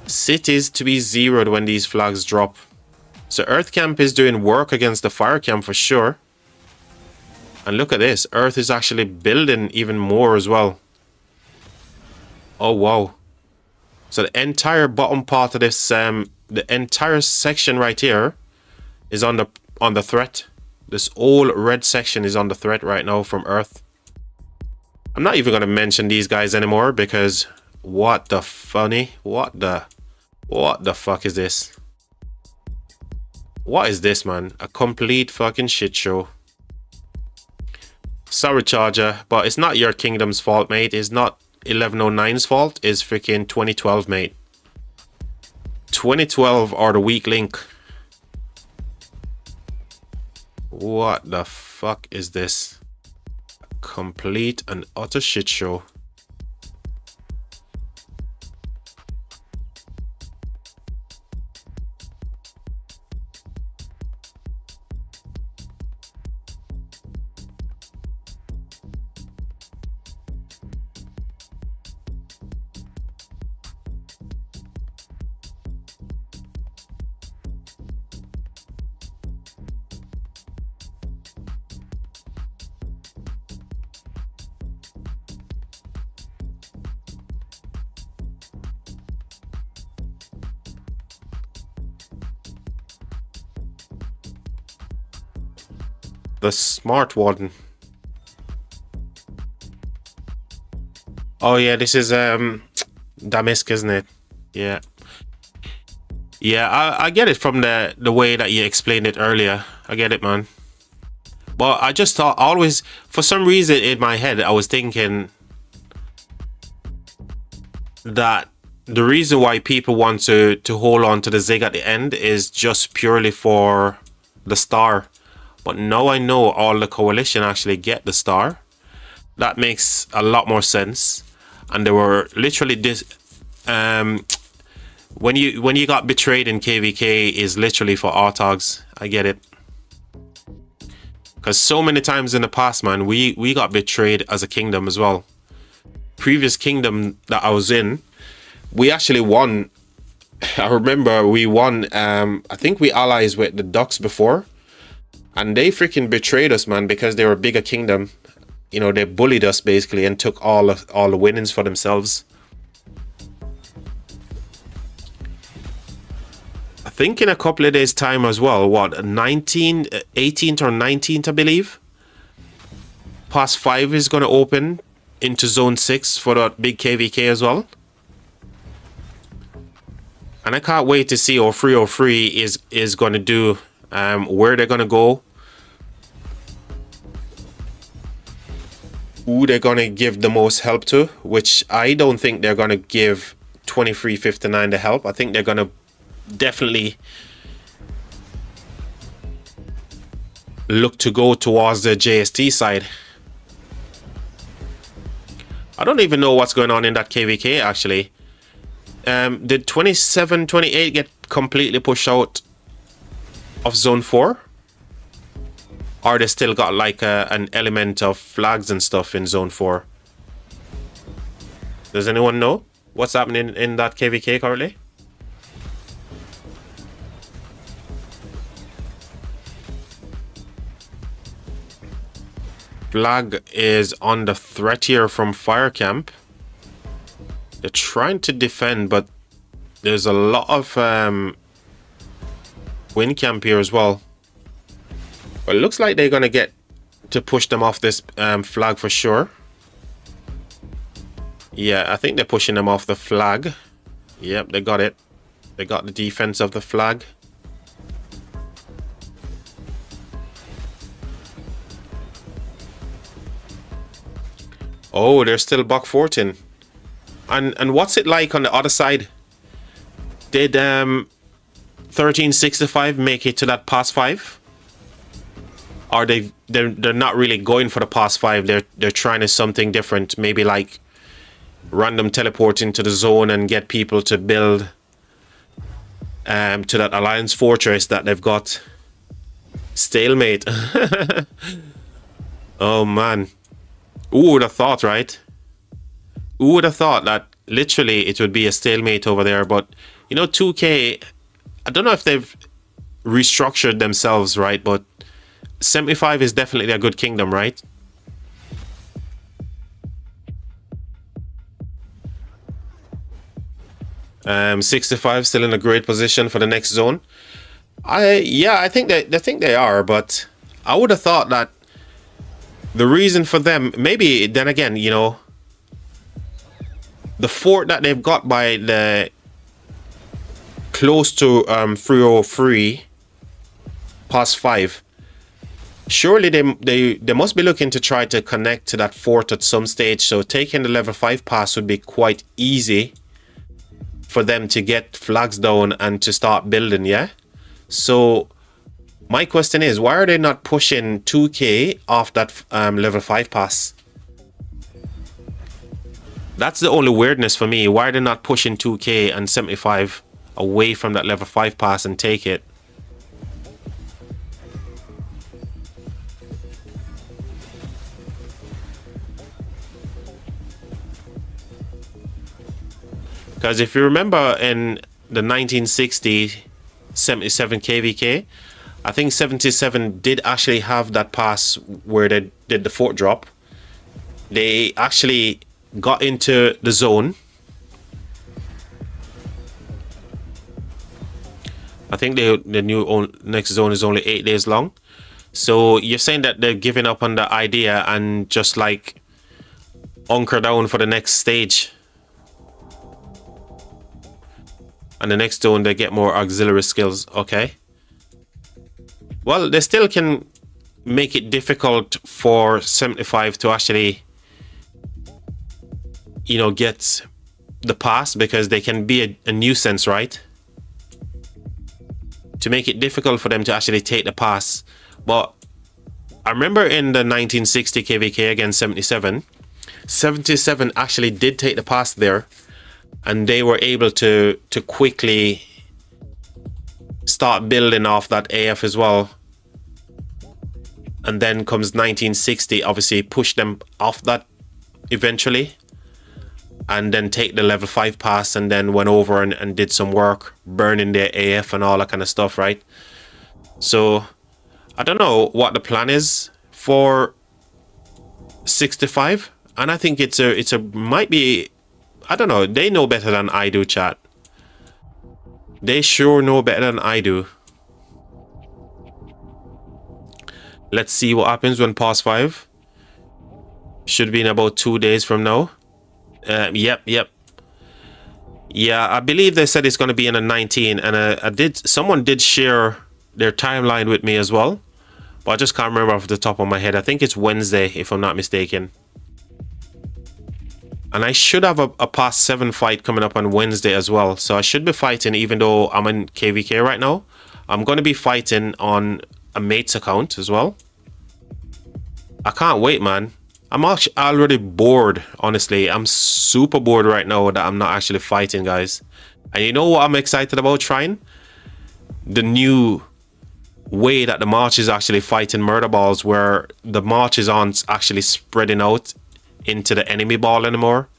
[SPEAKER 1] Cities to be zeroed when these flags drop. So Earth Camp is doing work against the Fire Camp for sure. And look at this. Earth is actually building even more as well. Oh, wow. So the entire bottom part of this, the entire section right here is on the threat. This whole red section is on the threat right now from Earth. I'm not even going to mention these guys anymore because what the fuck is this? What is this, man? A complete fucking shit show. Sorry, Charger, but it's not your kingdom's fault, mate. It's not 1109's fault. It's freaking 2012, mate. 2012 are the weak link. What the fuck is this? A complete and utter shit show. The smart one. Oh yeah, this is Damask, isn't it? Yeah. Yeah, I get it from the way that you explained it earlier. I get it, man. But I just thought, always, for some reason in my head, I was thinking that the reason why people want to hold on to the Zig at the end is just purely for the star. But now I know all the coalition actually get the star. That makes a lot more sense. And they were literally this. When you got betrayed in KVK is literally for Artogs. I get it. Because so many times in the past, man, we got betrayed as a kingdom as well. Previous kingdom that I was in, we actually won. I remember we won. I think we allies with the Ducks before. And they freaking betrayed us, man, because they were a bigger kingdom. You know, they bullied us basically and took all the winnings for themselves. I think in a couple of days' time as well, what, 18th or 19th, I believe? Pass 5 is going to open into Zone 6 for that big KVK as well. And I can't wait to see how 303 is going to do, where they're going to go. Who they're going to give the most help to, which I don't think they're going to give 2359 the help. I think they're going to definitely look to go towards the JST side. I don't even know what's going on in that KVK actually. Did 2728 get completely pushed out of Zone 4? Or they still got like an element of flags and stuff in Zone 4? Does anyone know what's happening in that KVK currently? Flag is on the threat here from Fire Camp. They're trying to defend, but there's a lot of Wind Camp here as well. But it looks like they're going to get to push them off this flag for sure. Yeah, I think they're pushing them off the flag. Yep, they got it. They got the defense of the flag. Oh, they're still buck 14. And what's it like on the other side? Did 1365 make it to that pass 5? Or they're not really going for the pass 5. They're trying to something different. Maybe like random teleport into the zone and get people to build to that Alliance Fortress that they've got. Stalemate. Oh man. Who would have thought, right? Who would have thought that literally it would be a stalemate over there? But you know, 2K, I don't know if they've restructured themselves, right? But 75 is definitely a good kingdom, right? Um, 65 still in a great position for the next zone. I think they are, but I would have thought that the reason for them, maybe then again, you know, the fort that they've got by the close to 303 past 5. Surely they must be looking to try to connect to that fort at some stage. So taking the level 5 pass would be quite easy for them to get flags down and to start building, yeah? So my question is, why are they not pushing 2K off that level 5 pass? That's the only weirdness for me. Why are they not pushing 2K and 75 away from that level 5 pass and take it? Because if you remember in the 1960 77 KVK, I think 77 did actually have that pass where they did the fort drop. They actually got into the zone. I think the new next zone is only 8 days long. So you're saying that they're giving up on the idea and just like hunker down for the next stage. And the next zone, they get more auxiliary skills. Okay. Well, they still can make it difficult for 75 to actually, you know, get the pass because they can be a nuisance, right? To make it difficult for them to actually take the pass. But I remember in the 1960 KVK against 77, 77 actually did take the pass there, and they were able to quickly start building off that AF as well. And then comes 1960, obviously push them off that eventually, and then take the level 5 pass, and then went over and did some work burning their AF and all that kind of stuff, right? So I don't know what the plan is for 65, and I think it's a might be, I don't know, they know better than I do, chat. They sure know better than I do. Let's see what happens when past 5. Should be in about 2 days from now. Yep. Yeah, I believe they said it's going to be in a 19, and someone did share their timeline with me as well, but I just can't remember off the top of my head. I think it's Wednesday, if I'm not mistaken. And I should have a past 7 fight coming up on Wednesday as well. So I should be fighting, even though I'm in KVK right now. I'm going to be fighting on a mate's account as well. I can't wait, man. I'm actually already bored, honestly. I'm super bored right now that I'm not actually fighting, guys. And you know what I'm excited about trying? The new way that the march is actually fighting murder balls, where the marches aren't actually spreading out into the enemy ball anymore.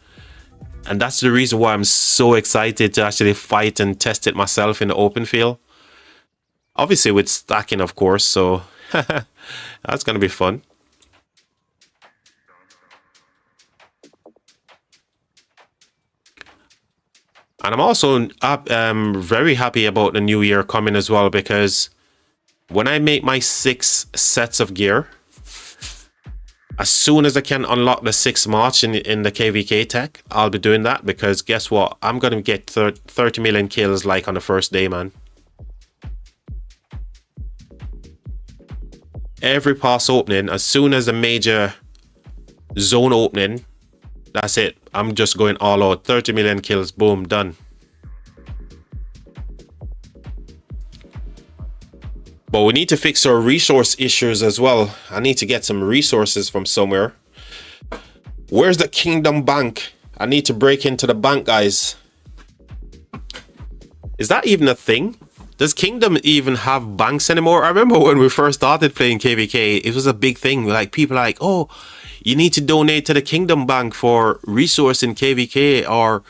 [SPEAKER 1] And that's the reason why I'm so excited to actually fight and test it myself in the open field. Obviously with stacking, of course, so that's gonna be fun. And I'm also very happy about the new year coming as well, because when I make my 6 sets of gear, as soon as I can unlock the 6th march in the KVK tech, I'll be doing that, because guess what? I'm going to get 30 million kills like on the first day, man. Every pass opening, as soon as a major zone opening, that's it. I'm just going all out. 30 million kills, boom, done. But we need to fix our resource issues as well. I need to get some resources from somewhere. Where's the Kingdom Bank? I need to break into the bank, guys. Is that even a thing? Does Kingdom even have banks anymore? I remember when we first started playing KVK, it was a big thing. Like, people are like, oh, you need to donate to the Kingdom Bank for resource in KVK, or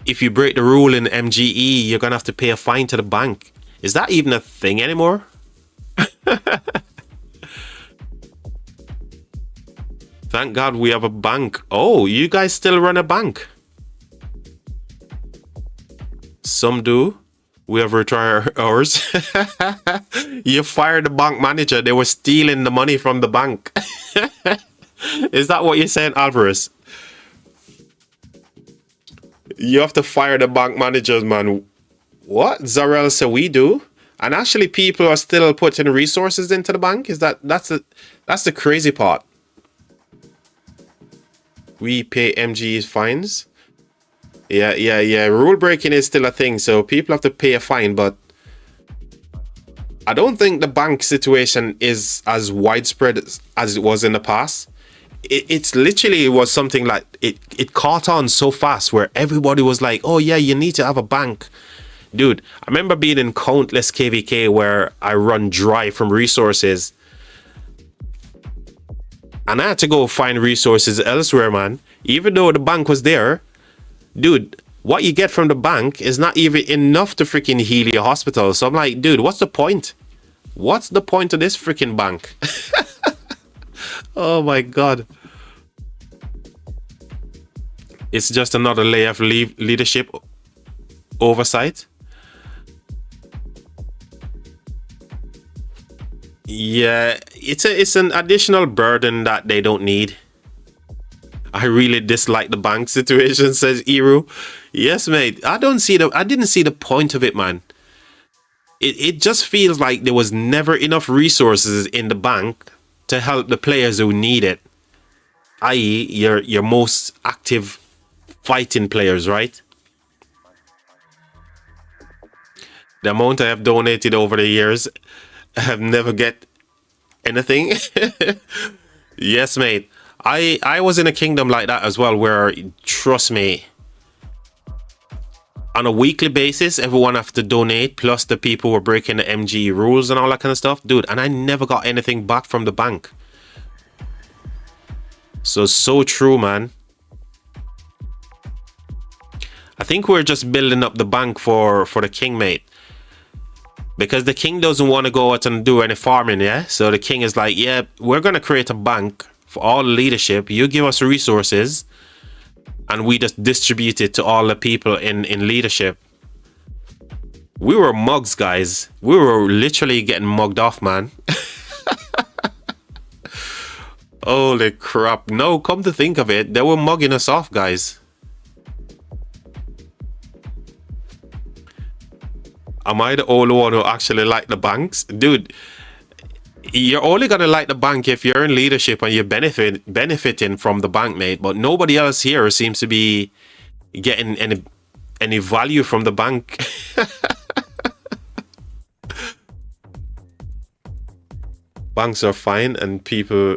[SPEAKER 1] if you break the rule in MGE, you're gonna have to pay a fine to the bank. Is that even a thing anymore? Thank God we have a bank. Oh, you guys still run a bank? Some do. We have retired ours. You fired the bank manager. They were stealing the money from the bank. Is that what you're saying, Alvarez? You have to fire the bank managers, man. What? Zarel said we do. And actually, people are still putting resources into the bank. Is that's the crazy part? We pay MG's fines. Yeah. Rule breaking is still a thing, so people have to pay a fine. But I don't think the bank situation is as widespread as it was in the past. It's literally was something like it caught on so fast, where everybody was like, "Oh yeah, you need to have a bank." Dude, I remember being in countless KVK where I run dry from resources, and I had to go find resources elsewhere, man. Even though the bank was there, dude, what you get from the bank is not even enough to freaking heal your hospital. So I'm like, dude, what's the point? What's the point of this freaking bank? Oh my God. It's just another layer of leadership oversight. Yeah, it's an additional burden that they don't need. I really dislike the bank situation, says Iru. Yes, mate. I didn't see the point of it, man. It just feels like there was never enough resources in the bank to help the players who need it. I.e., your most active fighting players, right? The amount I have donated over the years, I have never get anything. Yes, mate. I was in a kingdom like that as well, where, trust me, on a weekly basis, everyone have to donate, plus the people were breaking the MG rules and all that kind of stuff. Dude, and I never got anything back from the bank. So true, man. I think we're just building up the bank for the king, mate. Because the king doesn't want to go out and do any farming, yeah? So the king is like, yeah, we're going to create a bank for all the leadership. You give us resources, and we just distribute it to all the people in leadership. We were mugs, guys. We were literally getting mugged off, man. Holy crap. No, come to think of it, they were mugging us off, guys. Am I the only one who actually like the banks? Dude, you're only going to like the bank if you're in leadership and you're benefiting from the bank, mate. But nobody else here seems to be getting any value from the bank. Banks are fine and people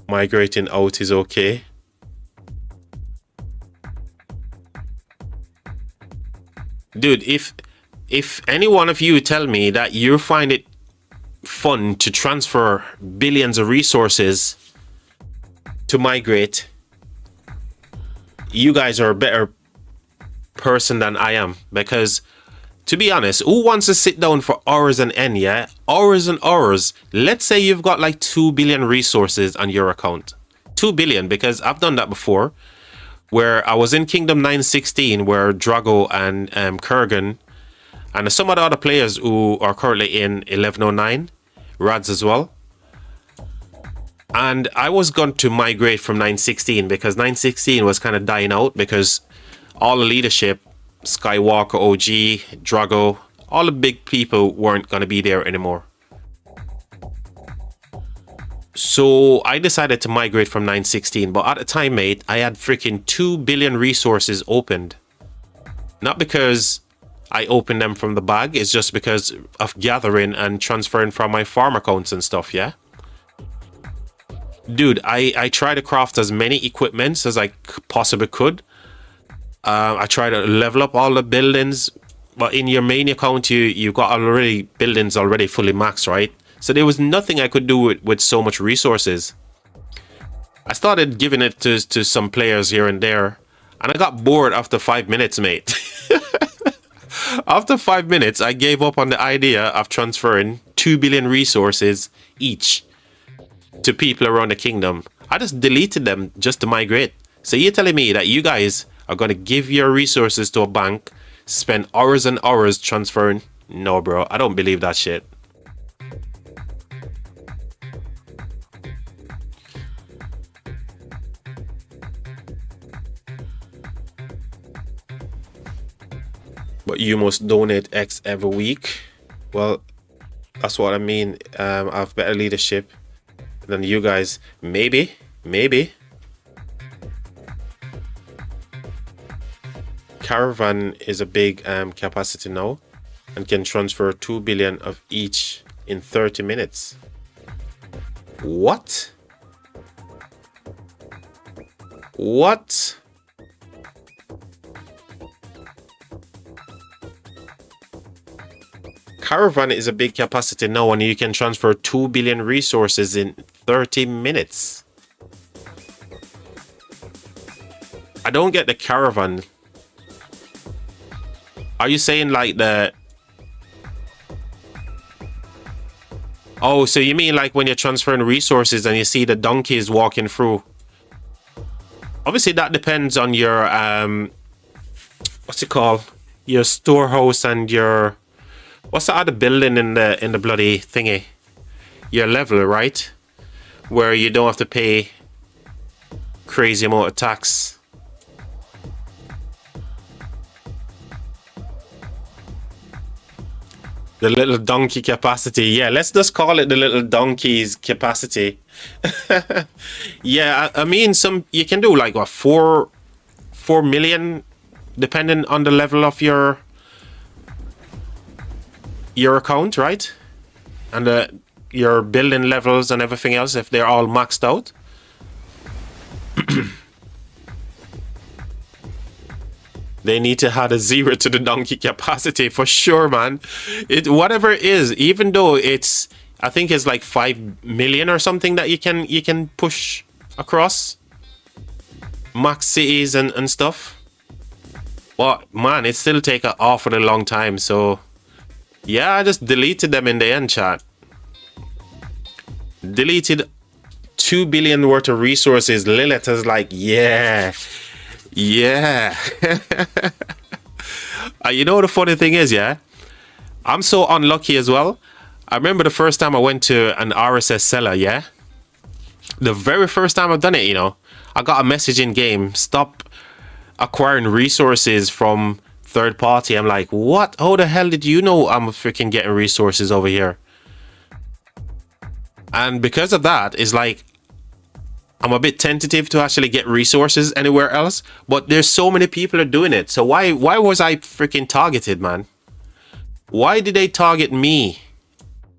[SPEAKER 1] migrating out is okay. Dude, if any one of you tell me that you find it fun to transfer billions of resources to migrate, you guys are a better person than I am. Because, to be honest, who wants to sit down for hours and end, yeah? Hours and hours. Let's say you've got like 2 billion resources on your account. 2 billion, because I've done that before. Where I was in Kingdom 916, where Drago and Kurgan and some of the other players who are currently in 1109, Rads as well. And I was going to migrate from 916 because 916 was kind of dying out because all the leadership, Skywalker, OG, Drago, all the big people weren't going to be there anymore. So I decided to migrate from 916. But at the time, mate, I had freaking 2 billion resources opened. Not because I opened them from the bag, it's just because of gathering and transferring from my farm accounts and stuff, yeah? Dude, I tried to craft as many equipments as I possibly could. I tried to level up all the buildings, but in your main account, you've got already buildings already fully maxed, right? So there was nothing I could do with so much resources. I started giving it to some players here and there, and I got bored after 5 minutes, mate. After 5 minutes, I gave up on the idea of transferring 2 billion resources each to people around the kingdom. I just deleted them just to migrate. So you're telling me that you guys are going to give your resources to a bank, spend hours and hours transferring? No, bro, I don't believe that shit. But you must donate X every week. Well, that's what I mean. I have better leadership than you guys. Maybe. Caravan is a big capacity now and can transfer 2 billion of each in 30 minutes. What? What? Caravan is a big capacity now and you can transfer 2 billion resources in 30 minutes. I don't get the caravan. Are you saying like the... Oh, so you mean like when you're transferring resources and you see the donkeys walking through? Obviously that depends on your... what's it called? Your storehouse and your... What's the other building in the bloody thingy? Your level, right? Where you don't have to pay crazy amount of tax. The little donkey capacity. Yeah, let's just call it the little donkey's capacity. Yeah, I mean, you can do like what, 4 million, depending on the level of your account, right? And your building levels and everything else, if they're all maxed out. They need to add a 0 to the donkey capacity for sure, man. Whatever it is, even though it's, I think it's like 5 million or something that you can push across max cities and stuff. But man, it still take an awfully long time. So yeah, I just deleted them in the end, chat. Deleted 2 billion worth of resources. Lilith is like, yeah. You know the funny thing is, yeah, I'm so unlucky as well. I remember the first time I went to an RSS seller, yeah. The very first time I've done it, you know, I got a message in game, stop acquiring resources from third party. I'm like, what? How the hell did you know I'm freaking getting resources over here? And because of that, it's like, I'm a bit tentative to actually get resources anywhere else, but there's so many people are doing it. So why was I freaking targeted, man? Why did they target me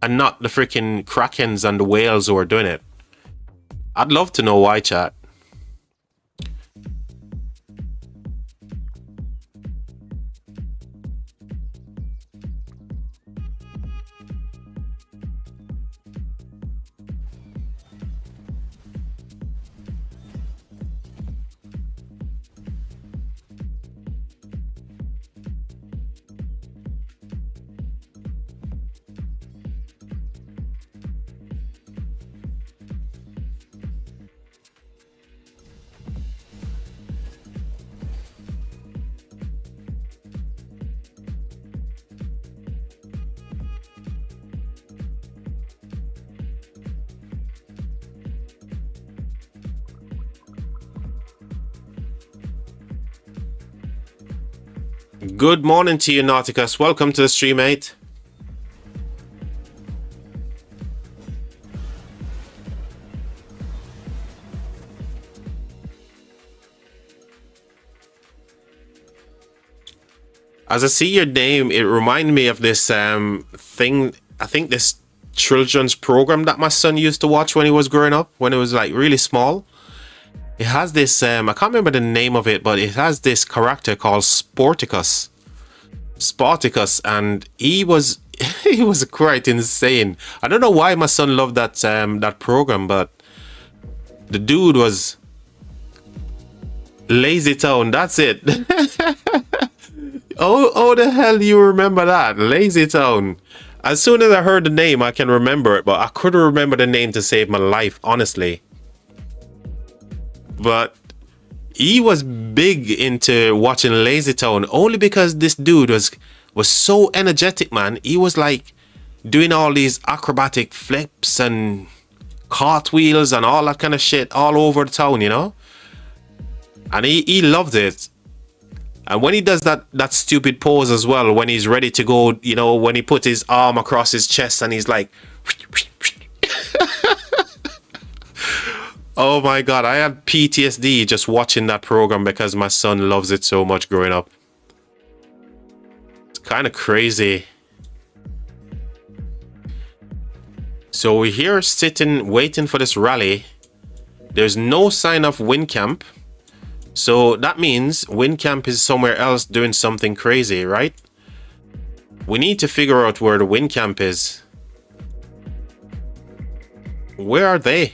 [SPEAKER 1] and not the freaking Krakens and the whales who are doing it? I'd love to know why, chat. Good morning to you, Nauticus. Welcome to the stream, mate. As I see your name, it reminded me of this thing. I think this children's program that my son used to watch when he was growing up, when he was like really small. It has this, I can't remember the name of it, but it has this character called Sporticus, and he was he was quite insane. I don't know why my son loved that that program, but the dude was Lazy Town. That's it. Oh, the hell you remember that? Lazy Town. As soon as I heard the name, I can remember it, but I couldn't remember the name to save my life, honestly. But he was big into watching Lazy Town only because this dude was so energetic, man. He was like doing all these acrobatic flips and cartwheels and all that kind of shit all over the town, you know? And he loved it. And when he does that stupid pose as well, when he's ready to go, you know, when he put his arm across his chest and he's like... Oh my god, I had PTSD just watching that program because my son loves it so much growing up. It's kind of crazy. So we're here sitting, waiting for this rally. There's no sign of wind camp. So that means wind camp is somewhere else doing something crazy, right? We need to figure out where the wind camp is. Where are they?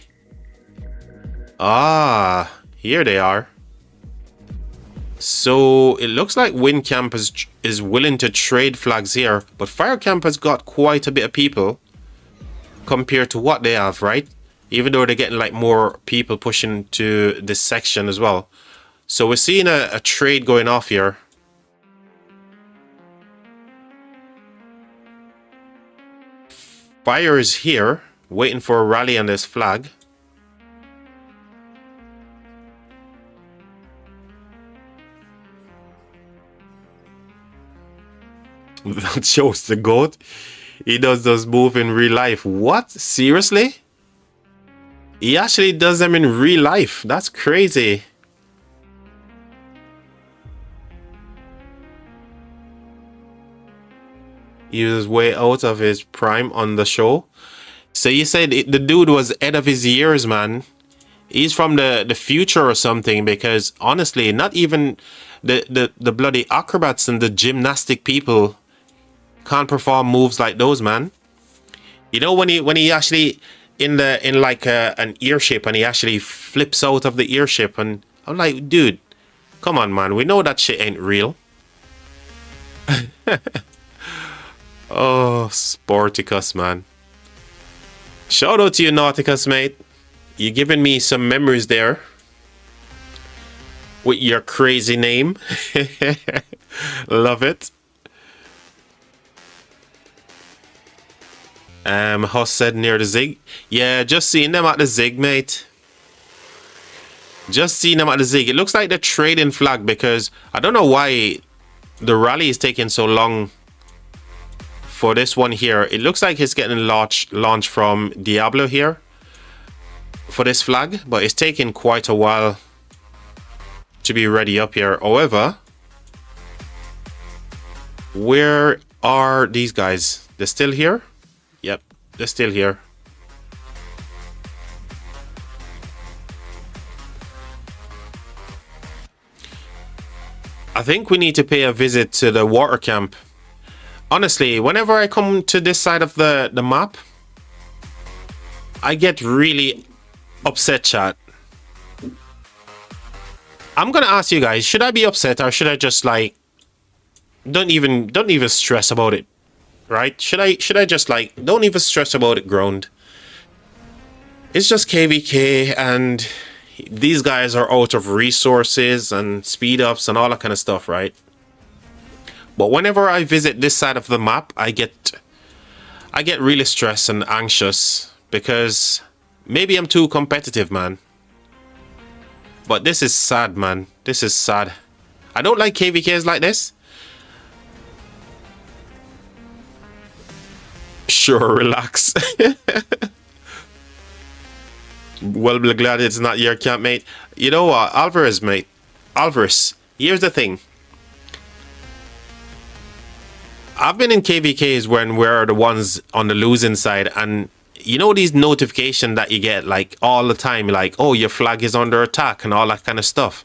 [SPEAKER 1] Ah, here they are. So it looks like Wind Camp is willing to trade flags here, but Fire Camp has got quite a bit of people compared to what they have, right? Even though they're getting like more people pushing to this section as well. So we're seeing a trade going off here. Fire is here, waiting for a rally on this flag. That shows the goat. He does those moves in real life. What? Seriously? He actually does them in real life. That's crazy. He was way out of his prime on the show. So you said the dude was ahead of his years, man. He's from the future or something, because honestly, not even the bloody acrobats and the gymnastic people can't perform moves like those, man. You know, when he actually in like an airship, and he actually flips out of the airship, and I'm like, dude, come on, man. We know that shit ain't real. Oh, Sporticus, man. Shout out to you, Nauticus, mate. You're giving me some memories there with your crazy name. Love it. Huss said near the Zig. Yeah, just seeing them at the Zig, mate. Just seeing them at the Zig. It looks like they're trading flag, because I don't know why the rally is taking so long for this one here. It looks like it's getting launched from Diablo here for this flag, but it's taking quite a while to be ready up here. However, where are these guys? They're still here? Yep, they're still here. I think we need to pay a visit to the water camp. Honestly, whenever I come to this side of the map, I get really upset, chat. I'm gonna ask you guys, should I be upset, or should I just like don't even stress about it? Right? Should I just like don't even stress about it, groaned? It's just KVK, and these guys are out of resources and speed ups and all that kind of stuff, right? But whenever I visit this side of the map, I get really stressed and anxious, because maybe I'm too competitive, man. But this is sad, man. This is sad. I don't like KVKs like this. Sure, relax. Well, be glad it's not your camp, mate. You know what, Alvarez, mate. Alvarez, here's the thing. I've been in KVKs when we're the ones on the losing side, and you know these notifications that you get like all the time, like, oh, your flag is under attack and all that kind of stuff.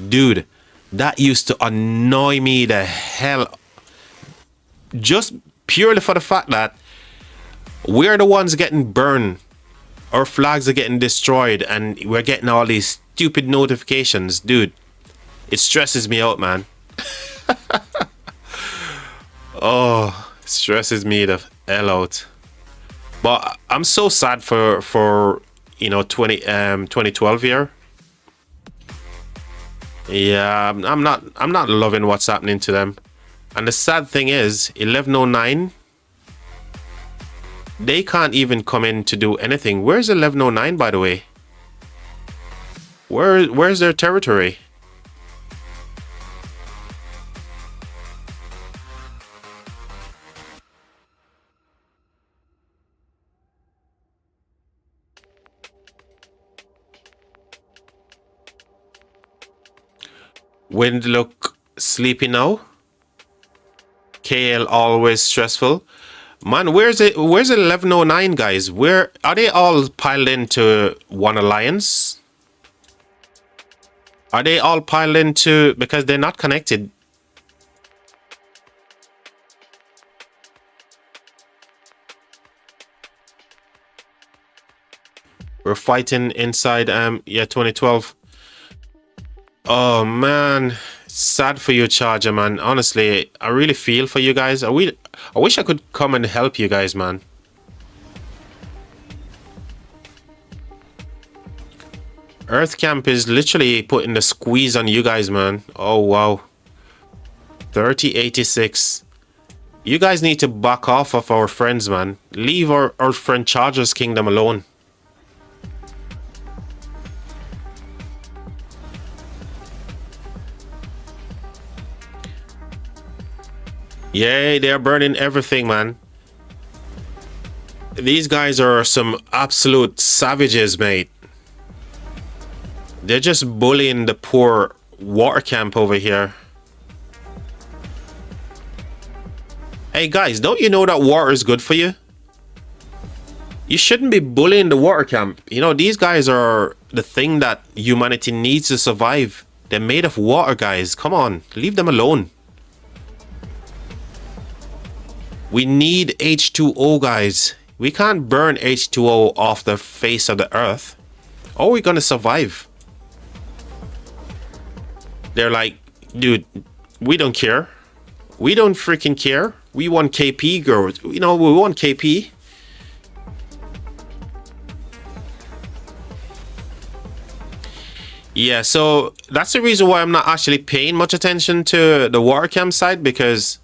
[SPEAKER 1] Dude, that used to annoy me the hell, just purely for the fact that we're the ones getting burned. Our flags are getting destroyed, and we're getting all these stupid notifications. Dude, it stresses me out, man. Oh, it stresses me the hell out. But I'm so sad for you know 2012 here. Yeah, I'm not loving what's happening to them. And the sad thing is, 1109, they can't even come in to do anything. Where's 1109, by the way? Where's their territory? Wind look sleepy now. KL always stressful. Man, where's it? Where's 1109, guys? Where are they all piled into one alliance? Are they all piled into, because they're not connected? We're fighting inside yeah, 2012. Oh man, sad for you, Charger, man. Honestly, I really feel for you guys. I wish I could come and help you guys, man. Earth Camp is literally putting the squeeze on you guys, man. Oh wow. 3086. You guys need to back off of our friends, man. Leave our friend Charger's kingdom alone. Yeah, they're burning everything, man. These guys are some absolute savages, mate. They're just bullying the poor water camp over here. Hey guys, don't you know that water is good for you? You shouldn't be bullying the water camp. You know, these guys are the thing that humanity needs to survive. They're made of water, guys. Come on, leave them alone. We need H2O, guys. We can't burn H2O off the face of the earth. How are we gonna survive? They're like, dude, we don't care. We don't freaking care. We want KP, girls. You know, we want KP. Yeah, so that's the reason why I'm not actually paying much attention to the water camp side, because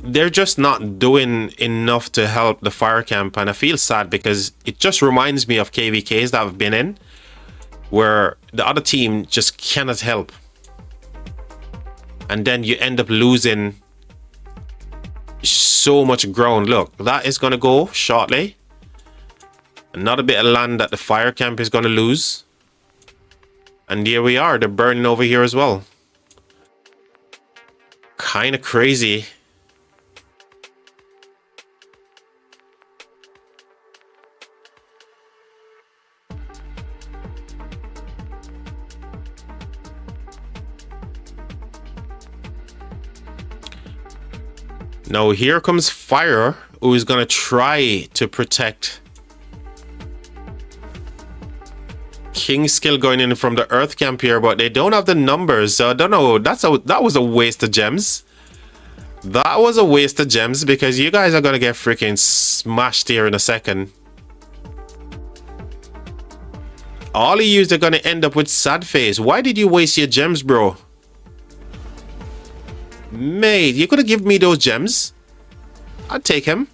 [SPEAKER 1] they're just not doing enough to help the fire camp. And I feel sad because it just reminds me of KVKs that I've been in, where the other team just cannot help. And then you end up losing so much ground. Look, that is going to go shortly. Another bit of land that the fire camp is going to lose. And here we are. They're burning over here as well. Kind of crazy. Now here comes Fire, who is going to try to protect Kingsland going in from the Earth camp here, but they don't have the numbers, so I don't know. That was a waste of gems. That was a waste of gems, because you guys are going to get freaking smashed here in a second. All of yous are going to end up with sad face. Why did you waste your gems, bro? Mate, you could have given me those gems. I'd take him.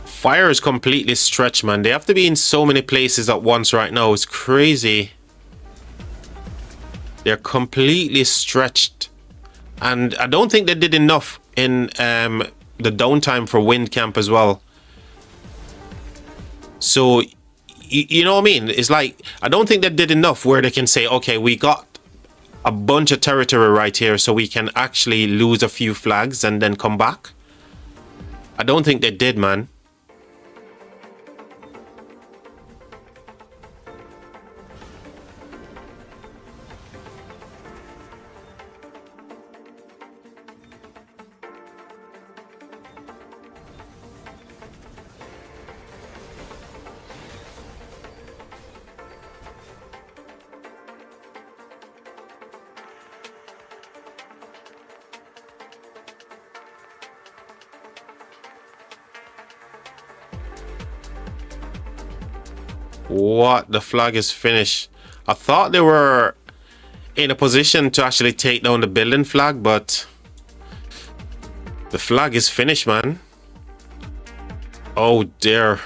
[SPEAKER 1] Fire is completely stretched, man. They have to be in so many places at once right now. It's crazy. They're completely stretched. And I don't think they did enough in the downtime for Wind Camp as well. So, you know what I mean? It's like, I don't think they did enough where they can say, okay, we got a bunch of territory right here, so we can actually lose a few flags and then come back. I don't think they did, man. What? The flag is finished. I thought they were in a position to actually take down the building flag, but the flag is finished, man. Oh dear.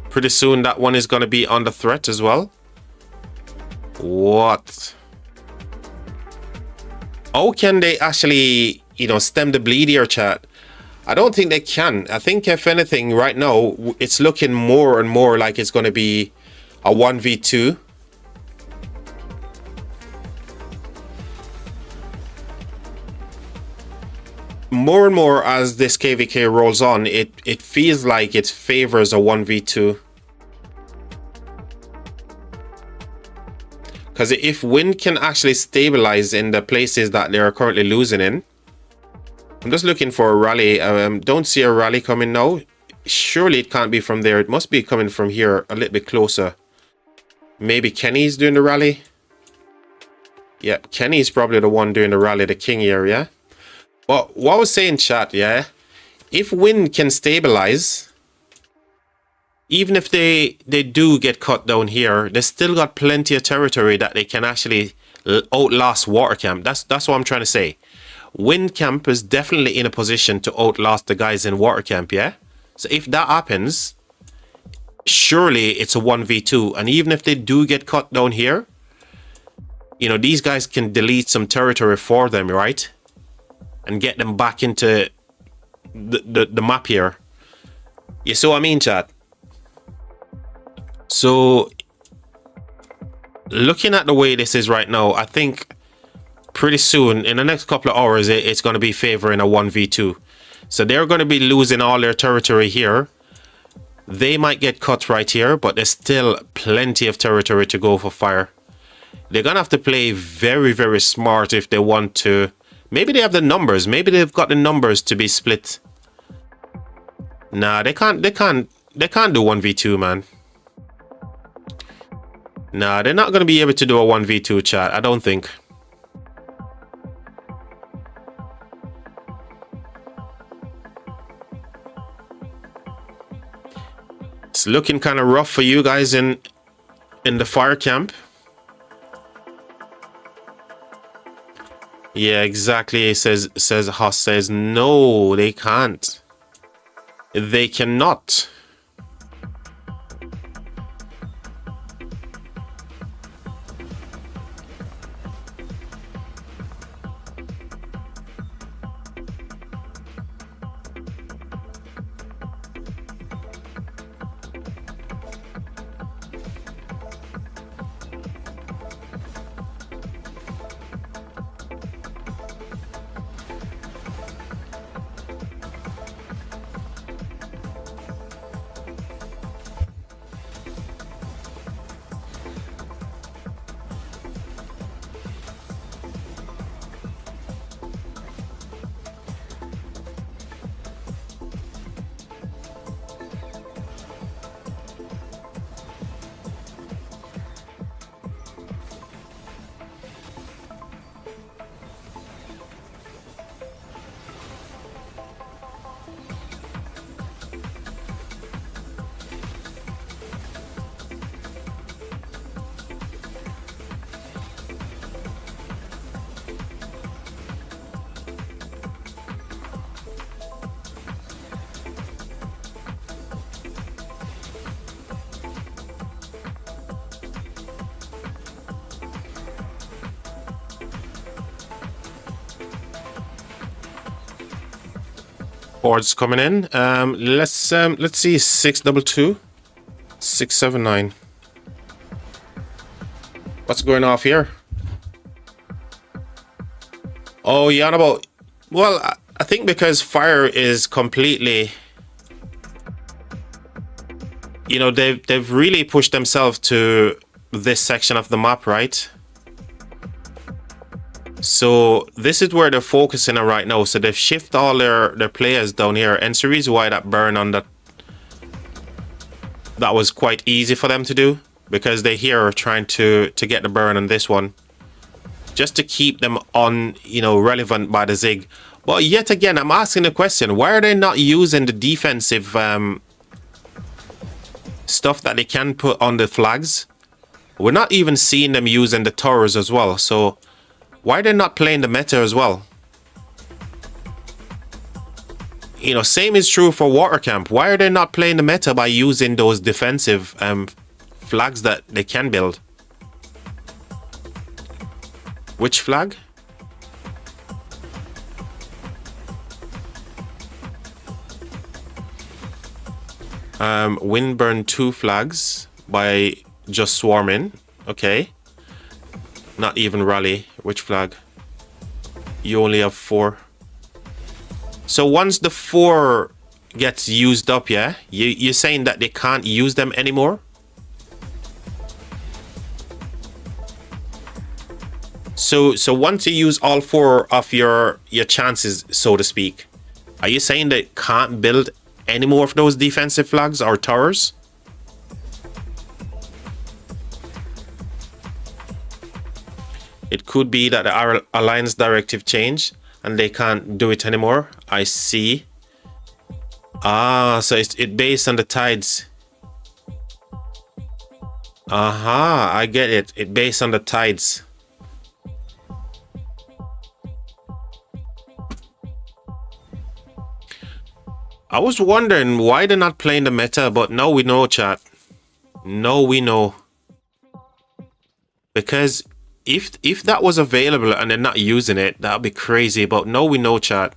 [SPEAKER 1] Pretty soon that one is going to be under threat as well. What? How can they actually, you know, stem the bleed here, chat? I don't think they can. I think if anything right now, it's looking more and more like it's going to be a 1v2. More and more as this KVK rolls on, it feels like it favors a 1v2. Because if Wind can actually stabilize in the places that they are currently losing in, I'm just looking for a rally. Don't see a rally coming now. Surely it can't be from there. It must be coming from here a little bit closer. Maybe Kenny's doing the rally. Yeah, Kenny's probably the one doing the rally, the king area. But what I was saying, chat, yeah, if Wind can stabilize, even if they do get cut down here, they still got plenty of territory that they can actually outlast Water Camp. That's what I'm trying to say. Wind Camp is definitely in a position to outlast the guys in Water Camp, yeah? So if that happens, surely it's a 1v2. And even if they do get cut down here, you know, these guys can delete some territory for them, right? And get them back into the map here. You see what I mean, chat? So, looking at the way this is right now, I think pretty soon, in the next couple of hours, it's going to be favoring a 1v2. So they're going to be losing all their territory here. They might get cut right here, but there's still plenty of territory to go for fire. They're going to have to play very, very smart if they want to. Maybe they have the numbers. Maybe they've got the numbers to be split. Nah, they can't do 1v2, man. Nah, they're not going to be able to do a 1v2, chat. I don't think. It's looking kind of rough for you guys in the fire camp. Yeah, exactly. Says Haas says no, they can't. They cannot. Boards coming in. Let's see 622, 679. What's going off here? Oh, yeah, about. Well, I think because fire is completely. You know, they've really pushed themselves to this section of the map, right? So this is where they're focusing on right now. So they've shifted all their players down here. And the reason why that burn on that was quite easy for them to do, because they're here trying to get the burn on this one, just to keep them on, you know, relevant by the zig. But yet again, I'm asking the question: why are they not using the defensive stuff that they can put on the flags? We're not even seeing them using the towers as well. So why are they not playing the meta as well? You know, same is true for water camp. Why are they not playing the meta by using those defensive flags that they can build? Which flag? Windburn 2 flags by just swarming. Okay. Not even rally. Which flag? You only have 4. So once the 4 gets used up, yeah? You're saying that they can't use them anymore? So once you use all 4 of your chances, so to speak, are you saying they can't build any more of those defensive flags or towers? It could be that the alliance directive changed and they can't do it anymore. I see. Ah, so it's based on the tides. Aha, I get it. It's based on the tides. I was wondering why they're not playing the meta, but now we know, chat. Now we know. Because if that was available and they're not using it, that would be crazy. But no, we know, chat.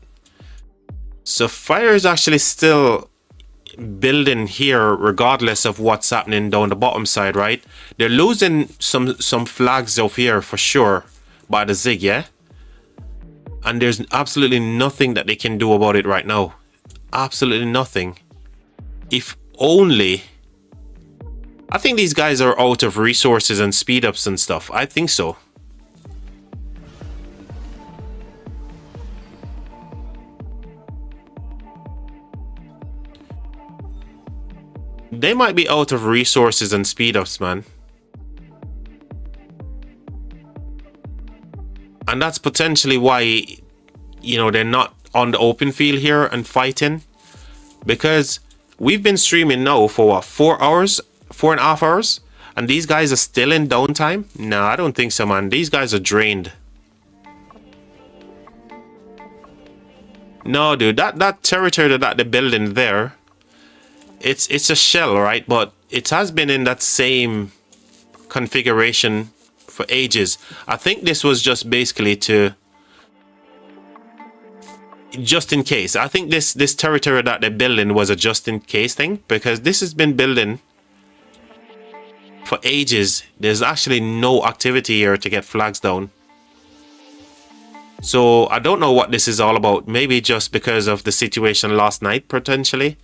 [SPEAKER 1] So fire is actually still building here regardless of what's happening down the bottom side, right? They're losing some flags over here for sure by the zig, yeah? And there's absolutely nothing that they can do about it right now. Absolutely nothing. If only... I think these guys are out of resources and speed ups and stuff. I think so. They might be out of resources and speed ups, man. And that's potentially why, you know, they're not on the open field here and fighting. Because we've been streaming now for what, 4 hours? 4.5 hours? And these guys are still in downtime? No, I don't think so, man. These guys are drained. No, dude, that territory that they're building there, it's a shell, right? But it has been in that same configuration for ages. I think this was just basically to... just in case. I think this territory that they're building was a just in case thing. Because this has been building for ages. There's actually no activity here to get flags down. So I don't know what this is all about. Maybe just because of the situation last night, potentially.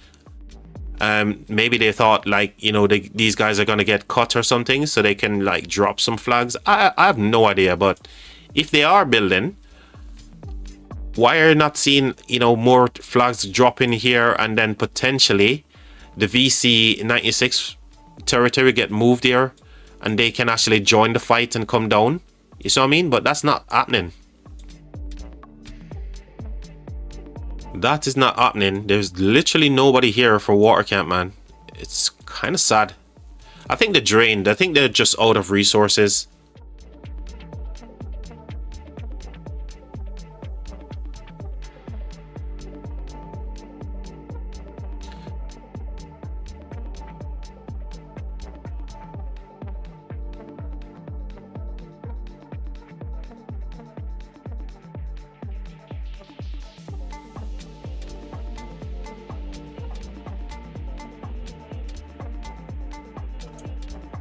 [SPEAKER 1] Maybe they thought, like, you know, these guys are going to get cut or something, so they can, like, drop some flags. I have no idea, but if they are building, why are you not seeing, you know, more flags drop in here, and then potentially the VC 96 territory get moved here, and they can actually join the fight and come down? You see what I mean? But that's not happening. That is not happening. There's literally nobody here for water camp, man. It's kind of sad. I think they're drained. I think they're just out of resources.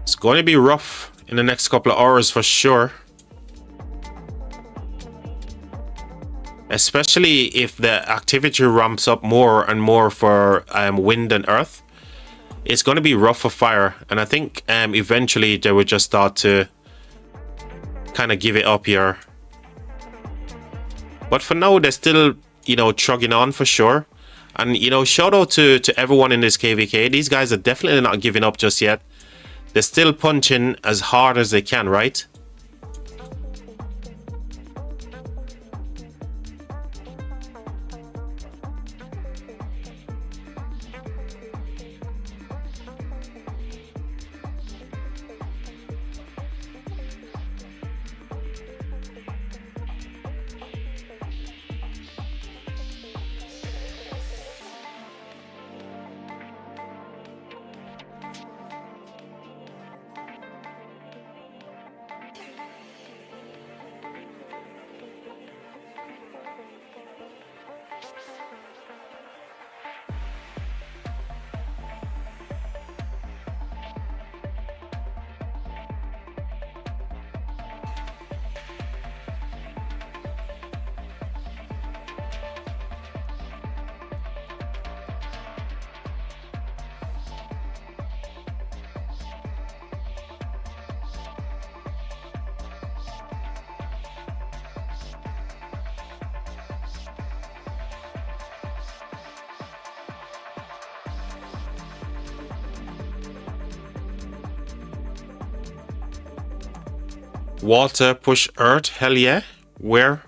[SPEAKER 1] It's going to be rough in the next couple of hours for sure. Especially if the activity ramps up more and more for wind and earth. It's going to be rough for fire. And I think eventually they will just start to kind of give it up here. But for now, they're still, you know, trugging on for sure. And, you know, shout out to everyone in this KVK. These guys are definitely not giving up just yet. They're still punching as hard as they can, right? Walter push Earth, hell yeah. Where?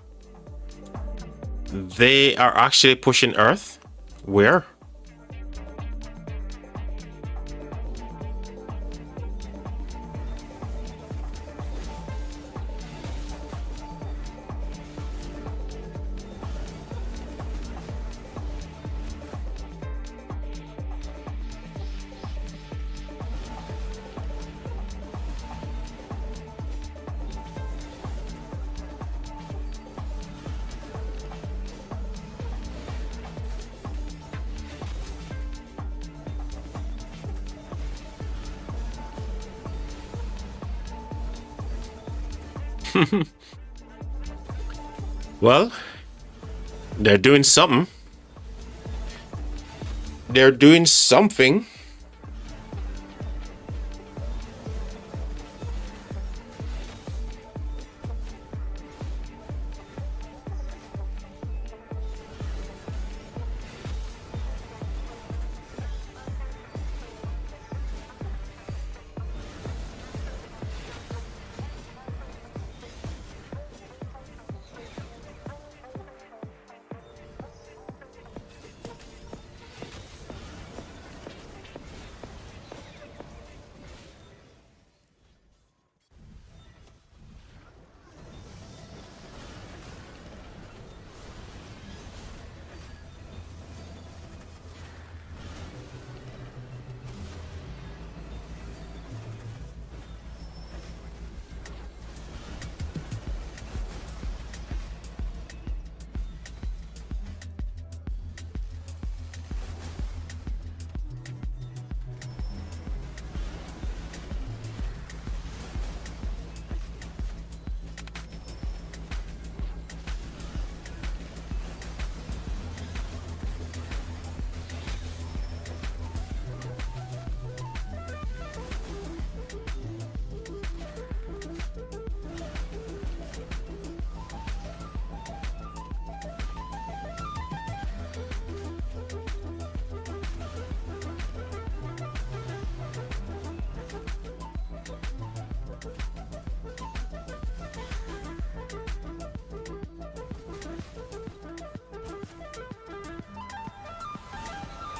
[SPEAKER 1] They are actually pushing Earth? Where? Well, they're doing something. They're doing something.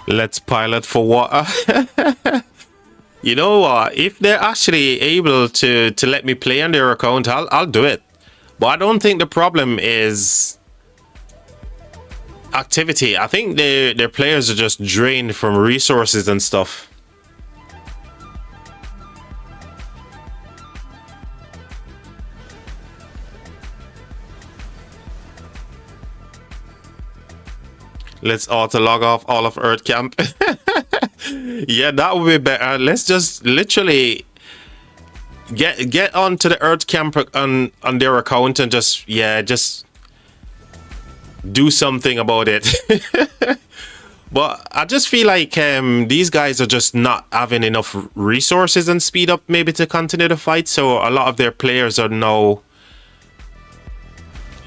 [SPEAKER 1] Let's pilot for water. You know what? If they're actually able to let me play on their account, I'll do it. But I don't think the problem is activity. I think their players are just drained from resources and stuff. Let's auto log off all of Earth Camp. Yeah, that would be better. Let's just literally get onto the Earth Camp on their account and just do something about it. But I just feel like these guys are just not having enough resources and speed up maybe to continue the fight. So a lot of their players are now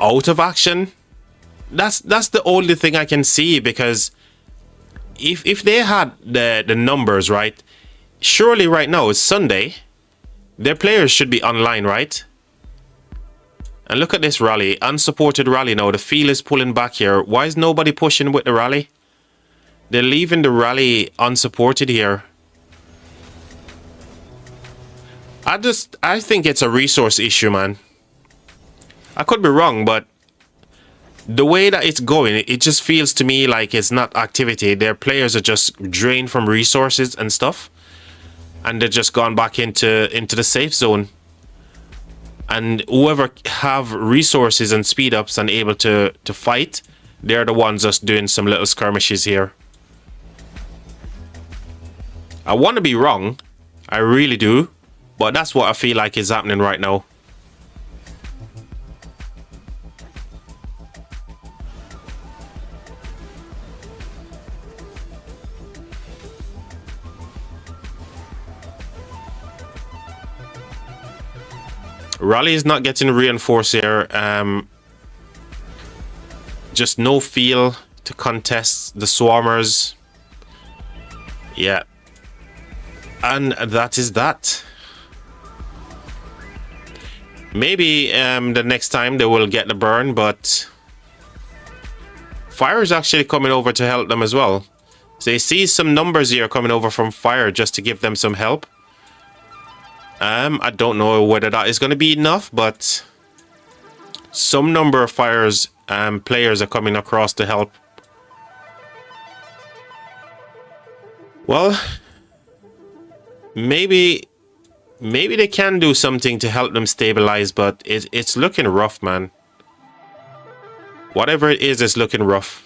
[SPEAKER 1] out of action. That's the only thing I can see, because if they had the numbers right, surely right now it's Sunday, their players should be online, right? And look at this rally, unsupported rally now. The field is pulling back here. Why is nobody pushing with the rally? They're leaving the rally unsupported here. I think it's a resource issue, man. I could be wrong, but the way that it's going, it just feels to me like it's not activity. Their players are just drained from resources and stuff, and they're just gone back into the safe zone. And whoever have resources and speed ups and able to fight, they're the ones just doing some little skirmishes here. I want to be wrong, I really do, but that's what I feel like is happening right now. Rally is not getting reinforced here. Just no feel to contest the swarmers. Yeah. And that is that. Maybe the next time they will get the burn, but Fire is actually coming over to help them as well. So you see some numbers here coming over from Fire just to give them some help. I don't know whether that is going to be enough, but some number of Fire's players are coming across to help. Well, maybe they can do something to help them stabilize, but it's looking rough, man. Whatever it is, it's looking rough.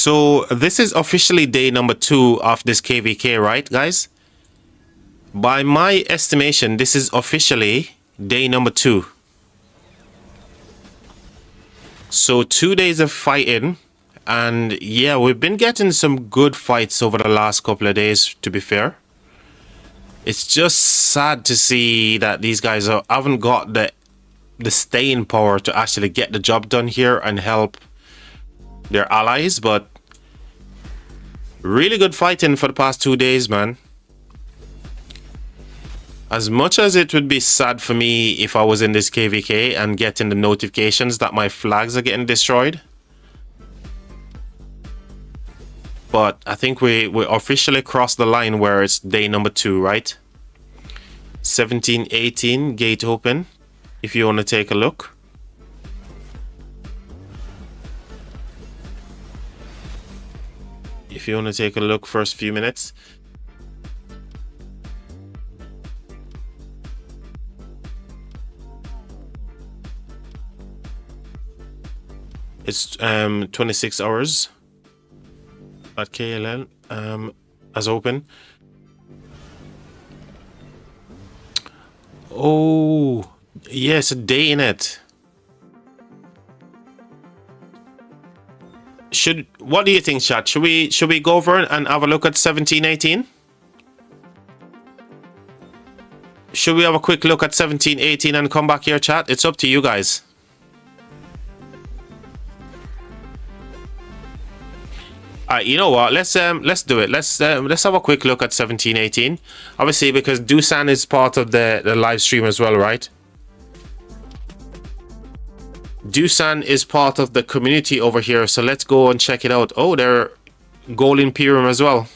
[SPEAKER 1] So this is officially day number 2 of this KVK, right, guys? By my estimation, this is officially day number 2. So 2 days of fighting, and yeah, we've been getting some good fights over the last couple of days, to be fair. It's just sad to see that these guys haven't got the staying power to actually get the job done here and help their allies, but really good fighting for the past 2 days, man. As much as it would be sad for me if I was in this KVK and getting the notifications that my flags are getting destroyed, but I think we officially crossed the line where it's day number 2, right? 1718 gate open, if you want to take a look. If you want to take a look, first few minutes. It's 26 hours at KLN as open. Oh, yes, a day in it. What do you think, chat? Should we go over and have a look at 1718? Should we have a quick look at 1718 and come back here, chat? It's up to you guys. You know what? Let's do it. Let's have a quick look at 1718. Obviously, because Dusan is part of the live stream as well, right? Dusan is part of the community over here, so let's go and check it out. Oh, they're Gold Imperium as well.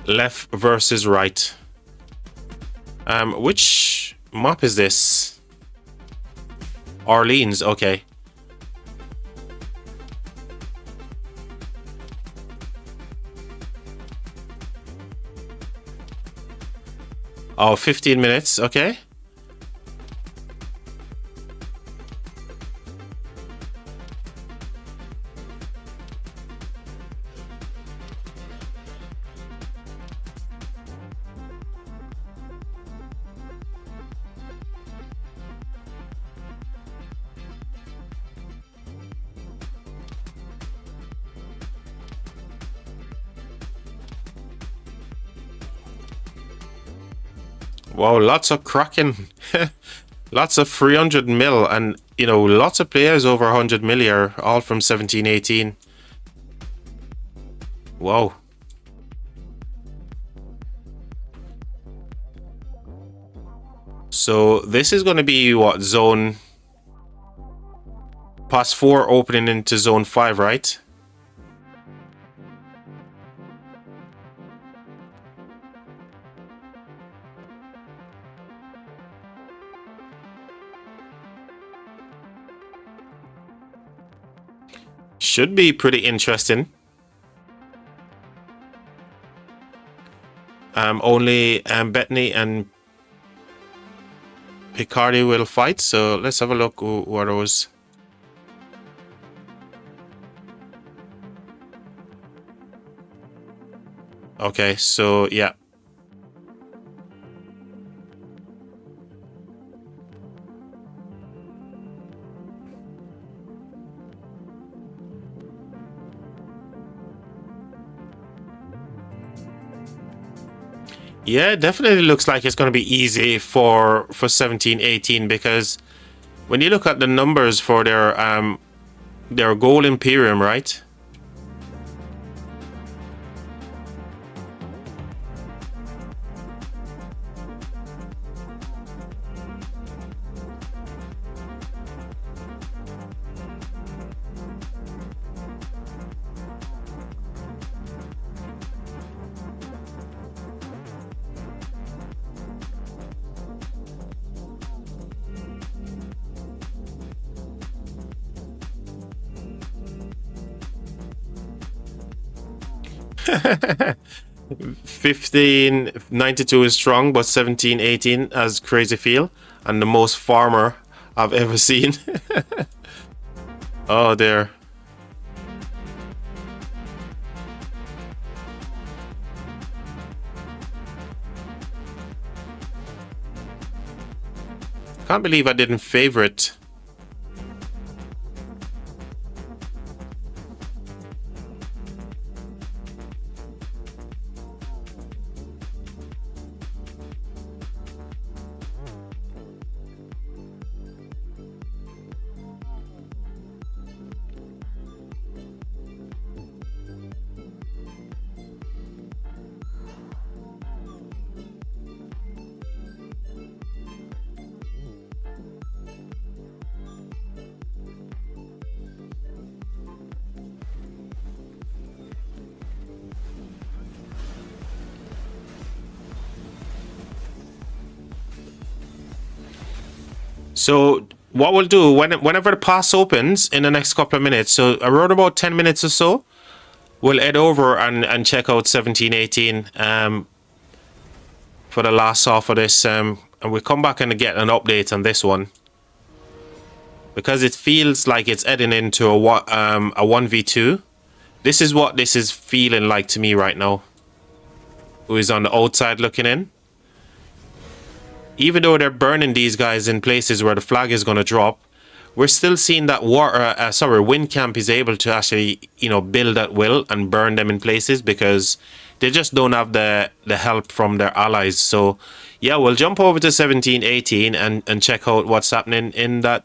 [SPEAKER 1] Left versus right. Which map is this? Orleans, okay. Oh, 15 minutes, okay. Wow, lots of cracking. Lots of 300 mil, and you know, lots of players over 100 mil here, all from 1718. Wow. So this is going to be what, zone past 4 opening into zone 5, right? Should be pretty interesting. Only Bettany and Picardy will fight, so let's have a look what those. Okay, so yeah. Yeah, definitely looks like it's going to be easy for 1718, because when you look at the numbers for their Gold Imperium, right? $1592 is strong, but 1718 has crazy feel. and the most farmer I've ever seen. Oh dear. Can't believe I didn't favorite. So what we'll do whenever the pass opens in the next couple of minutes, so around about 10 minutes or so, we'll head over and check out 1718 for the last half of this, and we'll come back and get an update on this one, because it feels like it's heading into a 1v2. This is what this is feeling like to me right now. Who is on the outside looking in? Even though they're burning these guys in places where the flag is going to drop, we're still seeing that wind camp is able to actually, you know, build at will and burn them in places because they just don't have the help from their allies. So yeah, we'll jump over to 1718 and check out what's happening in that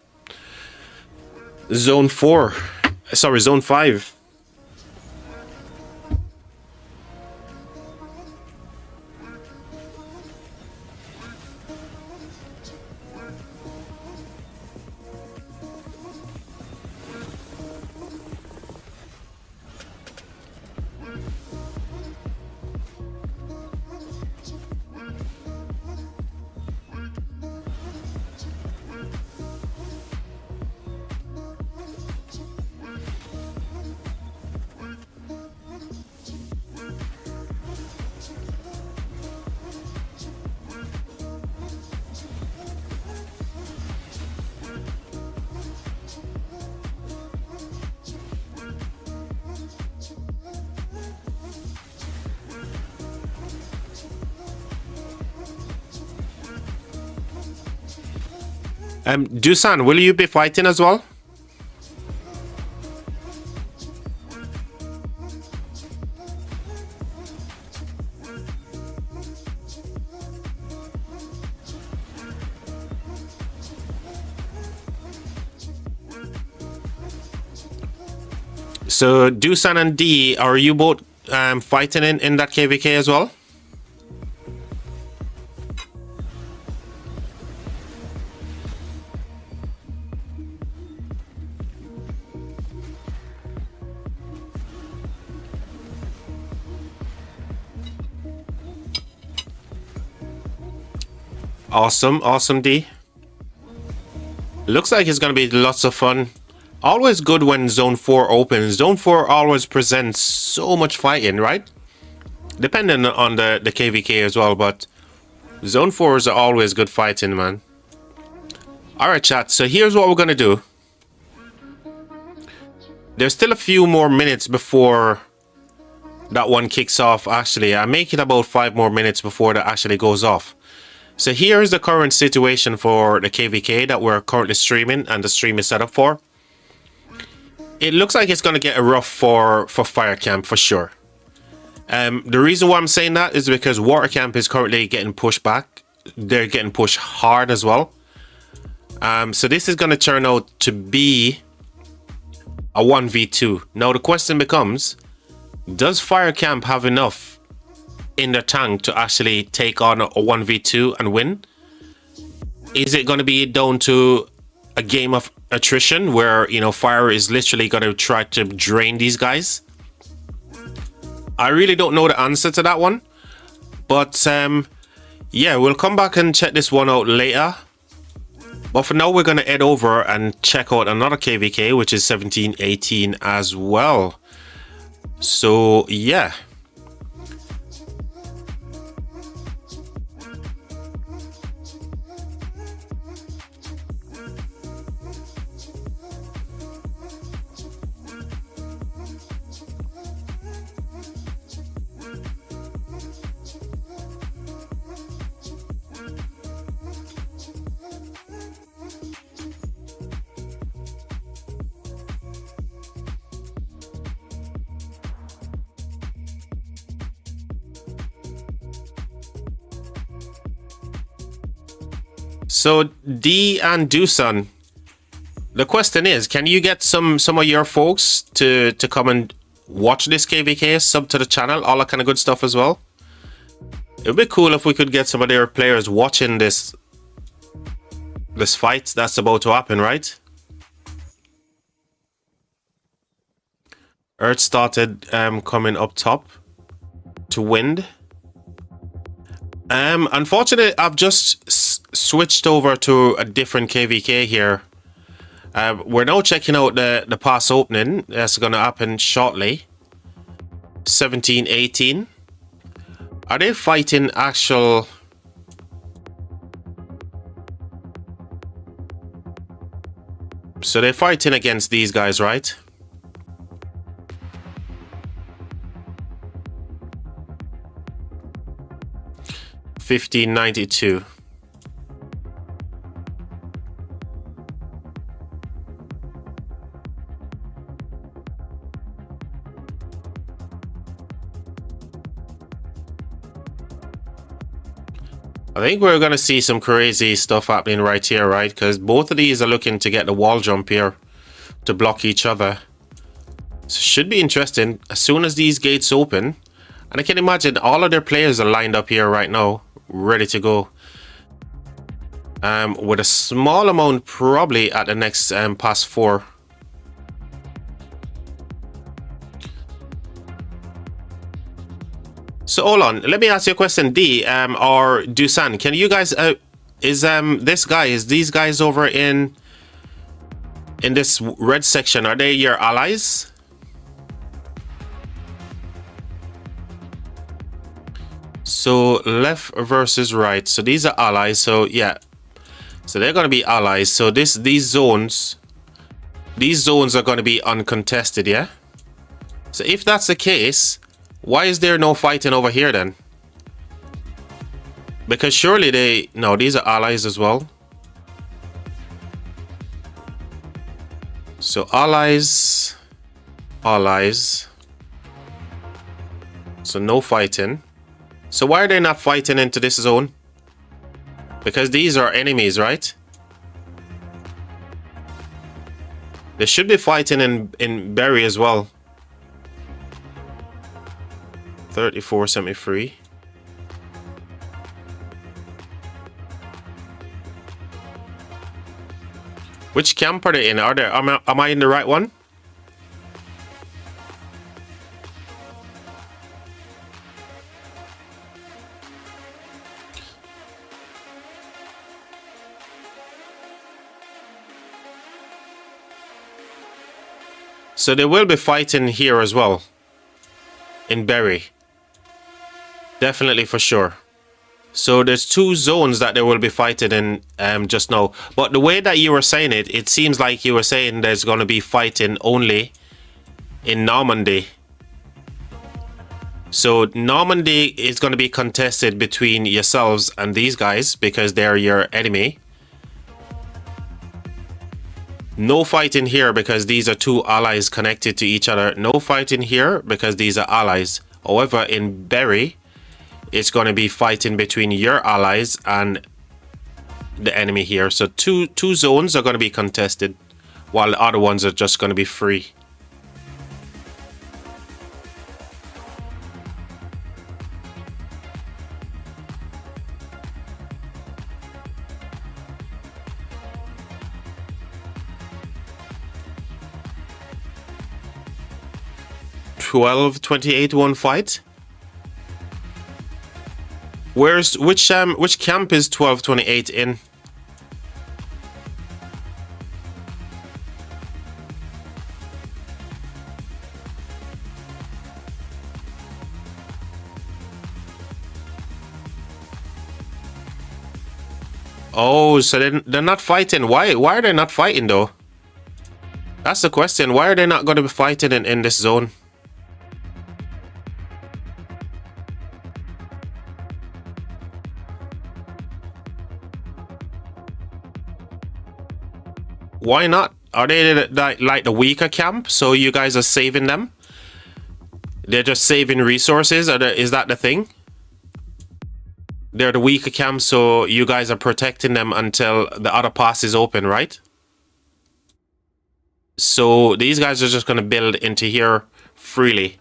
[SPEAKER 1] zone 5. Dusan, will you be fighting as well? So Dusan and D, are you both fighting in that KVK as well? Awesome D. Looks like it's gonna be lots of fun. Always good when Zone 4 opens. Zone 4 always presents so much fighting, right? Depending on the KVK as well, but Zone 4s are always good fighting, man. Alright chat, so here's what we're gonna do. There's still a few more minutes before that one kicks off. Actually, I make it about 5 more minutes before that actually goes off. So here's the current situation for the KVK that we're currently streaming and the stream is set up for. It looks like it's going to get rough for Fire Camp for sure. The reason why I'm saying that is because Water Camp is currently getting pushed back. They're getting pushed hard as well. So this is going to turn out to be a 1v2. Now the question becomes, does Fire Camp have enough in the tank to actually take on a 1v2 and win? Is it going to be down to a game of attrition where, you know, Fire is literally going to try to drain these guys? I really don't know the answer to that one, but yeah, we'll come back and check this one out later. But for now, we're going to head over and check out another KVK, which is 1718 as well. So yeah. So D and Dusan, the question is, can you get some of your folks to come and watch this KVK, sub to the channel, all that kind of good stuff as well? It would be cool if we could get some of their players watching this fight that's about to happen, right? Earth started coming up top to wind. Unfortunately, I've just switched over to a different KVK here. We're now checking out the pass opening. That's going to happen shortly. 17-18. Are they fighting actual... So they're fighting against these guys, right? $15.92. I think we're going to see some crazy stuff happening right here, right? Because both of these are looking to get the wall jump here to block each other. So should be interesting as soon as these gates open. And I can imagine all of their players are lined up here right now, ready to go. With a small amount probably at the next pass 4. So hold on, let me ask you a question, D or Dusan. Can you guys is these guys over in this red section, are they your allies? So left versus right. So these are allies. So yeah. So they're going to be allies. So these zones are going to be uncontested, yeah? So if that's the case, why is there no fighting over here then? Because surely no, these are allies as well. So allies. So no fighting. So why are they not fighting into this zone? Because these are enemies, right? They should be fighting in Berry as well. 34.73. Which camp are they in? Am I in the right one? So they will be fighting here as well. In Berry. Definitely for sure. So there's 2 zones that they will be fighting in just now. But the way that you were saying it, it seems like you were saying there's going to be fighting only in Normandy. So Normandy is going to be contested between yourselves and these guys because they're your enemy. No fighting here because these are 2 allies connected to each other. No fighting here because these are allies. However, in Berry, it's going to be fighting between your allies and the enemy here. So two zones are going to be contested, while the other ones are just going to be free. $12.28 one fight. Which camp is 12.28 in? Oh, so they're not fighting. Why are they not fighting though? That's the question. Why are they not going to be fighting in this zone? Why not? Are they like the weaker camp? So you guys are saving them? They're just saving resources? Is that the thing? they're the weaker camp, so you guys are protecting them until the other pass is open, right? So these guys are just going to build into here freely.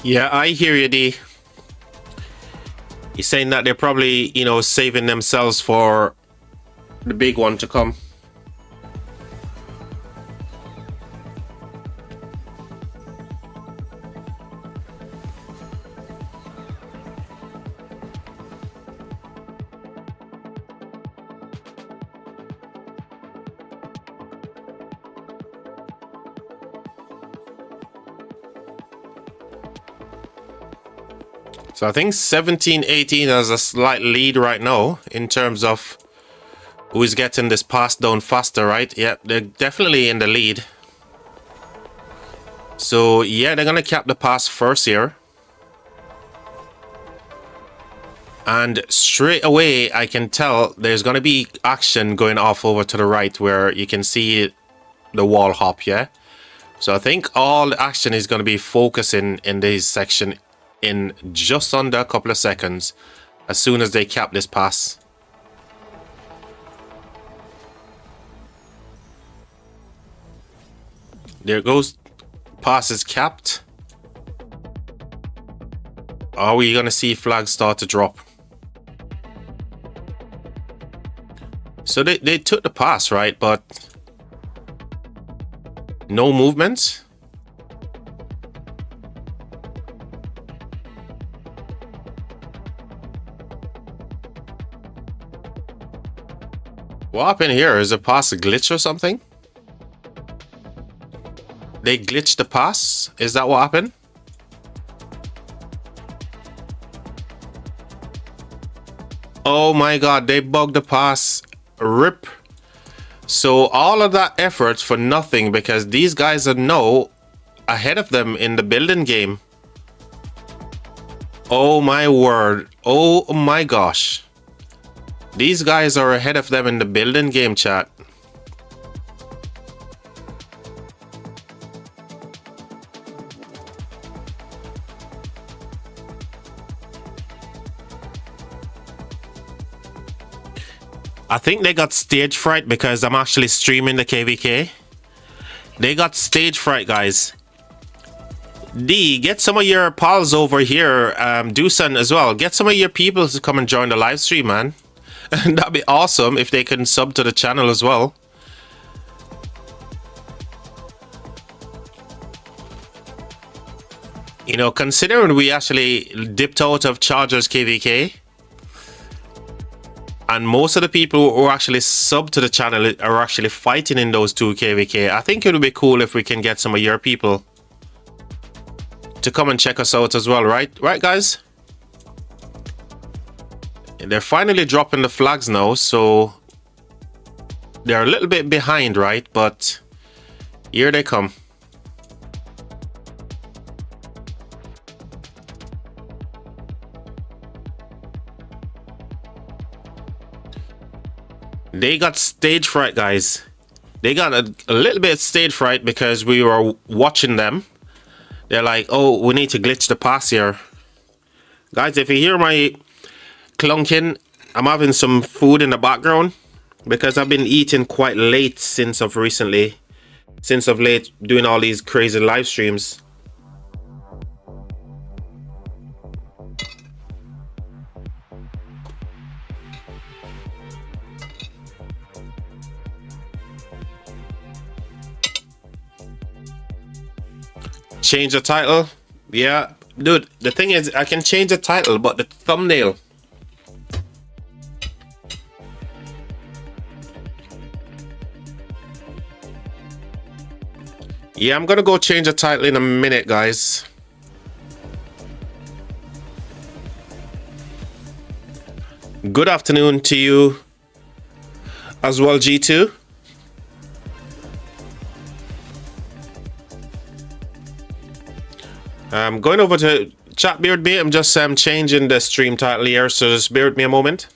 [SPEAKER 1] Yeah, I hear you, D. He's saying that they're probably, you know, saving themselves for the big one to come. So I think 17-18 has a slight lead right now in terms of who is getting this pass down faster, right? Yeah, they're definitely in the lead. So yeah, they're gonna cap the pass first here. And straight away, I can tell there's gonna be action going off over to the right where you can see the wall hop, yeah? So I think all the action is gonna be focusing in this section in just under a couple of seconds as soon as they cap this pass. There it goes. Pass is capped. Are we gonna see flags start to drop? So they took the pass, right? But no movement. What happened here? Is the pass a glitch or something? They glitched the pass? Is that what happened? Oh my god, they bugged the pass. Rip. So all of that effort for nothing because these guys are now ahead of them in the building game. Oh my word. Oh my gosh. These guys are ahead of them in the building game, chat. I think they got stage fright because I'm actually streaming the KVK. They got stage fright, guys. D, get some of your pals over here. Doosan as well. Get some of your people to come and join the live stream, man. That'd be awesome if they can sub to the channel as well. You know, considering we actually dipped out of Chargers KVK And most of the people who actually sub to the channel are actually fighting in those 2 KVK. I think it would be cool if we can get some of your people to come and check us out as well, right? Right, guys? They're finally dropping the flags now, so they're a little bit behind, right? But here they come. They got stage fright, guys. They got a little bit of stage fright because we were watching them. They're like, oh, we need to glitch the pass here. Guys, if you hear my clunking, I'm having some food in the background because I've been eating quite late since of late doing all these crazy live streams. Change the title. Yeah, dude, the thing is, I can change the title, but the thumbnail. Yeah, I'm gonna go change the title in a minute, guys. Good afternoon to you as well, G2. I'm going over to chat, bear with me. I'm just changing the stream title here, so just bear with me a moment.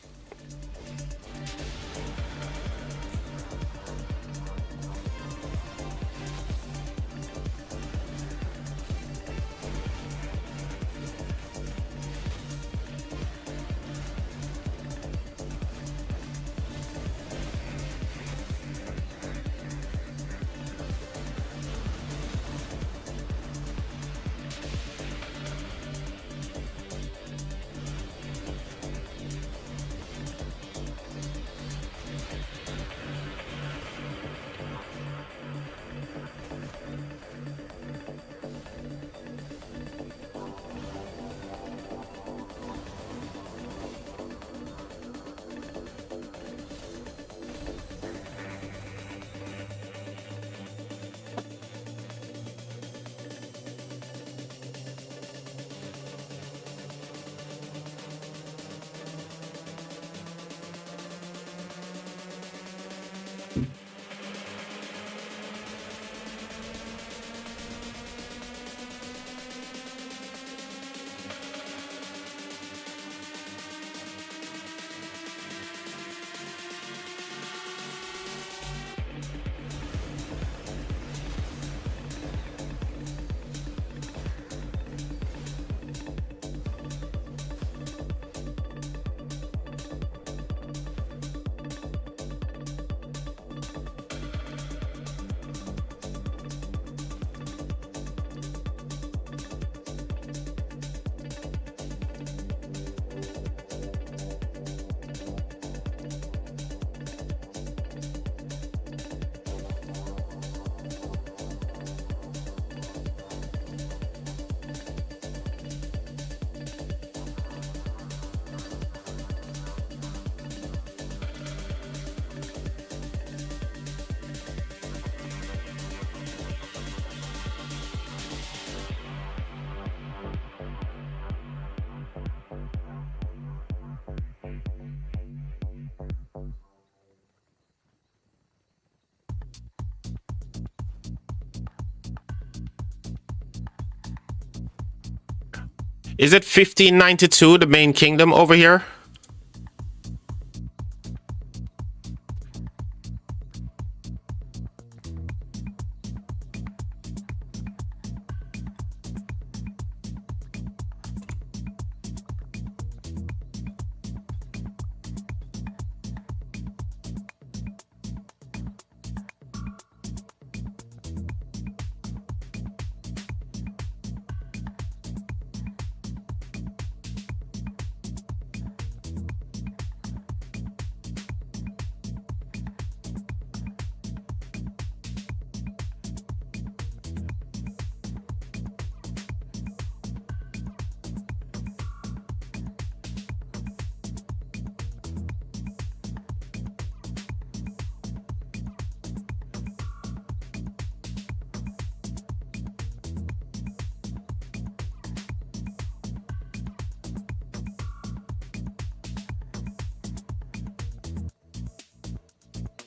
[SPEAKER 1] Is it 1592, the main kingdom over here?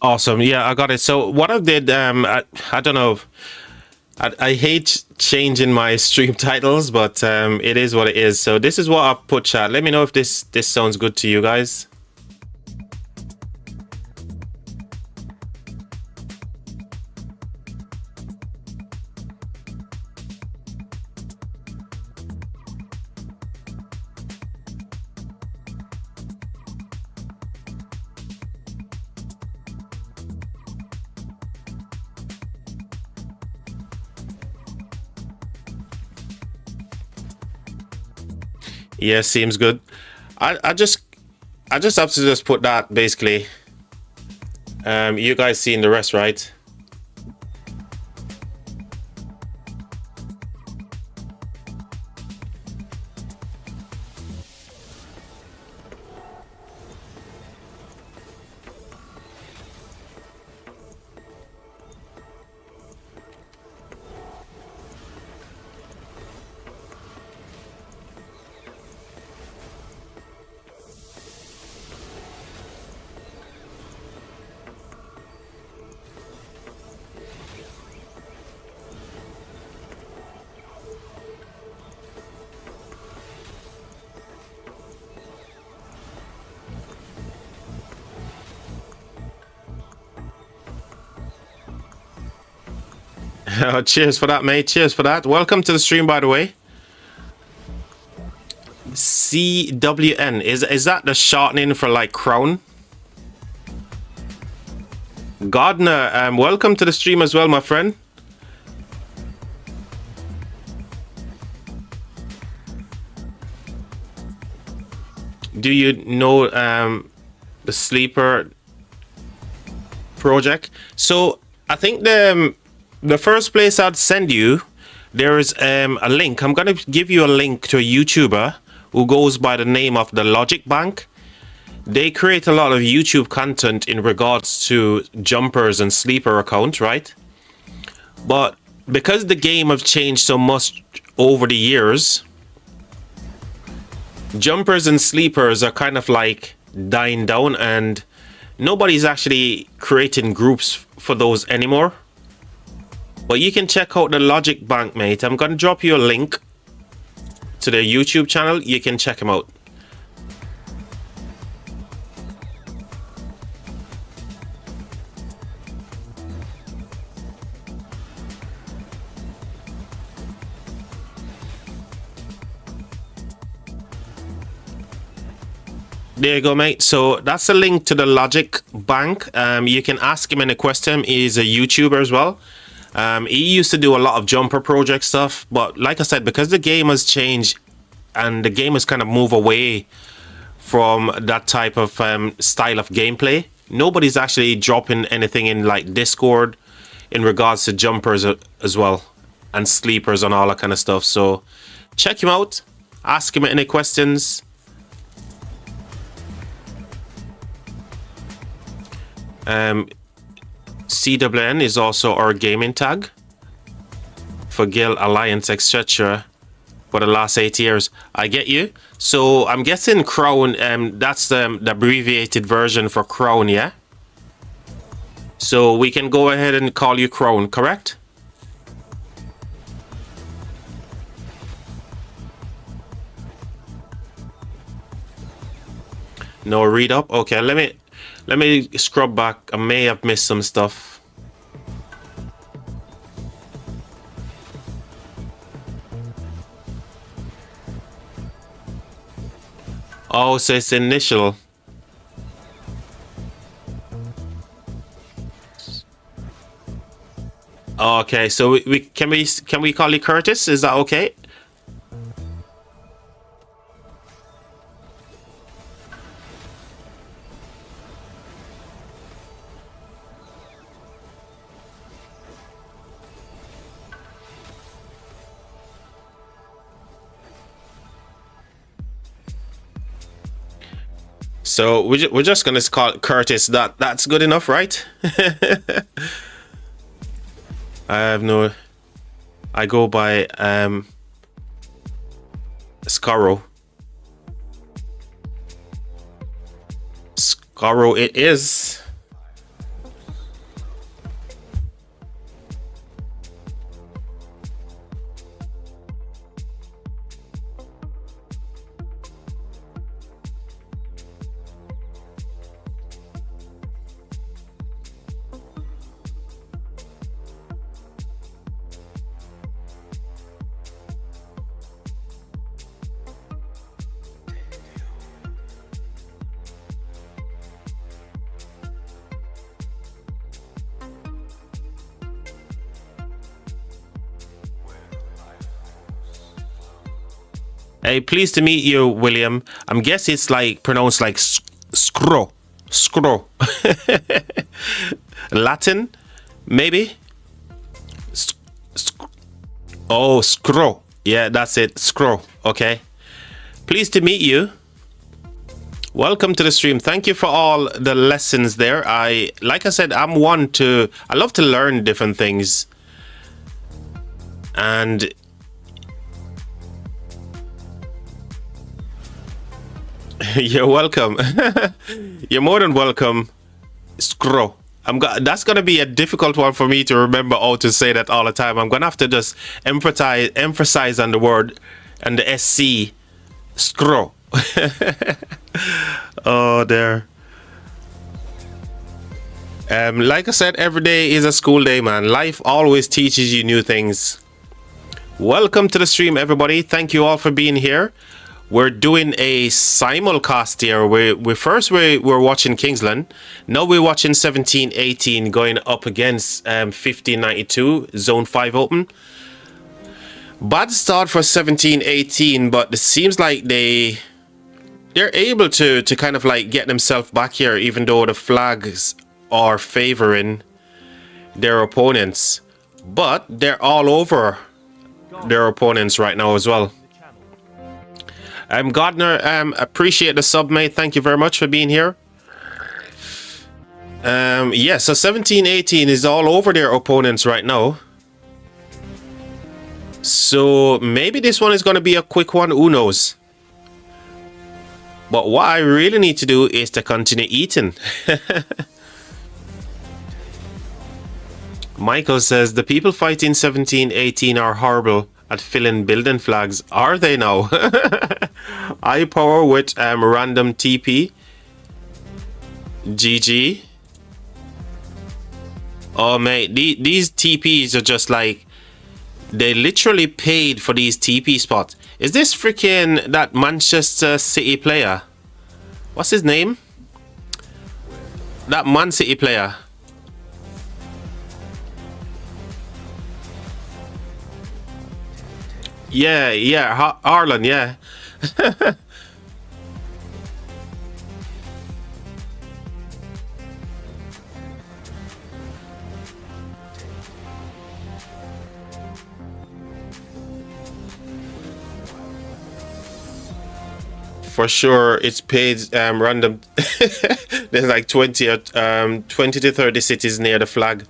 [SPEAKER 1] Awesome. Yeah, I got it. So what I did, I don't know. I hate changing my stream titles, but it is what it is. So this is what I've put, chat. Let me know if this sounds good to you guys. Yeah, seems good. I just have to just put that basically. You guys seeing the rest, right? Cheers for that, mate. Cheers for that. Welcome to the stream, by the way. CWN, is that the shortening for like crown? Gardner, welcome to the stream as well, my friend. Do you know the sleeper project? So I think the first place I'd send you, there is a link. I'm gonna give you a link to a YouTuber who goes by the name of the Logic Bank. They create a lot of YouTube content in regards to jumpers and sleeper accounts, right? But because the game have changed so much over the years, jumpers and sleepers are kind of like dying down, and nobody's actually creating groups for those anymore. But you can check out the Logic Bank, mate. I'm gonna drop you a link to their YouTube channel. You can check them out. There you go, mate. So that's a link to the Logic Bank. You can ask him any question. He's a YouTuber as well. He used to do a lot of jumper project stuff, but like I said, because the game has changed and the game has kind of moved away from that type of style of gameplay, nobody's actually dropping anything in like Discord in regards to jumpers as well, and sleepers and all that kind of stuff. So check him out, ask him any questions. CWN is also our gaming tag for Guild Alliance, etc. for the last 8 years. I get you. So I'm guessing Crown, that's the abbreviated version for Crown, yeah? So we can go ahead and call you Crown, correct? No read up? Okay, let me scrub back. I may have missed some stuff. Oh, so it's initial. Okay, so we can we call you Curtis? Is that okay? So we're just gonna call it Curtis. That's good enough, right? I go by Scarrow. Scarrow it is. Hey, pleased to meet you, William. I'm guessing it's like pronounced like scro. Scro. Latin, maybe? Oh, scro. Yeah, that's it. Scro. Okay. Pleased to meet you. Welcome to the stream. Thank you for all the lessons there. Like I said, I love to learn different things. And you're welcome. You're more than welcome. Scro. That's gonna be a difficult one for me to remember how to say that all the time. I'm gonna have to just emphasize on the word and the SC. Scro. Oh, there. Like I said, every day is a school day, man. Life always teaches you new things. Welcome to the stream, everybody. Thank you all for being here. We're doing a simulcast here. We're watching Kingsland. Now we're watching 17-18 going up against 1592 Zone 5 Open. Bad start for 17-18, but it seems like they're able to kind of like get themselves back here, even though the flags are favoring their opponents. But they're all over their opponents right now as well. Gardner, appreciate the sub, mate. Thank you very much for being here. Yeah, so 17-18 is all over their opponents right now. So maybe this one is going to be a quick one. Who knows? But what I really need to do is to continue eating. Michael says, the people fighting 17-18 are horrible at filling building flags. Are they now? High power with random TP. GG. Oh, mate. These TPs are just like... They literally paid for these TP spots. Is this freaking that Manchester City player? What's his name? That Man City player. Yeah, Harlan, yeah. For sure, it's paid random. There's like 20 to 30 cities near the flag.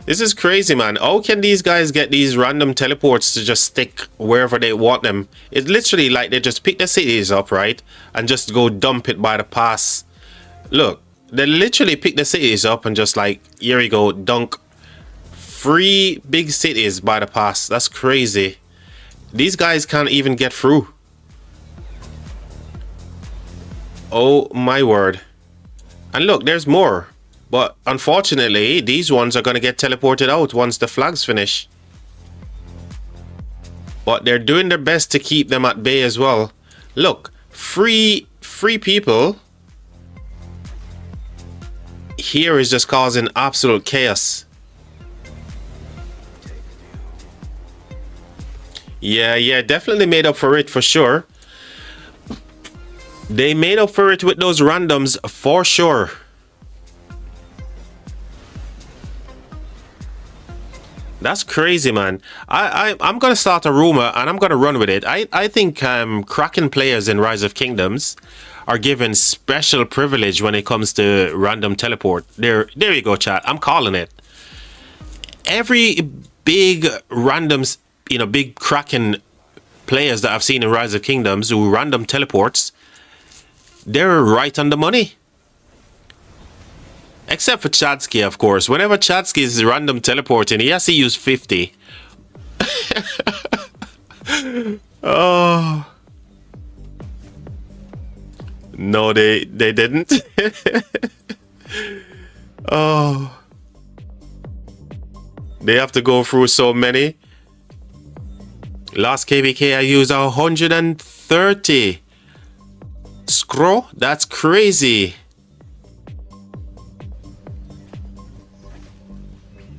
[SPEAKER 1] This is crazy, man. How can these guys get these random teleports to just stick wherever they want them? It's literally like they just pick the cities up, right? And just go dump it by the pass. Look, they literally pick the cities up and just like, here we go, dunk. 3 big cities by the pass. That's crazy. These guys can't even get through. Oh my word. And look, there's more. But unfortunately, these ones are going to get teleported out once the flags finish. But they're doing their best to keep them at bay as well. Look, free people here is just causing absolute chaos. Yeah, definitely made up for it for sure. They made up for it with those randoms for sure. That's crazy, man. I'm going to start a rumor and I'm going to run with it. I think Kraken players in Rise of Kingdoms are given special privilege when it comes to random teleport. There you go, chat. I'm calling it. Every big randoms, big Kraken players that I've seen in Rise of Kingdoms who random teleports, they're right on the money. Except for Chatsky, of course. Whenever Chatsky is random teleporting, he has to use 50. Oh. No, they didn't. Oh. They have to go through so many. Last KVK I used 130. Scroll? That's crazy.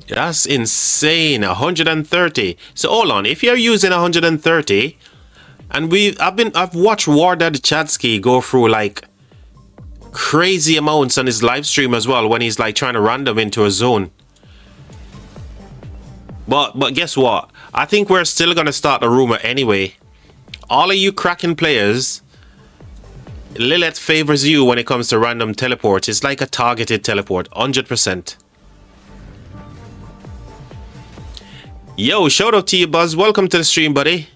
[SPEAKER 1] That's insane. 130. So hold on. If you're using 130, And I've watched War Daddy Chadsky go through like crazy amounts on his live stream as well when he's like trying to random into a zone. But guess what? I think we're still gonna start a rumor anyway. All of you Kraken players, Lilith favors you when it comes to random teleport. It's like a targeted teleport, 100%. Yo, shout out to you, Buzz. Welcome to the stream, buddy.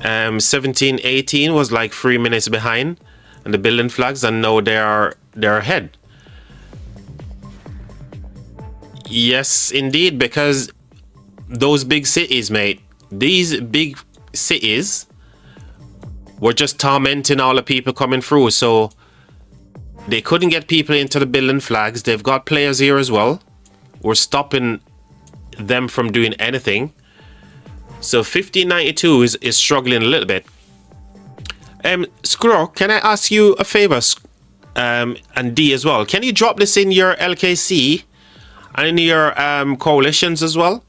[SPEAKER 1] 17-18 was like 3 minutes behind and the building flags, and now they're ahead. Yes, indeed, because those big cities, mate, these big cities were just tormenting all the people coming through, so they couldn't get people into the building flags. They've got players here as well. We're stopping them from doing anything. So 1592 is struggling a little bit. Screw, can I ask you a favor? And D as well. Can you drop this in your LKC and in your coalitions as well?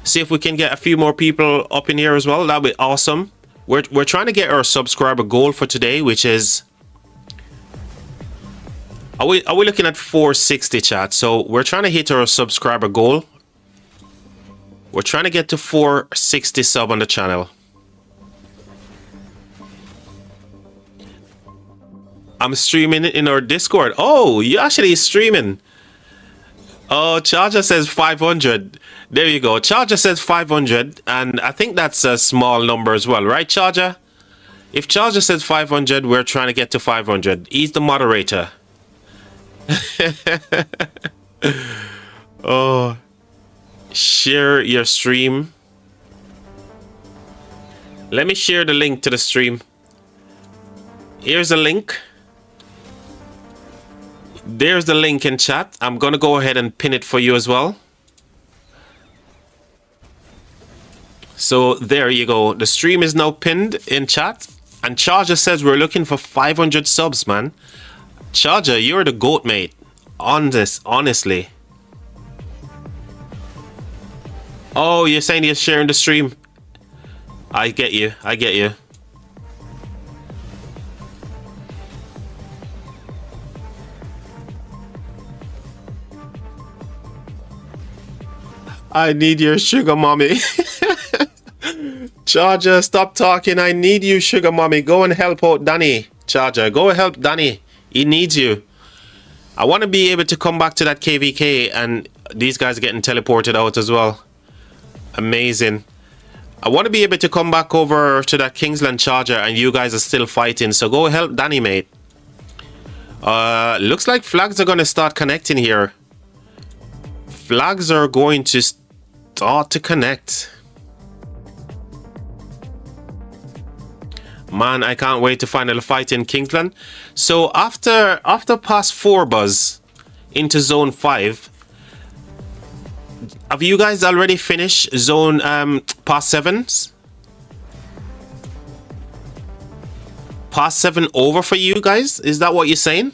[SPEAKER 1] See if we can get a few more people up in here as well. That'd be awesome. We're trying to get our subscriber goal for today, which is... Are we looking at 460, chat? So we're trying to hit our subscriber goal. We're trying to get to 460 sub on the channel. I'm streaming in our Discord. Oh, you actually streaming. Oh, Charger says 500. There you go. Charger says 500. And I think that's a small number as well, right, Charger? If Charger says 500, we're trying to get to 500. He's the moderator. Oh, share your stream. Let me share the link to the stream. Here's a link. There's the link in chat. I'm gonna go ahead and pin it for you as well. So there you go. The stream is now pinned in chat. And Charger says we're looking for 500 subs, man. Charger, you're the GOAT, mate. On this, honestly. Oh, you're saying you're sharing the stream. I get you. I get you. I need your sugar mommy. Charger, stop talking. I need you, sugar mommy. Go and help out Danny. Charger, go help Danny. He needs you. I want to be able to come back to that KVK, and these guys are getting teleported out as well. Amazing. I want to be able to come back over to that Kingsland Charger, and you guys are still fighting. So go help Danny, mate. Looks like flags are going to start connecting here. Flags are going to start to connect. Man, I can't wait to finally fight in Kingsland. So after past 4 buzz into zone 5, have you guys already finished zone past 7s? Past 7 over for you guys? Is that what you're saying?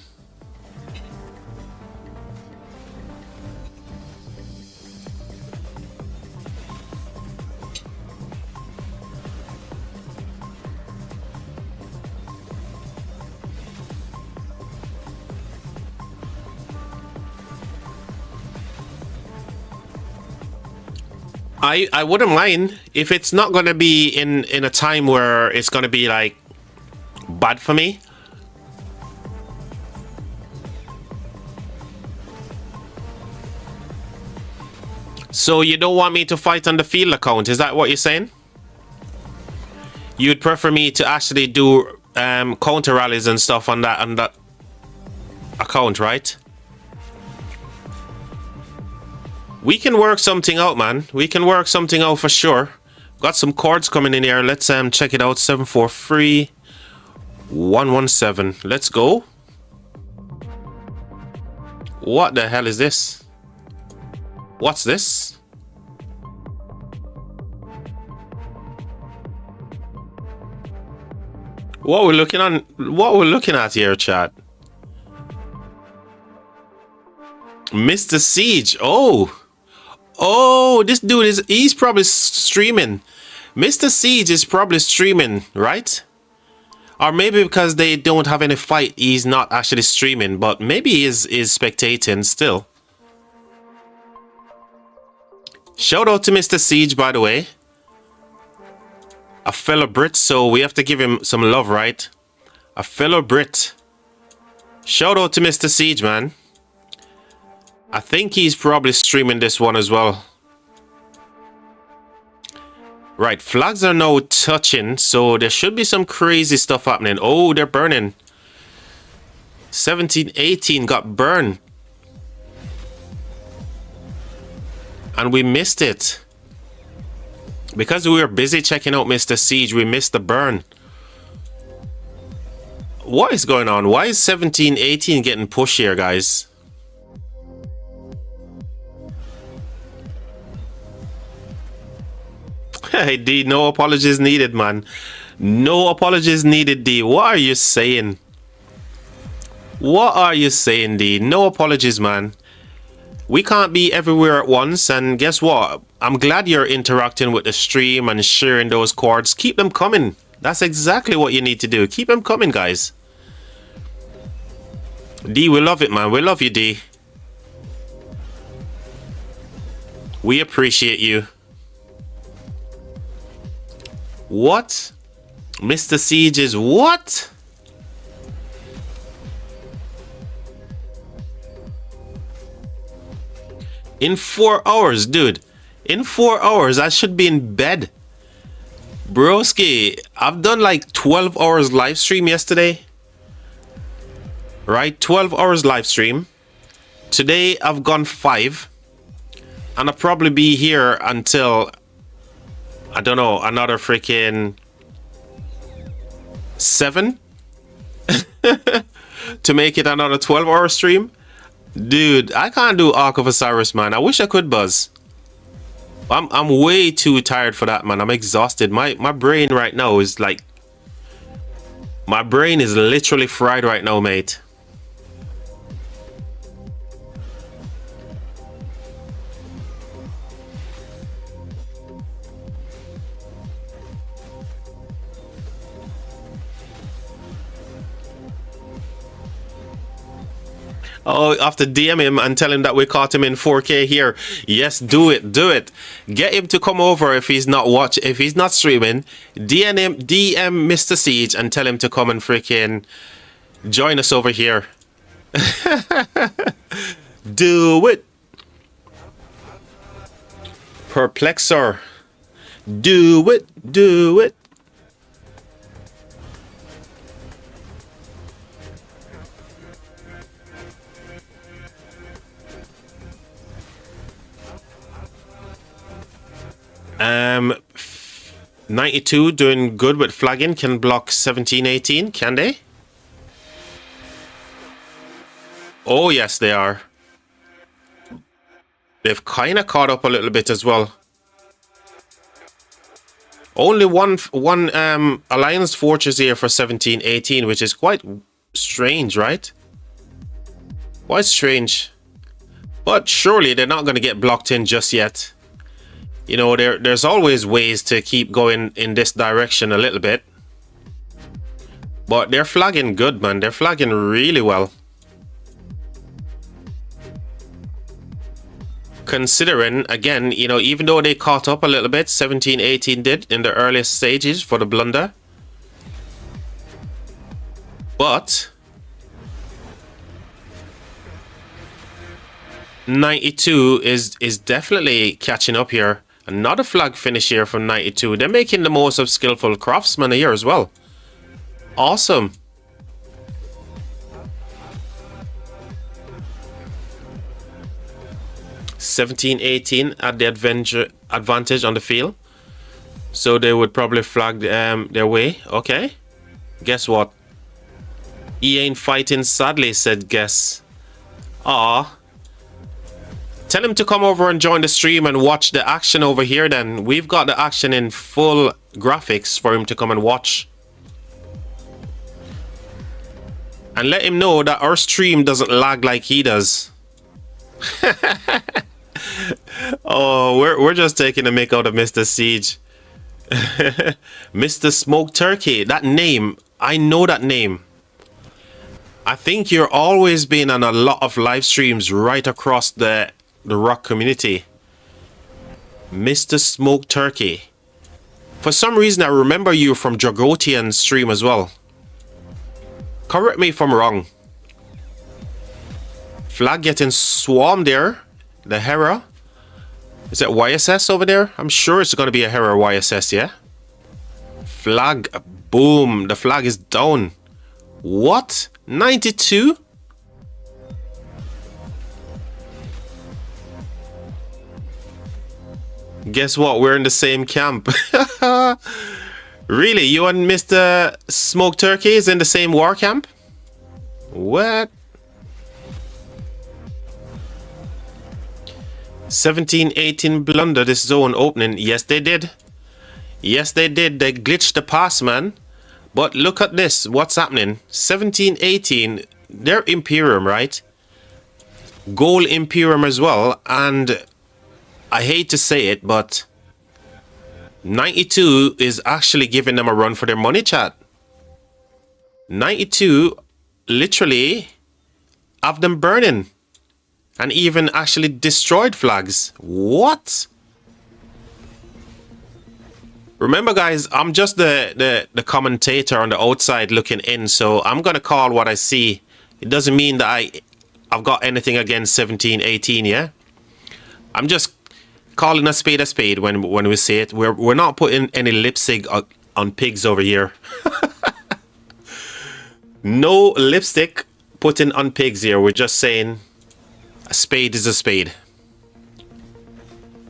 [SPEAKER 1] I wouldn't mind if it's not going to be in a time where it's going to be like bad for me. So you don't want me to fight on the field account, is that what you're saying? You'd prefer me to actually do counter rallies and stuff on that account, right? We can work something out, man. We can work something out for sure. Got some chords coming in here. Let's check it out. 743-117. Let's go. What the hell is this? What's this? What we're looking at here, chat. Mr. Siege. Oh, this dude he's probably streaming. Mr. Siege is probably streaming, right? Or maybe because they don't have any fight, he's not actually streaming, but maybe he is spectating still. Shout out to Mr. Siege, by the way. A fellow Brit, so we have to give him some love, right? A fellow Brit. Shout out to Mr. Siege, man. I think he's probably streaming this one as well. Right, flags are now touching, so there should be some crazy stuff happening. Oh, they're burning. 1718 got burned. And we missed it. Because we were busy checking out Mr. Siege, we missed the burn. What is going on? Why is 1718 getting pushed here, guys? Hey, D, no apologies needed, man. No apologies needed, D. What are you saying? What are you saying, D? No apologies, man. We can't be everywhere at once, and guess what? I'm glad you're interacting with the stream and sharing those chords. Keep them coming. That's exactly what you need to do. Keep them coming, guys. D, we love it, man. We love you, D. We appreciate you. What? Mr. Siege is what? In 4 hours, dude. In 4 hours, I should be in bed. Broski, I've done like 12 hours live stream yesterday. Right? 12 hours live stream. Today, I've gone 5. And I'll probably be here until, I don't know, another freaking 7 to make it another 12-hour stream. Dude, I can't do Ark of Osiris, man. I wish I could, Buzz. I'm way too tired for that, man. I'm exhausted. My brain right now is like, my brain is literally fried right now, mate. Oh, I have to DM him and tell him that we caught him in 4K here. Yes, do it, do it. Get him to come over if he's not if he's not streaming. DM Mr. Siege and tell him to come and freaking join us over here. Do it. Perplexor. Do it, do it. Um, 92 doing good with flagging. Can block 1718, can they? Oh yes, they are. They've kind of caught up a little bit as well. Only one Alliance Fortress here for 1718, which is quite strange, right? Quite strange. But surely they're not going to get blocked in just yet. You know, there's always ways to keep going in this direction a little bit. But they're flagging good, man. They're flagging really well. Considering, again, you know, even though they caught up a little bit, 1718 did in the earliest stages for the blunder. But 92 is definitely catching up here. Another flag finish here from 92. They're making the most of skillful craftsmen here as well. Awesome. (1718) at the advantage on the field. So they would probably flag their way. Okay. Guess what? He ain't fighting, sadly, said Guess. Ah. Tell him to come over and join the stream and watch the action over here then. We've got the action in full graphics for him to come and watch. And let him know that our stream doesn't lag like he does. Oh, we're just taking a mick out of Mr. Siege. Mr. Smoke Turkey. That name, I know that name. I think you're always been on a lot of live streams right across the rock community. Mr. Smoke Turkey. For some reason, I remember you from Dragotian's stream as well. Correct me if I'm wrong. Flag getting swarmed there. The Hera. Is that YSS over there? I'm sure it's going to be a Hera YSS, yeah? Flag. Boom. The flag is down. What? 92? Guess what? We're in the same camp. Really? You and Mr. Smoke Turkey is in the same war camp? What? 17-18 blunder this zone opening. Yes, they did. Yes, they did. They glitched the pass, man. But look at this. What's happening? 17-18. They're Imperium, right? Goal Imperium as well. And I hate to say it, but 92 is actually giving them a run for their money, chat. 92 literally have them burning. And even actually destroyed flags. What? Remember, guys, I'm just the commentator on the outside looking in, so I'm going to call what I see. It doesn't mean that I've got anything against 17-18, yeah? I'm just calling a spade when we say it. We're not putting any lipstick on pigs over here. No lipstick putting on pigs here. We're just saying a spade is a spade.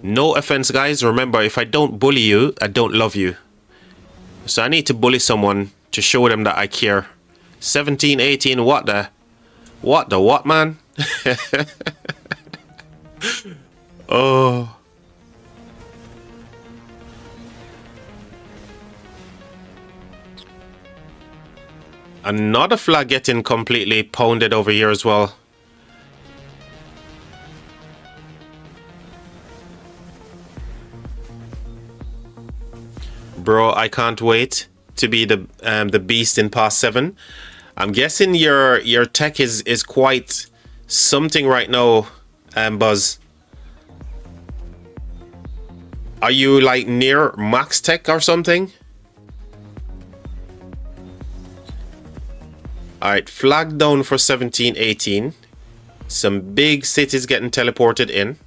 [SPEAKER 1] No offense, guys. Remember, if I don't bully you, I don't love you. So I need to bully someone to show them that I care. 17-18, what, man? Oh. Another flag getting completely pounded over here as well. Bro, I can't wait to be the beast in Pass 7. I'm guessing your tech is quite something right now, Buzz. Are you like near max tech or something? Alright, flag down for 17-18. Some big cities getting teleported in.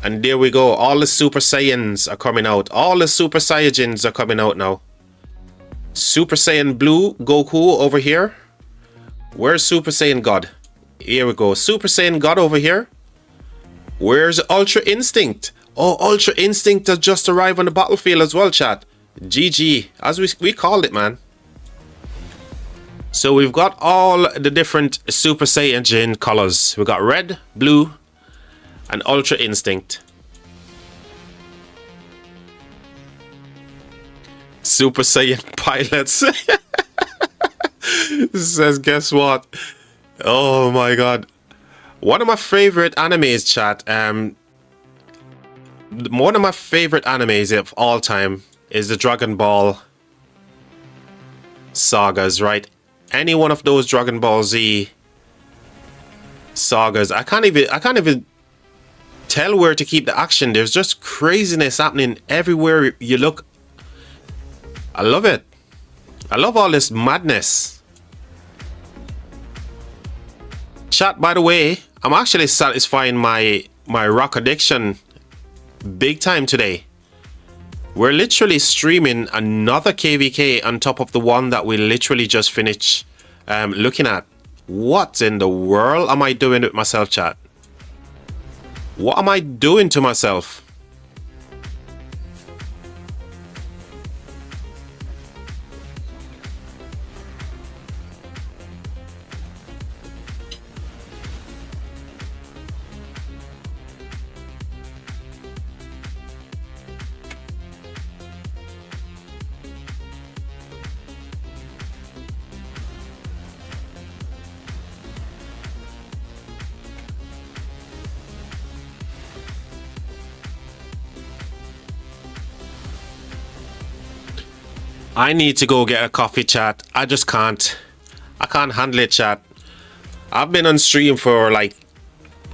[SPEAKER 1] And there we go. All the Super Saiyans are coming out. All the Super Saiyajins are coming out now. Super Saiyan Blue Goku over here. Where's Super Saiyan God? Here we go. Super Saiyan God over here. Where's Ultra Instinct? Oh, Ultra Instinct has just arrived on the battlefield as well, chat. GG. As we called it, man. So we've got all the different Super Saiyajin colors. We've got red, blue, and Ultra Instinct. Super Saiyan pilots. Says, guess what? Oh my god. One of my favorite animes, chat. One of my favorite animes of all time is the Dragon Ball sagas, right? Any one of those Dragon Ball Z sagas. I can't even tell where to keep the action. There's just craziness happening everywhere you look. I love it. I love all this madness. Chat, by the way, I'm actually satisfying my rock addiction big time today. We're literally streaming another KVK on top of the one that we literally just finished looking at. What in the world am I doing with myself, chat? What am I doing to myself? I need to go get a coffee, chat. I just can't. I can't handle it, chat. I've been on stream for like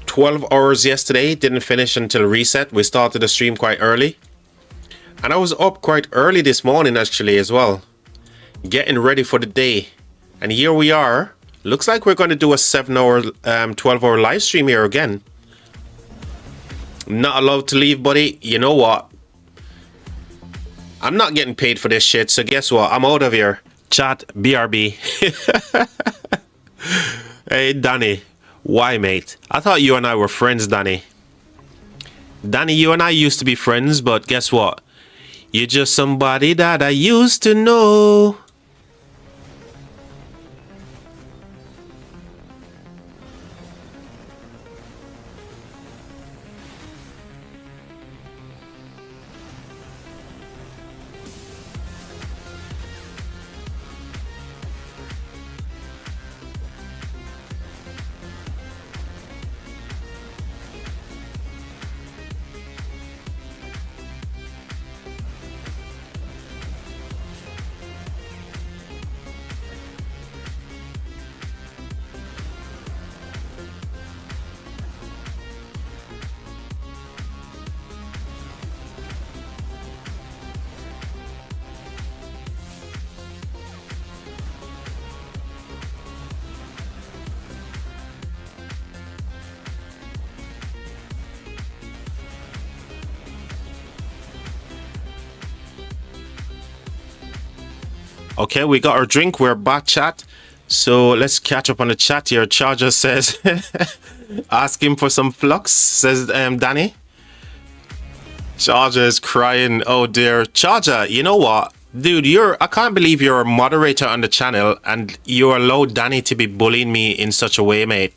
[SPEAKER 1] 12 hours yesterday. Didn't finish until reset. We started the stream quite early. And I was up quite early this morning actually as well. Getting ready for the day. And here we are. Looks like we're going to do a 7-hour, 12-hour live stream here again. Not allowed to leave, buddy. You know what? I'm not getting paid for this shit, so guess what? I'm out of here. Chat, BRB. Hey, Danny. Why, mate? I thought you and I were friends, Danny. Danny, you and I used to be friends, but guess what? You're just somebody that I used to know. Okay, we got our drink. We're back, chat. So let's catch up on the chat here. Charger says, ask him for some flux, says Danny. Charger is crying. Oh dear. Charger, you know what? Dude, I can't believe you're a moderator on the channel and you allow Danny to be bullying me in such a way, mate.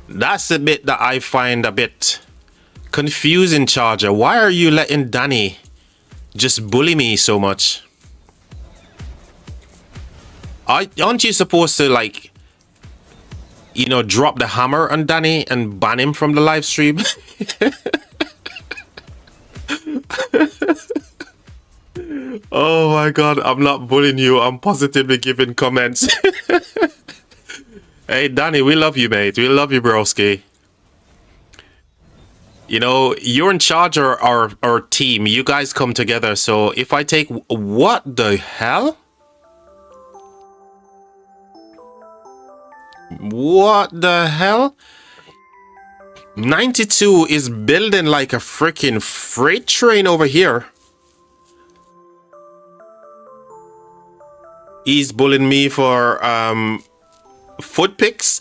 [SPEAKER 1] That's the bit that I find a bit confusing, Charger. Why are you letting Danny just bully me so much? Aren't you supposed to, like, you know, drop the hammer on Danny and ban him from the live stream? Oh my god, I'm not bullying you. I'm positively giving comments. Hey, Danny, we love you, mate. We love you, broski. You know, you're in charge of our team. You guys come together. So if I take... What the hell? What the hell? 92 is building like a freaking freight train over here. He's bullying me for foot picks.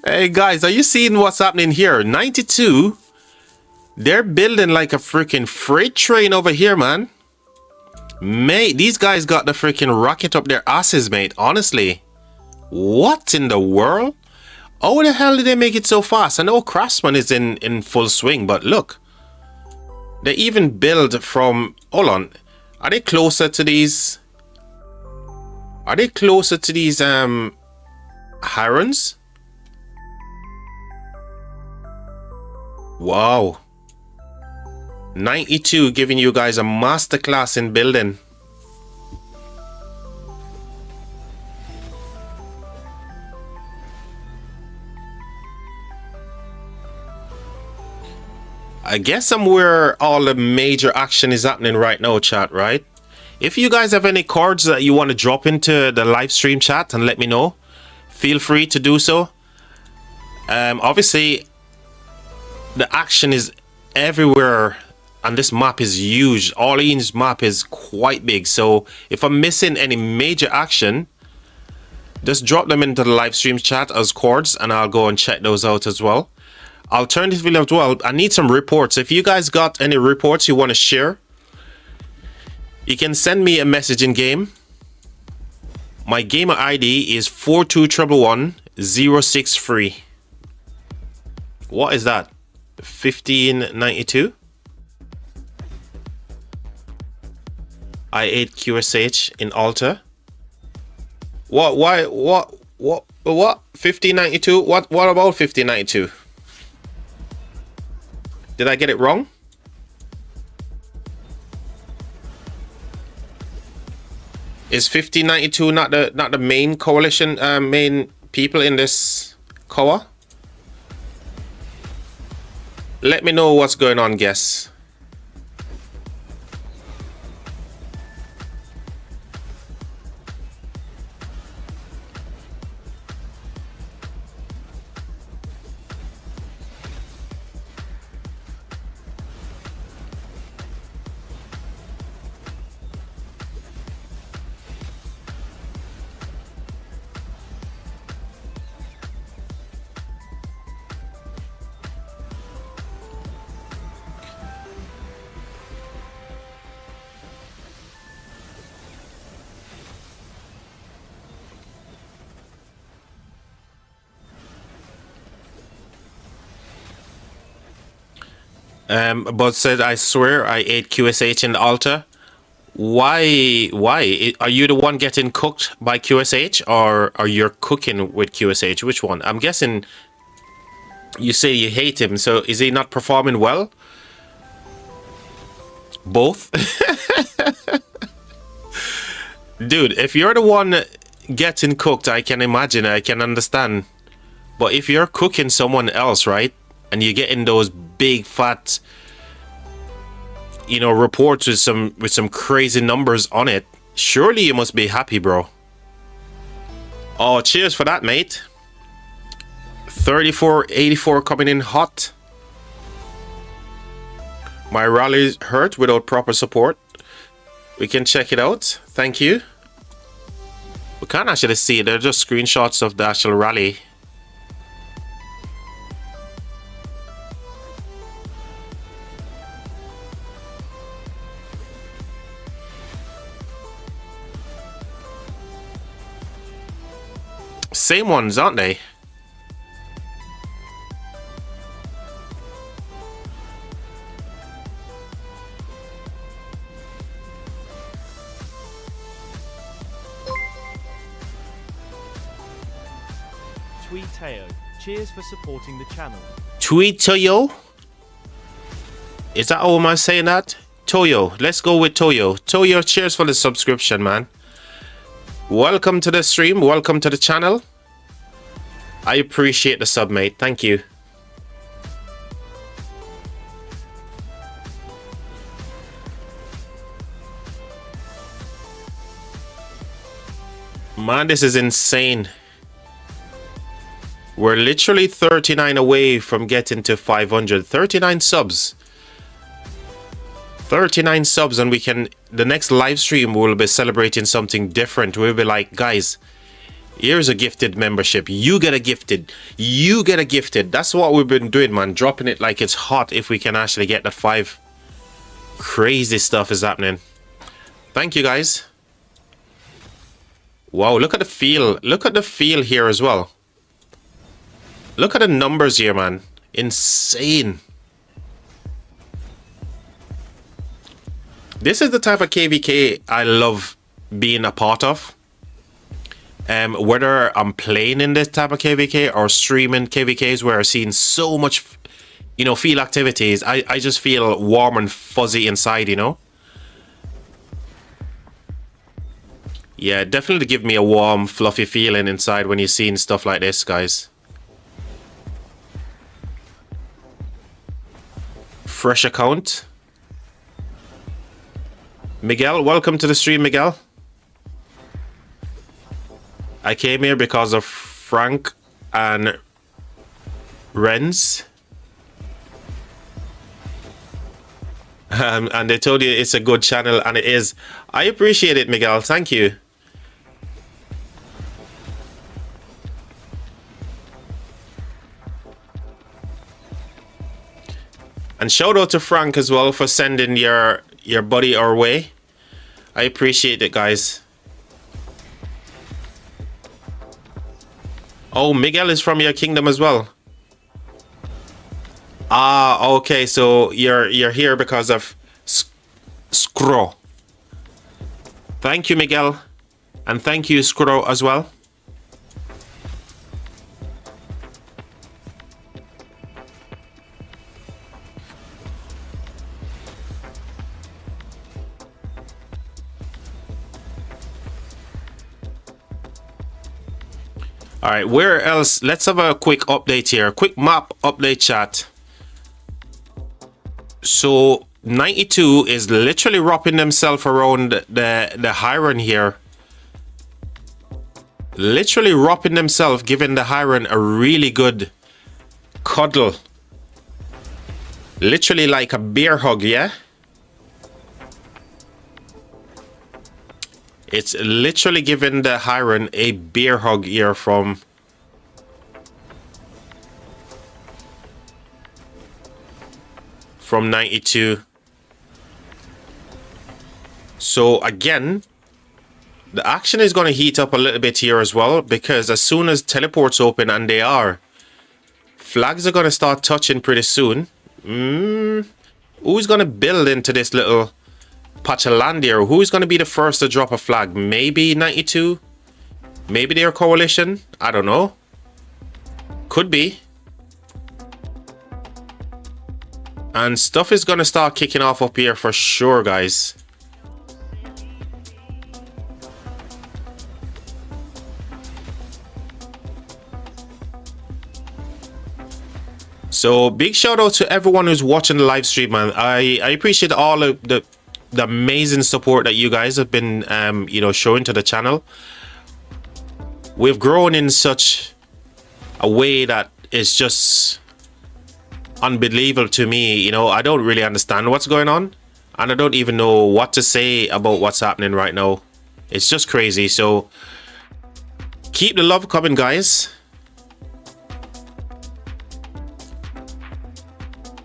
[SPEAKER 1] Hey guys, are you seeing what's happening here? 92, they're building like a freaking freight train over here, man. Mate, these guys got the freaking rocket up their asses, mate. Honestly. What in the world? How the hell did they make it so fast? I know Craftsman is in full swing, but look. They even build from... Hold on. Are they closer to these... Are they closer to these Hirons? Wow. 92 giving you guys a masterclass in building. I guess I'm where all the major action is happening right now, chat, right? If you guys have any cards that you want to drop into the live stream chat and let me know, feel free to do so. Obviously, the action is everywhere and this map is huge. Orleans map is quite big. So if I'm missing any major action, just drop them into the live stream chat as cards and I'll go and check those out as well. Alternatively as well, I need some reports. If you guys got any reports you want to share, you can send me a message in game. My gamer ID is 4211163. What is that? 1592? I8 QSH in Alta. What? 1592? What about 1592? Did I get it wrong? Is 1592 not the main coalition, main people in this COA? Let me know what's going on, guess. But said, I swear I ate QSH in the altar. Why? Are you the one getting cooked by QSH, or are you cooking with QSH? Which one? I'm guessing you say you hate him, so is he not performing well? Both? Dude, if you're the one getting cooked, I can imagine, I can understand. But if you're cooking someone else, right? And you're getting those big fat, you know, reports with some crazy numbers on it, surely you must be happy, bro. Oh, cheers for that, mate. 3484 coming in hot. My rallies hurt without proper support. We can check it out. Thank you. We can't actually see it. They're just screenshots of the actual rally. Same ones, aren't they?
[SPEAKER 3] Tweeteo, cheers for supporting the channel.
[SPEAKER 1] Tweeteo? Is that how am I saying that? Toyo. Let's go with Toyo. Toyo, cheers for the subscription, man. Welcome to the stream. Welcome to the channel. I appreciate the sub, mate. Thank you. Man, this is insane. We're literally 39 away from getting to 500. 39 subs. 39 subs, and we can, the next live stream we'll be celebrating something different. We'll be like, guys, here's a gifted membership. You get a gifted. You get a gifted. That's what we've been doing, man. Dropping it like it's hot if we can actually get that 5. Crazy stuff is happening. Thank you, guys. Wow, look at the feel. Look at the feel here as well. Look at the numbers here, man. Insane. This is the type of KVK I love being a part of. Whether I'm playing in this type of KVK or streaming KVKs where I've seen so much, you know, field activities, I just feel warm and fuzzy inside, you know? Yeah, definitely give me a warm, fluffy feeling inside when you're seeing stuff like this, guys. Fresh account. Miguel, welcome to the stream, Miguel. I came here because of Frank and Renz. And they told you it's a good channel, and it is. I appreciate it, Miguel. Thank you. And shout out to Frank as well for sending your buddy our way. I appreciate it, guys. Oh, Miguel is from your kingdom as well. Ah, okay. So you're here because of Skro. Thank you, Miguel, and thank you, Skro, as well. All right, where else? Let's have a quick update here. Quick map update chat. So 92 is literally wrapping themselves around the Hiron here. Literally wrapping themselves, giving the Hiron a really good cuddle. Literally like a bear hug, yeah? It's literally giving the Hiron a bear hug here from from 92. So again, the action is going to heat up a little bit here as well, because as soon as teleports open, and they are, flags are going to start touching pretty soon. Who's going to build into this little patch of land here? Who's going to be the first to drop a flag? Maybe 92? Maybe their coalition? I don't know. Could be. And stuff is going to start kicking off up here for sure, guys. So big shout out to everyone who's watching the live stream, man. I appreciate all of the amazing support that you guys have been you know, showing to the channel. We've grown in such a way that is just unbelievable to me. You know, I don't really understand what's going on, and I don't even know what to say about what's happening right now. It's just crazy. So keep the love coming, guys.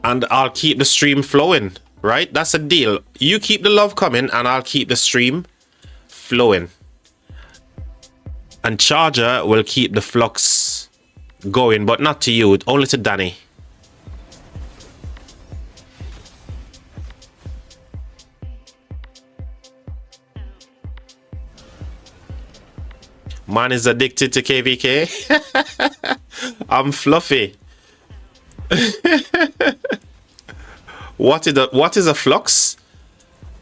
[SPEAKER 1] And I'll keep the stream flowing, right? That's a deal. You keep the love coming and I'll keep the stream flowing. And Charger will keep the flux going, but not to you, only to Danny. Man is addicted to KVK. I'm fluffy. What is a flux?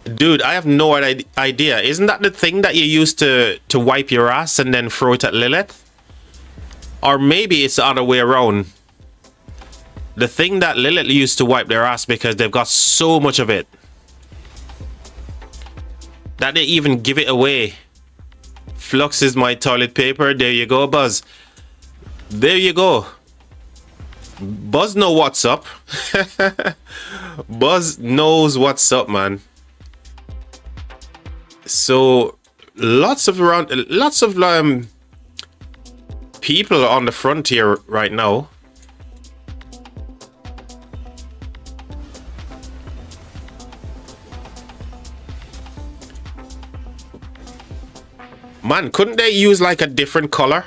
[SPEAKER 1] Dude, I have no idea. Isn't that the thing that you use to wipe your ass and then throw it at Lilith? Or maybe it's the other way around. The thing that Lilith used to wipe their ass because they've got so much of it that they even give it away. Flux is my toilet paper. There you go, Buzz. There you go. Buzz know what's up. Buzz knows what's up, man. So lots of people on the frontier right now. Man, couldn't they use like a different color?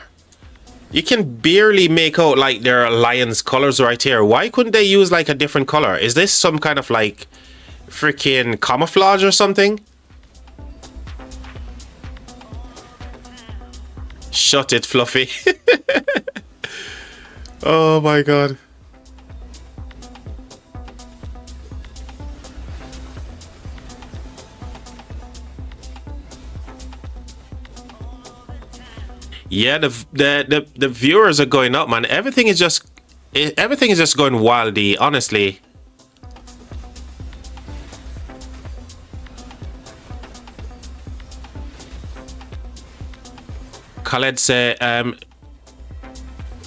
[SPEAKER 1] You can barely make out like their alliance colors right here. Why couldn't they use like a different color? Is this some kind of like freaking camouflage or something? Shut it, Fluffy. Oh my god. Yeah, the viewers are going up, man. Everything is just going wildy, honestly. Khaled say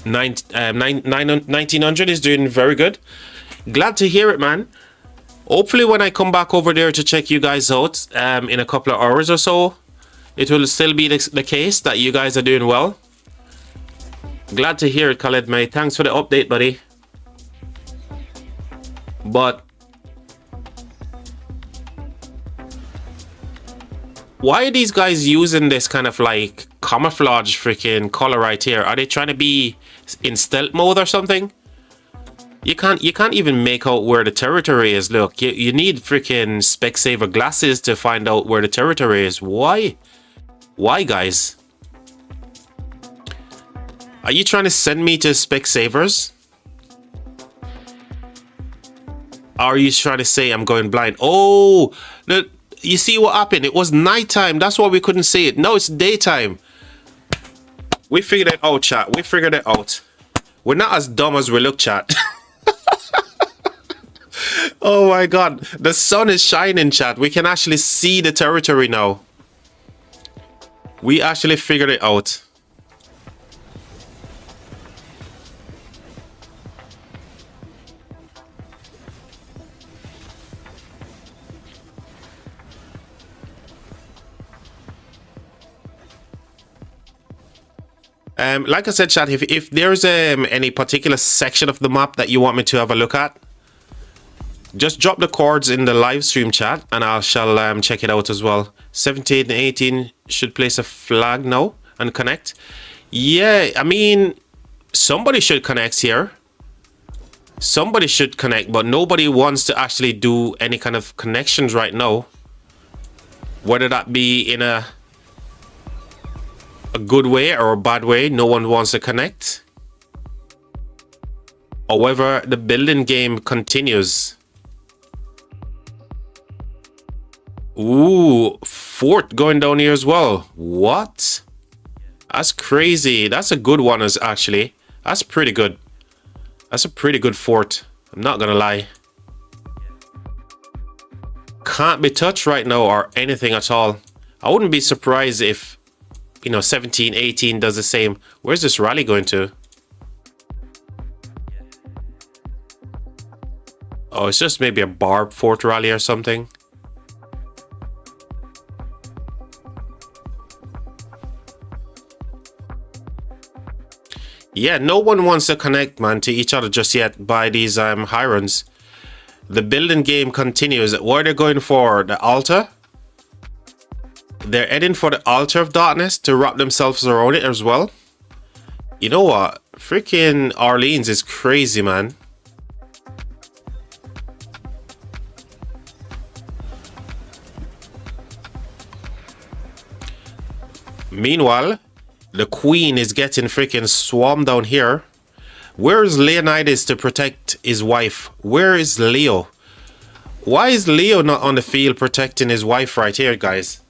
[SPEAKER 1] 1900 is doing very good. Glad to hear it, man. Hopefully when I come back over there to check you guys out in a couple of hours or so, it will still be the case that you guys are doing well. Glad to hear it, Khaled, mate. Thanks for the update, buddy. But why are these guys using this kind of like camouflage freaking color right here? Are they trying to be in stealth mode or something? You can't even make out where the territory is. Look, you need freaking Specsaver glasses to find out where the territory is. Why? Why, guys? Are you trying to send me to Specsavers? Are you trying to say I'm going blind? Oh, you see what happened? It was nighttime. That's why we couldn't see it. No, it's daytime. We figured it out, chat. We figured it out. We're not as dumb as we look, chat. Oh my god. The sun is shining, chat. We can actually see the territory now. We actually figured it out. Like I said, chat, if there's any particular section of the map that you want me to have a look at, just drop the chords in the live stream chat and I shall check it out as well. 17 and 18 should place a flag now and connect. Yeah, I mean, somebody should connect here. Somebody should connect, but nobody wants to actually do any kind of connections right now. Whether that be in a good way or a bad way, no one wants to connect. However, the building game continues. Ooh, fort going down here as well. What? That's crazy. That's a good one, actually. That's pretty good. That's a pretty good fort. I'm not gonna lie. Can't be touched right now or anything at all. I wouldn't be surprised if, you know, 17, 18 does the same. Where's this rally going to? Oh, it's just maybe a barb fort rally or something. Yeah, no one wants to connect, man, to each other just yet by these Hirons. The building game continues. What are they going for? The altar? They're heading for the altar of darkness to wrap themselves around it as well. You know what? Freaking Orleans is crazy, man. Meanwhile, the queen is getting freaking swarmed down here. Where is Leonidas to protect his wife? Where is Leo? Why is Leo not on the field protecting his wife right here, guys?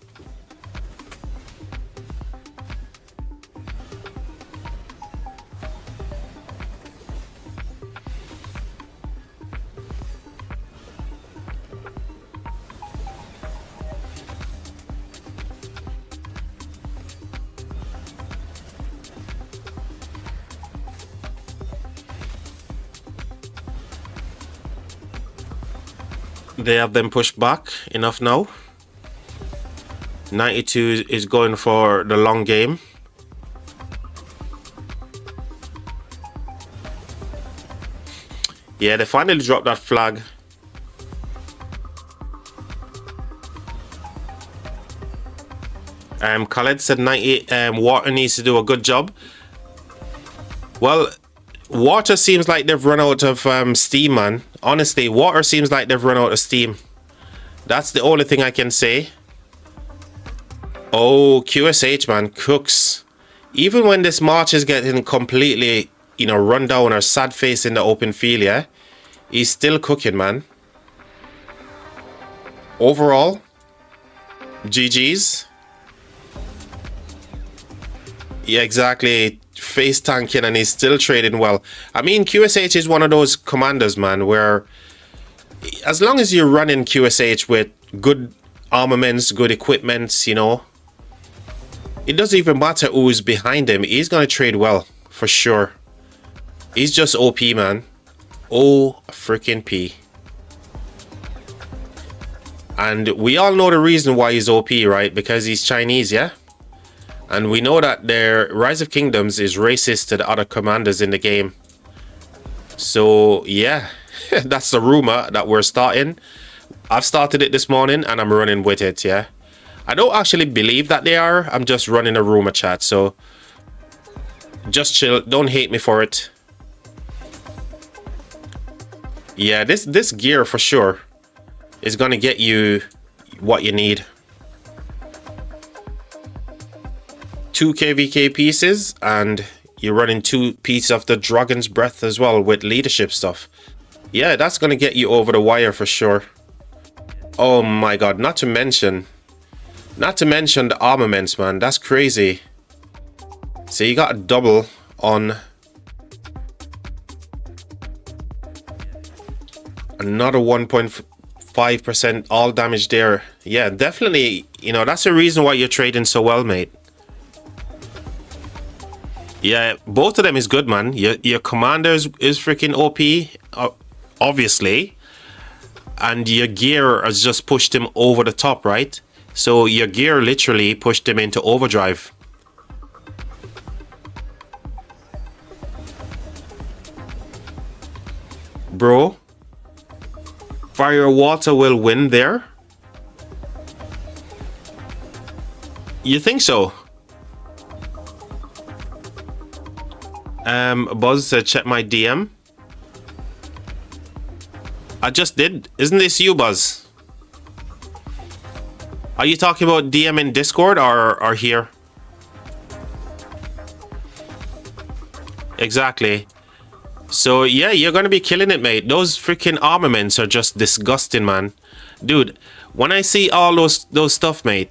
[SPEAKER 1] They have them pushed back enough now. 92 is going for the long game. Yeah, they finally dropped that flag. Khaled said 98 water needs to do a good job. Well, water seems like they've run out of steam, man. Honestly, water seems like they've run out of steam. That's the only thing I can say. Oh, QSH, man, cooks. Even when this march is getting completely, you know, run down or sad face in the open field, yeah, he's still cooking, man. Overall, GG's. Yeah, exactly. Face tanking and he's still trading well. I mean, QSH is one of those commanders, man, where as long as you're running QSH with good armaments, good equipment, you know, it doesn't even matter who's behind him. He's gonna trade well, for sure. He's just OP, man. Oh, freaking P. And we all know the reason why he's OP, right? Because he's Chinese, yeah? And we know that their Rise of Kingdoms is racist to the other commanders in the game. So, yeah, that's the rumor that we're starting. I've started it this morning and I'm running with it, yeah. I don't actually believe that they are. I'm just running a rumor, chat. So, just chill. Don't hate me for it. Yeah, this gear for sure is going to get you what you need. 2 KVK pieces, and you're running 2 pieces of the Dragon's Breath as well with leadership stuff. Yeah, that's gonna get you over the wire for sure. Oh my god, not to mention the armaments, man. That's crazy. So you got a double on another 1.5% all damage there. Yeah, definitely, you know, that's the reason why you're trading so well, mate. Yeah, both of them is good, man. Your commander is freaking OP, obviously. And your gear has just pushed him over the top, right? So your gear literally pushed him into overdrive. Bro, fire water will win there? You think so? Buzz said check my DM. I just did. Isn't this you, Buzz? Are you talking about DM in Discord or here? Exactly. So yeah, you're gonna be killing it, mate. Those freaking armaments are just disgusting, man. Dude, when I see all those stuff, mate,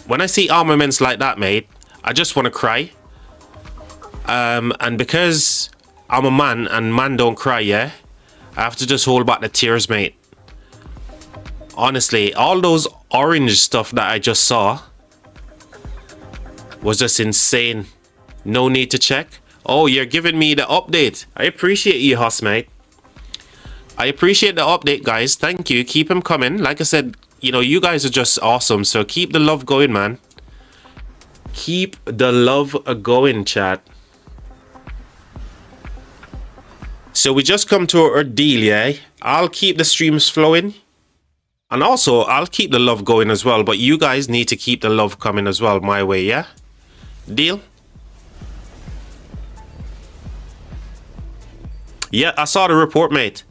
[SPEAKER 1] when I see armaments like that, mate, I just want to cry. And because I'm a man and man don't cry, yeah, I have to just hold back the tears, mate. Honestly, all those orange stuff that I just saw was just insane. No need to check. Oh, you're giving me the update. I appreciate you, Huss, mate. I appreciate the update, guys. Thank you. Keep them coming. Like I said, you know, you guys are just awesome. So keep the love going, man. Keep the love going, chat. So we just come to our deal, yeah? I'll keep the streams flowing. And also, I'll keep the love going as well. But you guys need to keep the love coming as well my way, yeah? Deal? Yeah, I saw the report, mate.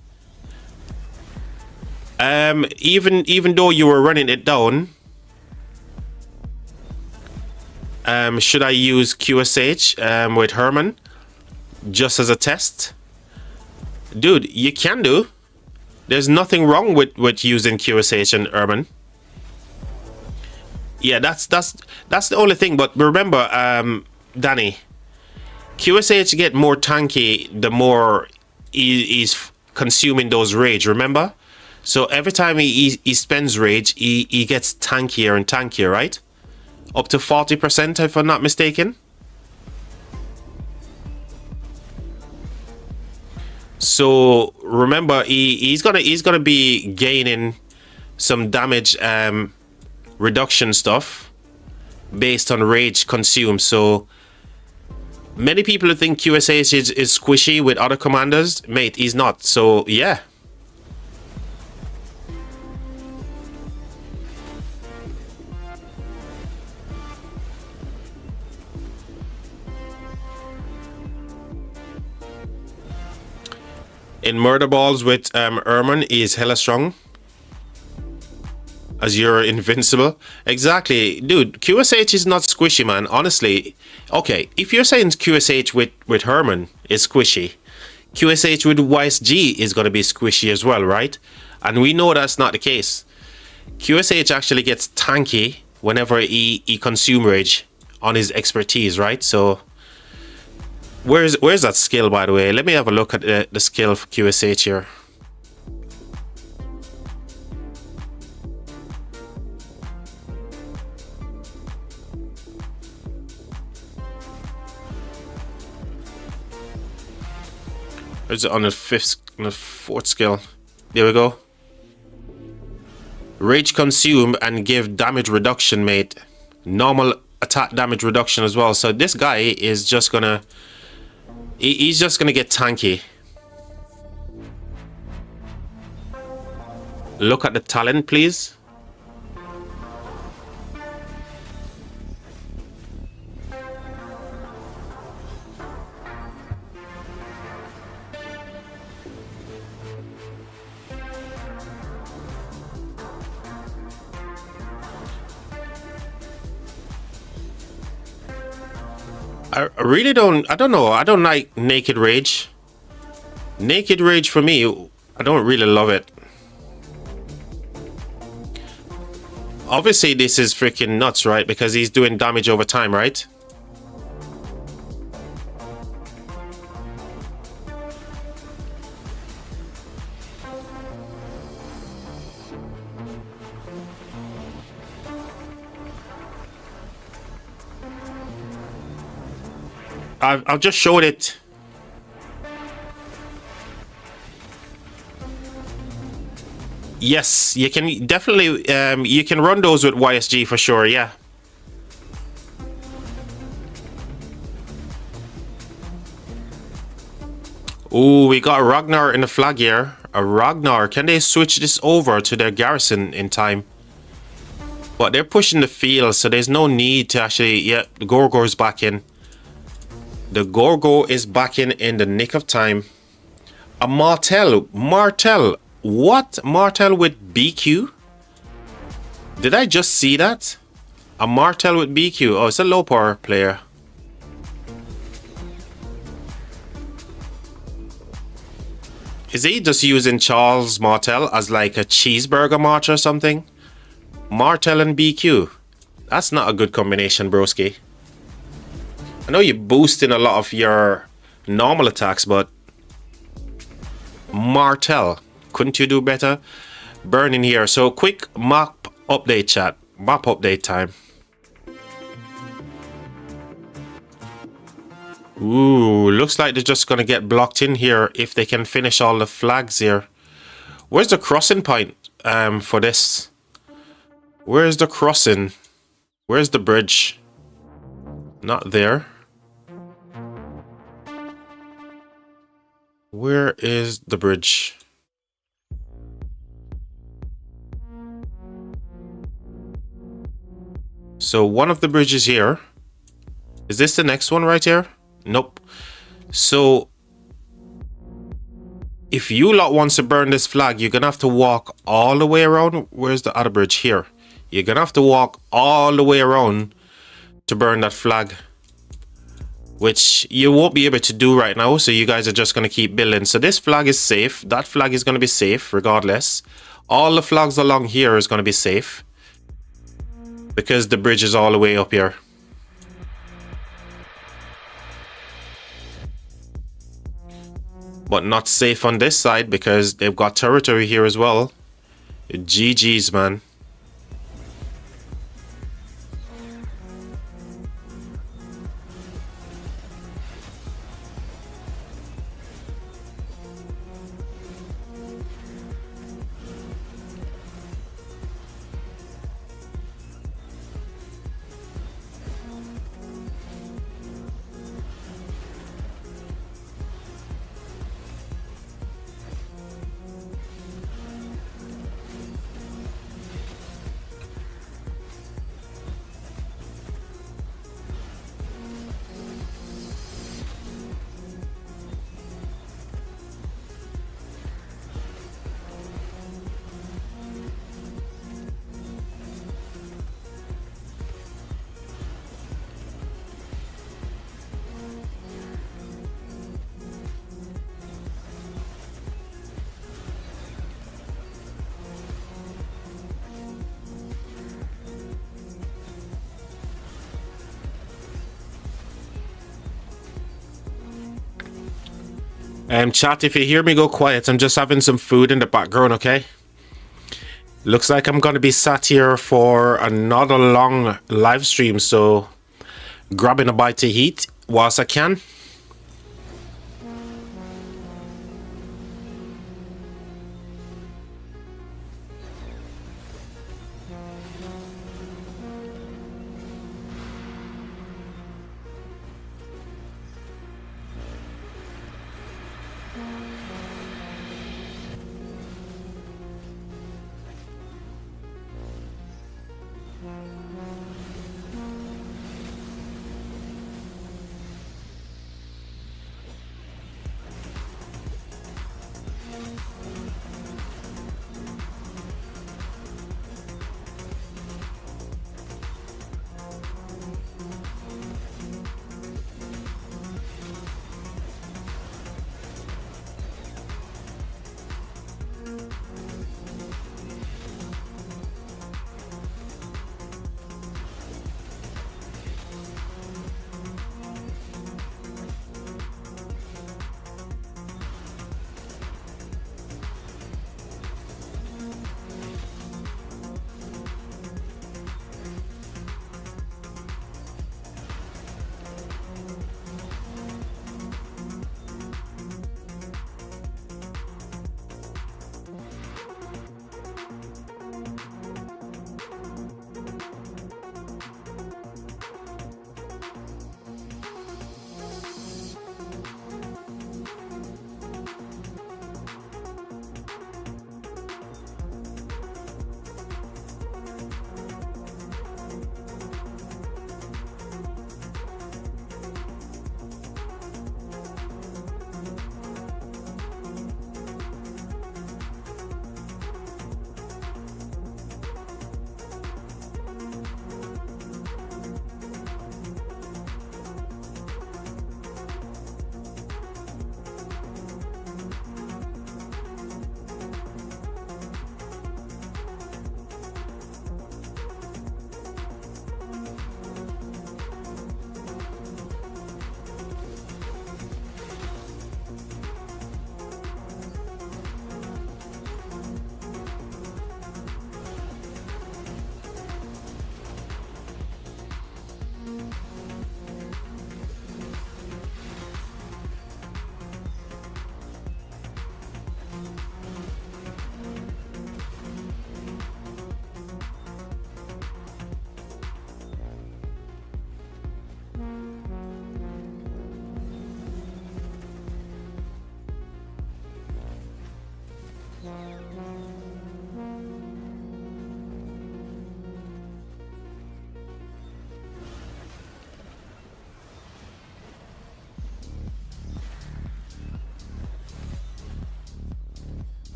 [SPEAKER 1] Even though you were running it down, should I use QSH with Herman just as a test? Dude, you can do. There's nothing wrong with using QSH and Herman. Yeah, that's the only thing. But remember, Danny, QSH get more tanky the more he's consuming those rage. Remember? So every time he spends rage, he gets tankier and tankier, right? Up to 40%, if I'm not mistaken. So remember, he's gonna be gaining some damage reduction stuff based on rage consumed. So many people think QSH is squishy with other commanders, mate. He's not. So yeah. In murder balls with Erman is hella strong. As you're invincible. Exactly. Dude, QSH is not squishy, man. Honestly. Okay, if you're saying QSH with Herman is squishy, QSH with YSG is going to be squishy as well, right? And we know that's not the case. QSH actually gets tanky whenever he consumes rage on his expertise, right? So where's that skill, by the way? Let me have a look at the skill for QSH here. Is it on the fourth skill? There we go. Rage consume and give damage reduction, mate. Normal attack damage reduction as well. So this guy is just gonna... He's just gonna get tanky. Look at the talent, please. I really don't... I don't know. I don't like Naked Rage. Naked Rage for me, I don't really love it. Obviously, this is freaking nuts, right? Because he's doing damage over time, right? I've just showed it. Yes, you can definitely you can run those with YSG for sure. Yeah. Oh, we got Ragnar in the flag here. A Ragnar. Can they switch this over to their garrison in time? But they're pushing the field, so there's no need to actually... Yeah, the Gorgo's back in. The Gorgo is back in the nick of time. A Martel. Martel. What? Martel with BQ? Did I just see that? A Martel with BQ. Oh, it's a low power player. Is he just using Charles Martel as like a cheeseburger march or something? Martel and BQ. That's not a good combination, broski. I know you're boosting a lot of your normal attacks, but Martel, couldn't you do better? Burning here. So quick map update chat. Map update time. Ooh, looks like they're just gonna get blocked in here if they can finish all the flags here. Where's the crossing point for this? Where's the crossing? Where's the bridge? Not there. Where is the bridge? So one of the bridges here. Is this the next one right here? Nope. So if you lot wants to burn this flag, you're gonna have to walk all the way around. Where's the other bridge? Here. You're gonna have to walk all the way around to burn that flag, which you won't be able to do right now. So you guys are just gonna keep building. So this flag is safe. That flag is gonna be safe regardless. All the flags along here is gonna be safe because the bridge is all the way up here. But not safe on this side because they've got territory here as well. GG's, man. Chat, if you hear me go quiet, I'm just having some food in the background, okay? Looks like I'm gonna be sat here for another long live stream, so grabbing a bite to eat whilst I can.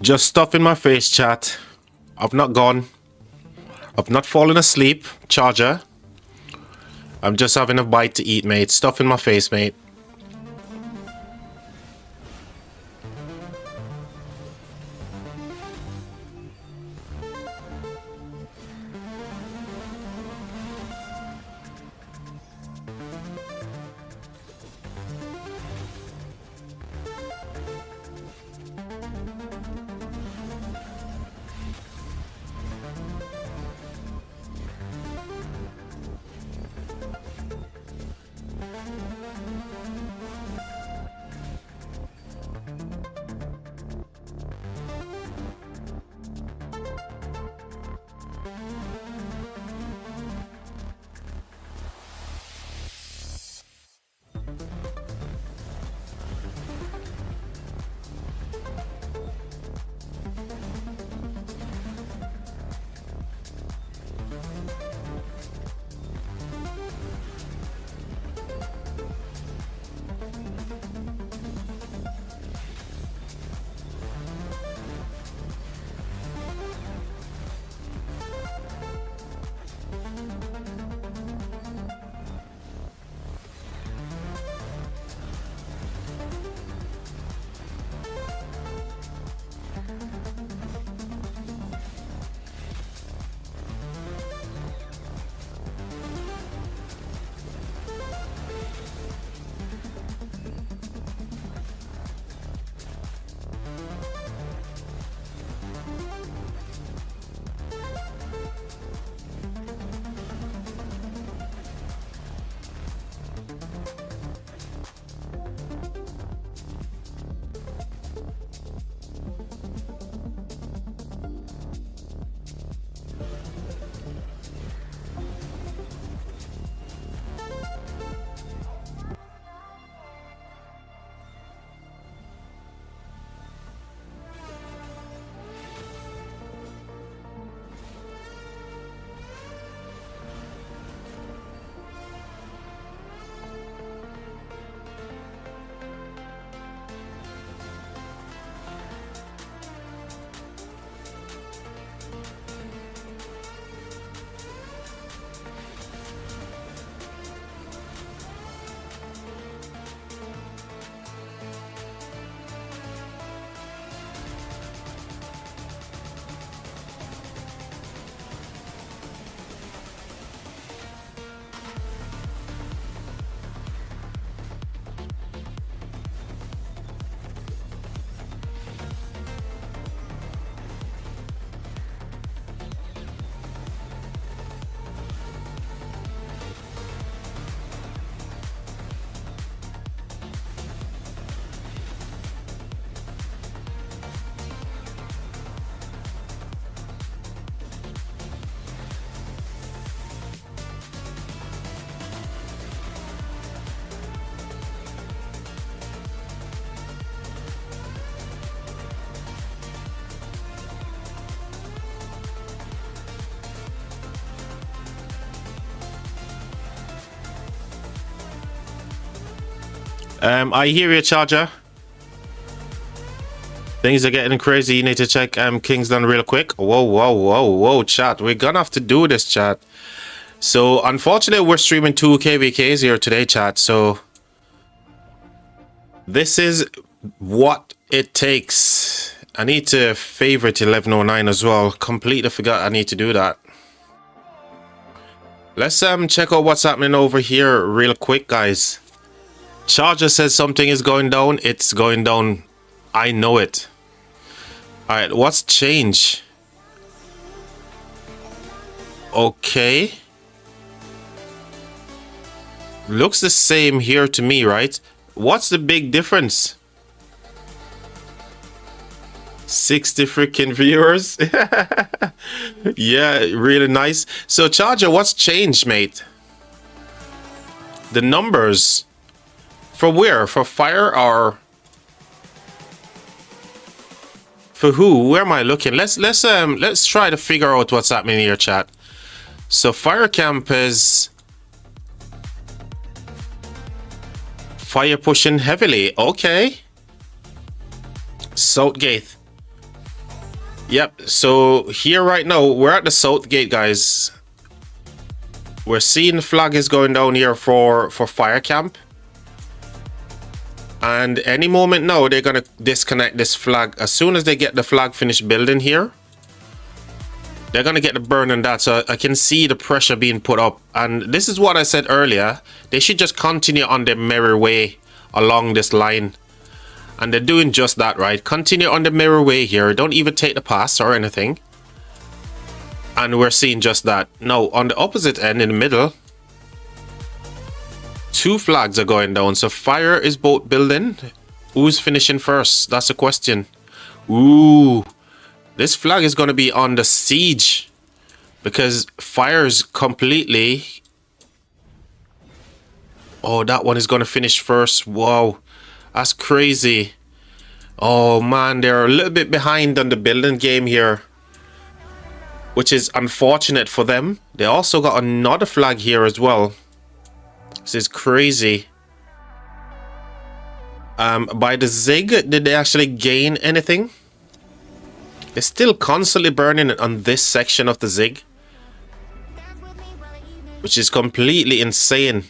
[SPEAKER 1] Just stuff in my face, chat. I've not gone. I've not fallen asleep, Charger. I'm just having a bite to eat, mate. Stuff in my face, mate. I hear you, Charger. Things are getting crazy. You need to check Kingsland real quick. Whoa, chat. We're gonna have to do this, chat. So, unfortunately, we're streaming 2 KVKs here today, chat. So, this is what it takes. I need to favorite 1109 as well. Completely forgot I need to do that. Let's check out what's happening over here real quick, guys. Charger says something is going down. It's going down. I know it. Alright, what's changed? Okay. Looks the same here to me, right? What's the big difference? 60 freaking viewers. Yeah, really nice. So, Charger, what's changed, mate? The numbers. For where? For fire or for who? Where am I looking? Let's try to figure out what's happening here, chat. So fire camp is fire pushing heavily. Okay. Southgate. Yep, so here right now, we're at the south gate, guys. We're seeing the flag is going down here for fire camp. And any moment now, they're going to disconnect this flag. As soon as they get the flag finished building here, they're going to get the burn on that. So I can see the pressure being put up. And this is what I said earlier. They should just continue on their merry way along this line. And they're doing just that, right? Continue on the merry way here. Don't even take the pass or anything. And we're seeing just that. Now, on the opposite end, in the middle, 2 flags are going down. So fire is both building. Who's finishing first? That's the question. Ooh. This flag is going to be on the siege. Because fire's completely... Oh, that one is going to finish first. Wow. That's crazy. Oh, man. They're a little bit behind on the building game here, which is unfortunate for them. They also got another flag here as well. This is crazy. By the zig, did they actually gain anything? They're still constantly burning on this section of the zig, which is completely insane.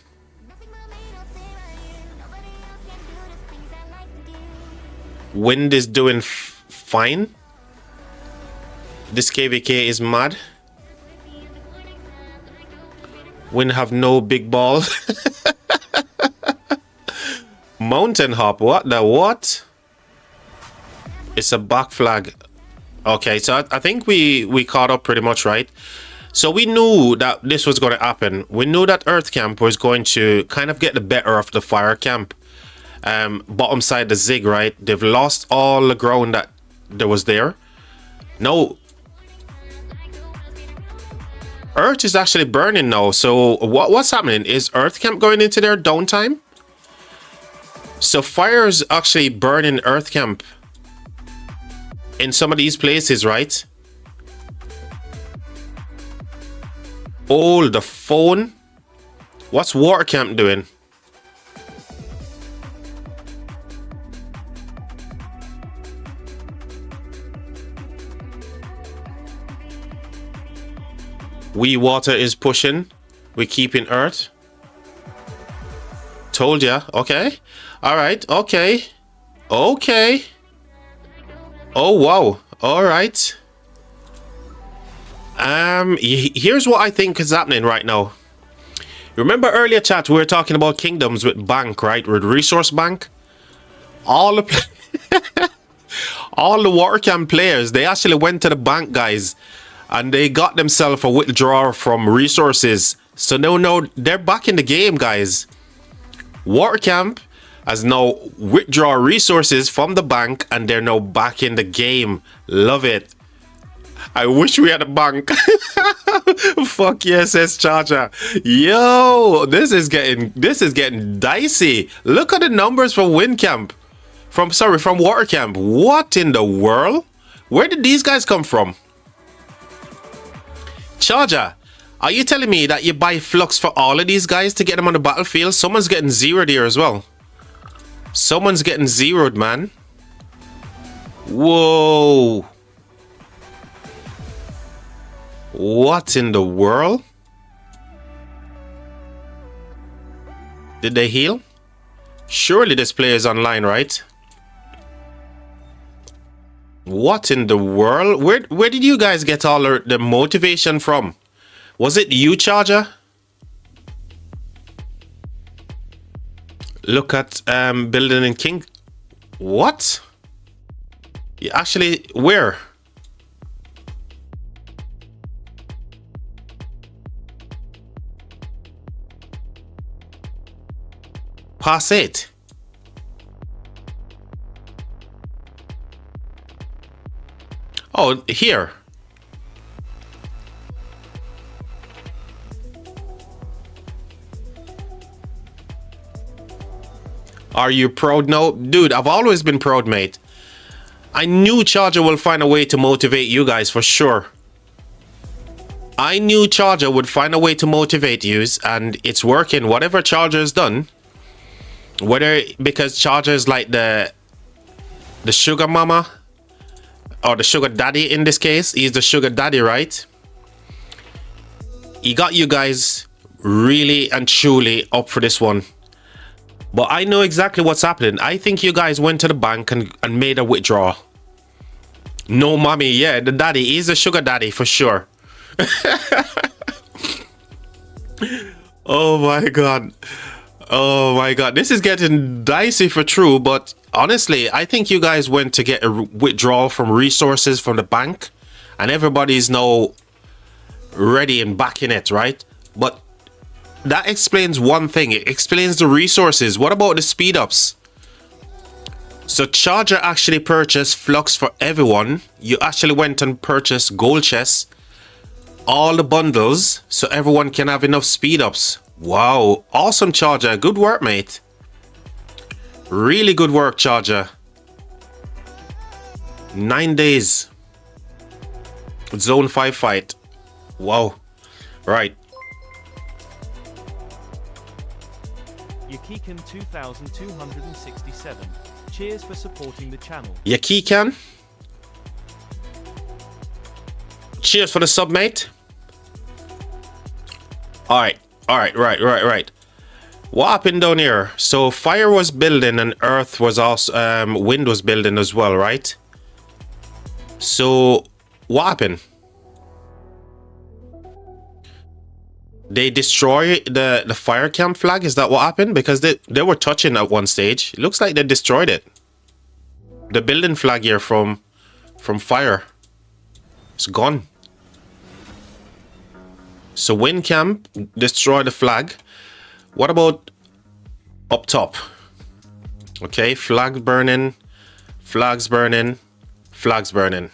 [SPEAKER 1] Wind is doing fine. This KVK is mad. Wind have no big ball. Mountain hop. What the what? It's a back flag. Okay, so I think we caught up pretty much, right? So we knew that this was going to happen. We knew that Earth Camp was going to kind of get the better of the Fire Camp. Bottom side the zig, right? They've lost all the ground that there was there. No. Earth is actually burning now. So what's happening? Is Earth Camp going into their downtime? So fire is actually burning Earth Camp in some of these places, right? Oh, the phone. What's Water Camp doing? We water is pushing. We keeping Earth. Told ya. Okay. All right. Okay. Okay. Oh, wow. All right. Here's what I think is happening right now. Remember earlier, chat, we were talking about kingdoms with bank, right? With resource bank. All the all the Water Camp players, they actually went to the bank, guys, and they got themselves a withdrawal from resources. So now they're back in the game, guys. Water Camp has now withdraw resources from the bank, and they're now back in the game. Love it. I wish we had a bank. Fuck yes, says Charger. Yo, this is getting dicey. Look at the numbers from Wind Camp. From Water Camp. What in the world? Where did these guys come from? Charger, are you telling me that you buy flux for all of these guys to get them on the battlefield? Someone's getting zeroed here as well. Someone's getting zeroed, man. Whoa. What in the world? Did they heal? Surely this player is online, right? What in the world? Where did you guys get all the motivation from? Was it you, Charger? Look at building in King. What? You actually, where? Pass it. Oh, here. Are you proud now? Dude, I've always been proud, mate. I knew Charger will find a way to motivate you guys for sure. I knew Charger would find a way to motivate you, and it's working. Whatever Charger has done, whether because Charger is like the sugar mama, or the sugar daddy in this case. He's the sugar daddy, right? He got you guys really and truly up for this one. But I know exactly what's happening. I think you guys went to the bank and made a withdrawal. No, mommy. Yeah, the daddy. He's a sugar daddy for sure. Oh my god. Oh my god. This is getting dicey for true. But honestly, I think you guys went to get a withdrawal from resources from the bank. And everybody's now ready and back in it, right? But that explains one thing. It explains the resources. What about the speed ups? So Charger actually purchased flux for everyone. You actually went and purchased gold chests, all the bundles, so everyone can have enough speed ups. Wow, awesome, Charger. Good work, mate. Really good work, Charger. 9 days. Zone 5 fight. Wow. Right.
[SPEAKER 3] Yakikan 2267. Cheers for supporting the channel.
[SPEAKER 1] Yakikan. Cheers for the sub, mate. Alright. Alright, right. What happened down here? So fire was building and earth was also wind was building as well, right? So what happened? They destroy the fire camp flag? Is that what happened? Because they were touching at one stage. It looks like they destroyed it. The building flag here from fire. It's gone. So wind camp, destroy the flag. What about up top? Okay, flag burning, flags burning, flags burning.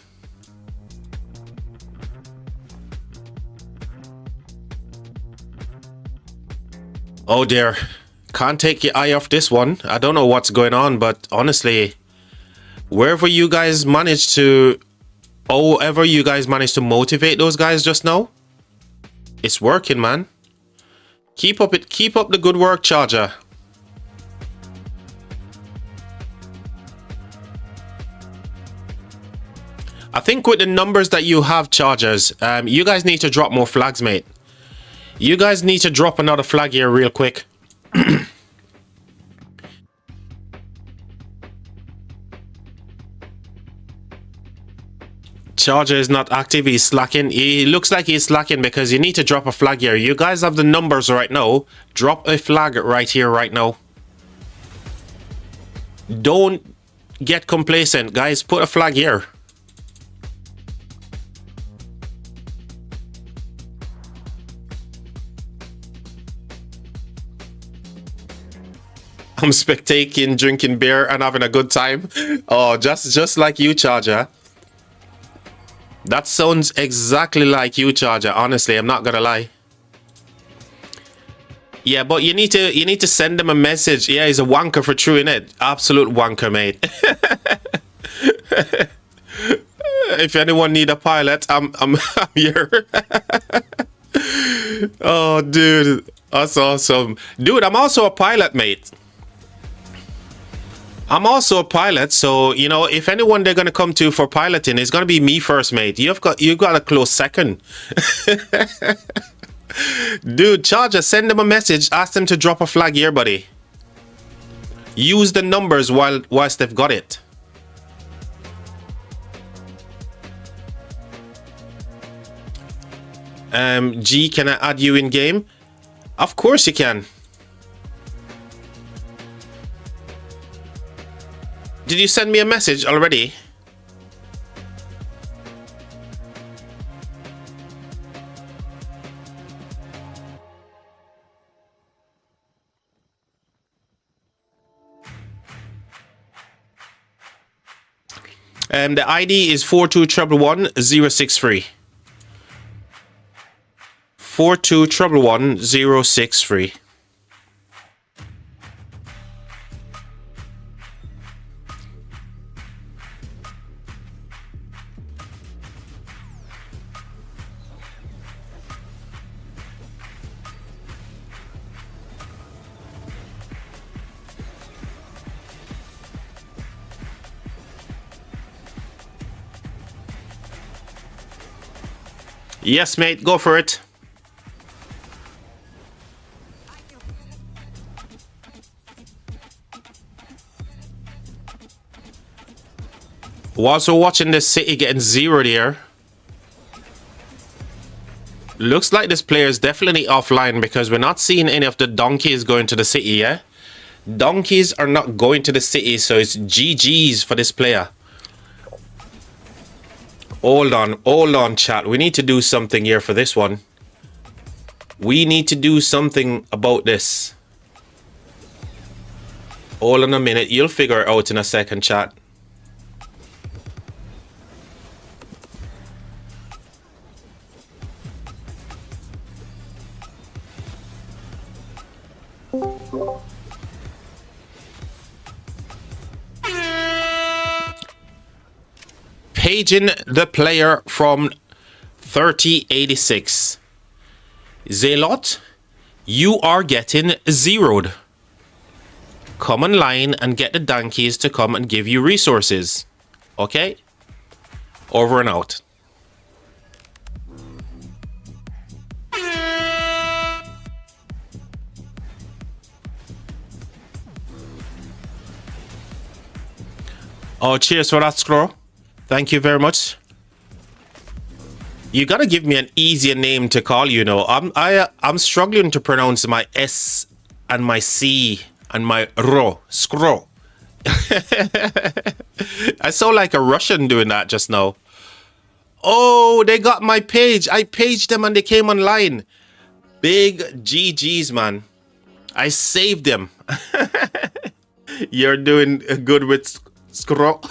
[SPEAKER 1] Oh dear, can't take your eye off this one. I don't know what's going on, but honestly, wherever you guys managed to, however you guys managed to motivate those guys just now, it's working, man. Keep up the good work, Charger. I think with the numbers that you have, Chargers, you guys need to drop more flags, mate. You guys need to drop another flag here real quick. Charger is not active. He's slacking. He looks like he's slacking because you need to drop a flag here. You guys have the numbers right now. Drop a flag right here, right now. Don't get complacent, guys. Put a flag here. I'm spectating, drinking beer, and having a good time. Oh, just like you, Charger. That sounds exactly like you, Charger. Honestly, I'm not gonna lie. Yeah, but you need to send them a message. Yeah, he's a wanker for true, innit? Absolute wanker, mate. If anyone need a pilot, I'm here. Oh, dude, that's awesome, dude. I'm also a pilot, mate. I'm also a pilot, so you know, if anyone they're gonna come to for piloting, it's gonna be me first, mate. You've got a close second. Dude, Charger, send them a message, ask them to drop a flag here, buddy. Use the numbers whilst they've got it. G, can I add you in game? Of course you can. Did you send me a message already? The ID is 4211063. 4211063. Yes, mate, go for it. Also watching this city getting zeroed here. Looks like this player is definitely offline because we're not seeing any of the donkeys going to the city, yeah? Donkeys are not going to the city, so it's GG's for this player. Hold on, chat. We need to do something here for this one. We need to do something about this. Hold on a minute. You'll figure it out in a second, chat. Paging the player from 3086. Zealot, you are getting zeroed. Come online and get the donkeys to come and give you resources. Okay? Over and out. Oh, cheers for that scroll. Thank you very much. You gotta give me an easier name to call you know. I'm struggling to pronounce my S and my C and my R. Scroll. I sound like a Russian doing that just now. Oh, they got my page. I paged them and they came online. Big GG's, man. I saved them. You're doing good with scroll.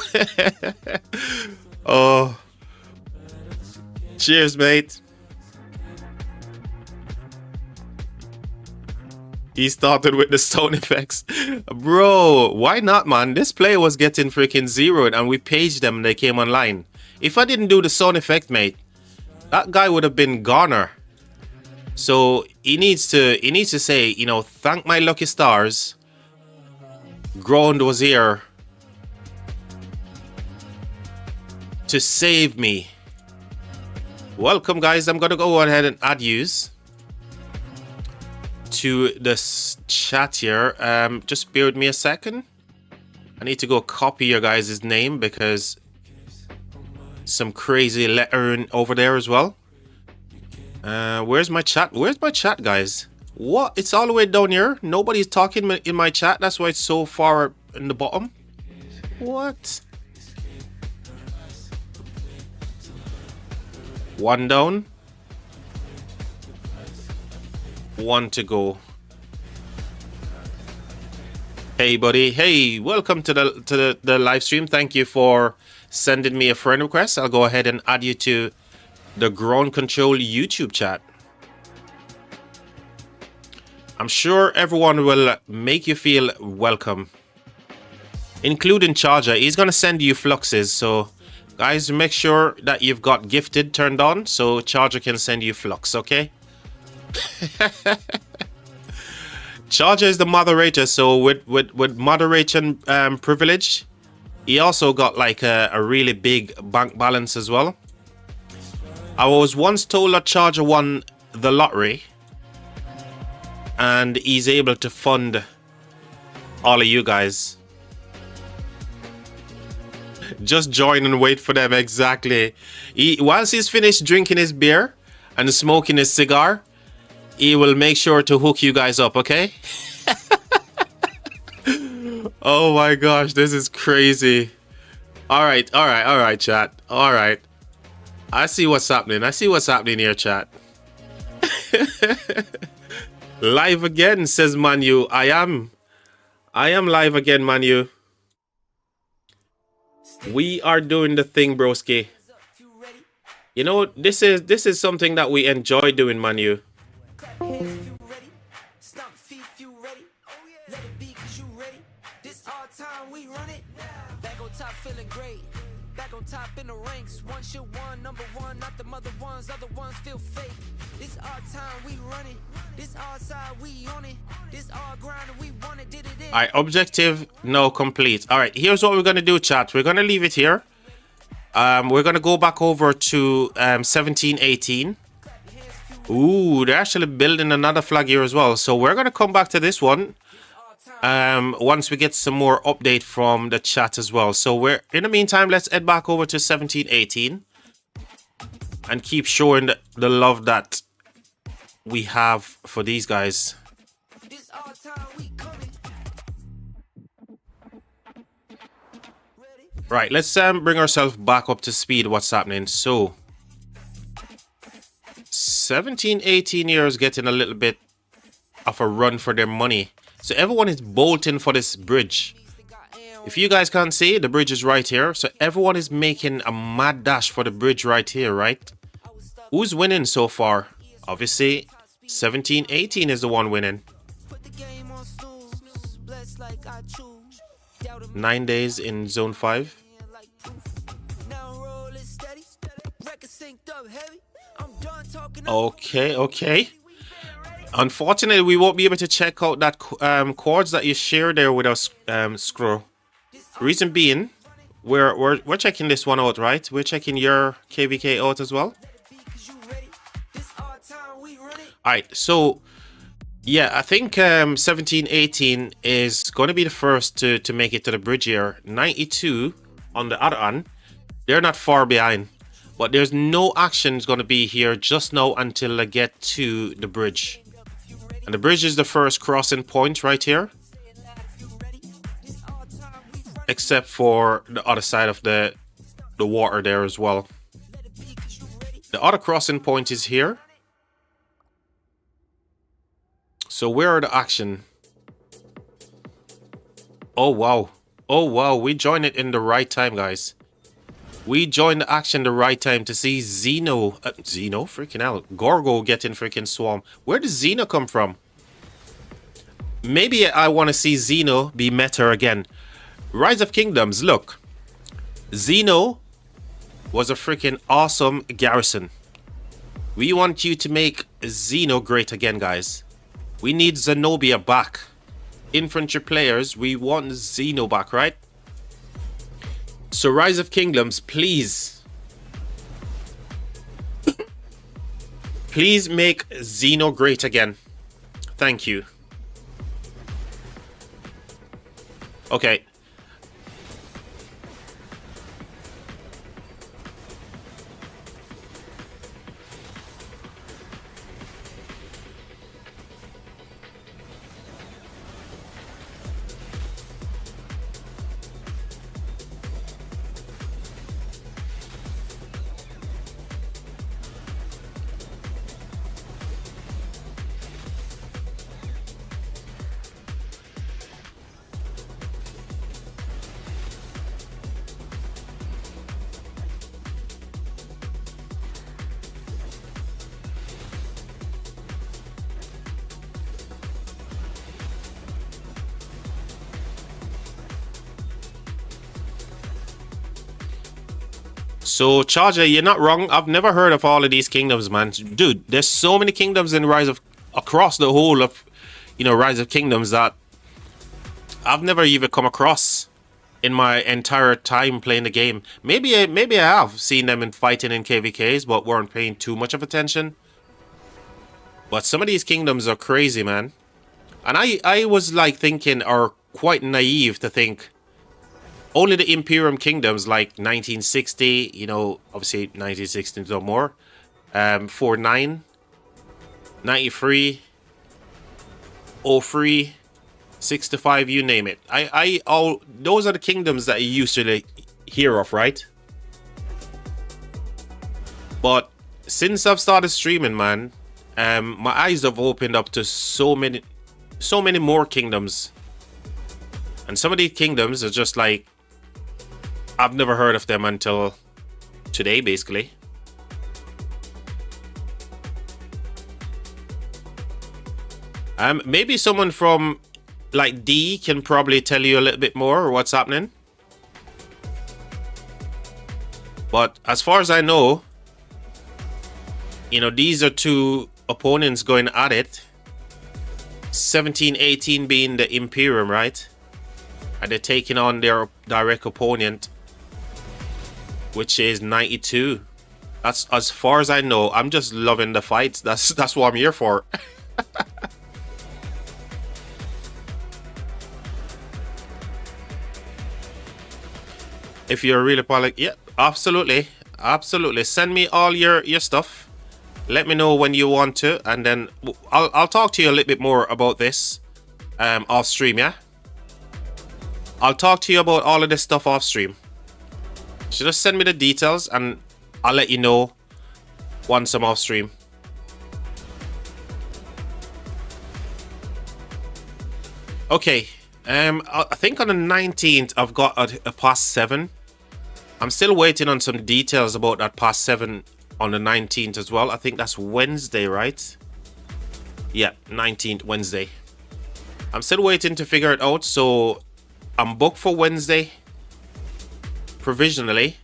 [SPEAKER 1] Oh. Cheers, mate. He started with the sound effects. Bro, why not, man? This player was getting freaking zeroed and we paged them and they came online. If I didn't do the sound effect, mate, that guy would have been goner. So he needs to say, you know, thank my lucky stars. Ground was here to save me. Welcome, guys. I'm gonna go ahead and add yous to this chat here. Just bear with me a second. I need to go copy your guys' name because some crazy lettering over there as well. Where's my chat? Where's my chat, guys? What? It's all the way down here. Nobody's talking in my chat. That's why it's so far in the bottom. What? One down. One to go. Hey, buddy. Hey, welcome to the live stream. Thank you for sending me a friend request. I'll go ahead and add you to the Ground Control YouTube chat. I'm sure everyone will make you feel welcome, including Charger. He's gonna send you fluxes, so guys, make sure that you've got gifted turned on so Charger can send you flux, okay? Charger is the moderator, so with moderation privilege, he also got like a really big bank balance as well. I was once told that Charger won the lottery and he's able to fund all of you guys. Just join and wait for them, exactly. Once he's finished drinking his beer and smoking his cigar, he will make sure to hook you guys up, okay? Oh my gosh, this is crazy. All right, chat. All right. I see what's happening. I see what's happening here, chat. Live again, says Manu. I am live again, Manu. We are doing the thing, broski. You know, this is something that we enjoy doing, Manu. Back on top in the ranks. Once you won, number one, not the mother ones, other ones feel fake. This our time, we run it. This our side, we on it. This our grind, we want it, did it. Alright, objective no complete. Alright, here's what we're gonna do, chat. We're gonna leave it here. We're gonna go back over to 1718. Ooh, they're actually building another flag here as well. So we're gonna come back to this one once we get some more update from the chat as well. So we're in the meantime, let's head back over to 1718 and keep showing the love that we have for these guys. Right, let's bring ourselves back up to speed. What's happening? So 1718 years getting a little bit of a run for their money. So everyone is bolting for this bridge. If you guys can't see, the bridge is right here. So everyone is making a mad dash for the bridge right here, right? Who's winning so far? Obviously 1718 is the one winning. 9 days in zone 5. Okay. Unfortunately, we won't be able to check out that chords that you share there with us, Scroll. Reason being, we're checking this one out, right? We're checking your KVK out as well. Alright, so yeah, I think 1718 is going to be the first to make it to the bridge here. 92 on the other hand, they're not far behind. But there's no action going to be here just now until I get to the bridge. And the bridge is the first crossing point right here. Except for the other side of the water there as well. The other crossing point is here. So where are the action? Oh wow. Oh wow, we joined it in the right time, guys. We joined the action the right time to see Xeno, freaking hell, Gorgo getting freaking swarm. Where does Xeno come from? Maybe I want to see Xeno be meta again. Rise of Kingdoms, look. Xeno was a freaking awesome garrison. We want you to make Xeno great again, guys. We need Zenobia back. Infantry players, we want Xeno back, right? So Rise of Kingdoms, please. Please make Xeno great again. Thank you. Okay. So, Charger, you're not wrong. I've never heard of all of these kingdoms, man. Dude, there's so many kingdoms in Rise of... across the whole of, Rise of Kingdoms that I've never even come across in my entire time playing the game. Maybe I have seen them in fighting in KVKs, but weren't paying too much of attention. But some of these kingdoms are crazy, man. And I was, like, thinking, or quite naive to think... only the Imperium Kingdoms like 1960, obviously 1960 or more, 49, 93, 03, 65, you name it. Those are the kingdoms that you usually hear of, right? But since I've started streaming, man, my eyes have opened up to so many more kingdoms. And some of these kingdoms are just like, I've never heard of them until today, basically. Maybe someone from like D can probably tell you a little bit more what's happening. But as far as I know, these are two opponents going at it. 1718 being the Imperium, right? And they're taking on their direct opponent. which is 92. That's as far as I know. I'm just loving the fights. That's what I'm here for. If you're really public, yeah, absolutely, absolutely. Send me all your stuff. Let me know when you want to, and then I'll talk to you a little bit more about this off stream. Yeah, I'll talk to you about all of this stuff off stream. So just send me the details, and I'll let you know once I'm off stream. Okay, I think on the 19th I've got a past 7. I'm still waiting on some details about that past 7 on the 19th as well. I think that's Wednesday, right? Yeah, 19th, Wednesday. I'm still waiting to figure it out, so I'm booked for Wednesday provisionally.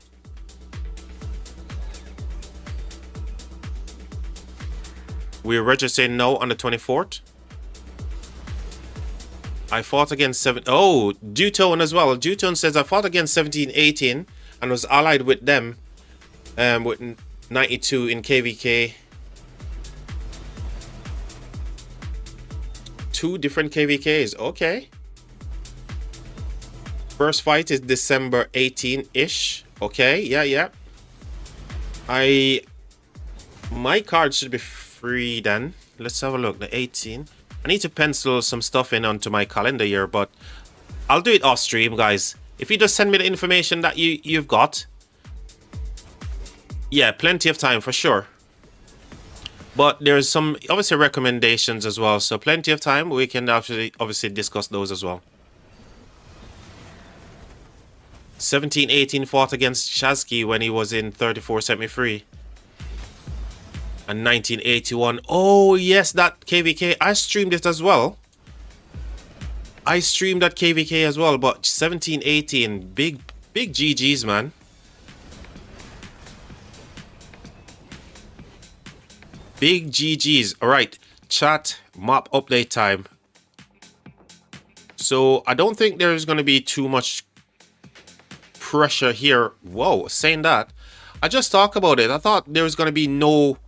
[SPEAKER 1] We're registering now on the 24th. I fought against 7. Oh, Dutone as well. Dutone says I fought against 1718 and was allied with them with 92 in KVK. 2 different KVKs. Okay. First fight is December 18-ish. Okay, yeah. My card should be free then. Let's have a look. The 18. I need to pencil some stuff in onto my calendar here, but I'll do it off stream, guys. If you just send me the information that you've got, yeah, plenty of time for sure. But there's some obviously recommendations as well, so plenty of time. We can obviously discuss those as well. 1718 fought against Chazki when he was in 34 semi-free. And 1981. Oh yes, that KVK. I streamed it as well. I streamed that KVK as well, but 1718, big GGs, man. Big GGs. All right, chat map update time. So I don't think there's going to be too much pressure here. Whoa, saying that, I just talked about it. I thought there was going to be no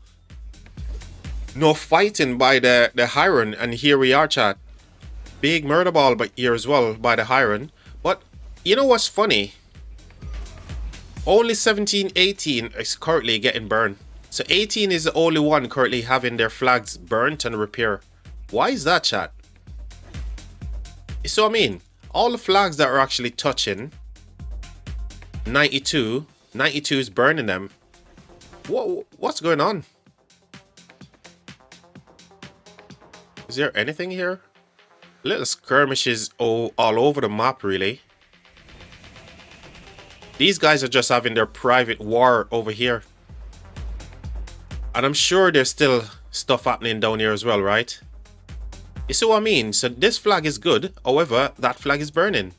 [SPEAKER 1] fighting by the Hiron, and here we are, chat. Big murder ball but here as well by the Hiron. But you know what's funny? Only 1718 is currently getting burned. So 18 is the only one currently having their flags burnt and repair. Why is that, chat? So I mean, all the flags that are actually touching 92 is burning them. What's going on? Is there anything here? Little skirmishes all over the map, really. These guys are just having their private war over here. And I'm sure there's still stuff happening down here as well, right? You see what I mean? So this flag is good. However, that flag is burning.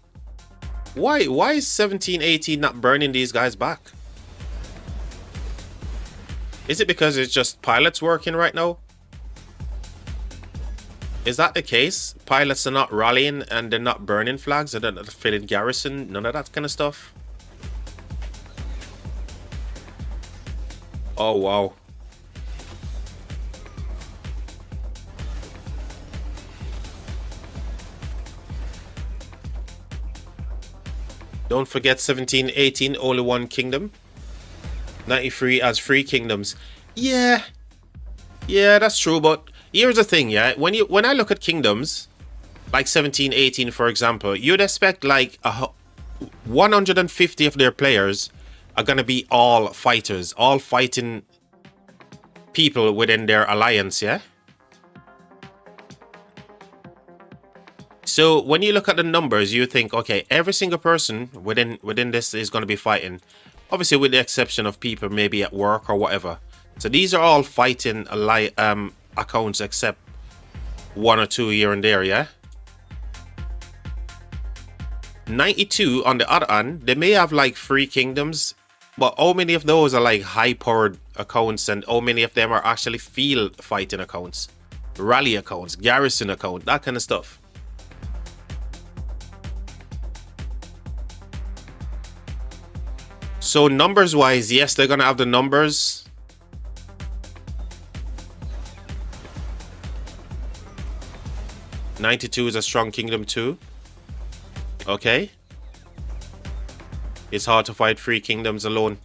[SPEAKER 1] Why is 1718 not burning these guys back? Is it because it's just pilots working right now? Is that the case? Pilots are not rallying and they're not burning flags, and they're not filling garrison, none of that kind of stuff. Oh wow. Don't forget 1718, only one kingdom. 93 as 3 kingdoms. Yeah, that's true, but here's the thing, yeah. When I look at kingdoms, like 1718 for example, you'd expect like 150 of their players are gonna be all fighters, all fighting people within their alliance, yeah. So when you look at the numbers, you think, okay, every single person within this is going to be fighting. Obviously, with the exception of people maybe at work or whatever. So these are all fighting accounts, except 1 or 2 here and there, yeah. 92 on the other hand, they may have like 3 kingdoms, but how many of those are like high-powered accounts, and how many of them are actually field fighting accounts, rally accounts, garrison account, that kind of stuff. So numbers wise, yes, they're gonna have the numbers. '92 is a strong kingdom too. Okay. It's hard to fight 3 kingdoms alone.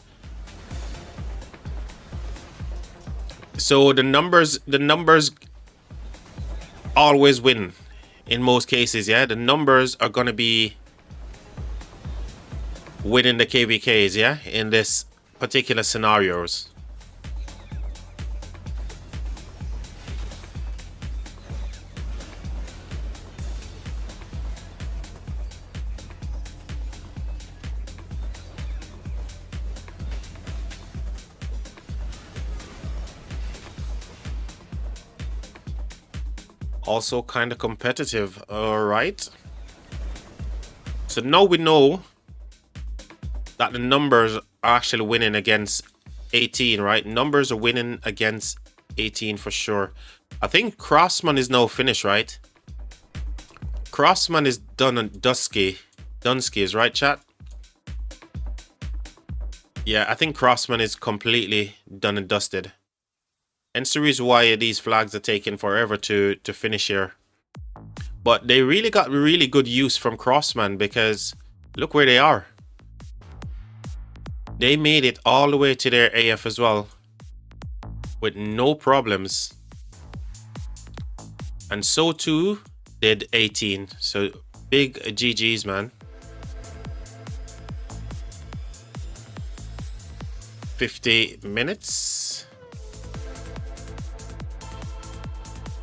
[SPEAKER 1] So the numbers always win in most cases, yeah? The numbers are gonna be winning the KVKs, yeah? In this particular scenarios. Also kind of competitive, all right. So now we know that the numbers are actually winning against 18, right? Numbers are winning against 18 for sure. I think Crossman is now finished, right? Crossman is done and Dunsky is right, chat? Yeah, I think Crossman is completely done and dusted. And the reason why these flags are taking forever to finish here. But they really got really good use from Crossman because look where they are. They made it all the way to their AF as well with no problems. And so too did 18. So big GG's, man. 50 minutes.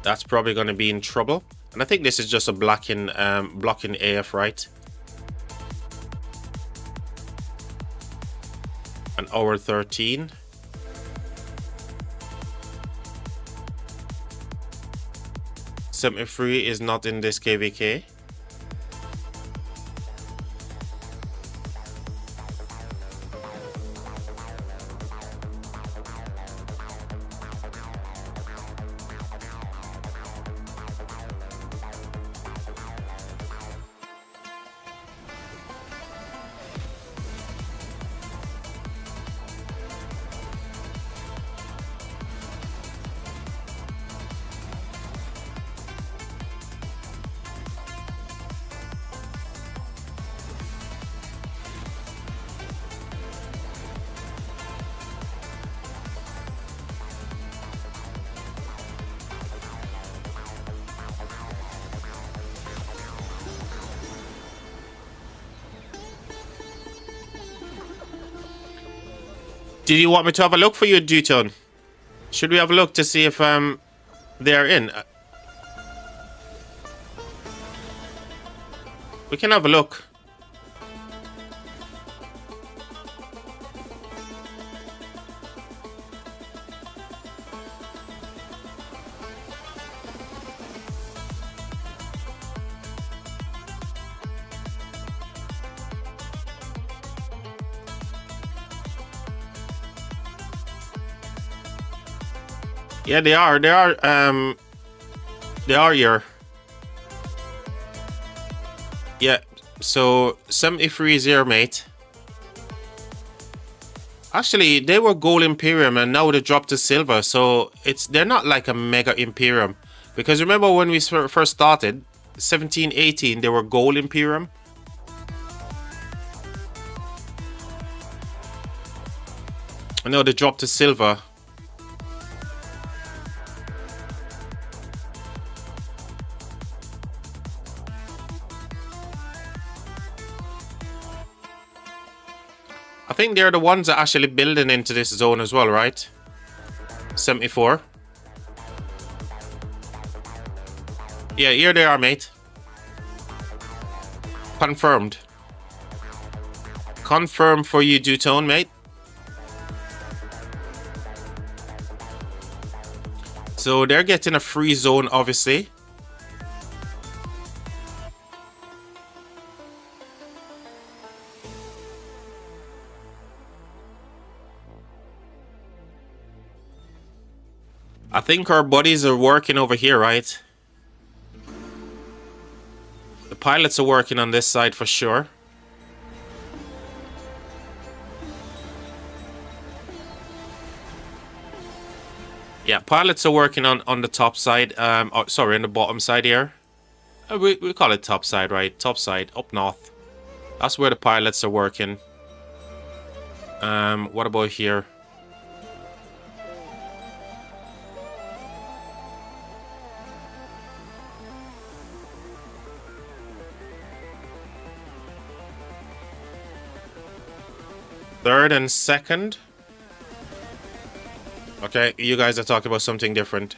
[SPEAKER 1] That's probably going to be in trouble. And I think this is just a blocking AF, right? An hour 13. Semi-free is not in this KVK. Did you want me to have a look for you, Duton? Should we have a look to see if they're in? We can have a look. Yeah, they are here. Yeah, so 73 is here, mate. Actually, they were gold Imperium and now they dropped to silver, so they're not like a mega Imperium. Because remember when we first started, 17, 18, they were gold Imperium. And now they dropped to silver. I think they're the ones that are actually building into this zone as well, right? 74. Yeah, here they are, mate. Confirmed. Confirmed for you, Dutone, mate. So they're getting a free zone, obviously. I think our buddies are working over here, right? The pilots are working on this side for sure. Yeah, pilots are working on the top side. Oh, sorry, on the bottom side here. We call it top side, right? Top side, up north. That's where the pilots are working. What about here? Third and second. Okay, you guys are talking about something different.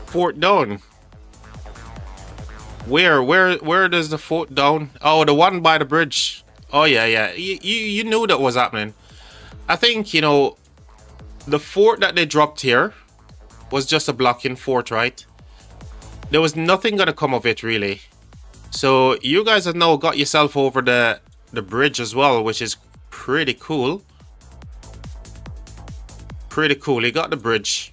[SPEAKER 1] Fort down. Where does the fort down? Oh, the one by the bridge. Oh yeah. You knew that was happening. I think, you know, the fort that they dropped here was just a blocking fort, right? There was nothing gonna come of it really. So you guys have now got yourself over the bridge as well, which is pretty cool. Pretty cool. You got the bridge.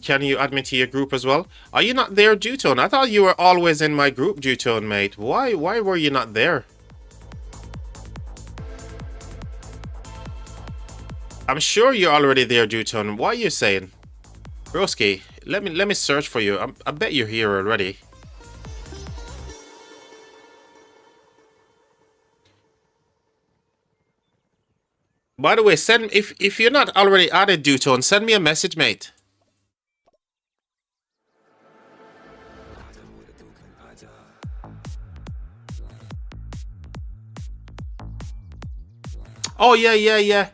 [SPEAKER 1] Can you add me to your group as well? Are you not there, Dutone? I thought you were always in my group, Dutone, mate. Why were you not there? I'm sure you're already there, Dutone. What are you saying? Broski, let me search for you. I bet you're here already. By the way, send if you're not already added, Dutone, send me a message, mate. Oh yeah.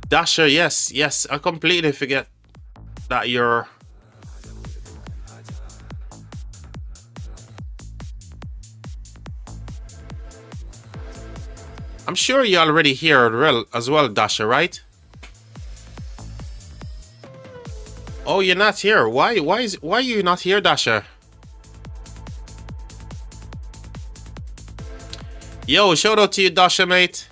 [SPEAKER 1] Dasher, yes. I completely forget that you're. I'm sure you're already here as well, Dasher, right? Oh, you're not here. Why are you not here, Dasher? Yo, shout out to you, Dasher, mate.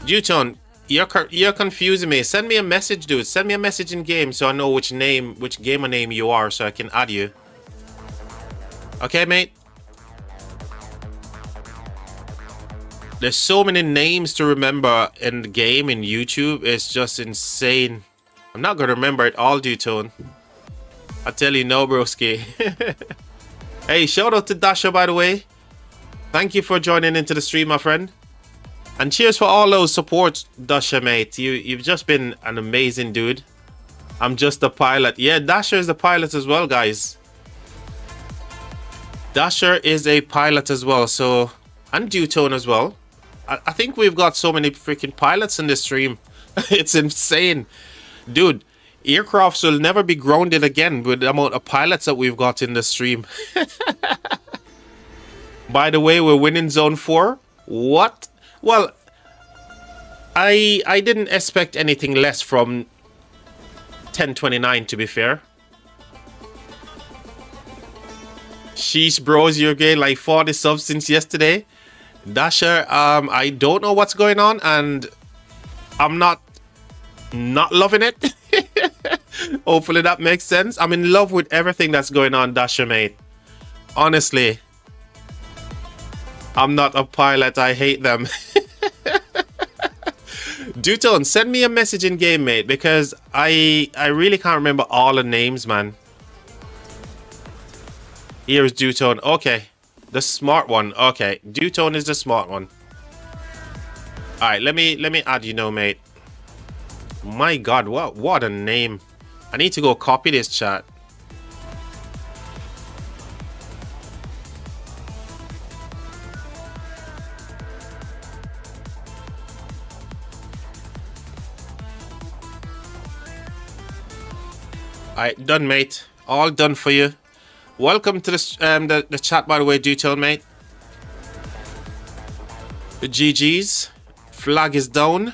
[SPEAKER 1] Dutone, you're confusing me. Send me a message, dude. Send me a message in game so I know which gamer name you are so I can add you. Okay, mate? There's so many names to remember in the game, in YouTube. It's just insane. I'm not gonna remember it all, Dutone. I tell you no, broski. Hey, shout out to Dasha, by the way. Thank you for joining into the stream, my friend. And cheers for all those supports, Dasha, mate. You've just been an amazing dude. I'm just a pilot. Yeah, Dasher is a pilot as well, guys. Dasher is a pilot as well, so... And Dutone as well. I think we've got so many freaking pilots in this stream. It's insane. Dude, aircrafts will never be grounded again with the amount of pilots that we've got in the stream. By the way, we're winning Zone 4. What? Well, I didn't expect anything less from 1029, to be fair. Sheesh, bros, you're getting like 40 subs since yesterday. Dasher, I don't know what's going on, and I'm not loving it. Hopefully that makes sense. I'm in love with everything that's going on, Dasher, mate. Honestly, I'm not a pilot. I hate them. Dutone, send me a message in game, mate, because I really can't remember all the names, man. Here's Dutone. Okay, the smart one. Okay, Dutone is the smart one. All right, let me add you now, mate. My God, what a name! I need to go copy this chat. Alright, done, mate. All done for you. Welcome to the chat, by the way, Dutone, mate. The GG's. Flag is down.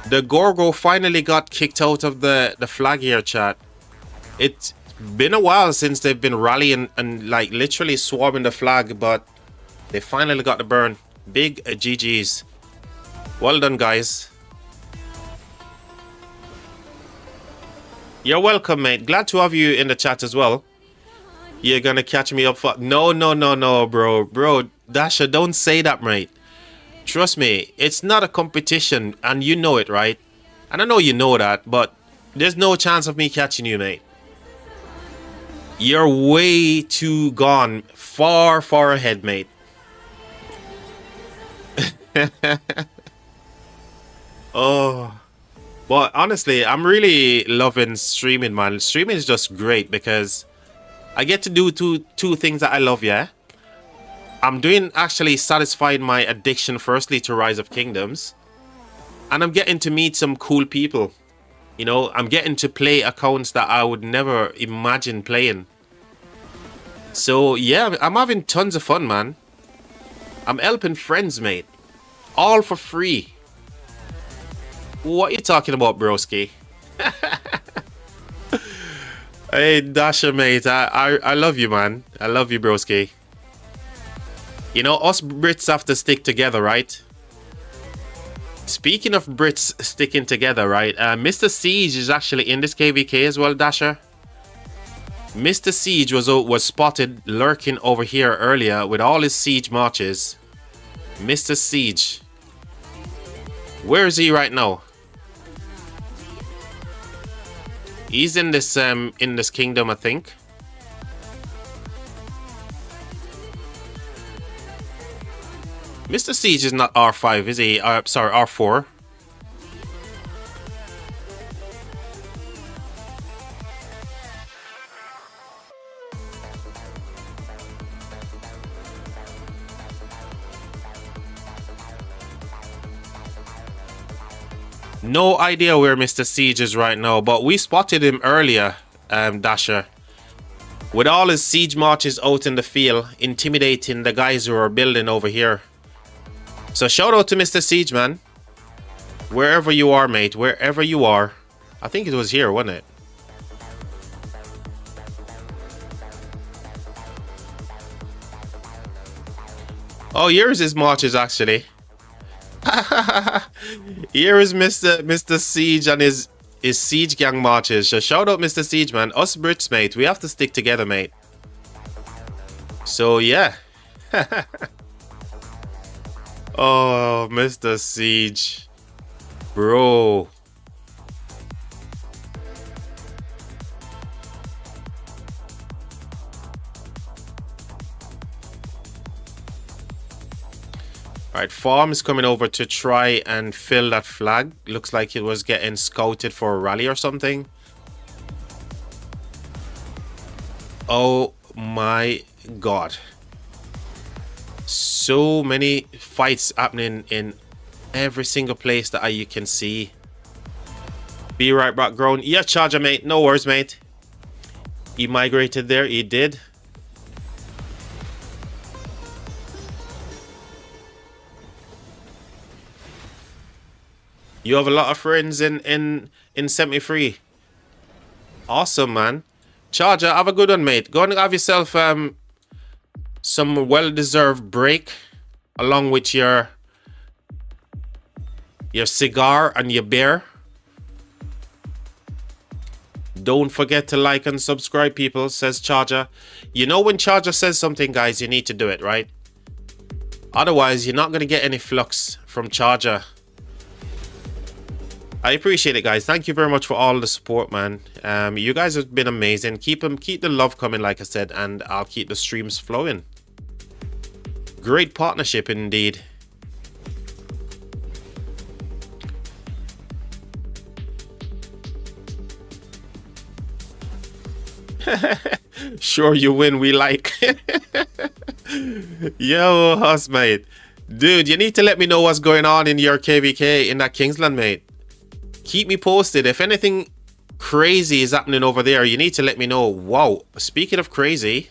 [SPEAKER 1] The Gorgo finally got kicked out of the flag here, chat. It's been a while since they've been rallying and like literally swarming the flag, but they finally got the burn. Big GG's. Well done, guys. You're welcome, mate. Glad to have you in the chat as well. You're gonna catch me up for... No, bro. Bro, Dasher, don't say that, mate. Trust me, it's not a competition, and you know it, right? And I know you know that, but there's no chance of me catching you, mate. You're way too gone. Far, far ahead, mate. Oh... But honestly, I'm really loving streaming, man. Streaming is just great because I get to do two things that I love, yeah? I'm doing actually satisfying my addiction firstly to Rise of Kingdoms. And I'm getting to meet some cool people. You know, I'm getting to play accounts that I would never imagine playing. So yeah, I'm having tons of fun, man. I'm helping friends, mate. All for free. What you talking about, broski? Hey, Dasher, mate. I love you, man. I love you, broski. You know, us Brits have to stick together, right? Speaking of Brits sticking together, right? Mr. Siege is actually in this KVK as well, Dasher. Mr. Siege was spotted lurking over here earlier with all his siege marches. Mr. Siege. Where is he right now? He's in this kingdom, I think. Mr. Siege is not R5, is he? Sorry, R4. No idea where Mr. Siege is right now, but we spotted him earlier, Dasher. With all his siege marches out in the field, intimidating the guys who are building over here. So shout out to Mr. Siege, man. Wherever you are, mate, wherever you are. I think it was here, wasn't it? Oh, here's his marches, actually. Here is Mr. Siege and his siege gang marches. So shout out Mr. Siege, man. Us Brits, mate, we have to stick together, mate. So yeah. Oh, Mr. Siege, bro. Alright, Farm is coming over to try and fill that flag. Looks like it was getting scouted for a rally or something. Oh my God. So many fights happening in every single place that you can see. Be right back, grown. Yeah, Charger, mate. No worries, mate. He migrated there. He did. You have a lot of friends in 73. Awesome, man. Charger, have a good one, mate. Go and have yourself some well-deserved break along with your cigar and your beer. Don't forget to like and subscribe, people, says Charger. You know when Charger says something, guys, you need to do it, right? Otherwise, you're not going to get any flux from Charger. I appreciate it, guys. Thank you very much for all the support, man. You guys have been amazing. Keep the love coming, like I said, and I'll keep the streams flowing. Great partnership indeed. Sure you win, we like. Yo, Huss, mate. Dude, you need to let me know what's going on in your KVK in that Kingsland, mate. Keep me posted. If anything crazy is happening over there, you need to let me know. Wow. Speaking of crazy.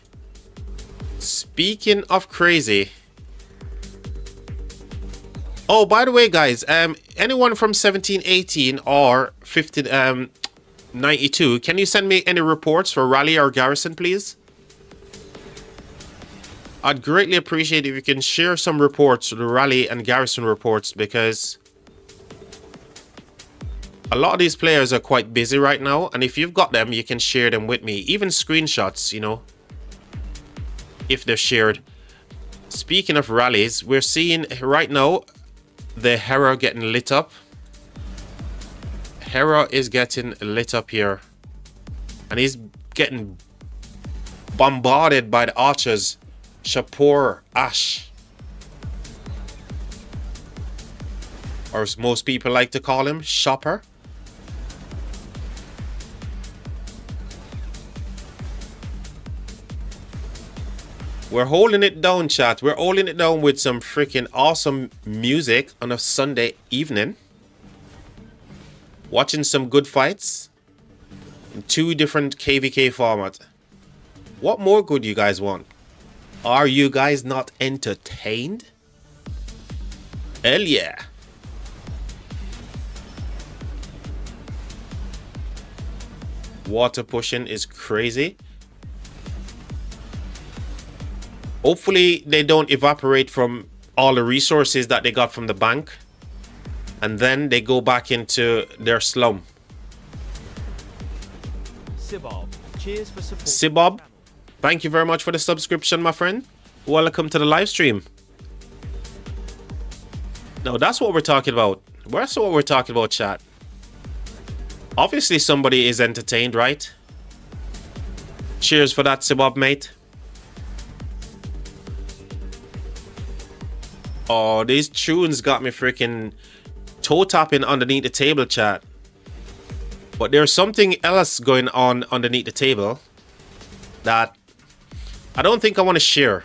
[SPEAKER 1] Oh, by the way, guys, anyone from 1718 or 1592, can you send me any reports for Rally or Garrison, please? I'd greatly appreciate if you can share some reports, the Rally and Garrison reports, because a lot of these players are quite busy right now, and if you've got them, you can share them with me. Even screenshots, you know, if they're shared. Speaking of rallies, we're seeing right now the Hera getting lit up. Hera is getting lit up here, and he's getting bombarded by the archers. Shapur Ash, or as most people like to call him, Shopper. We're holding it down, chat. We're holding it down with some freaking awesome music on a Sunday evening. Watching some good fights in 2 different KVK formats. What more good you guys want? Are you guys not entertained? Hell yeah. Water pushing is crazy. Hopefully they don't evaporate from all the resources that they got from the bank, and then they go back into their slum.
[SPEAKER 3] Sibob, cheers for support.
[SPEAKER 1] Sibob, thank you very much for the subscription, my friend. Welcome to the live stream. No, that's what we're talking about. That's what we're talking about, chat. Obviously somebody is entertained, right? Cheers for that, Sibob, mate. Oh, these tunes got me freaking toe tapping underneath the table, chat. But there's something else going on underneath the table that I don't think I want to share.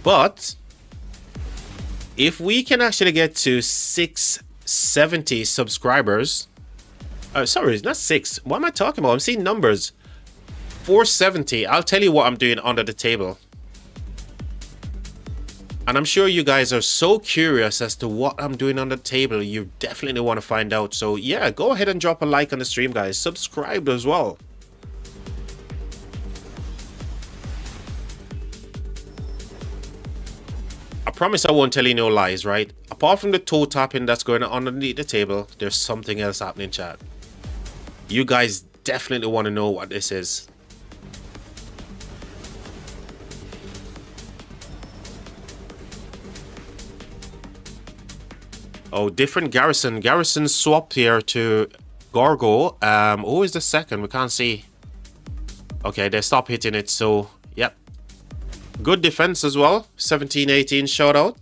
[SPEAKER 1] But if we can actually get to 670 subscribers, sorry, not 6. What am I talking about? I'm seeing numbers. 470. I'll tell you what I'm doing under the table. And I'm sure you guys are so curious as to what I'm doing on the table. You definitely want to find out. So yeah, go ahead and drop a like on the stream, guys. Subscribe as well. I promise I won't tell you no lies, right? Apart from the toe tapping that's going on underneath the table, there's something else happening, chat. You guys definitely want to know what this is. Oh, different Garrison. Garrison swapped here to Gorgo. Who is the second? We can't see. Okay, they stopped hitting it, so yep. Good defense as well. 17-18 shout out.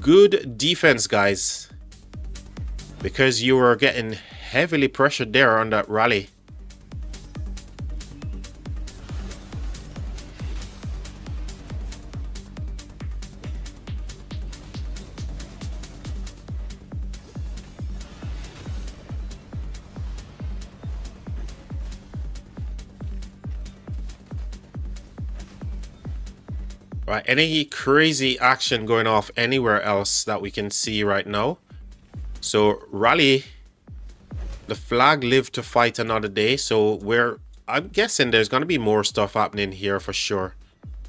[SPEAKER 1] Good defense, guys. Because you were getting heavily pressured there on that rally. Right, any crazy action going off anywhere else that we can see right now? So rally, the flag lived to fight another day. So I'm guessing there's gonna be more stuff happening here for sure.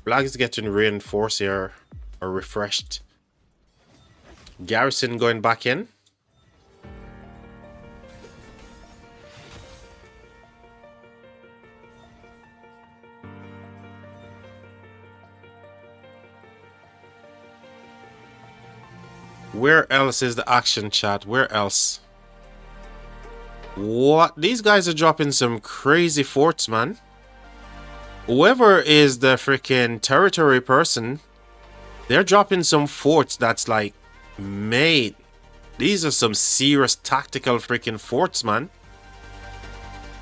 [SPEAKER 1] Flag is getting reinforced here or refreshed. Garrison going back in. Where else is the action, chat? Where else? What? These guys are dropping some crazy forts, man. Whoever is the freaking territory person, they're dropping some forts that's like, mate, these are some serious tactical freaking forts, man.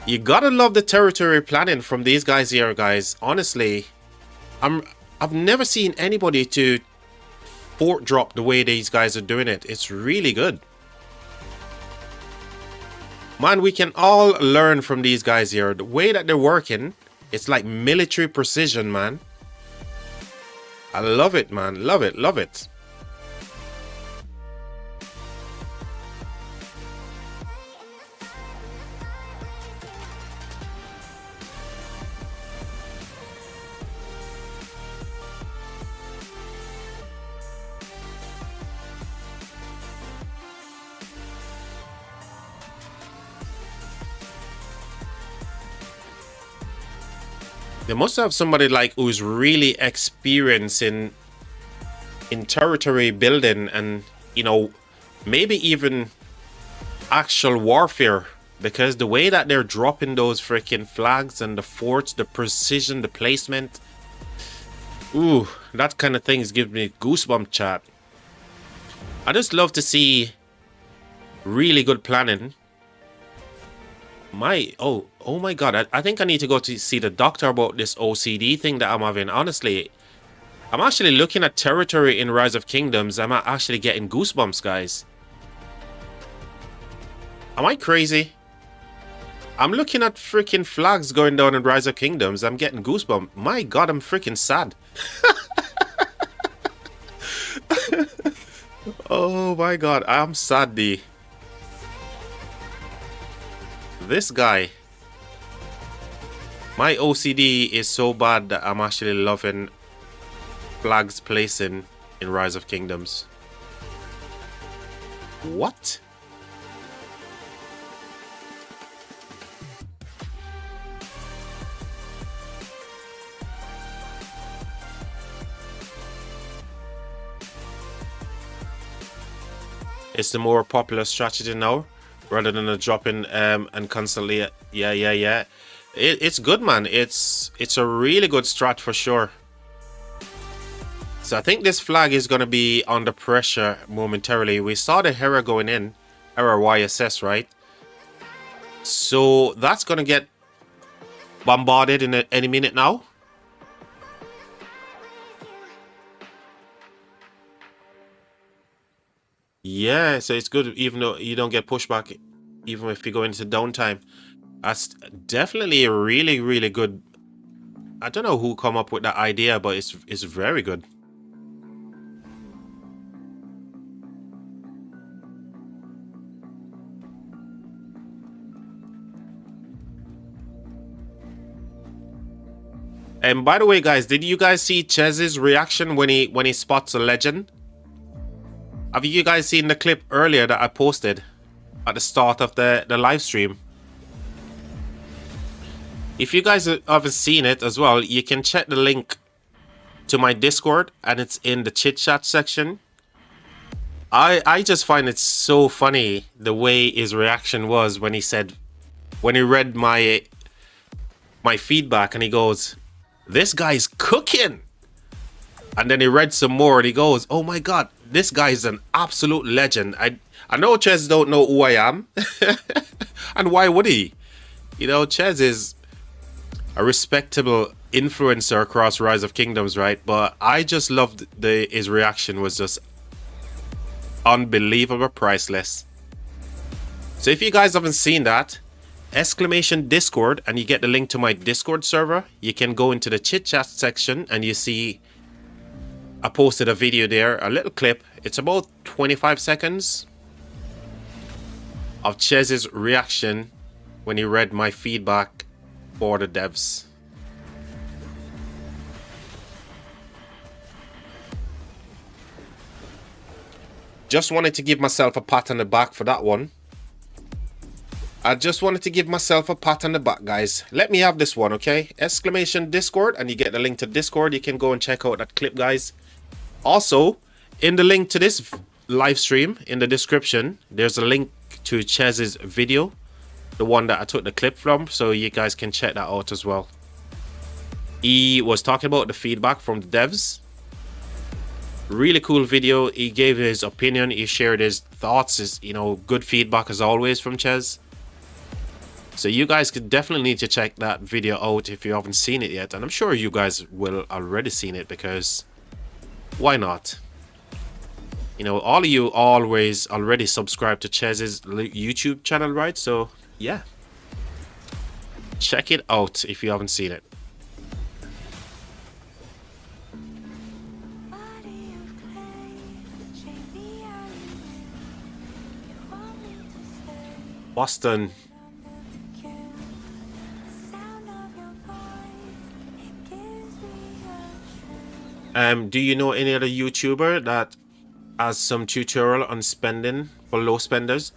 [SPEAKER 1] You gotta love the territory planning from these guys here, guys. Honestly, I've never seen anybody to fort drop the way these guys are doing it. It's really good, man. We can all learn from these guys here. The way that they're working, it's like military precision, man. I love it, man. Love it, love it. They must have somebody like who's really experienced in territory building and, you know, maybe even actual warfare, because the way that they're dropping those freaking flags and the forts, the precision, the placement, ooh, that kind of things give me goosebump, chat. I just love to see really good planning. Oh my god, I think I need to go to see the doctor about this OCD thing that I'm having. Honestly, I'm actually looking at territory in Rise of Kingdoms. I'm actually getting goosebumps, guys. Am I crazy? I'm looking at freaking flags going down in Rise of Kingdoms. I'm getting goosebumps. My god, I'm freaking sad. Oh my god, I'm sad, D. This guy, my OCD is so bad that I'm actually loving flags placing in Rise of Kingdoms. What? It's the more popular strategy now, rather than a drop-in and constantly, yeah. It's good, man. It's a really good strat for sure. So I think this flag is going to be under pressure momentarily. We saw the Hera going in, Hera YSS, right? So that's going to get bombarded in any minute now. Yeah, so it's good even though you don't get pushback, even if you go into downtime. That's definitely a really, really good. I don't know who come up with that idea, but it's very good. And by the way, guys, did you guys see Chez's reaction when he spots a legend? Have you guys seen the clip earlier that I posted at the start of the live stream? If you guys haven't seen it as well, you can check the link to my Discord, and it's in the chit chat section. I just find it so funny the way his reaction was when he read my feedback, and he goes, "This guy's cooking." And then he read some more and he goes, "Oh my god, this guy is an absolute legend. I know Chez don't know who I am." And why would he? You know, Chez is a respectable influencer across Rise of Kingdoms, right? But I just loved his reaction was just unbelievable, priceless. So if you guys haven't seen that, exclamation Discord, and you get the link to my Discord server, you can go into the chit chat section and you see I posted a video there, a little clip. It's about 25 seconds of Chez's reaction when he read my feedback for the devs. Just wanted to give myself a pat on the back for that one. I just wanted to give myself a pat on the back, guys. Let me have this one, okay? Exclamation Discord, and you get the link to Discord. You can go and check out that clip, guys. Also, in the link to this live stream, in the description, there's a link to Chez's video, the one that I took the clip from, so you guys can check that out as well. He was talking about the feedback from the devs. Really cool video. He gave his opinion, he shared his thoughts, his, you know, good feedback as always from Chez. So you guys could definitely need to check that video out if you haven't seen it yet, and I'm sure you guys will already seen it, because why not? You know, all of you always already subscribe to Chez's YouTube channel, right? So yeah, check it out if you haven't seen it. Boston. Do you know any other YouTuber that has some tutorial on spending for low spenders?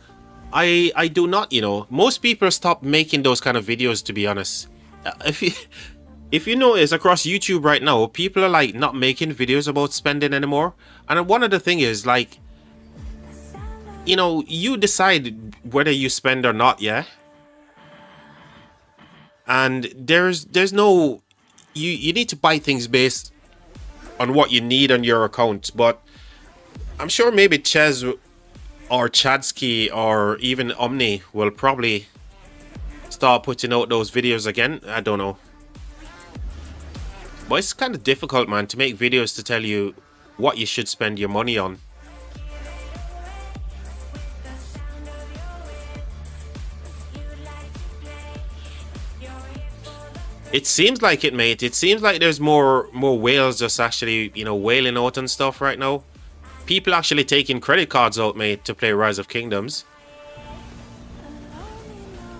[SPEAKER 1] I do not, you know. Most people stop making those kind of videos, to be honest. If you notice across YouTube right now, people are like not making videos about spending anymore. And one of the thing is, like, you know, you decide whether you spend or not, yeah. And there's no, you need to buy things based on what you need on your account. But I'm sure maybe Chez or Chadsky or even Omni will probably start putting out those videos again. I don't know. But it's kind of difficult, man, to make videos to tell you what you should spend your money on. It seems like it, mate. It seems like there's more whales just actually, you know, whaling out and stuff right now. People actually taking credit cards out, mate, to play Rise of Kingdoms.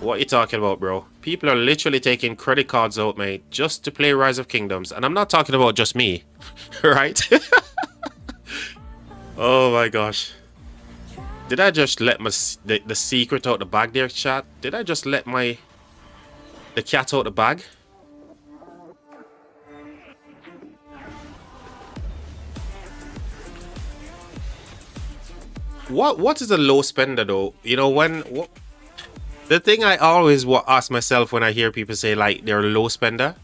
[SPEAKER 1] What are you talking about, bro? People are literally taking credit cards out, mate, just to play Rise of Kingdoms. And I'm not talking about just me, right? Oh my gosh. Did I just let the secret out the bag there, chat? Did I just let the cat out the bag? What is a low spender though? You know, the thing I always ask myself when I hear people say like they're a low spender,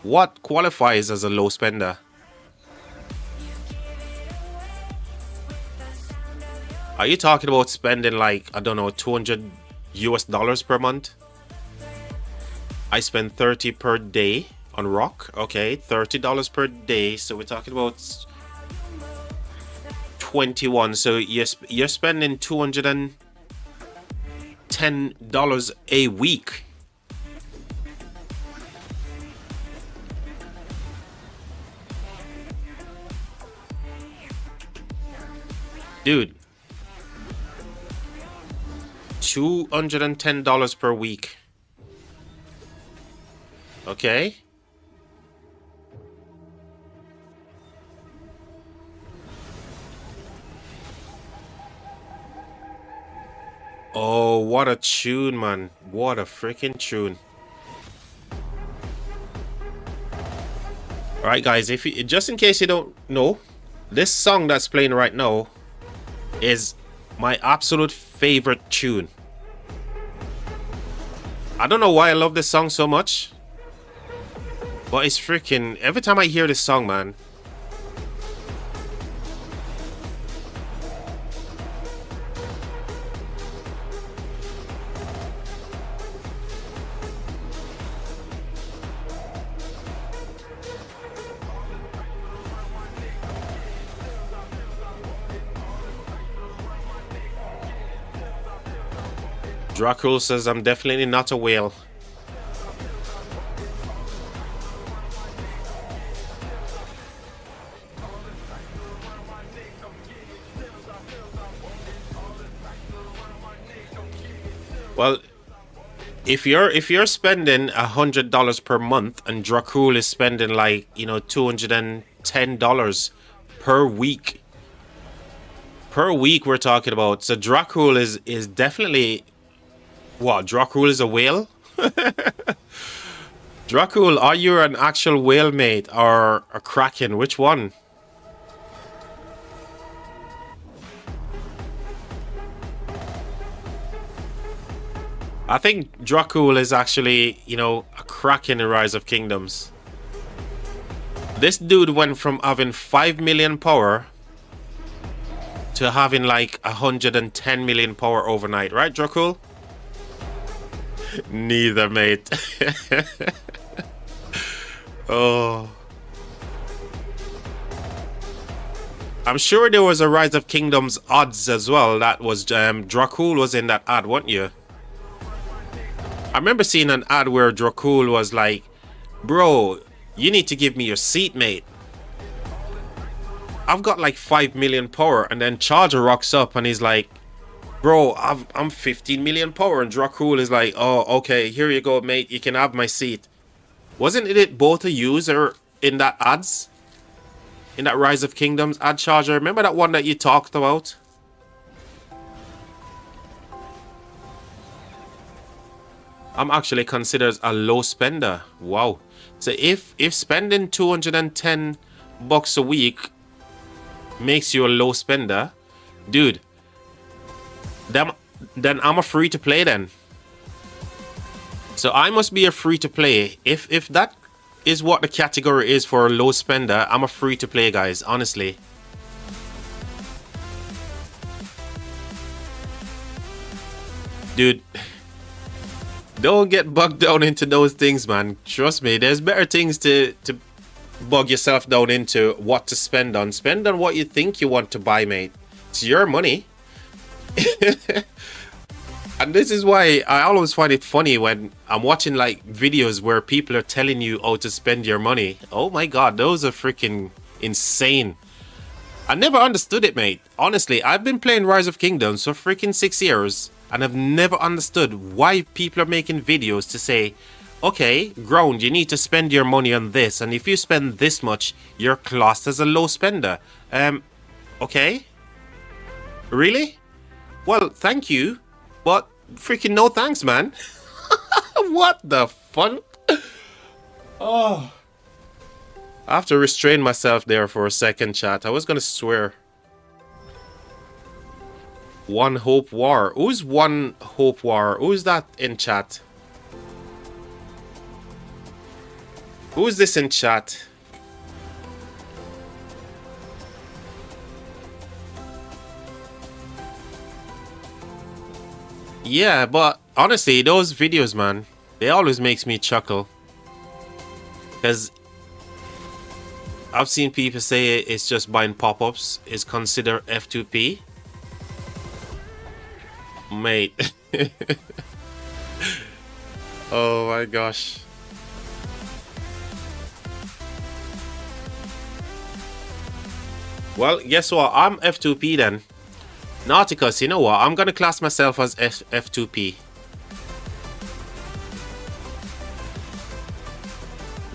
[SPEAKER 1] what qualifies as a low spender? Are you talking about spending like, I don't know, $200 per month? I spend 30 per day on Rock. Okay, $30 per day. So we're talking about 21. So you're spending $210 a week. Dude, $210 per week. Okay. Oh, what a tune, man. What a freaking tune. Alright, guys, if you, just in case you don't know, this song that's playing right now is my absolute favorite tune. I don't know why I love this song so much, but it's freaking, every time I hear this song, man, Dracul says, I'm definitely not a whale. Well, if you're spending $100 per month and Dracul is spending like, you know, $210 per week. Per week we're talking about. So Dracul is definitely what? Dracul is a whale? Dracul, are you an actual whale, mate, or a kraken? Which one? I think Dracul is actually, you know, a kraken in Rise of Kingdoms. This dude went from having 5 million power to having like 110 million power overnight, right, Dracul? Neither, mate. Oh. I'm sure there was a Rise of Kingdoms odds as well. That was Dracul was in that ad, weren't you? I remember seeing an ad where Dracul was like, bro, you need to give me your seat, mate. I've got like 5 million power. And then Charger rocks up and he's like, bro, I'm 15 million power. And Dracul is like, oh, okay, here you go, mate. You can have my seat. Wasn't it both a user in that ads? In that Rise of Kingdoms ad, Charger? Remember that one that you talked about? I'm actually considered a low spender. Wow. So if spending 210 bucks a week makes you a low spender, dude, then I'm a free to play then. So I must be a free to play. If that is what the category is for a low spender, I'm a free to play, guys, honestly. Dude, don't get bogged down into those things, man. Trust me, there's better things to bog yourself down into. What to spend on. Spend on what you think you want to buy, mate. It's your money. And this is why I always find it funny when I'm watching like videos where people are telling you how to spend your money. Oh my god, those are freaking insane. I never understood it, mate. Honestly, I've been playing Rise of Kingdoms for freaking 6 years and I've never understood why people are making videos to say, okay, Ground, you need to spend your money on this, and if you spend this much, you're classed as a low spender. Okay? Really? Well, thank you, but freaking no thanks, man. What the fun? Oh. I have to restrain myself there for a second, chat. I was gonna swear. One Hope War. Who's One Hope War? Who's that in chat? Who is this in chat? Yeah, but honestly, those videos, man, they always makes me chuckle. Because I've seen people say it's just buying pop-ups is considered F2P. Mate. Oh my gosh. Well, guess what? I'm F2P then. Nauticus, you know what? I'm gonna class myself as F2P.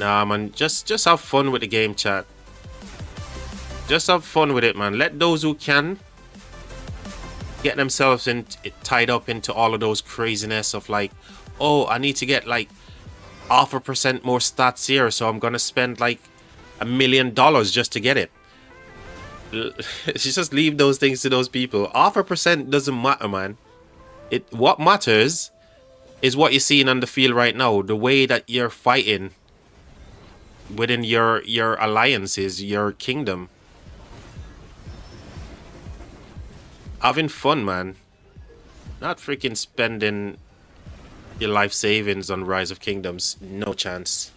[SPEAKER 1] Nah, man, just have fun with the game, chat. Just have fun with it, man. Let those who can get themselves tied up into all of those craziness of like, oh, I need to get like 0.5% more stats here, so I'm gonna spend like $1 million just to get it. Just leave those things to those people. 0.5% doesn't matter, man. What matters is what you're seeing on the field right now. The way that you're fighting within your alliances, your kingdom. Having fun, man. Not freaking spending your life savings on Rise of Kingdoms. No chance.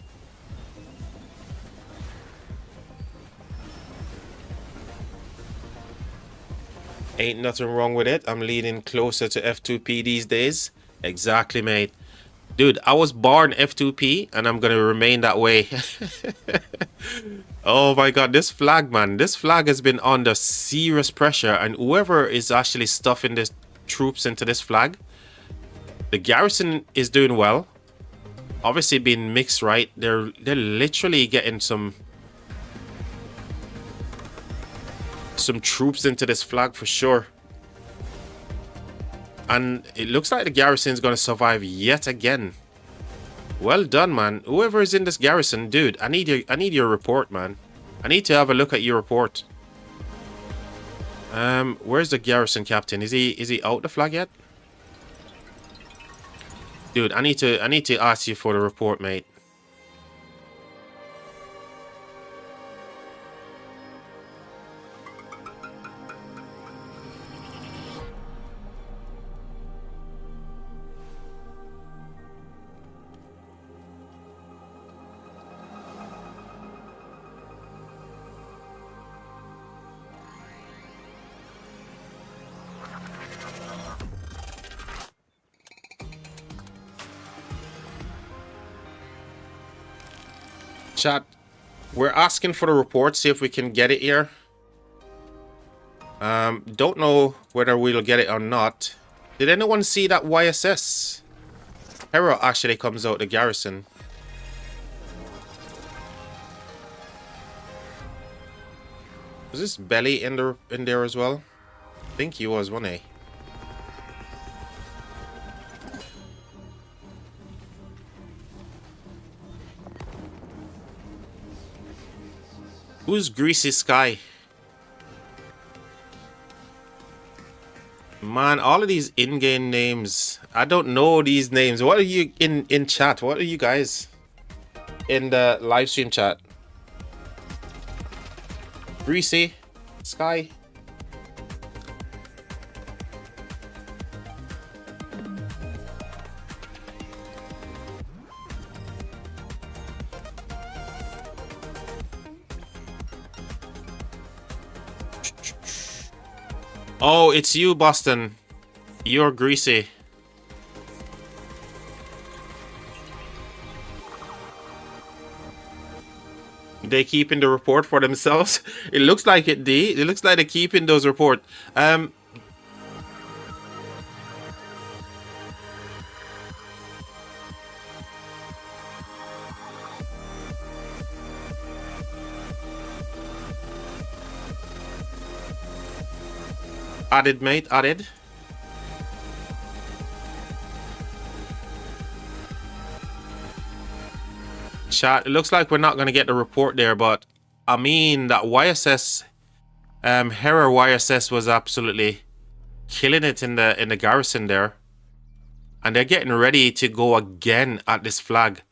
[SPEAKER 1] Ain't nothing wrong with it. I'm leaning closer to F2P these days. Exactly, mate. Dude, I was born F2P and I'm gonna remain that way. Oh my god, this flag, man. This flag has been under serious pressure, and whoever is actually stuffing this troops into this flag, The garrison is doing well. Obviously being mixed, right? They're literally getting some troops into this flag for sure. And it looks like the garrison is going to survive yet again. Well done, man. Whoever is in this garrison, dude, I need your report, man. I need to have a look at your report. Where's the garrison captain? Is he out the flag yet? Dude, I need to ask you for the report, mate. Chat, we're asking for the report, see if we can get it here. Don't know whether we'll get it or not. Did anyone see that YSS? Hera actually comes out the garrison. Was this Belly in there as well? I think he was, wasn't he? Who's Greasy Sky? Man, all of these in-game names. I don't know these names. What are you in chat? What are you guys in the live stream chat? Greasy Sky. Oh, it's you, Boston. You're Greasy. They keeping the report for themselves. It looks like it, D. It looks like they're keeping those report. Added, mate, added. Chat, it looks like we're not going to get the report there, but I mean, that YSS, Hera YSS was absolutely killing it in the garrison there. And they're getting ready to go again at this flag.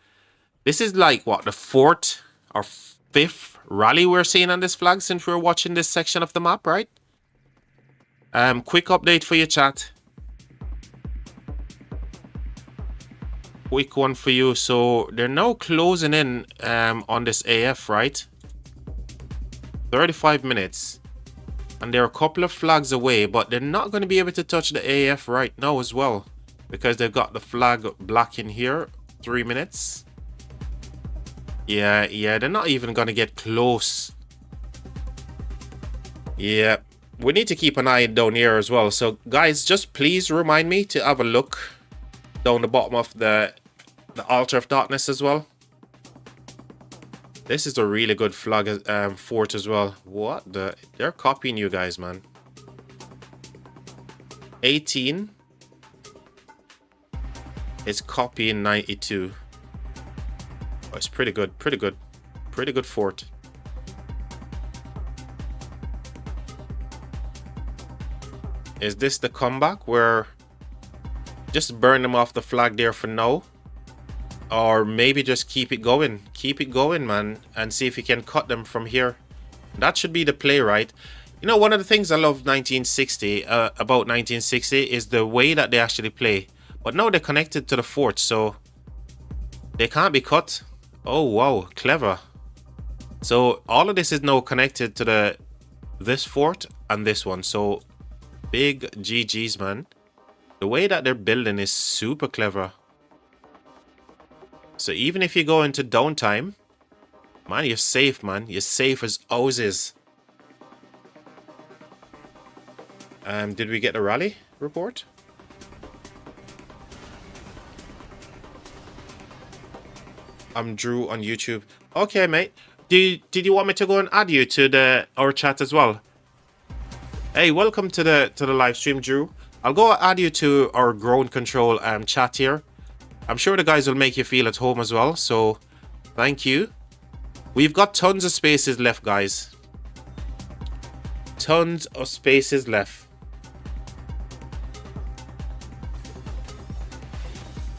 [SPEAKER 1] This is like, what, the 4th or 5th rally we're seeing on this flag since we're watching this section of the map, right? Quick update for you, chat. Quick one for you. So they're now closing in on this AF, right? 35 minutes. And they're a couple of flags away, but they're not going to be able to touch the AF right now as well. Because they've got the flag black in here. 3 minutes. Yeah, they're not even going to get close. Yeah. We need to keep an eye down here as well. So guys, just please remind me to have a look down the bottom of the Altar of Darkness as well. This is a really good flag fort as well. What the? They're copying you guys, man. 18 is copying 92. Oh, it's pretty good, pretty good. Pretty good fort. Is this the comeback where just burn them off the flag there for now? Or maybe just keep it going. Keep it going, man. And see if you can cut them from here. That should be the play, right? You know, one of the things I love about 1960 is the way that they actually play. But now they're connected to the fort, so they can't be cut. Oh, wow. Clever. So all of this is now connected to this fort and this one. So big GG's, man. The way that they're building is super clever. So even if you go into downtime, man, you're safe, man. You're safe as houses. Did we get a rally report? I'm Drew on YouTube. Okay, mate. Did you want me to go and add you to our chat as well? Hey, welcome to the live stream, Drew. I'll go add you to our ground control chat here. I'm sure the guys will make you feel at home as well. So, thank you. We've got tons of spaces left, guys. Tons of spaces left.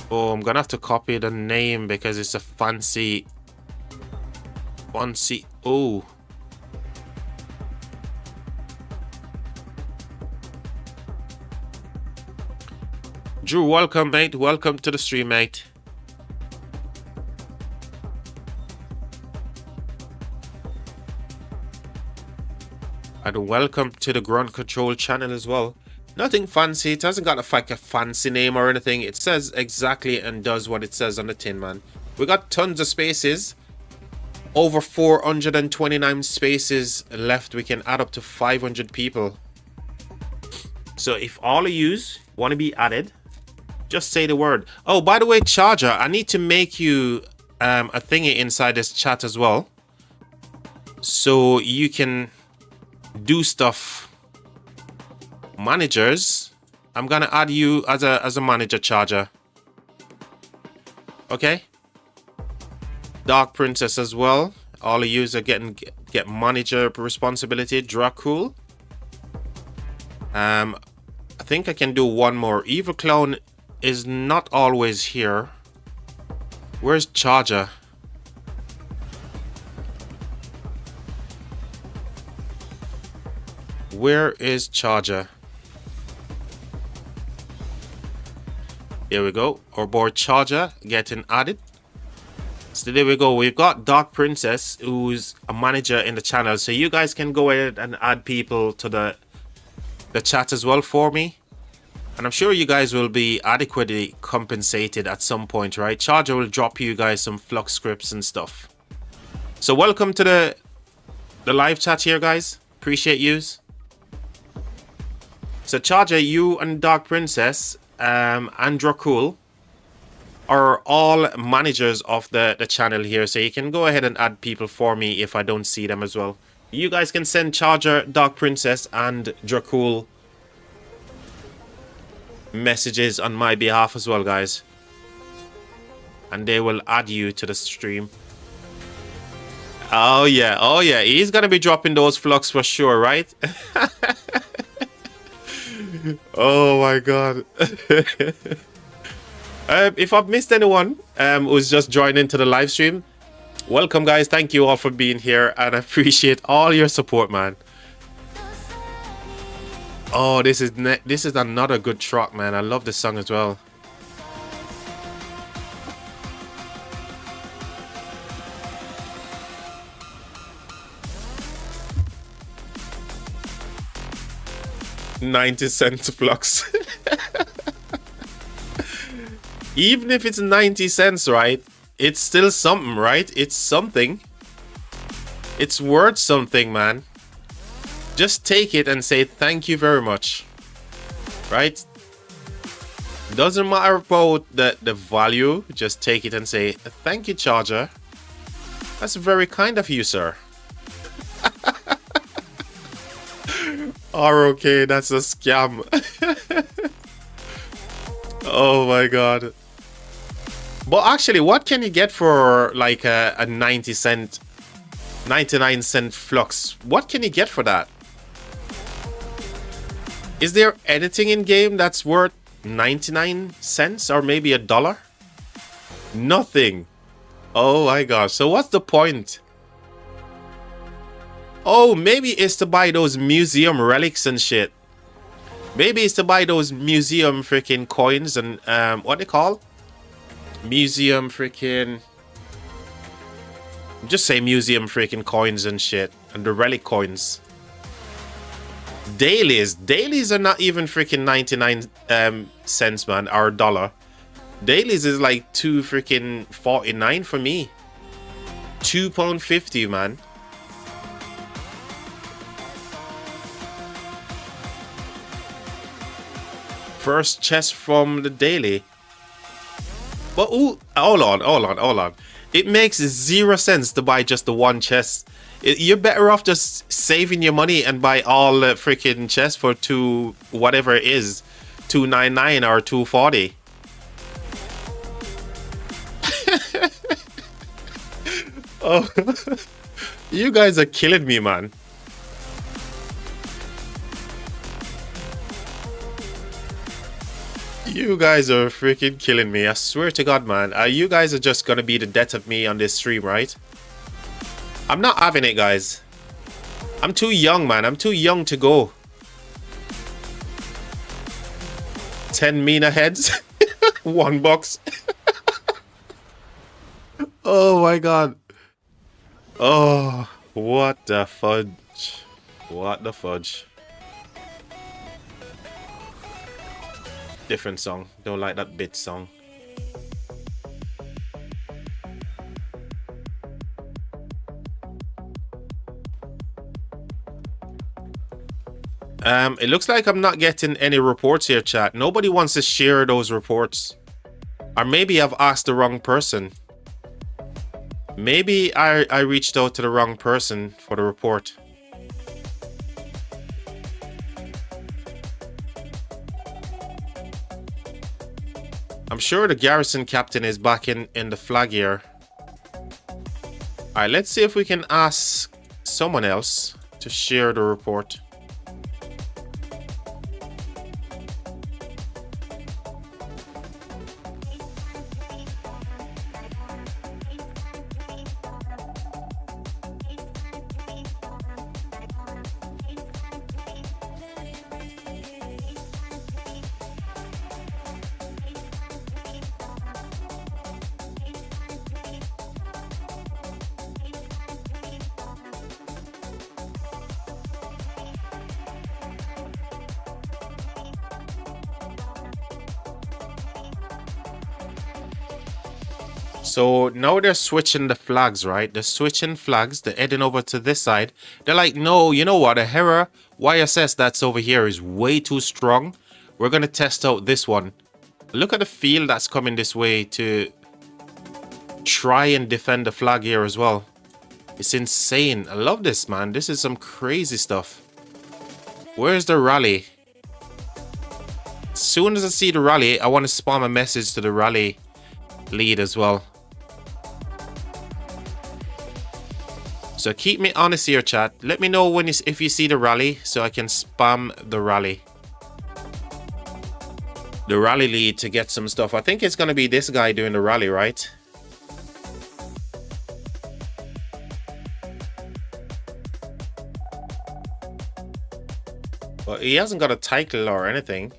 [SPEAKER 1] Oh, I'm gonna have to copy the name because it's a fancy. Oh. Drew, welcome, mate. Welcome to the stream, mate. And welcome to the ground control channel as well. Nothing fancy. It hasn't got like a fancy name or anything. It says exactly and does what it says on the tin, man. We got tons of spaces. Over 429 spaces left. We can add up to 500 people. So if all of yous want to be added, just say the word. Oh, by the way, Charger, I need to make you a thingy inside this chat as well. So you can do stuff. Managers, I'm gonna add you as a manager, Charger. Okay. Dark Princess as well. All of you are get manager responsibility. Dracul. I think I can do one more. Evil Clown is not always here. Where's Charger? Where is Charger? Here we go. Our board Charger getting added. So there we go. We've got Dark Princess, who's a manager in the channel. So you guys can go ahead and add people to the chat as well for me. And I'm sure you guys will be adequately compensated at some point, right? Charger will drop you guys some flux scripts and stuff. So welcome to the live chat here, guys. Appreciate yous. So Charger, you and Dark Princess and Dracul are all managers of the channel here, so you can go ahead and add people for me if I don't see them as well. You guys can send Charger, Dark Princess and Dracul messages on my behalf as well, guys, and they will add you to the stream. Oh yeah, he's gonna be dropping those flux for sure, right? Oh my god. If I've missed anyone who's just joined into the live stream, welcome, guys. Thank you all for being here, and I appreciate all your support, man. Oh, this is another good track, man. I love this song as well. $0.90 flux. Even if it's 90 cents, right? It's still something, right? It's something. It's worth something, man. Just take it and say thank you very much. Right? Doesn't matter about the value. Just take it and say thank you, Charger. That's very kind of you, sir. ROK, that's a scam. Oh my god. But actually, what can you get for like a 99 cent flux? What can you get for that? Is there anything in game that's worth 99 cents or maybe $1? Nothing. Oh my gosh. So what's the point? Oh, maybe it's to buy those museum relics and shit. Maybe it's to buy those museum freaking coins and what they call? Museum freaking, just say museum freaking coins and shit, and the relic coins. Dailies are not even freaking 99 cents, man, or $1. Dailies is like $2.49 for me. £2.50, man. First chest from the daily. But ooh, hold on. It makes zero sense to buy just the one chest. You're better off just saving your money and buy all the freaking chests for two, whatever it is, 299 or 240. Oh, you guys are killing me, man. You guys are freaking killing me. I swear to God, man. You guys are just gonna be the death of me on this stream, right? I'm not having it, guys. I'm too young, man. I'm too young to go. 10 Mina heads. $1. Oh my God. Oh, what the fudge. What the fudge. Different song. Don't like that bit song. It looks like I'm not getting any reports here, chat. Nobody wants to share those reports. Or maybe I've asked the wrong person. Maybe I reached out to the wrong person for the report. I'm sure the garrison captain is back in the flag here. Alright, let's see if we can ask someone else to share the report. So now they're switching the flags, right? They're switching flags. They're heading over to this side. They're like, no, you know what? A Hera YSS that's over here is way too strong. We're going to test out this one. Look at the field that's coming this way to try and defend the flag here as well. It's insane. I love this, man. This is some crazy stuff. Where's the rally? As soon as I see the rally, I want to spam a message to the rally lead as well. So keep me honest here, chat. Let me know when if you see the rally so I can spam the rally. The rally lead to get some stuff. I think it's going to be this guy doing the rally, right? But he hasn't got a title or anything.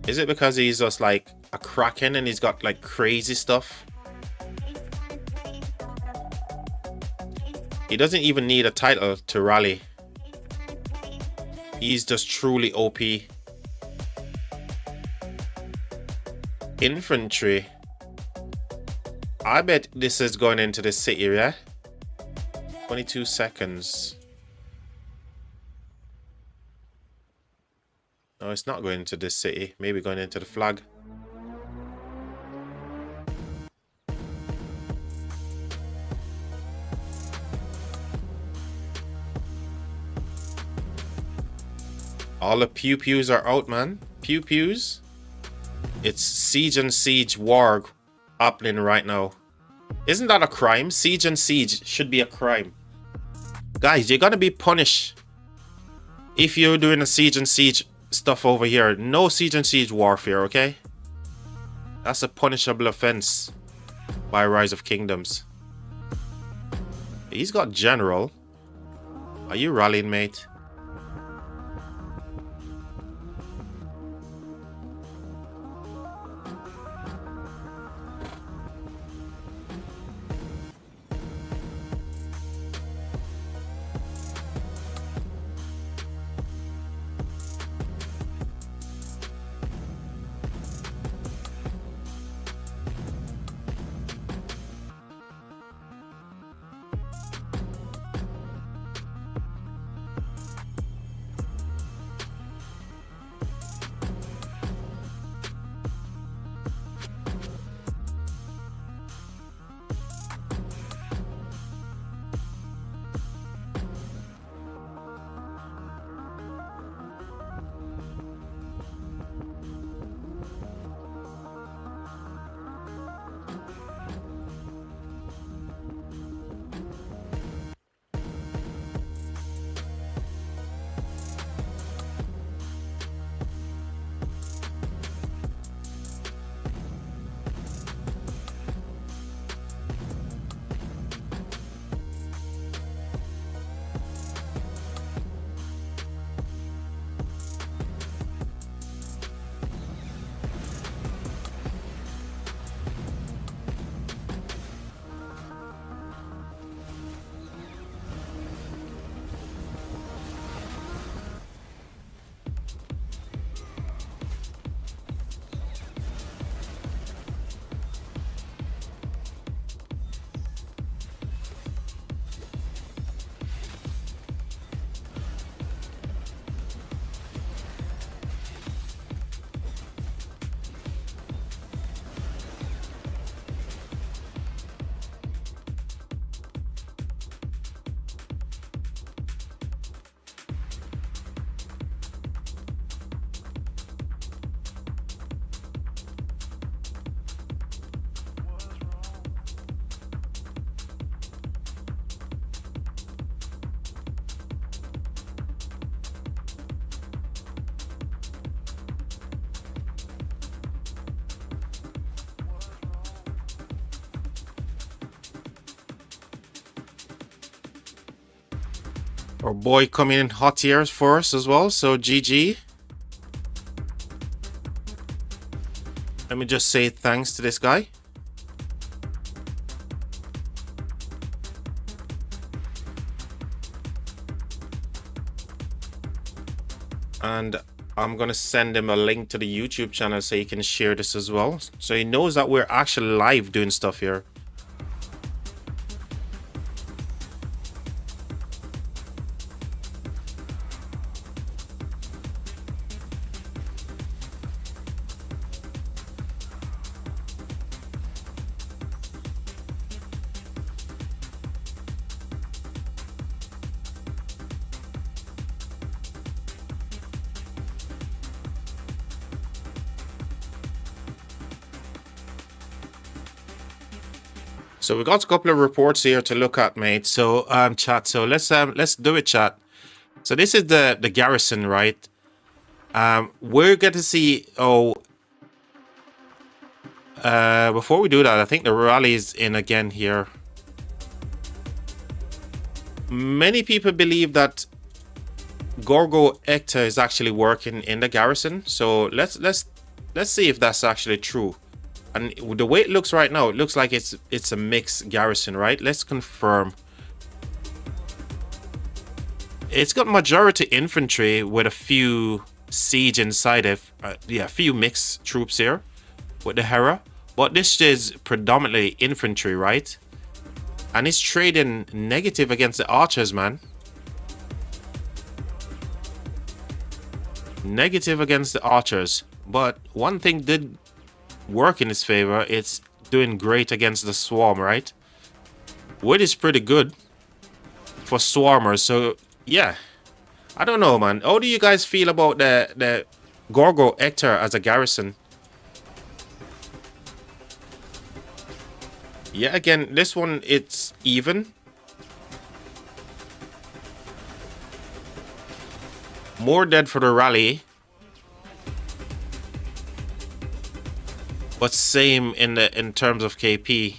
[SPEAKER 1] Is it because he's just like a Kraken and he's got like crazy stuff? He doesn't even need a title to rally. He's just truly OP. Infantry. I bet this is going into the city, yeah? 22 seconds. No, it's not going into this city. Maybe going into the flag. All the pew-pews are out, man. Pew-pews. It's siege and siege war happening right now. Isn't that a crime? Siege and siege should be a crime. Guys, you're gonna be punished if you're doing a siege and siege stuff over here. No siege and siege warfare, okay? That's a punishable offense by Rise of Kingdoms. He's got general. Are you rallying, mate? Our boy coming in hot here for us as well. So GG. Let me just say thanks to this guy. And I'm gonna send him a link to the YouTube channel so he can share this as well, so he knows that we're actually live doing stuff here. So we got a couple of reports here to look at, mate. So chat. So let's do it, chat. So this is the garrison, right? We're going to see. Before we do that, I think the rally is in again here. Many people believe that Gorgo Ector is actually working in the garrison. So let's see if that's actually true. And the way it looks right now, it looks like it's a mixed garrison, right? Let's confirm. It's got majority infantry with a few siege inside it. Yeah, a few mixed troops here with the Hera. But this is predominantly infantry, right? And it's trading negative against the archers, man. Negative against the archers. But one thing did work in his favor. It's doing great against the swarm, right? Wood is pretty good for swarmers. So yeah, I don't know, man. How do you guys feel about the Gorgo Ector as a garrison? Yeah, again, this one, it's even. More dead for the rally. But same in terms of KP.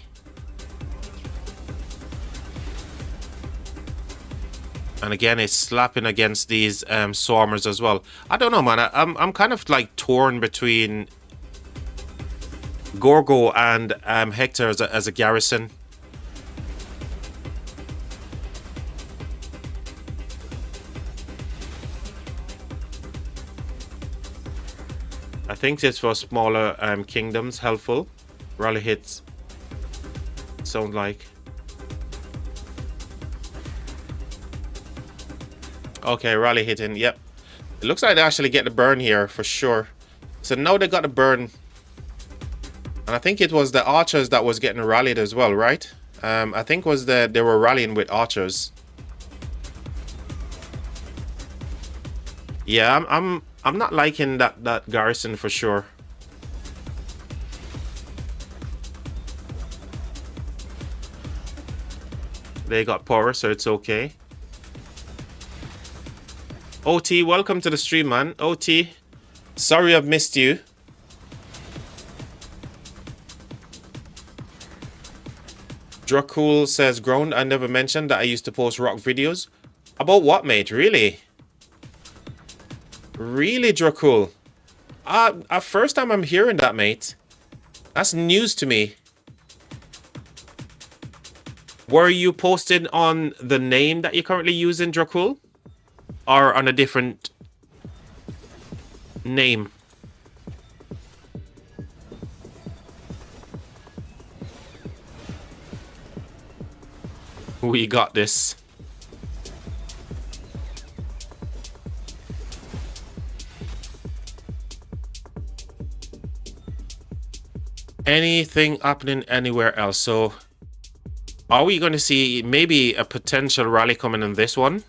[SPEAKER 1] And again, it's slapping against these swarmers as well. I don't know, man. I'm kind of like torn between Gorgo and Hector as a garrison. I think this for smaller kingdoms helpful. Rally hits sound like. Okay, rally hitting. Yep. It looks like they actually get the burn here for sure. So now they got the burn. And I think it was the archers that was getting rallied as well, right? I think was they were rallying with archers. Yeah, I'm not liking that garrison for sure. They got power, so it's okay. OT, welcome to the stream, man. OT, sorry I've missed you. Dracul says, ground, I never mentioned that I used to post rock videos. About what, mate? Really? Really, Dracul? First time I'm hearing that, mate. That's news to me. Were you posted on the name that you're currently using, Dracul? Or on a different name? We got this. Anything happening anywhere else? So are we going to see maybe a potential rally coming in this one?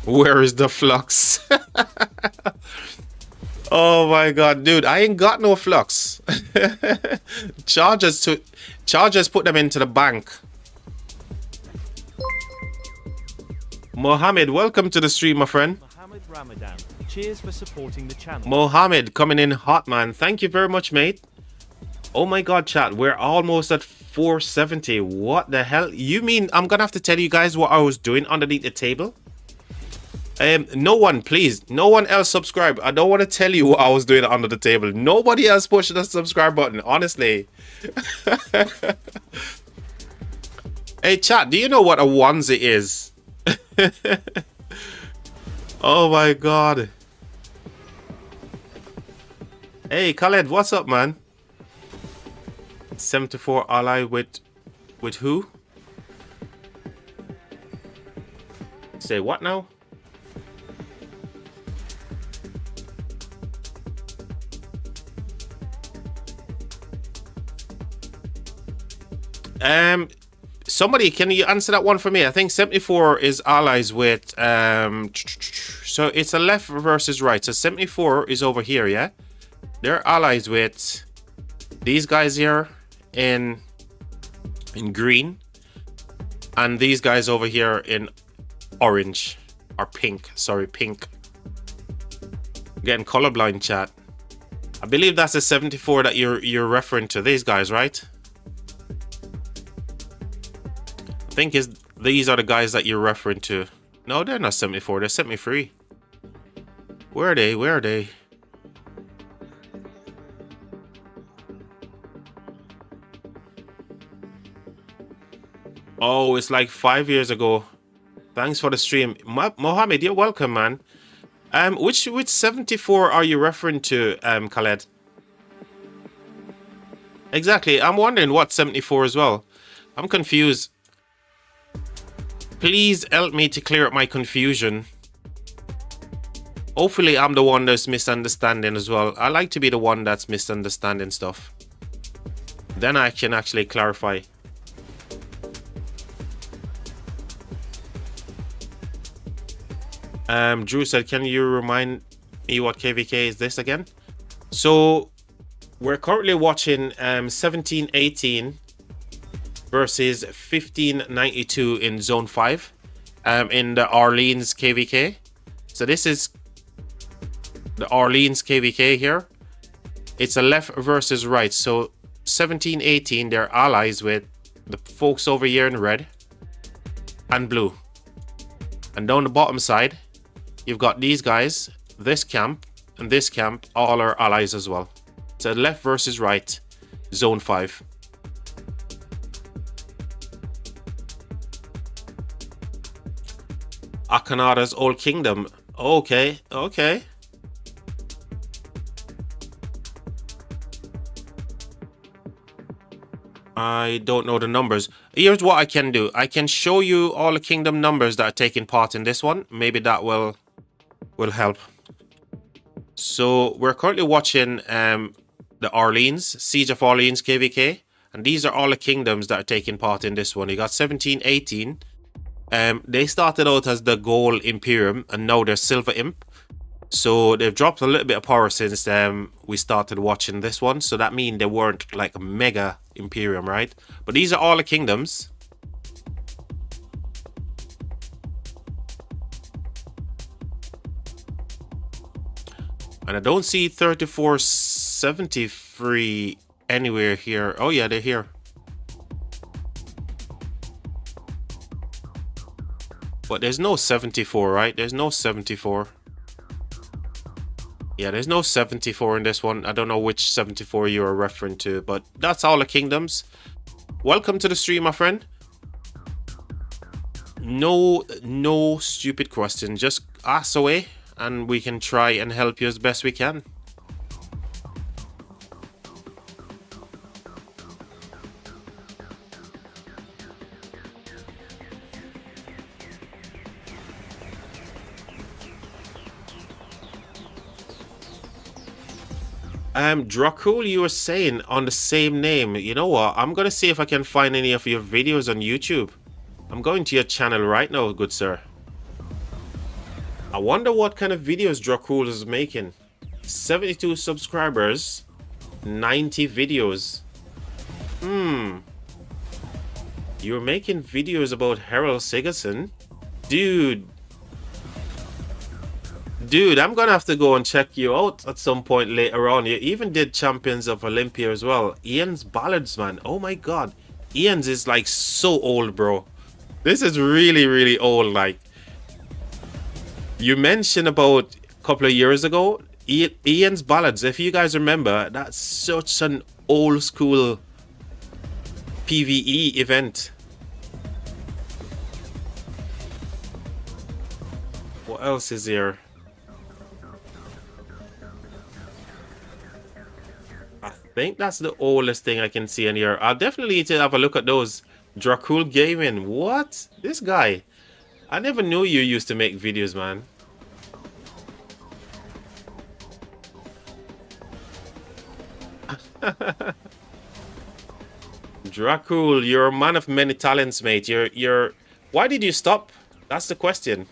[SPEAKER 1] Where is the flux? Oh my god, dude, I ain't got no flux. Chargers put them into the bank. Mohammed, welcome to the stream, my friend.
[SPEAKER 3] Mohammed Ramadan, cheers for supporting the channel.
[SPEAKER 1] Mohammed coming in hot, man. Thank you very much, mate. Oh my god, chat, we're almost at 470. What the hell? You mean I'm gonna have to tell you guys what I was doing underneath the table? No one, please. No one else subscribe. I don't want to tell you what I was doing under the table. Nobody else pushed the subscribe button, honestly. Hey, chat, do you know what a onesie is? Oh my god. Hey, Khaled, what's up, man? 74 ally with who? Say what now? Somebody, can you answer that one for me? I think 74 is allies with so it's a left versus right. So 74 is over here, yeah? They're allies with these guys here in green, and these guys over here in orange or pink. Sorry, pink. Getting colorblind, chat. I believe that's the 74 that you're referring to. These guys, right? I think these are the guys that you're referring to. No, they're not 74. They're 73. Where are they? Where are they? Oh, it's like 5 years ago. Thanks for the stream. Mohammed, you're welcome, man. Which 74 are you referring to, Khaled? Exactly. I'm wondering what 74 as well. I'm confused. Please help me to clear up my confusion. Hopefully I'm the one that's misunderstanding as well. I like to be the one that's misunderstanding stuff. Then I can actually clarify. Drew said, can you remind me what KVK is this again? So we're currently watching 1718 versus 1592 in zone 5 in the Orleans KVK. So this is the Orleans KVK here. It's a left versus right. So 1718, they're allies with the folks over here in red and blue. And down the bottom side, you've got these guys, this camp and this camp, all are allies as well. So left versus right, zone 5. Akanada's Old Kingdom. Okay, okay. I don't know the numbers. Here's what I can do. I can show you all the kingdom numbers that are taking part in this one. Maybe that will help. So we're currently watching the Orleans, Siege of Orleans KVK. And these are all the kingdoms that are taking part in this one. You got 1718. They started out as the Gold Imperium and now they're Silver Imp. So they've dropped a little bit of power since we started watching this one. So that means they weren't like a mega Imperium, right? But these are all the kingdoms. And I don't see 3473 anywhere here. Oh yeah, they're here. But there's no 74, right? There's no 74. Yeah, there's no 74 in this one. I don't know which 74 you are referring to, but that's all the kingdoms. Welcome to the stream, my friend. No stupid question. Just ask away and we can try and help you as best we can. Dracul, you were saying on the same name. You know what? I'm gonna see if I can find any of your videos on YouTube. I'm going to your channel right now, good sir. I wonder what kind of videos Dracul is making. 72 subscribers, 90 videos. You're making videos about Harold Sigurdsson? Dude, I'm gonna have to go and check you out at some point later on. You even did Champions of Olympia as well. Ian's Ballads, man. Oh my god. Ian's is like so old, bro. This is really, really old. Like, you mentioned about a couple of years ago, Ian's Ballads. If you guys remember, that's such an old school PvE event. What else is here? I think that's the oldest thing I can see in here. I'll definitely need to have a look at those. Chisgule Gaming. What? This guy. I never knew you used to make videos, man. Chisgule, you're a man of many talents, mate. You're Why did you stop? That's the question.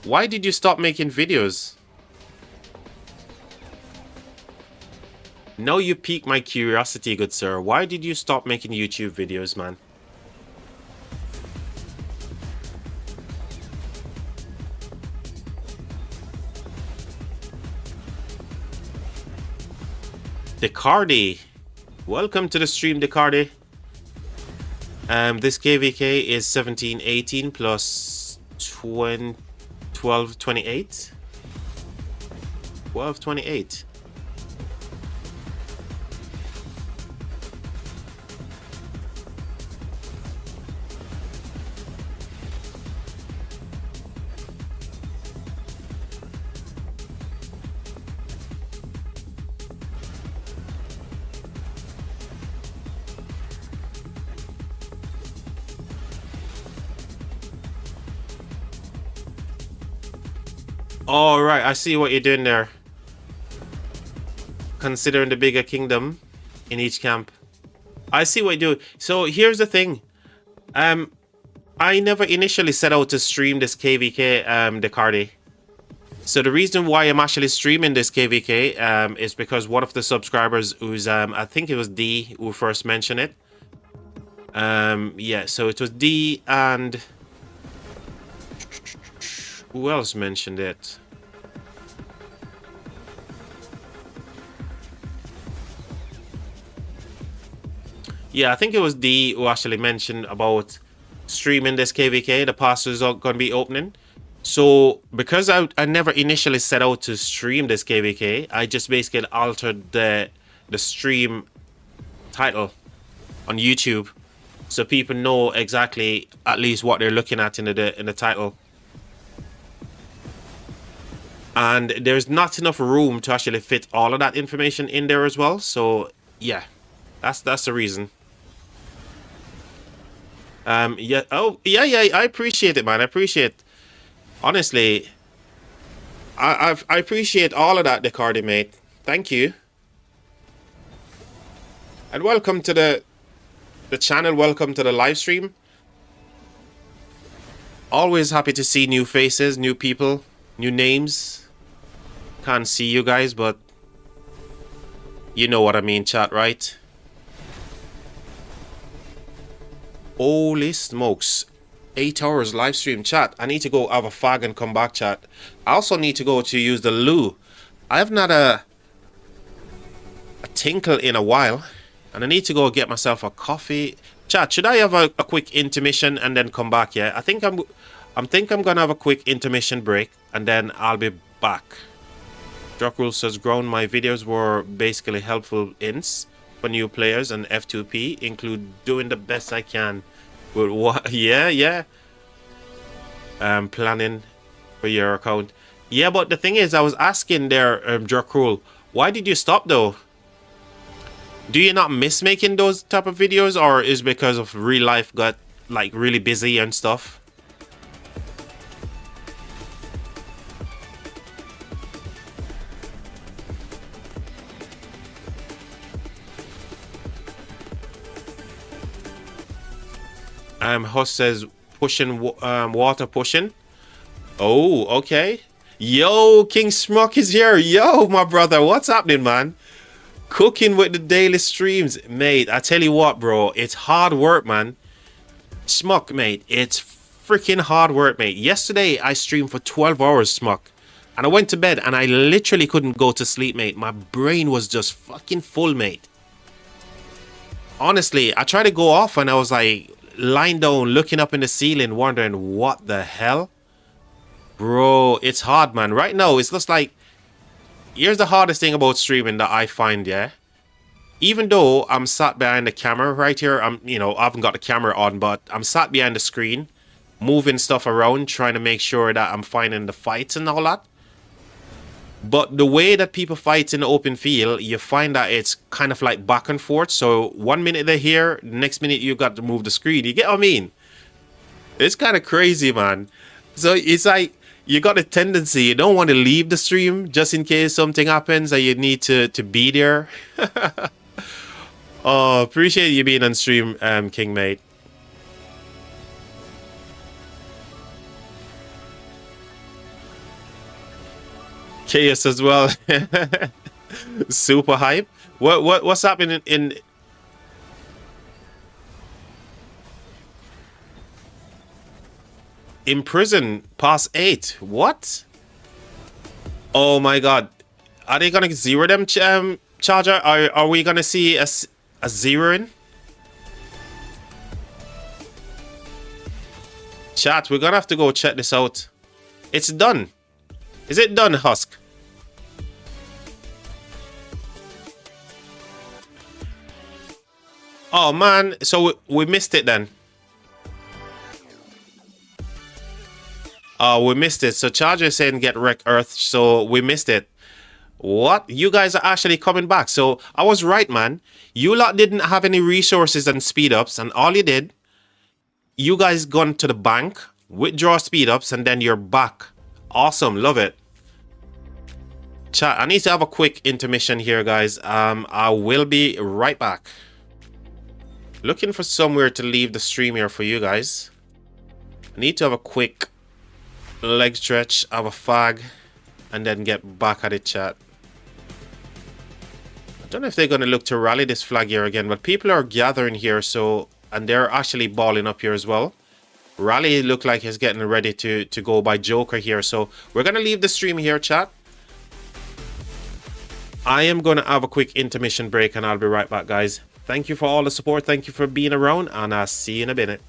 [SPEAKER 1] Why did you stop making videos? Now you pique my curiosity, good sir. Why did you stop making YouTube videos, man? Decardi. Welcome to the stream, Decardi. This KVK is 1718 plus 1228. 1228. All right, I see what you're doing there. Considering the bigger kingdom in each camp. I see what you do. So here's the thing. I never initially set out to stream this KVK, Decardi. So the reason why I'm actually streaming this KVK is because one of the subscribers who's, I think it was D who first mentioned it. Yeah, so it was D and... who else mentioned it? Yeah, I think it was D who actually mentioned about streaming this KVK. The passes are going to be opening. So because I never initially set out to stream this KVK, I just basically altered the stream title on YouTube, so people know exactly at least what they're looking at in the title. And there's not enough room to actually fit all of that information in there as well. So yeah, that's the reason. Yeah. Oh yeah. I appreciate it, man. I appreciate. Honestly, I appreciate all of that, Decardi, mate. Thank you. And welcome to the channel. Welcome to the live stream. Always happy to see new faces, new people, new names. Can't see you guys, but you know what I mean, chat, right? Holy smokes. 8 hours live stream, chat. I need to go have a fag and come back, chat. I also need to go to use the loo. I haven't had a tinkle in a while, and I need to go get myself a coffee. Chat, should I have a quick intermission and then come back? Yeah, I think I'm gonna have a quick intermission break and then I'll be back. Chisgule says, ground, my videos were basically helpful hints for new players, and F2P include doing the best I can with what. Yeah. Planning for your account. Yeah, but the thing is, I was asking there, Chisgule, why did you stop though? Do you not miss making those type of videos, or is because of real life got like really busy and stuff? Host says pushing water pushing. Oh, okay. Yo, King Smock is here. Yo, my brother, what's happening, man? Cooking with the daily streams, mate. I tell you what, bro, it's hard work, man. Smock, mate, it's freaking hard work, mate. Yesterday I streamed for 12 hours, Smock, and I went to bed and I literally couldn't go to sleep, mate. My brain was just fucking full, mate. honestly, I tried to go off and I was like lying down, looking up in the ceiling, wondering what the hell. Bro, it's hard, man. Right now, it's just like, here's the hardest thing about streaming that I find, yeah. Even though I'm sat behind the camera right here, I haven't got the camera on, but I'm sat behind the screen, moving stuff around, trying to make sure that I'm finding the fights and all that. But the way that people fight in the open field, you find that it's kind of like back and forth. So 1 minute they're here, the next minute you got to move the screen. You get what I mean? It's kind of crazy, man. So it's like you got a tendency, you don't want to leave the stream just in case something happens and you need to be there. Oh, appreciate you being on stream, King Mate. Chaos as well. Super hype. What's happening in prison past 8? What? Oh my god. Are they gonna zero them, Charger? Are we gonna see a zeroing? Chat, we're gonna have to go check this out. It's done. Is it done, Husk? Oh man, so we missed it then. We missed it. So Charger is saying get wreck Earth, so we missed it. What? You guys are actually coming back. So I was right, man. You lot didn't have any resources and speed ups, and all you did, you guys gone to the bank, withdraw speed ups, and then you're back. Awesome, love it. Chat, I need to have a quick intermission here, guys. I will be right back. Looking for somewhere to leave the stream here for you guys. I need to have a quick leg stretch, have a fag, and then get back at it, chat. I don't know if they're going to look to rally this flag here again, but people are gathering here, so, and they're actually balling up here as well. Rally look like he's getting ready to go by Joker here, so we're going to leave the stream here, chat. I am going to have a quick intermission break, and I'll be right back, guys. Thank you for all the support, thank you for being around, and I'll see you in a minute.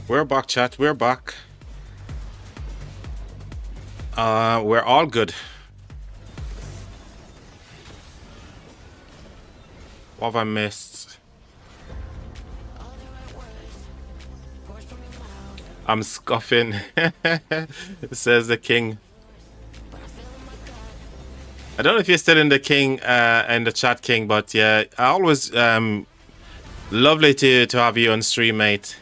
[SPEAKER 1] We're back, chat. We're back. We're all good. What have I missed? I'm scoffing, says the king. I don't know if you're still in the king, in the chat, king, but yeah, I always lovely to have you on stream, mate.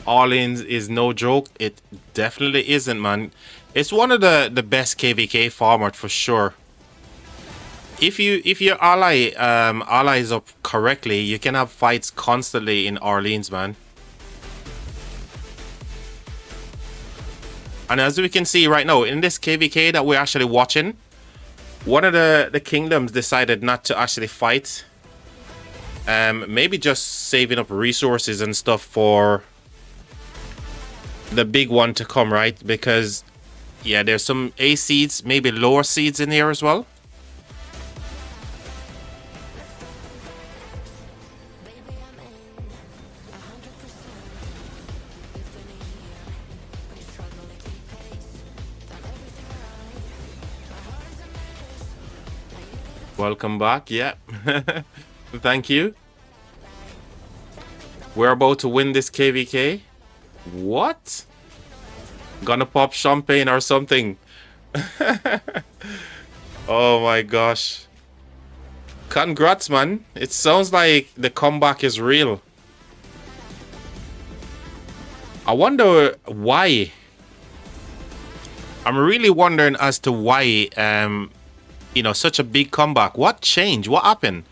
[SPEAKER 1] All in is no joke. It definitely isn't, man. It's one of the best KVK format for sure. If your allies up correctly, you can have fights constantly in Orleans, man. And as we can see right now in this KVK that we're actually watching, one of the kingdoms decided not to actually fight. Maybe just saving up resources and stuff for the big one to come, right? Because yeah, there's some A seeds, maybe lower seeds in here as well. Welcome back. Yeah. Thank you. We're about to win this KVK. What? Gonna pop champagne or something. Oh my gosh. Congrats, man. It sounds like the comeback is real. I wonder why. I'm really wondering as to why you know, such a big comeback. What changed? What happened?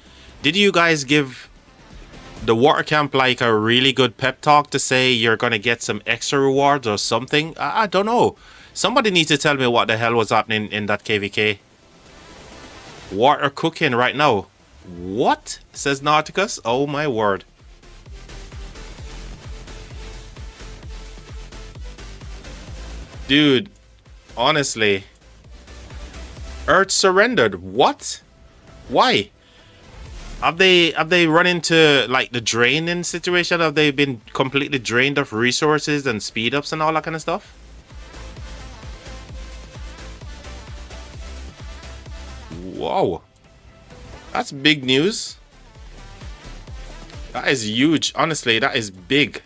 [SPEAKER 1] Did you guys give the water camp like a really good pep talk to say you're gonna get some extra rewards or something? I don't know. Somebody needs to tell me what the hell was happening in that KVK. Water cooking right now. What? Says Nauticus. Oh my word. Dude, honestly. Earth surrendered. What? Why? Have they run into like the draining situation? Have they been completely drained of resources and speed ups and all that kind of stuff? Whoa. That's big news. That is huge. Honestly, that is big.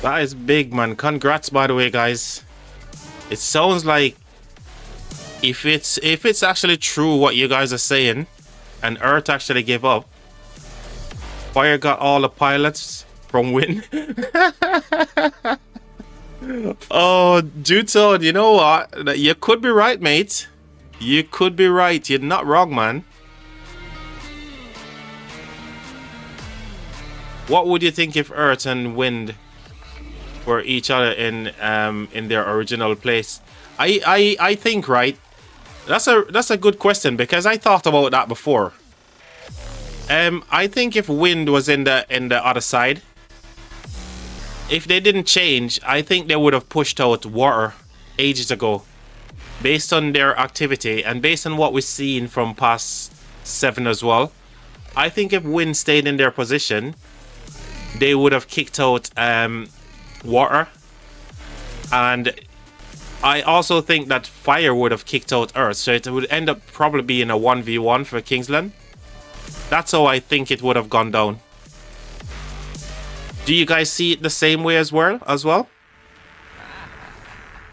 [SPEAKER 1] That is big, man. Congrats, by the way, guys. It sounds like if it's actually true what you guys are saying, and Earth actually gave up, Fire got all the pilots from Win. Oh, Juto, you know what? You could be right, mate. You could be right. You're not wrong, man. What would you think if Earth and Wind were each other in their original place? I think, right, that's a good question, because I thought about that before. I think if Wind was in the other side, if they didn't change, I think they would have pushed out Water ages ago, based on their activity and based on what we've seen from past 7 as well. I think if Wind stayed in their position, they would have kicked out Water, and I also think that Fire would have kicked out Earth, so it would end up probably being a 1v1 for Kingsland. That's how I think it would have gone down. Do Do you guys see it the same way as well?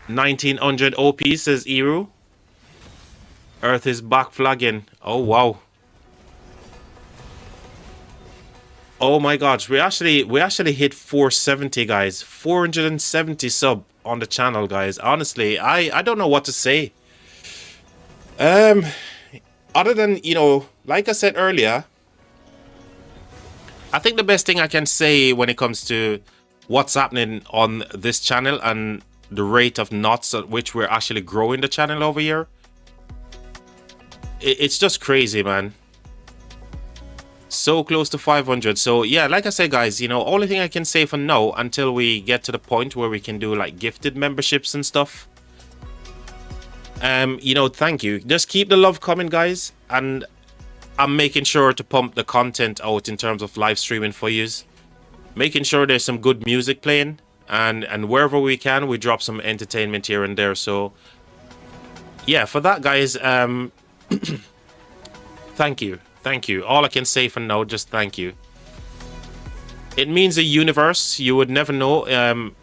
[SPEAKER 1] 1900 OP, says Eru. Earth is back flagging. Oh wow. Oh my gosh, we actually hit 470, guys. 470 sub on the channel, guys. Honestly, I don't know what to say. Other than, you know, like I said earlier, I think the best thing I can say when it comes to what's happening on this channel and the rate of knots at which we're actually growing the channel over here, it's just crazy, man. So close to 500. So yeah, like I said, guys, you know, only thing I can say for now until we get to the point where we can do like gifted memberships and stuff, you know, thank you. Just keep the love coming, guys, and I'm making sure to pump the content out in terms of live streaming for yous, making sure there's some good music playing, and wherever we can, we drop some entertainment here and there. So yeah, for that, guys, thank you. Thank you. All I can say for now, just thank you. It means the universe. You would never know.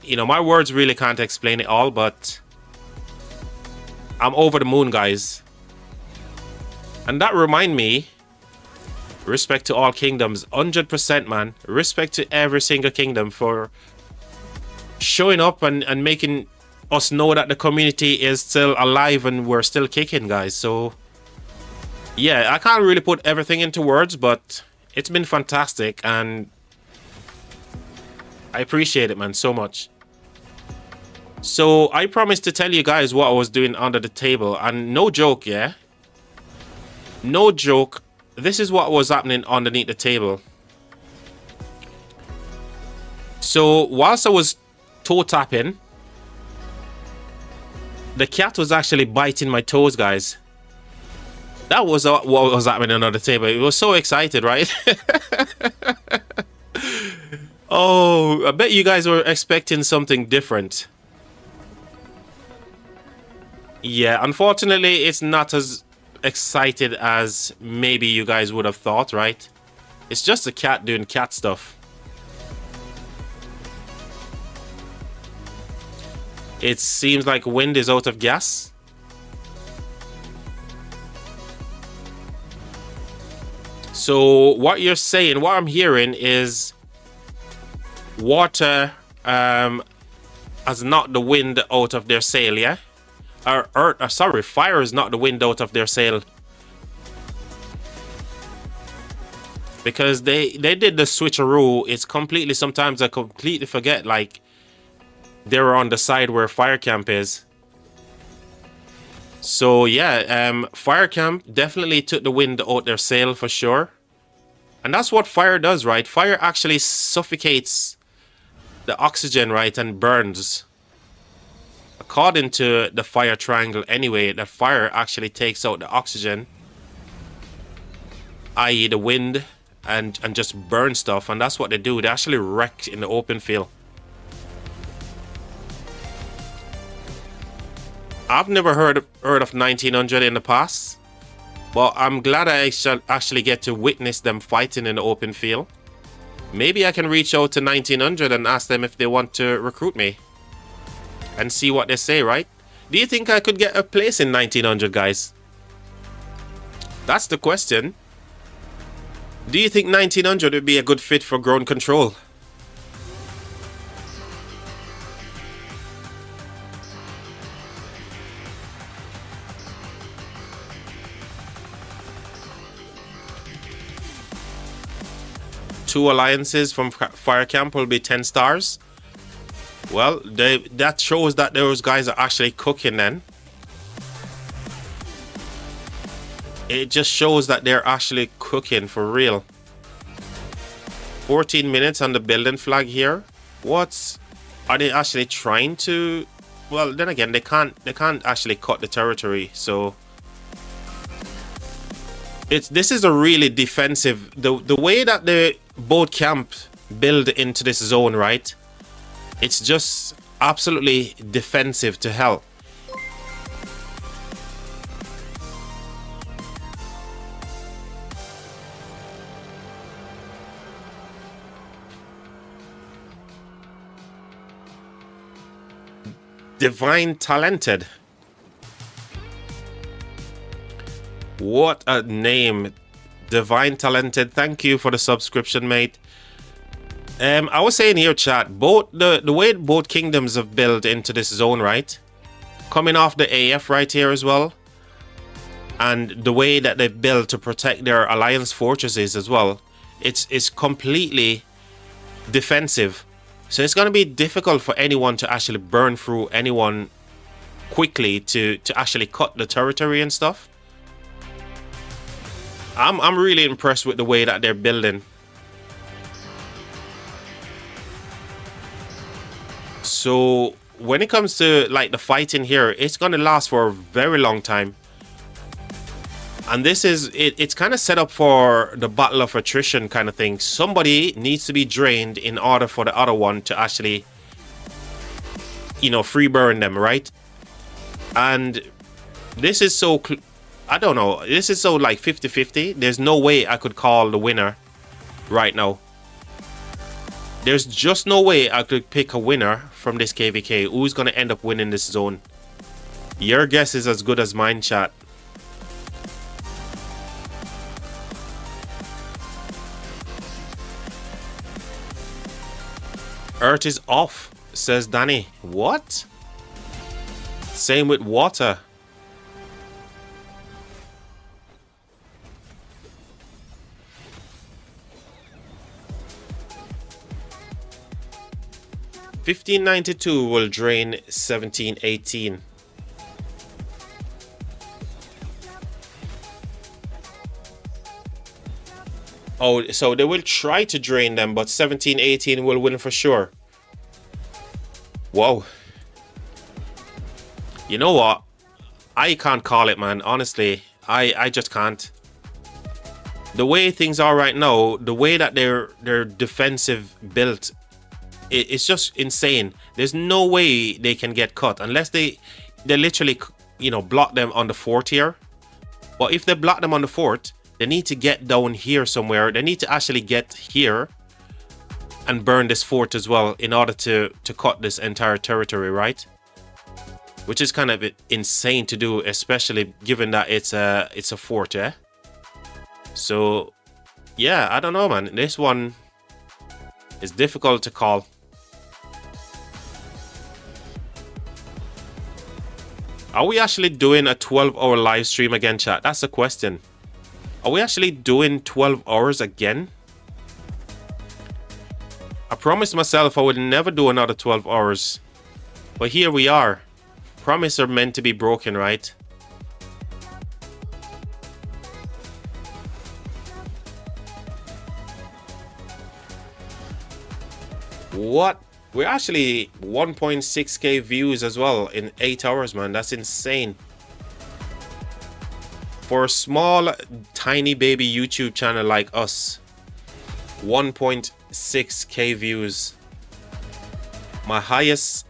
[SPEAKER 1] You know, my words really can't explain it all, but I'm over the moon, guys. And that remind me, respect to all kingdoms, 100%, man. Respect to every single kingdom for showing up and making us know that the community is still alive and we're still kicking, guys. So yeah, I can't really put everything into words, but it's been fantastic and I appreciate it, man, so much. So I promised to tell you guys what I was doing under the table, and no joke, yeah, no joke, this is what was happening underneath the table. So whilst I was toe tapping, the cat was actually biting my toes, guys. That was what was happening under the table. It was so excited, right? Oh, I bet you guys were expecting something different. Yeah, unfortunately, it's not as excited as maybe you guys would have thought, right? It's just a cat doing cat stuff. It seems like wind is out of gas. So what you're saying, what I'm hearing is water has knocked the wind out of their sail, yeah? Sorry, fire is not the wind out of their sail. Because they did the switcheroo. It's completely, sometimes I completely forget, like, they're on the side where fire camp is. So yeah, fire camp definitely took the wind out their sail for sure. And that's what fire does, right? Fire actually suffocates the oxygen, right, and burns. According to the fire triangle anyway, that fire actually takes out the oxygen, i.e. the wind, and just burn stuff. And that's what they do. They actually wreck in the open field. I've never heard of 1900 in the past, but I'm glad I actually get to witness them fighting in the open field. Maybe I can reach out to 1900 and ask them if they want to recruit me and see what they say, right? Do you think I could get a place in 1900, guys? That's the question. Do you think 1900 would be a good fit for ground control? Two alliances from fire camp will be 10 stars. Well, that shows that those guys are actually cooking then. It just shows that they're actually cooking for real. 14 minutes on the building flag here. What are they actually trying to? Well, then again, they can't actually cut the territory, so this is a really defensive, the way that the boat camp build into this zone, right? It's just absolutely defensive to hell. Divine Talented. What a name. Divine Talented. Thank you for the subscription, mate. I was saying here, chat, both the way both kingdoms have built into this zone, right? Coming off the AF right here as well. And the way that they've built to protect their alliance fortresses as well. It's completely defensive. So it's going to be difficult for anyone to actually burn through anyone quickly to actually cut the territory and stuff. I'm really impressed with the way that they're building. So when it comes to like the fighting here, it's going to last for a very long time. And this is it's kind of set up for the battle of attrition kind of thing. Somebody needs to be drained in order for the other one to actually, you know, free burn them, right? And this is so, I don't know, this is so like 50-50. There's no way I could call the winner right now. There's just no way I could pick a winner from this KVK. Who's going to end up winning this zone? Your guess is as good as mine, chat. Earth is off, says Danny. What? Same with water. $15.92 will drain 17.18. Oh, so they will try to drain them, but 17-18 will win for sure. Whoa. You know what? I can't call it, man. Honestly, I just can't. The way things are right now, the way that they're defensive built, it's just insane. There's no way they can get cut unless they literally, you know, block them on the fort here. But if they block them on the fort, they need to get down here somewhere. They need to actually get here and burn this fort as well in order to cut this entire territory, right? Which is kind of insane to do, especially given that it's a fort, yeah? So, yeah, I don't know, man. This one is difficult to call. Are we actually doing a 12-hour live stream again, chat? That's the question. Are we actually doing 12 hours again? I promised myself I would never do another 12 hours. But here we are. Promises are meant to be broken, right? What? We're actually 1.6k views as well in 8 hours, man. That's insane. For a small, tiny baby YouTube channel like us, 1.6k views. My highest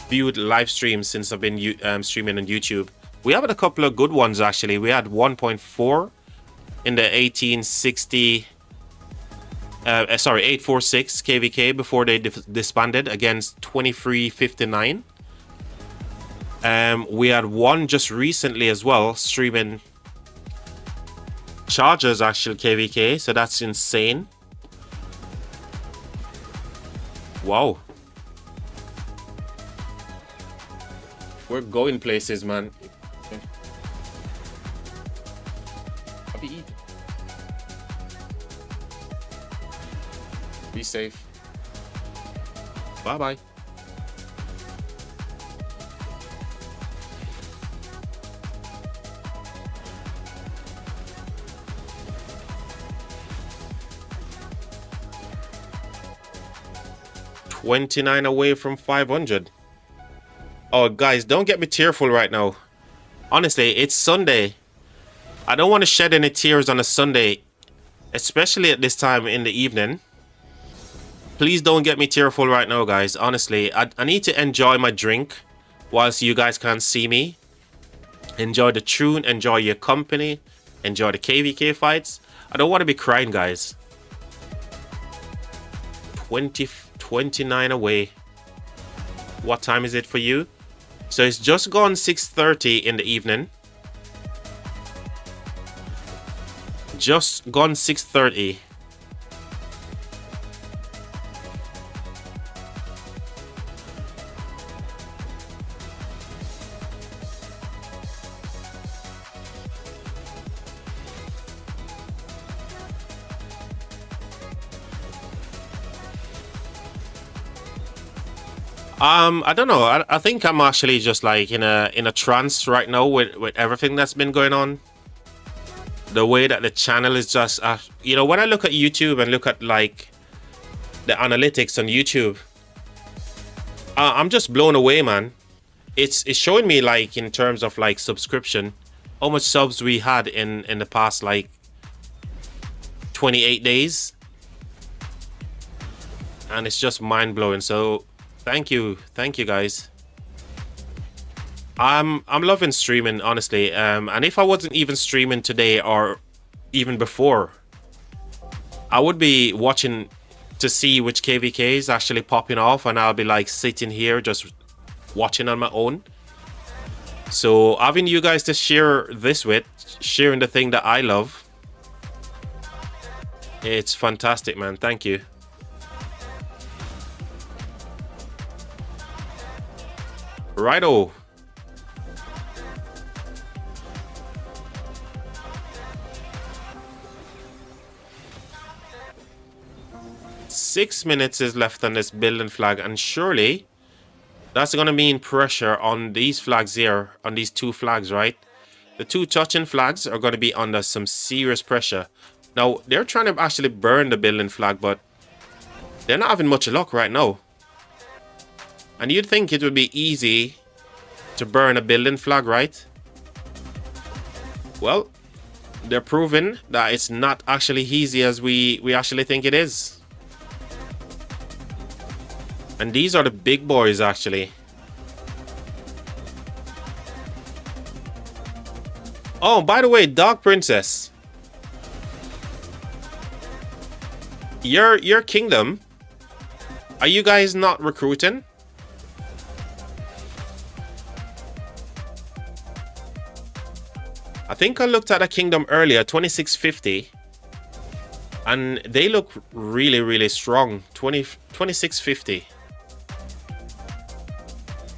[SPEAKER 1] viewed live stream since I've been streaming on YouTube. We have a couple of good ones actually. We had 1.4 in the 846 KVK before they disbanded against 2359. We had one just recently as well, streaming Chargers actual KVK, so that's insane. Wow. We're going places, man. Happy eat. Be safe. Bye-bye. $29 away from 500. Oh, guys, don't get me tearful right now. Honestly, it's Sunday. I don't want to shed any tears on a Sunday, especially at this time in the evening. Please don't get me tearful right now, guys. Honestly, I need to enjoy my drink whilst you guys can't see me. Enjoy the tune, enjoy your company, enjoy the KVK fights. I don't want to be crying, guys. 29 away. What time is it for you? So it's just gone 6:30 in the evening. Just gone 6:30. I don't know. I think I'm actually just like in a trance right now with everything that's been going on. The way that the channel is just, you know, when I look at YouTube and look at like the analytics on YouTube, I'm just blown away, man. It's showing me like in terms of like subscription, how much subs we had in the past like 28 days, and it's just mind blowing. So thank you guys. I'm loving streaming, honestly. And if I wasn't even streaming today or even before, I would be watching to see which KVK is actually popping off, and I'll be like sitting here just watching on my own. So having you guys to share this with, sharing the thing that I love, it's fantastic, man. Thank you. Righto. Six minutes is left on this building flag, and surely that's gonna mean pressure on these flags here, on these two flags, right? The two touching flags are gonna be under some serious pressure. Now they're trying to actually burn the building flag, but they're not having much luck right now. And you'd think it would be easy to burn a building flag, right? Well, they're proving that it's not actually easy as we actually think it is. And these are the big boys, actually. Oh, by the way, Dog Princess, your kingdom, are you guys not recruiting? I think I looked at a kingdom earlier, 2650, and they look really, really strong. 2650.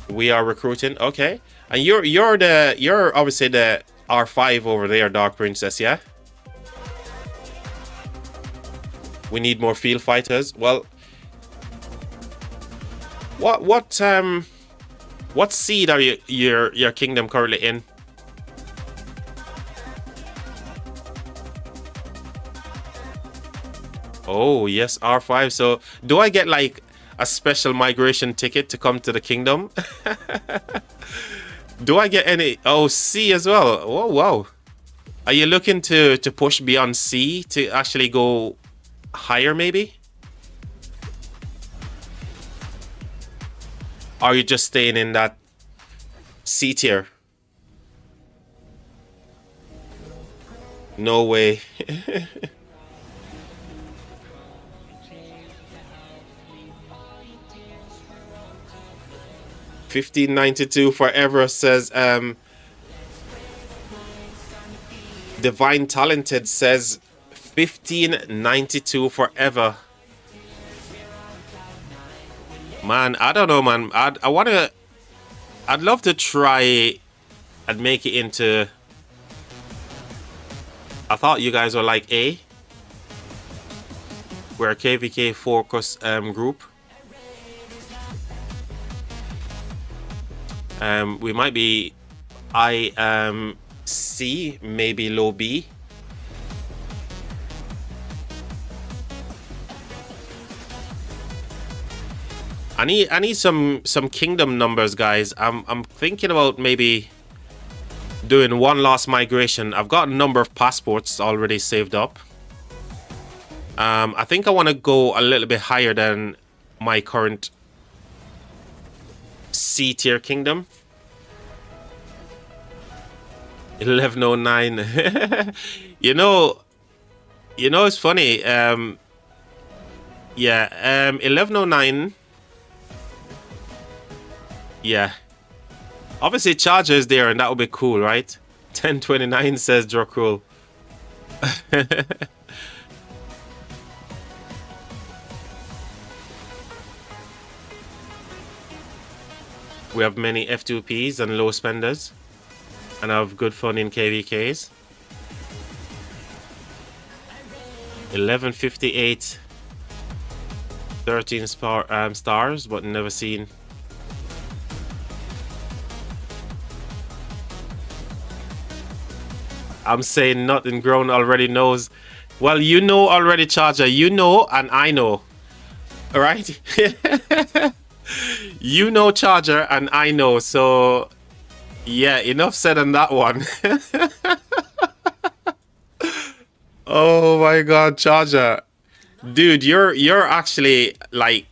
[SPEAKER 1] We are recruiting, okay. And you're obviously the R5 over there, Dark Princess, yeah? We need more field fighters. Well, what seed are your kingdom currently in? Oh yes, R5. So do I get like a special migration ticket to come to the kingdom? Do I get any? Oh, C as well. Oh wow. Are you looking to push beyond C to actually go higher, maybe? Or are you just staying in that C tier? No way. 1592 forever, says Divine Talented says 1592 forever. Man, I don't know, man. I'd love to try and make it into, I thought you guys were like A. We're a KVK focus group. We might be C, maybe low B. I need some kingdom numbers, guys. I'm thinking about maybe doing one last migration. I've got a number of passports already saved up. I think I want to go a little bit higher than my current C tier kingdom. 1109. you know it's funny. Yeah, 1109. Yeah. Obviously, Charger is there, and that would be cool, right? 1029 says Dracul. We have many F2Ps and low spenders, and have good fun in KVKs. 1158, 13 stars, but never seen. I'm saying nothing grown already knows. Well, you know already, Charger. You know, and I know. All right? You know, Charger, and I know. So, yeah, enough said on that one. Oh my God, Charger. Dude, you're actually like,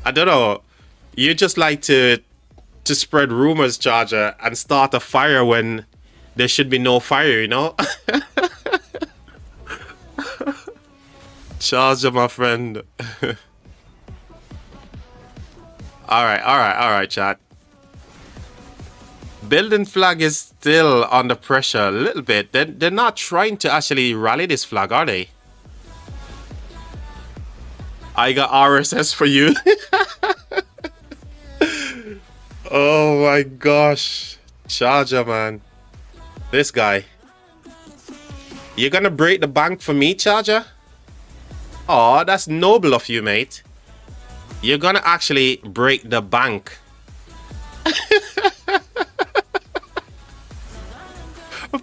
[SPEAKER 1] I don't know. You just like to spread rumors, Charger, and start a fire when there should be no fire, you know? Charger, my friend. Alright, chat. Building flag is still under pressure a little bit. They're not trying to actually rally this flag, are they? I got RSS for you. Oh my gosh. Charger, man. This guy. You're gonna break the bank for me, Charger? Oh, that's noble of you, mate. You're gonna actually break the bank.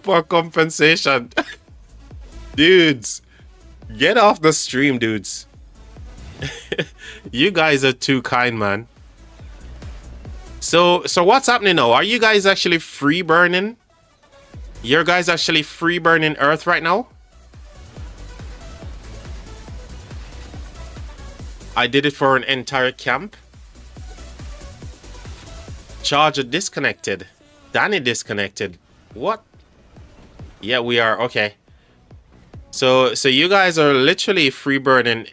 [SPEAKER 1] For compensation. Dudes. Get off the stream, dudes. You guys are too kind, man. So what's happening now? Are you guys actually free burning? Your guys actually free burning Earth right now? I did it for an entire camp. Charger disconnected. Danny disconnected. What? Yeah, we are. Okay. So you guys are literally free burning.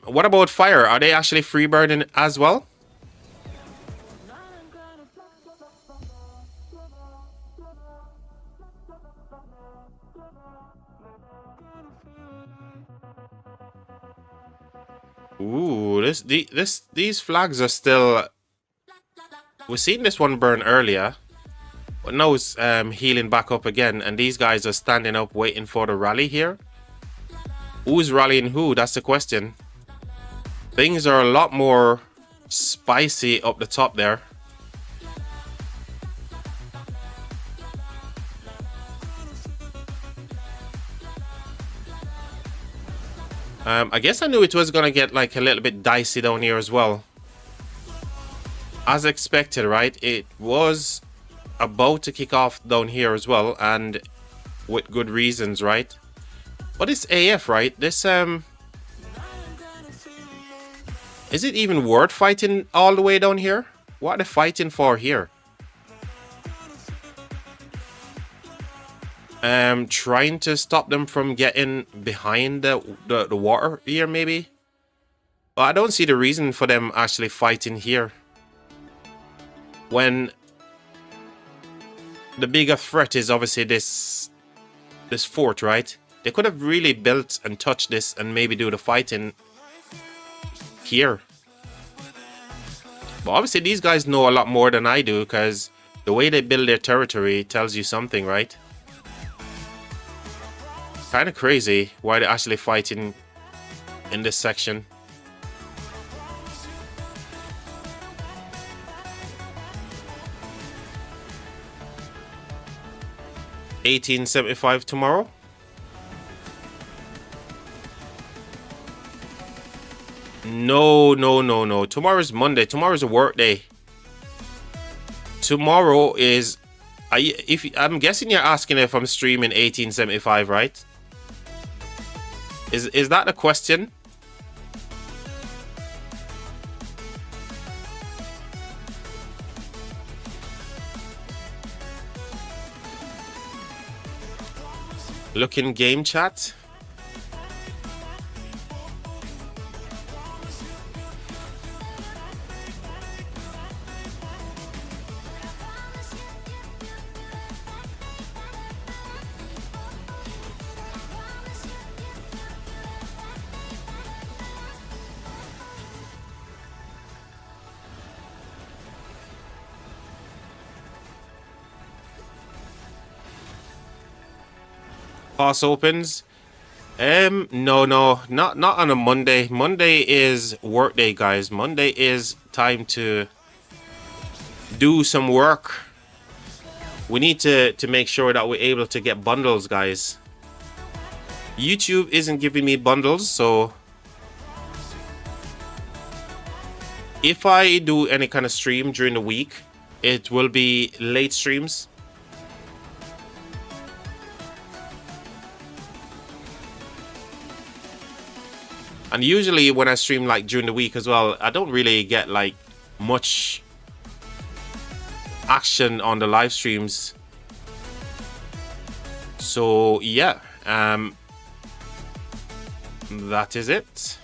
[SPEAKER 1] What about fire? Are they actually free burning as well? Ooh, these flags are still. We've seen this one burn earlier, but now it's healing back up again, and these guys are standing up waiting for the rally here. Who's rallying who? That's the question. Things are a lot more spicy up the top there. I guess I knew it was gonna get like a little bit dicey down here as well. As expected, right? It was about to kick off down here as well, and with good reasons, right? But it's AF, right? This is it even worth fighting all the way down here? What are they fighting for here? Trying to stop them from getting behind the water here, maybe. But I don't see the reason for them actually fighting here, when the bigger threat is obviously this fort, right? They could have really built and touched this and maybe do the fighting here. But obviously these guys know a lot more than I do, because the way they build their territory tells you something, right? Kind of crazy why they're actually fighting in this section. $18.75 tomorrow. No. Tomorrow's Monday. Tomorrow's a work day. Tomorrow is. I'm guessing you're asking if I'm streaming 1875, right? Is that a question? Look in game chat. Pass opens. No, not on a Monday. Monday is work day, guys. Monday is time to do some work. We need to make sure that we're able to get bundles, guys. YouTube isn't giving me bundles, so if I do any kind of stream during the week, it will be late streams. And usually when I stream like during the week as well, I don't really get like much action on the live streams. So yeah, that is it.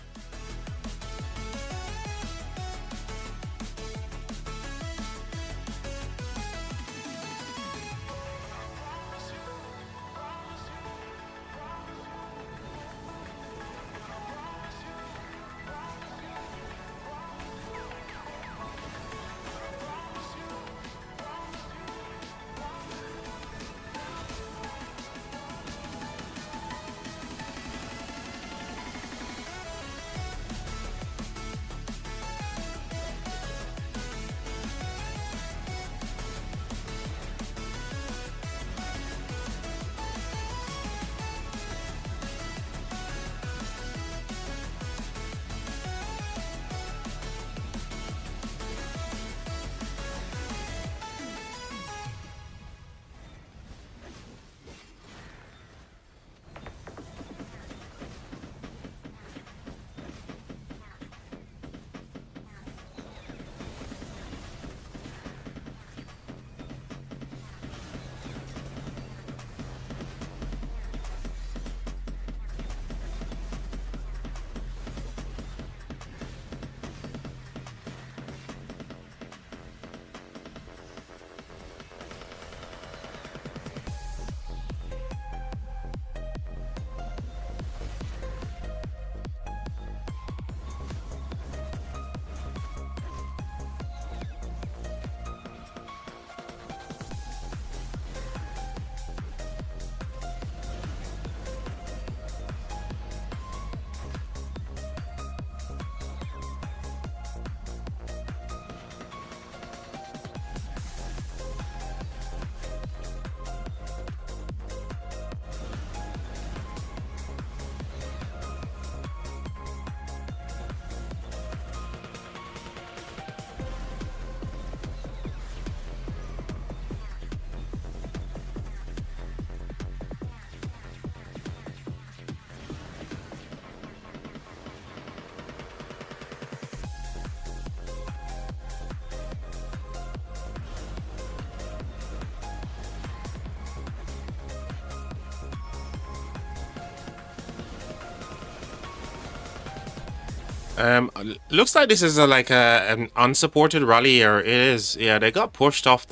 [SPEAKER 1] Looks like this is an unsupported rally, or it is. Yeah, they got pushed off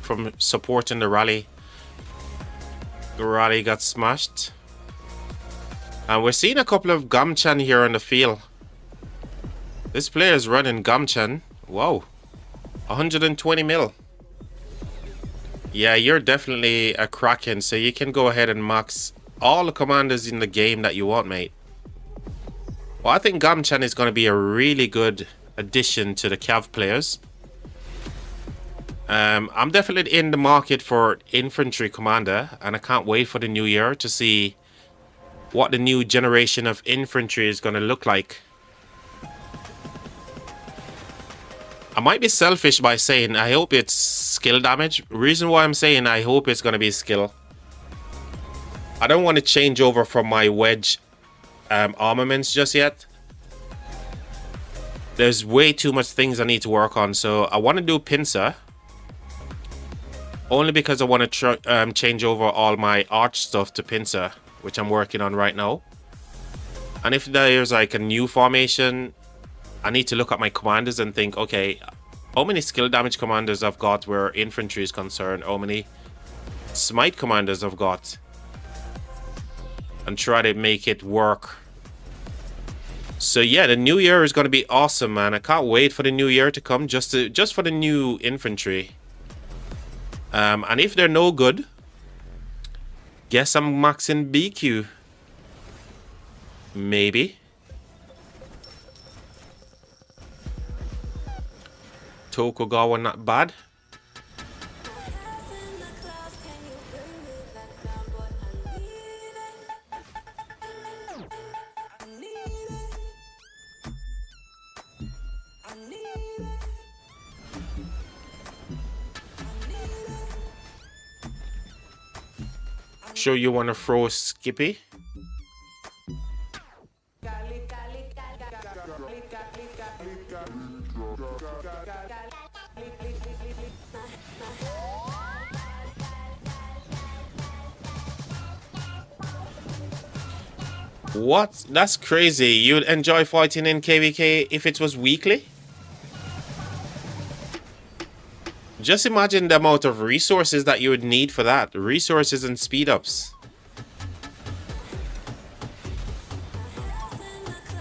[SPEAKER 1] from supporting the rally. The rally got smashed. And we're seeing a couple of Gamchan here on the field. This player is running Gamchan. Whoa. 120 mil. Yeah, you're definitely a Kraken, so you can go ahead and max all the commanders in the game that you want, mate. Well, I think Gamchan is going to be a really good addition to the Cav players. I'm definitely in the market for infantry commander, and I can't wait for the new year to see what the new generation of infantry is going to look like. I might be selfish by saying I hope it's skill damage. Reason why I'm saying I hope it's going to be skill. I don't want to change over from my wedge armaments just yet. There's way too much things I need to work on, so I want to do pincer. Only because I want to change over all my arch stuff to pincer, which I'm working on right now. And if there's like a new formation, I need to look at my commanders and think, okay, how many skill damage commanders I've got where infantry is concerned, how many smite commanders I've got, and try to make it work. So yeah, the new year is going to be awesome, man. I can't wait for the new year to come, just for the new infantry. And if they're no good, Guess I'm maxing BQ. Maybe. Tokugawa not bad. Sure you want to throw Skippy? What? That's crazy. You'd enjoy fighting in KVK if it was weekly? Just imagine the amount of resources that you would need for that. Resources and speed ups.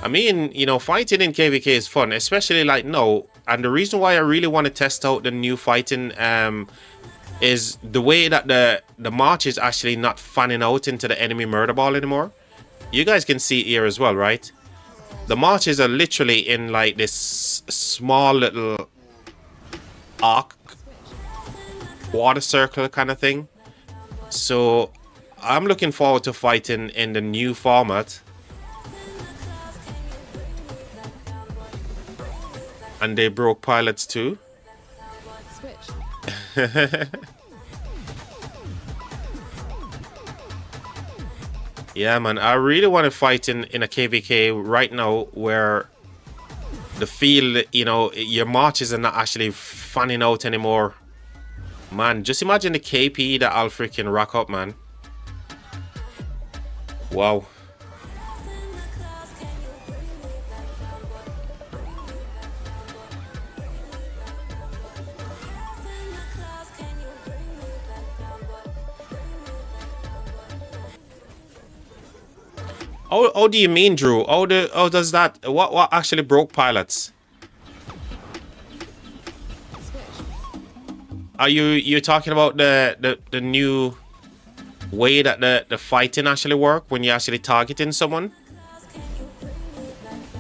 [SPEAKER 1] I mean, you know, fighting in KVK is fun, especially like no. And the reason why I really want to test out the new fighting is the way that the march is actually not fanning out into the enemy murder ball anymore. You guys can see it here as well, right? The marches are literally in like this small little arc, water circle kind of thing. So I'm looking forward to fighting in the new format. And they broke pilots too. Yeah, man, I really want to fight in a KVK right now where the field, you know, your marches are not actually fanning out anymore. Man, just imagine the KP that I'll freaking rack up, man. Wow. Oh, do you mean, Drew? Oh, does that? What actually broke pilots? Are you talking about the new way that the fighting actually work when you're actually targeting someone?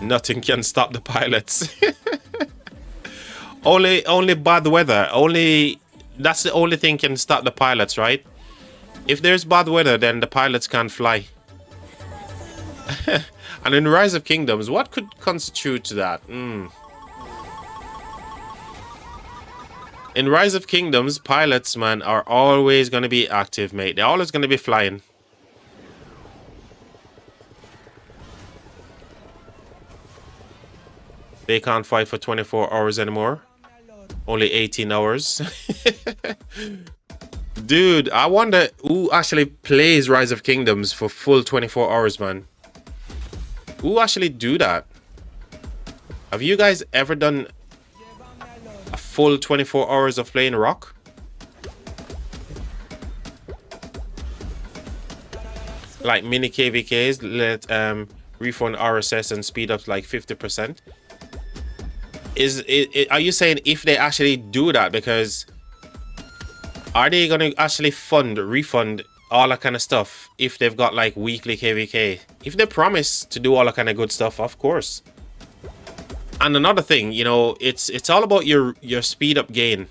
[SPEAKER 1] Nothing can stop the pilots. only bad weather. That's the only thing can stop the pilots, right? If there's bad weather, then the pilots can't fly. And in Rise of Kingdoms, what could constitute that? In Rise of Kingdoms, pilots, man, are always going to be active, mate. They're always going to be flying. They can't fight for 24 hours anymore. Only 18 hours. Dude, I wonder who actually plays Rise of Kingdoms for full 24 hours, man. Who actually do that? Have you guys ever done a full 24 hours of playing Rock? Like mini KVKs, let refund RSS and speed up like 50%. Are you saying if they actually do that? Because are they gonna actually refund all that kind of stuff if they've got like weekly KVK? If they promise to do all that kind of good stuff, of course. And another thing, you know, it's all about your speed up gain.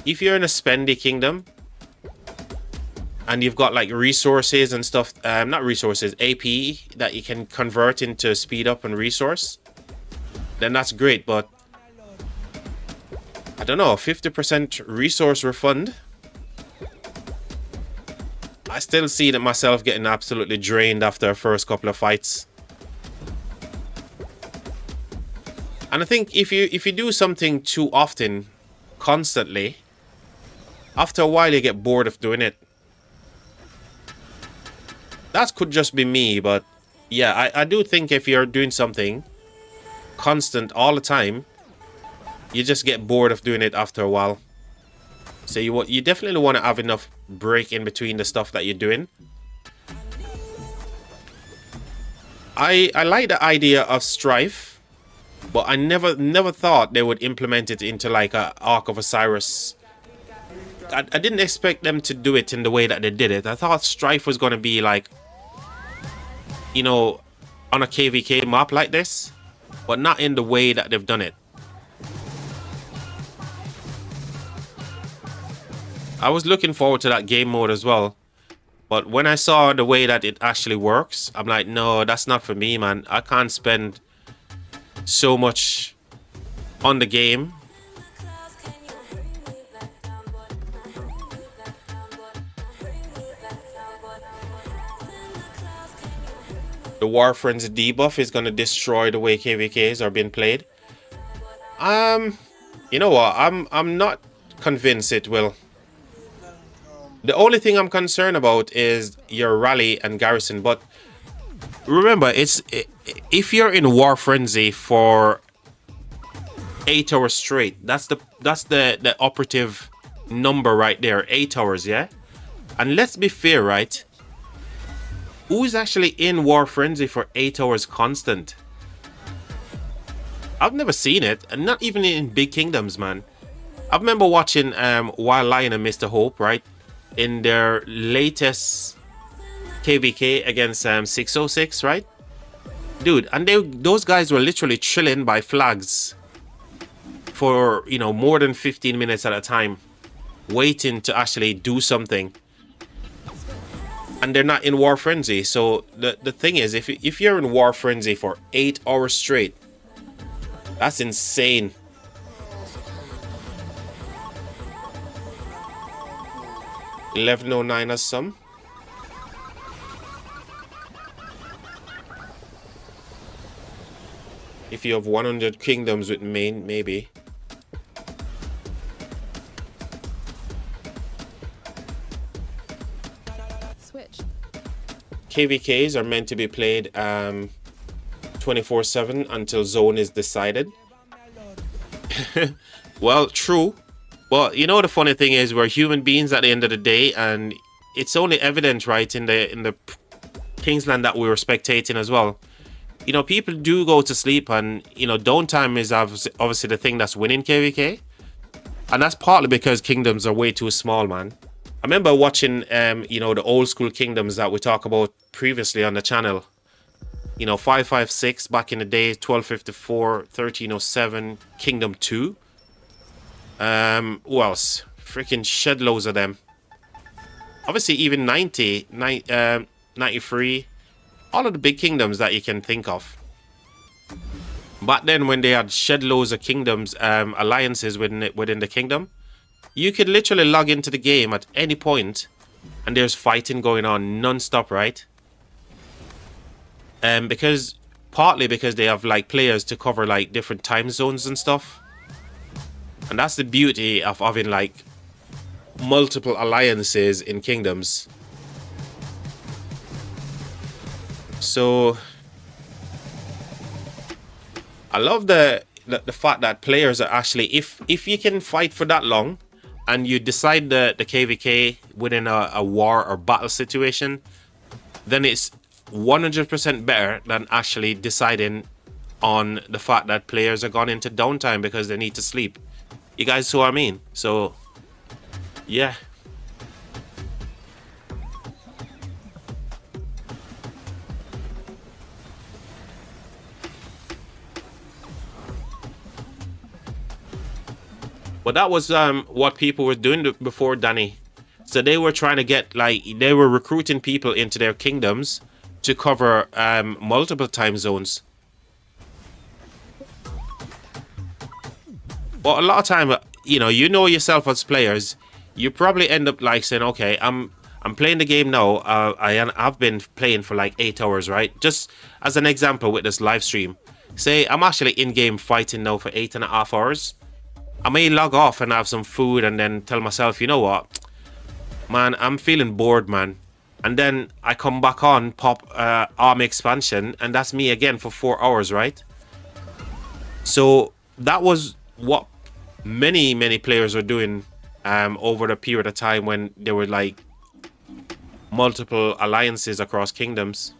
[SPEAKER 1] If you're in a spendy kingdom and you've got like resources and stuff, not resources, AP that you can convert into speed up and resource, then that's great. But I don't know, 50% resource refund, I still see that myself getting absolutely drained after the first couple of fights. And I think if you do something too often, constantly, after a while you get bored of doing it. That could just be me, but yeah, I do think if you're doing something constant all the time, you just get bored of doing it after a while. So you definitely want to have enough break in between the stuff that you're doing. I like the idea of Strife, but I never thought they would implement it into like a Ark of Osiris I didn't expect them to do it in the way that they did it. I thought Strife was going to be like, you know, on a KVK map like this, but not in the way that they've done it. I was looking forward to that game mode as well, but when I saw the way that it actually works, I'm like, no, that's not for me, man. I can't spend so much on the game. The War Frenzy debuff is going to destroy the way KVKs are being played. You know what? I'm not convinced it will. The only thing I'm concerned about is your rally and garrison. But remember, if you're in War Frenzy for 8 hours straight, that's the operative number right there. 8 hours, yeah. And let's be fair, right? Who's actually in War Frenzy for 8 hours constant? I've never seen it, and not even in big kingdoms, man. I remember watching Wild Lion and Mr. Hope, right? In their latest KVK against 606, right? Dude, and those guys were literally chilling by flags for, you know, more than 15 minutes at a time, waiting to actually do something. And they're not in War Frenzy. So the thing is, if you're in War Frenzy for 8 hours straight, that's insane. $11.09 as some. If you have 100 kingdoms with main, maybe. KVKs are meant to be played 24/7 until zone is decided. Well, true. But you know, the funny thing is, we're human beings at the end of the day, and it's only evident, right, in the Kingsland that we were spectating as well. You know, people do go to sleep, and you know, downtime is obviously the thing that's winning KVK, and that's partly because kingdoms are way too small, man. I remember watching, you know, the old school kingdoms that we talked about previously on the channel. You know, 556 back in the day, 1254, 1307, Kingdom 2. Who else? Freaking shed loads of them. Obviously, even 93. All of the big kingdoms that you can think of. Back then, when they had shed loads of kingdoms, alliances within the kingdom, you could literally log into the game at any point and there's fighting going on non-stop, right? Partly because they have like players to cover like different time zones and stuff. And that's the beauty of having like multiple alliances in kingdoms. So I love the fact that players are actually, if you can fight for that long, and you decide the KVK within a war or battle situation, then it's 100% better than actually deciding on the fact that players are gone into downtime because they need to sleep. You guys see what I mean? So, yeah. But that was what people were doing before, Danny. So they were trying to get, like, they were recruiting people into their kingdoms to cover multiple time zones. But a lot of time, you know yourself as players, you probably end up like saying, okay, I'm playing the game now. I've been playing for like 8 hours, right? Just as an example with this live stream. Say I'm actually in-game fighting now for 8.5 hours. I may log off and have some food and then tell myself, you know what, man, I'm feeling bored, man. And then I come back on, pop army expansion, and that's me again for 4 hours, right? So that was what many players were doing over the period of time when there were like multiple alliances across kingdoms.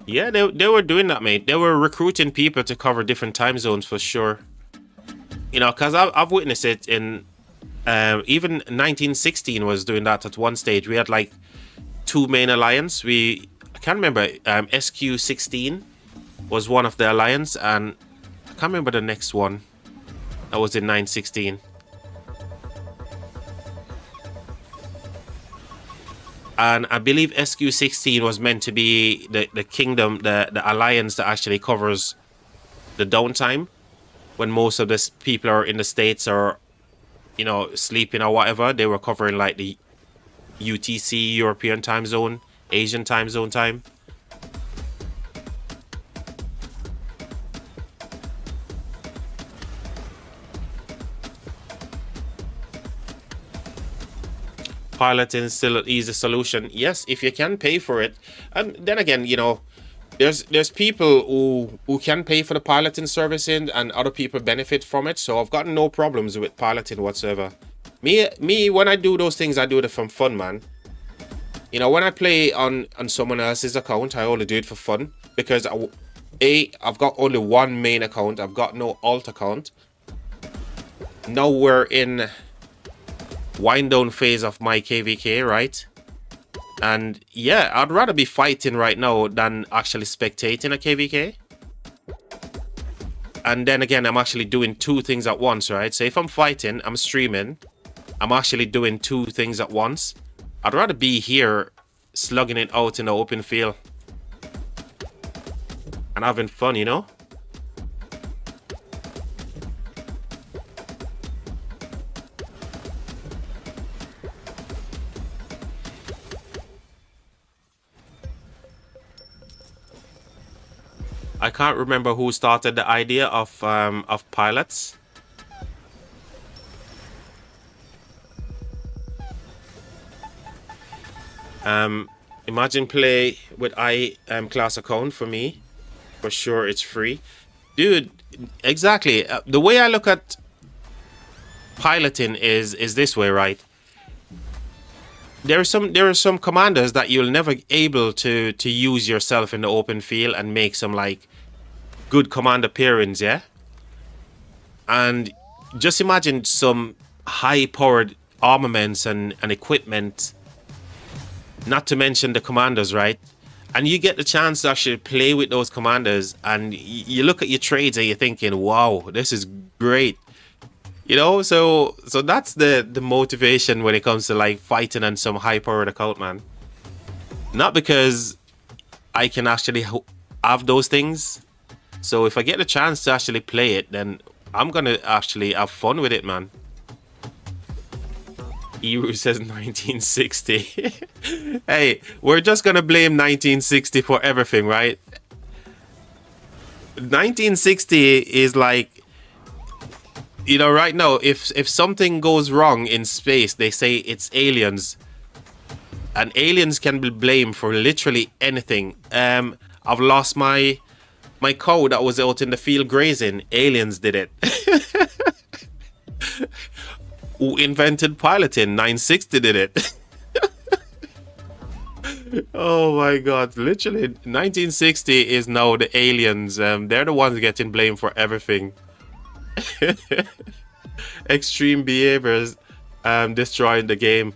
[SPEAKER 1] Yeah, they were doing that, mate. They were recruiting people to cover different time zones for sure. You know, because I've witnessed it in even 1916 was doing that at one stage. We had like two main alliance. I can't remember. SQ16 was one of the alliance, and I can't remember the next one. That was in 916. And I believe SQ16 was meant to be the kingdom, the alliance that actually covers the downtime when most of the people are in the States or, you know, sleeping or whatever. They were covering like the UTC, European time zone, Asian time zone time. Piloting still an easy solution. Yes, if you can pay for it. And then again, you know, there's people who can pay for the piloting servicing and other people benefit from it. So I've got no problems with piloting whatsoever. Me, when I do those things, I do it for fun, man. You know, when I play on someone else's account, I only do it for fun because I've got only one main account. I've got no alt account. Now we're in wind down phase of my KVK, right? And yeah, I'd rather be fighting right now than actually spectating a KVK. And then again, I'm actually doing two things at once, right? So if I'm fighting, I'm streaming, I'm actually doing two things at once. I'd rather be here slugging it out in the open field and having fun, you know? I can't remember who started the idea of pilots. Imagine play with class account for me. For sure, it's free, dude. Exactly. The way I look at piloting is this way, right? There are some commanders that you'll never able to use yourself in the open field and make some like good command appearance, yeah? And just imagine some high powered armaments and equipment, not to mention the commanders, right? And you get the chance to actually play with those commanders and you look at your trades and you're thinking, wow, this is great. You know, so that's the motivation when it comes to like fighting on some high-powered account, man. Not because I can actually have those things. So if I get the chance to actually play it, then I'm gonna actually have fun with it, man. Eru says 1960. Hey, we're just gonna blame 1960 for everything, right? 1960 is like, you know, right now, if something goes wrong in space, they say it's aliens. And aliens can be blamed for literally anything. I've lost my cow that was out in the field grazing. Aliens did it. Who invented piloting? 960 did it. Oh my god, literally 1960 is now the aliens. They're the ones getting blamed for everything. Extreme behaviors destroying the game.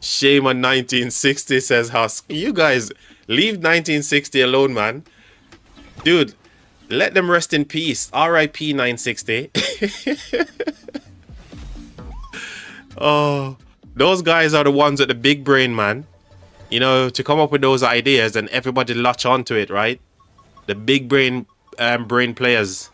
[SPEAKER 1] Shame on 1960, says Husk. You guys leave 1960 alone, man. Dude, let them rest in peace. RIP 960. Oh, those guys are the ones with the big brain, man. You know, to come up with those ideas and everybody latch onto it, right? The big brain players.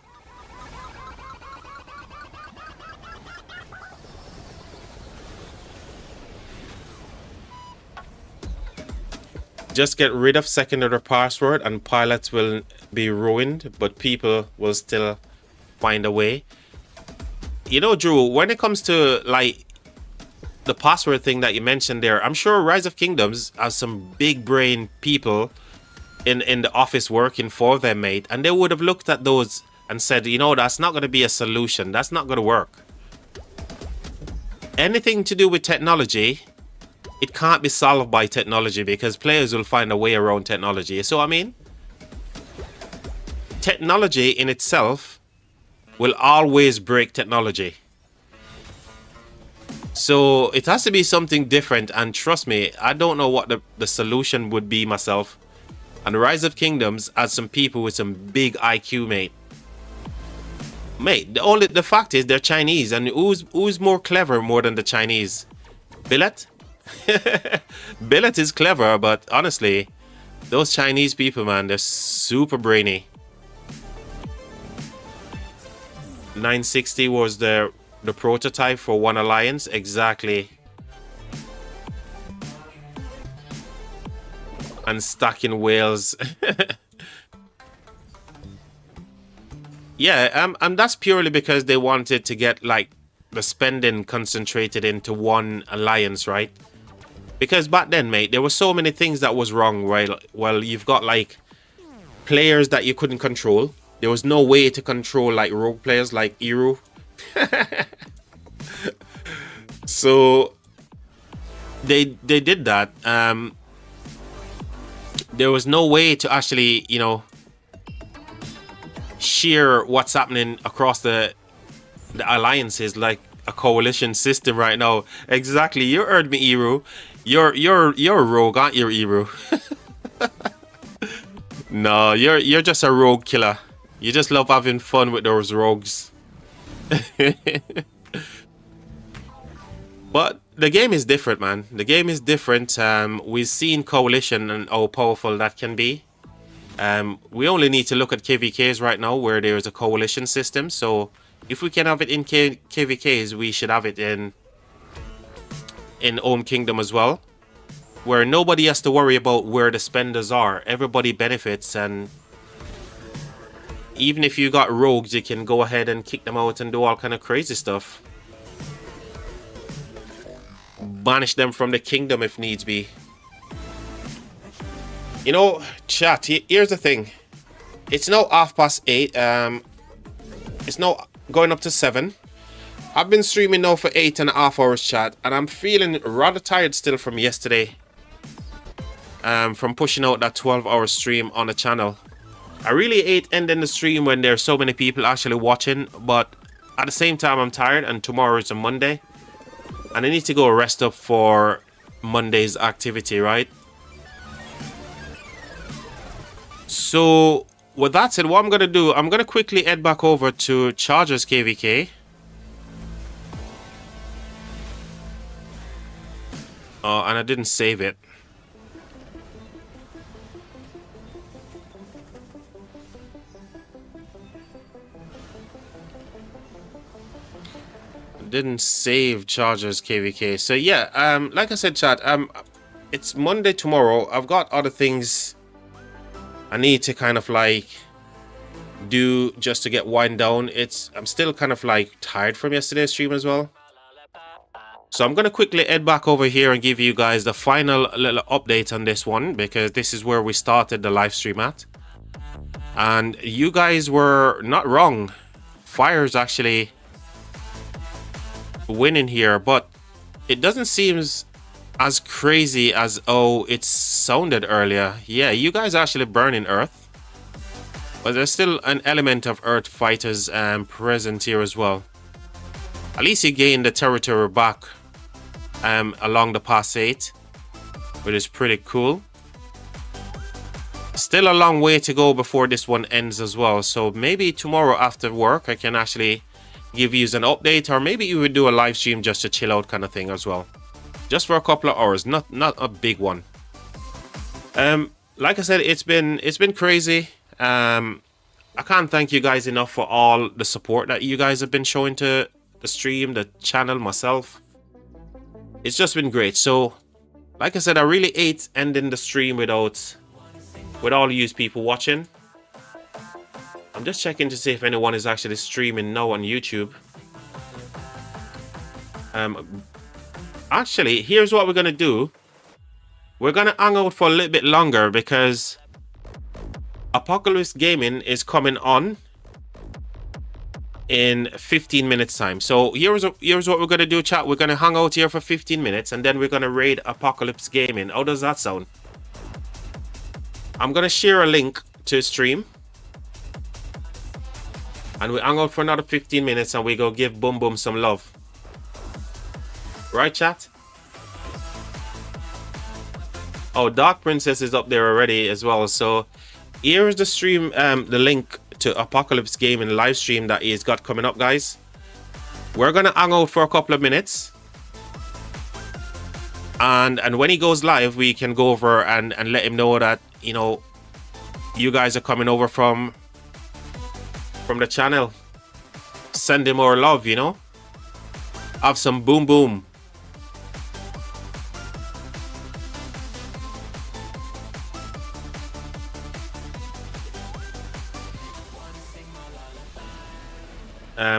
[SPEAKER 1] Just get rid of secondary password and pilots will be ruined, but people will still find a way. You know, Drew, when it comes to like the password thing that you mentioned there, I'm sure Rise of Kingdoms has some big brain people in the office working for them, mate, and they would have looked at those and said, you know, that's not going to be a solution. That's not going to work. Anything to do with technology, it can't be solved by technology because players will find a way around technology. So, I mean, technology in itself will always break technology. So it has to be something different, and trust me, I don't know what the solution would be myself. And the Rise of Kingdoms has some people with some big IQ, mate. Mate, the fact is they're Chinese, and who's more clever more than the Chinese? Billet? Billet is clever, but honestly, those Chinese people, man, they're super brainy. 960 was the prototype for One Alliance, exactly. And stacking whales. Yeah, and that's purely because they wanted to get like the spending concentrated into one alliance, right? Because back then, mate, there were so many things that was wrong, right? Well, you've got like players that you couldn't control. There was no way to control like rogue players like Eru. So they did that. There was no way to actually, you know, share what's happening across the alliances like a coalition system right now. Exactly, you heard me, Eru. You're a rogue, aren't you, Eru? No, you're just a rogue killer. You just love having fun with those rogues. But the game is different, man. The game is different. We've seen coalition and how powerful that can be. We only need to look at KVKs right now where there's a coalition system. So if we can have it in KVKs, we should have it in Home Kingdom as well, where nobody has to worry about where the spenders are. Everybody benefits, and even if you got rogues, you can go ahead and kick them out and do all kind of crazy stuff. Banish them from the kingdom if needs be. You know, chat, here's the thing. It's now 8:30. It's now going up to 7. I've been streaming now for 8.5 hours, chat, and I'm feeling rather tired still from yesterday. From pushing out that 12-hour stream on the channel. I really hate ending the stream when there's so many people actually watching, but at the same time I'm tired, and tomorrow is a Monday. And I need to go rest up for Monday's activity, right? So, with that said, what I'm going to do, I'm going to quickly head back over to Chargers KVK. Oh, and I didn't save it. Didn't save Chargers KVK. So yeah, like I said, chat, it's Monday tomorrow. I've got other things I need to kind of like do just to get wind down. I'm still kind of like tired from yesterday's stream as well. So I'm gonna quickly head back over here and give you guys the final little update on this one, because this is where we started the live stream at. And you guys were not wrong. Fire's actually winning here, but it doesn't seem as crazy as it sounded earlier. Yeah, you guys are actually burning Earth, but there's still an element of Earth fighters present here as well. At least you gained the territory back along the Pass 8, which is pretty cool. Still a long way to go before this one ends as well, so maybe tomorrow after work I can actually give you an update, or maybe you would do a live stream just to chill out kind of thing as well, just for a couple of hours, not a big one. Like I said, it's been crazy. I can't thank you guys enough for all the support that you guys have been showing to the stream, the channel, myself. It's just been great. So like I said, I really hate ending the stream with all you people watching. I'm just checking to see if anyone is actually streaming now on YouTube. Actually, here's what we're going to do. We're going to hang out for a little bit longer because Apocalypse Gaming is coming on in 15 minutes time. So here's what we're going to do, chat. We're going to hang out here for 15 minutes and then we're going to raid Apocalypse Gaming. How does that sound? I'm going to share a link to stream. And we hang out for another 15 minutes and we go give Boom Boom some love. Right, chat? Oh, Dark Princess is up there already as well. So here is the stream, the link to Apocalypse Gaming live stream that he's got coming up, guys. We're gonna hang out for a couple of minutes. And when he goes live, we can go over and let him know that, you know, you guys are coming over from the channel. Send him more love, you know. Have some boom boom.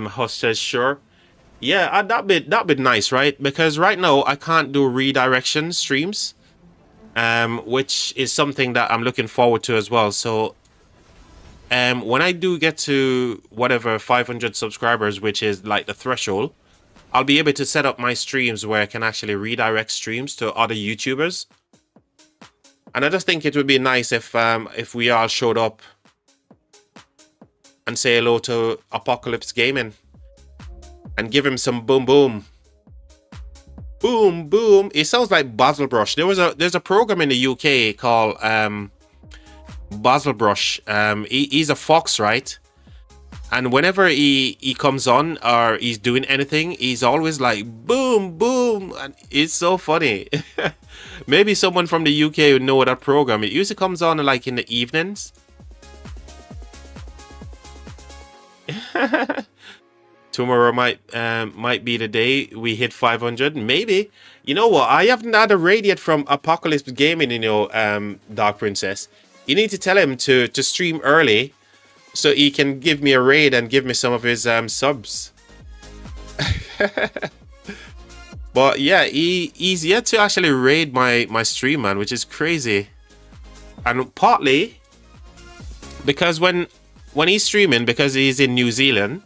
[SPEAKER 1] Host says sure. Yeah, that'd be nice, right? Because right now I can't do redirection streams, which is something that I'm looking forward to as well. So when I do get to whatever 500 subscribers, which is like the threshold, I'll be able to set up my streams where I can actually redirect streams to other YouTubers. And I just think it would be nice if we all showed up and say hello to Apocalypse Gaming and give him some boom boom. Boom boom. It sounds like Basil Brush. There's a program in the UK called Basil Brush. He's a fox, right? And whenever he comes on or he's doing anything, he's always like boom boom, and it's so funny. Maybe someone from the UK would know that program. It usually comes on like in the evenings. Tomorrow might be the day we hit 500. Maybe. You know what? I haven't had a raid yet from Apocalypse Gaming, you know, Dark Princess. You need to tell him to stream early so he can give me a raid and give me some of his subs. But yeah, he's yet to actually raid my stream, man, which is crazy. And partly because when he's streaming, because he's in New Zealand,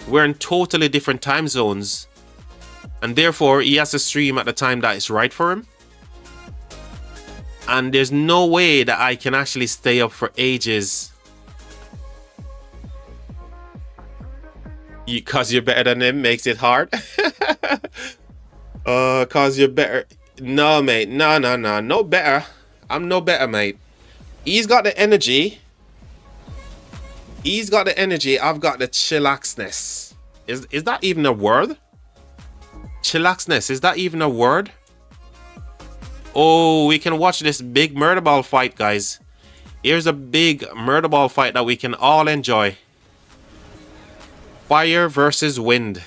[SPEAKER 1] we're in totally different time zones, and therefore he has to stream at the time that is right for him. And there's no way that I can actually stay up for ages because you're better than him makes it hard. Cause you're better. No, mate. No better. I'm no better, mate. He's got the energy. He's got the energy. I've got the chillaxness. Is that even a word? Chillaxness. Is that even a word? Oh, we can watch this big murder ball fight, guys. Here's a big murder ball fight that we can all enjoy. Fire versus wind.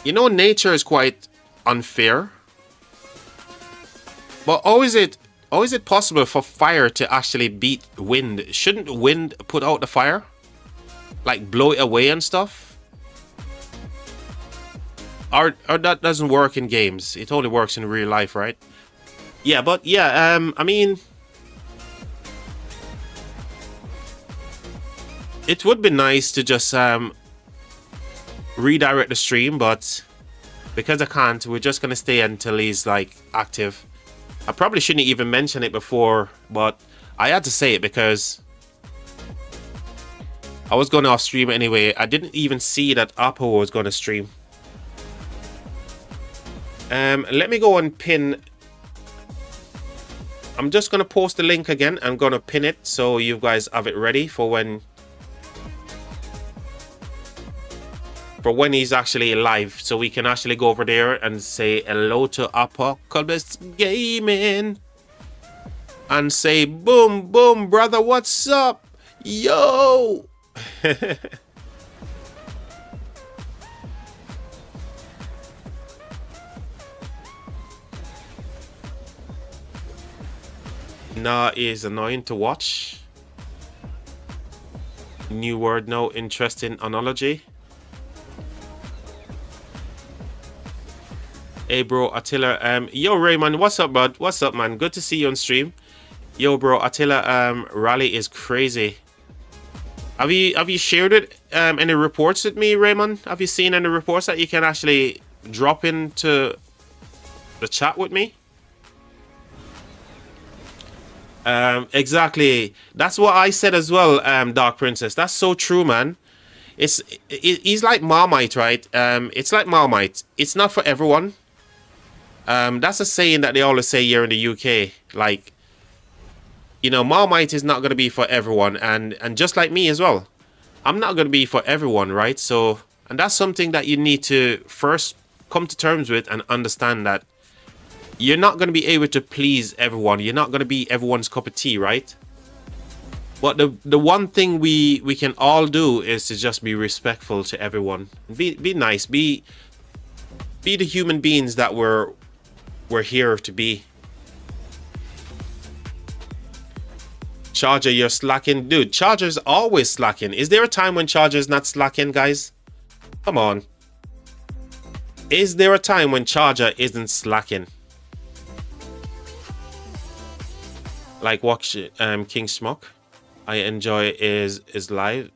[SPEAKER 1] You know, nature is quite unfair. But how is it possible for fire to actually beat wind? Shouldn't wind put out the fire? Like blow it away and stuff? Or that doesn't work in games. It only works in real life, right? Yeah, but yeah, I mean, it would be nice to just redirect the stream, but because I can't, we're just gonna stay until he's like active. I probably shouldn't even mention it before, but I had to say it because I was going off stream anyway. I didn't even see that Apo was going to stream. Let me go and pin. I'm just going to post the link again. I'm going to pin it so you guys have it ready for when he's actually live, so we can actually go over there and say hello to Apocalypse Gaming and say boom boom brother, what's up, yo. Nah, is annoying to watch. New word, no interesting analogy. Hey bro, Attila, yo Raymond, what's up bud? What's up man? Good to see you on stream. Yo bro, Attila, rally is crazy. Have you shared it? Any reports with me, Raymond? Have you seen any reports that you can actually drop into the chat with me? Exactly. That's what I said as well, Dark Princess. That's so true, man. He's like Marmite, right? It's like Marmite. It's not for everyone. That's a saying that they always say here in the UK. Like, you know, Marmite is not going to be for everyone, and just like me as well, I'm not going to be for everyone, right? So, and that's something that you need to first come to terms with and understand that you're not going to be able to please everyone. You're not going to be everyone's cup of tea, right? But the one thing we can all do is to just be respectful to everyone. Be nice. Be the human beings that we're here to be. Charger, you're slacking. Dude, Charger's always slacking. Is there a time when Charger's not slacking, guys? Come on. Is there a time when Charger isn't slacking? Like what King Schmuck I enjoy is live.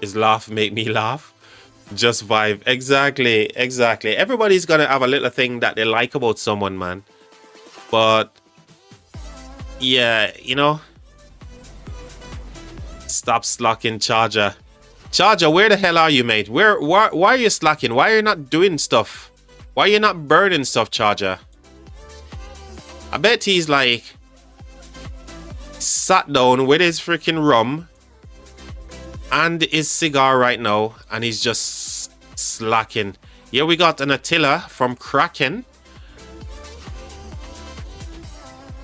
[SPEAKER 1] Is laugh make me laugh. Just vibe. Exactly. Everybody's gonna have a little thing that they like about someone, man. But yeah, you know. Stop slacking, Charger. Charger, where the hell are you, mate? Why are you slacking? Why are you not doing stuff? Why are you not burning stuff, Charger? I bet he's like sat down with his freaking rum and his cigar right now, and he's just slacking. Here we got an Attila from Kraken.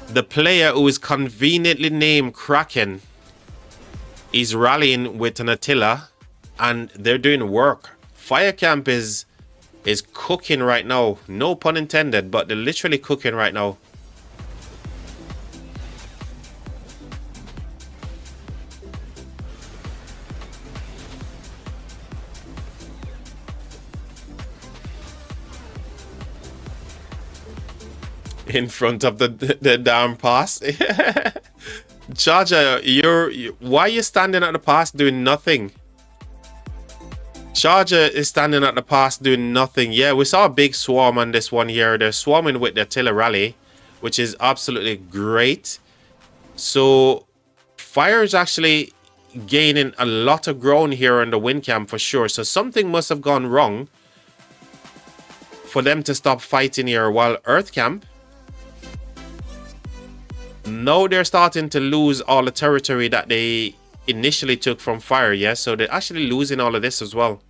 [SPEAKER 1] The player who is conveniently named Kraken is rallying with an Attila, and they're doing work. Fire Camp is cooking right now. No pun intended, but they're literally cooking right now. In front of the damn pass. Charger, why are you standing at the pass doing nothing? Charger is standing at the pass doing nothing. Yeah, we saw a big swarm on this one here. They're swarming with the Attila rally, which is absolutely great. So Fire is actually gaining a lot of ground here on the wind camp for sure. So something must have gone wrong for them to stop fighting here, while Earth Camp, now they're starting to lose all the territory that they initially took from Fire. Yeah, so they're actually losing all of this as well.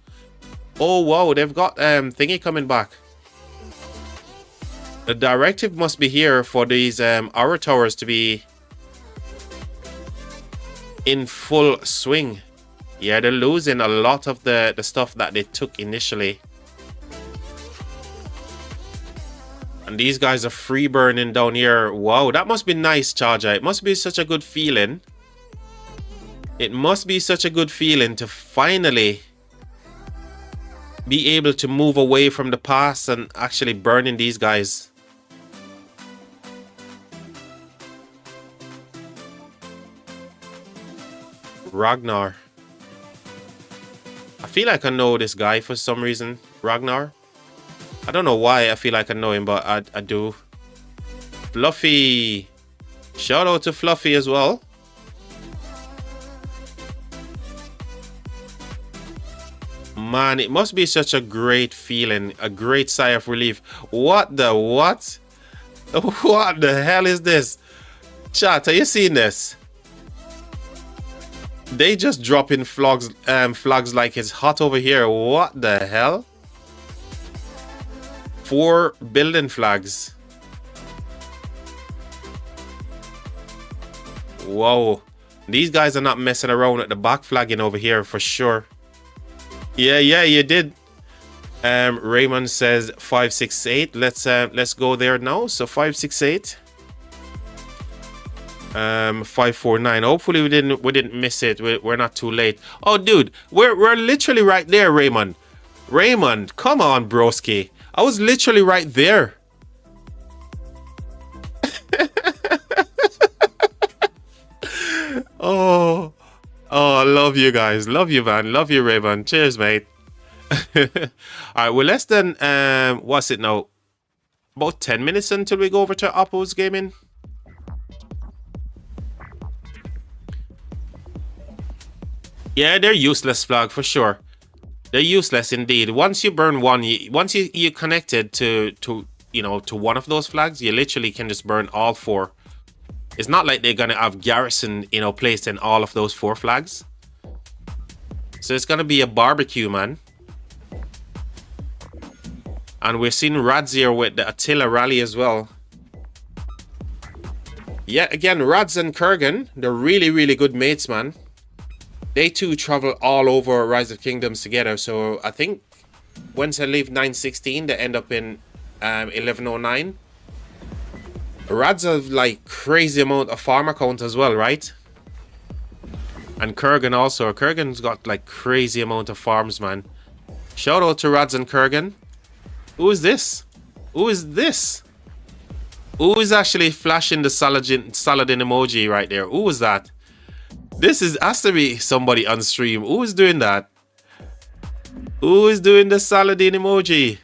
[SPEAKER 1] Oh wow, they've got thingy coming back. The directive must be here for these Aura towers to be in full swing. Yeah, they're losing a lot of the stuff that they took initially. And these guys are free burning down here. Wow, that must be nice, Charger. It must be such a good feeling. It must be such a good feeling to finally be able to move away from the past and actually burning these guys. Ragnar. I feel like I know this guy for some reason. Ragnar. I don't know why I feel like I know him, but I do. Fluffy. Shout out to Fluffy as well. Man, it must be such a great feeling. A great sigh of relief. What the what? What the hell is this? Chat, are you seeing this? They just dropping flags like it's hot over here. What the hell? 4 building flags. Whoa. These guys are not messing around at the back flagging over here for sure. Yeah, you did. Raymond says 568. Let's go there now. So 568. 549. Hopefully we didn't miss it. We're not too late. Oh dude, we're literally right there, Raymond. Raymond, come on, broski. I was literally right there. Oh, I love you guys. Love you, man. Love you, Raymond. Cheers, mate. All right, we're less than what's it now? About 10 minutes until we go over to Apple's Gaming. Yeah, they're useless flag for sure. They're useless indeed. Once you burn one, once you connected to you know, to one of those flags, you literally can just burn all 4. It's not like they're gonna have garrison, you know, placed in all of those 4 flags. So it's gonna be a barbecue, man. And we're seeing Rads here with the Attila rally as well. Yeah, again, Rads and Kurgan, they're really, really good mates, man. They two travel all over Rise of Kingdoms together. So I think once they leave 916, they end up in 1109. Rads have like crazy amount of farmer count as well, right? And Kurgan also. Kurgan's got like crazy amount of farms, man. Shout out to Rads and Kurgan. Who is this? Who is this? Who is actually flashing the Saladin emoji right there? Who is that? This has to be somebody on stream. Who is doing that? Who is doing the Saladin emoji?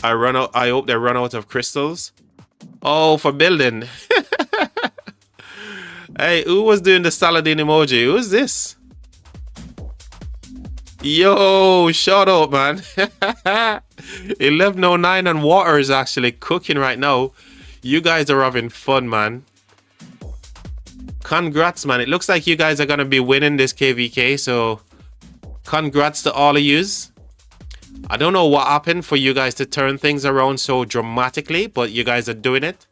[SPEAKER 1] I hope they run out of crystals. Oh, for building. Hey, who was doing the Saladin emoji? Who is this? Yo, shout out, man. 1109 and water is actually cooking right now. You guys are having fun, man. Congrats, man. It looks like you guys are going to be winning this KVK, so congrats to all of yous. I don't know what happened for you guys to turn things around so dramatically, but you guys are doing it.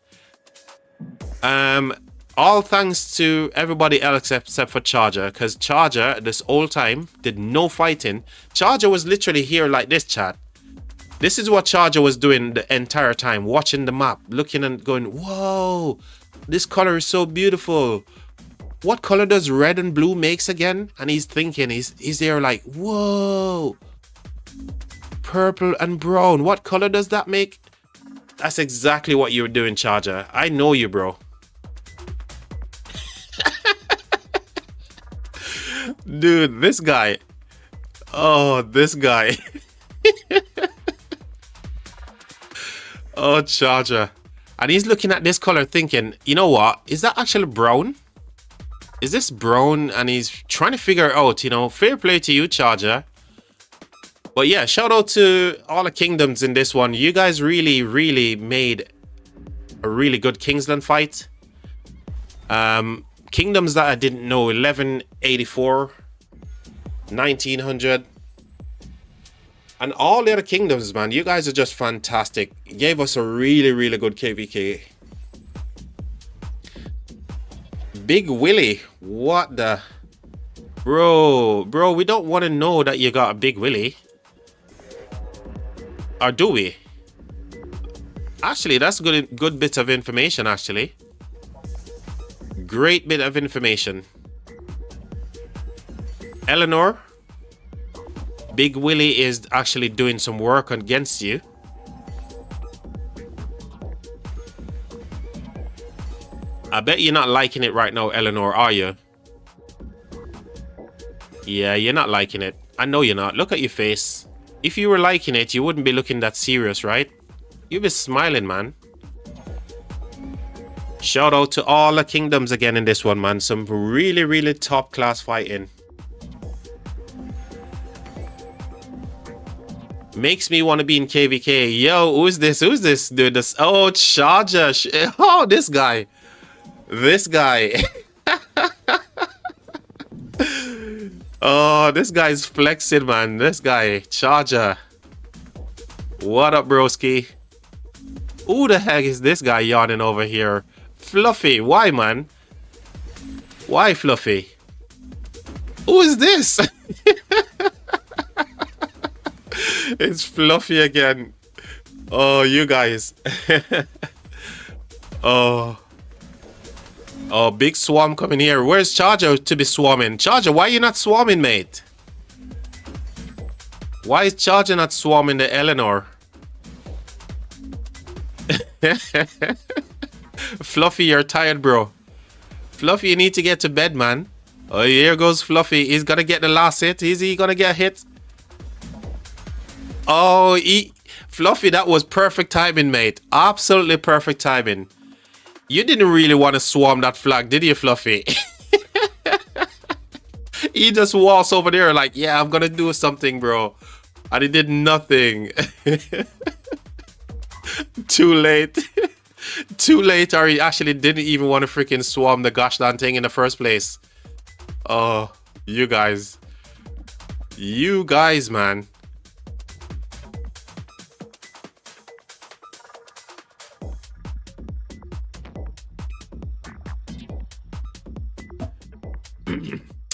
[SPEAKER 1] All thanks to everybody else except for Charger, because Charger this whole time did no fighting. Charger was literally here like this, chat. This is what Charger was doing the entire time, watching the map, looking and going, whoa, this color is so beautiful. What color does red and blue makes again? And he's thinking, he's there like, whoa, purple and brown. What color does that make? That's exactly what you were doing, Charger. I know you, bro. Dude, this guy. Oh, this guy. Oh, Charger. And he's looking at this color thinking, you know what? Is that actually brown? Is this brown? And he's trying to figure out, you know, fair play to you, Charger. But yeah, shout out to all the kingdoms in this one. You guys really, really made a really good Kingsland fight. Kingdoms that I didn't know, 1184, 1900. And all the other kingdoms, man, you guys are just fantastic. You gave us a really, really good KVK. Big Willie, what the? Bro, we don't want to know that you got a Big Willie. Or do we? Actually, that's good bit of information, actually. Great bit of information. Eleanor, Big Willie is actually doing some work against you. I bet you're not liking it right now, Eleanor, are you? Yeah, you're not liking it. I know you're not. Look at your face. If you were liking it, you wouldn't be looking that serious, right? You'd be smiling, man. Shout out to all the kingdoms again in this one, man. Some really, really top class fighting. Makes me want to be in KVK. Yo, who's this? Who's this dude? This, oh, Charger. Oh, this guy. This guy. Oh, this guy's flexing, man. This guy, Charger. What up, broski? Who the heck is this guy yawning over here? Fluffy, why, man? Why, Fluffy? Who is this? It's Fluffy again. Oh, you guys. Oh, big swarm coming here. Where's Charger to be swarming? Charger, why are you not swarming, mate? Why is Charger not swarming the Eleanor? Fluffy, you're tired, bro. Fluffy, you need to get to bed, man. Oh, here goes Fluffy. He's gonna get the last hit. Is he gonna get hit? Oh, Fluffy, that was perfect timing, mate. Absolutely perfect timing. You didn't really want to swarm that flag, did you, Fluffy? He just walks over there like, yeah, I'm gonna do something, bro. And he did nothing. Too late. Too late, or he actually didn't even want to freaking swarm the gosh darn thing in the first place. Oh, you guys. You guys, man.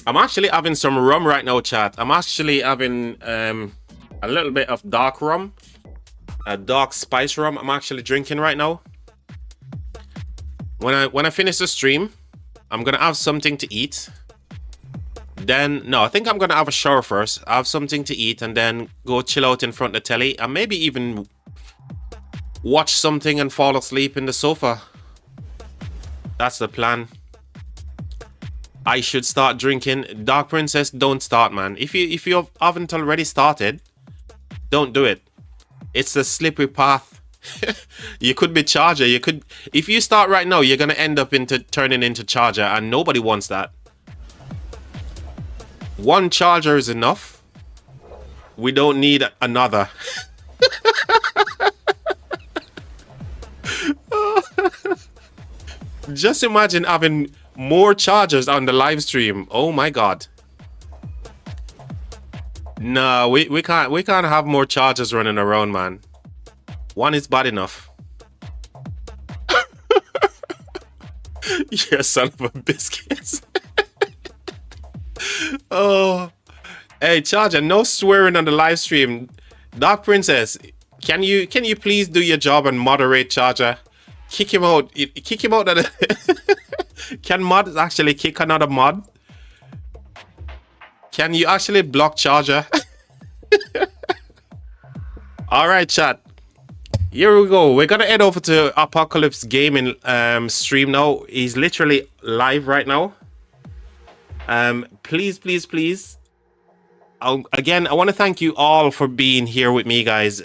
[SPEAKER 1] I'm actually having some rum right now, chat. I'm actually having a little bit of dark rum, a dark spice rum. I'm actually drinking right now. When I finish the stream, I'm gonna have something to eat. Then no, I think I'm gonna have a shower first. Have something to eat, and then go chill out in front of the telly, and maybe even watch something and fall asleep in the sofa. That's the plan. I should start drinking. Dark Princess, don't start, man. If you haven't already started, don't do it. It's a slippery path. You could be Charger. You could, if you start right now, you're gonna end up turning into Charger, and nobody wants that. One Charger is enough. We don't need another. Just imagine having more chargers on the live stream. Oh my god. No, we can't have more chargers running around, man. One is bad enough. You son of a biscuit. Oh. Hey, Charger, no swearing on the live stream. Dark Princess, can you please do your job and moderate Charger? Kick him out. Kick him out of the Can mods actually kick another mod? Can you actually block Charger? Alright, chat. Here we go. We're gonna head over to Apocalypse Gaming stream now. He's literally live right now. Please. Again, I want to thank you all for being here with me, guys.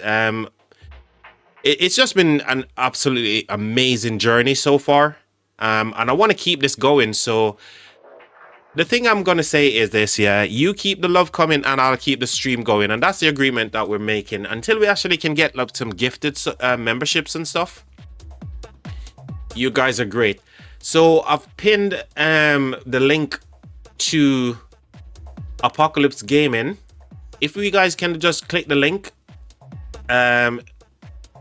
[SPEAKER 1] It's just been an absolutely amazing journey so far. And I want to keep this going. So the thing I'm going to say is this, yeah, you keep the love coming and I'll keep the stream going. And that's the agreement that we're making until we actually can get like some gifted memberships and stuff. You guys are great. So I've pinned the link to Apocalypse Gaming. If you guys can just click the link.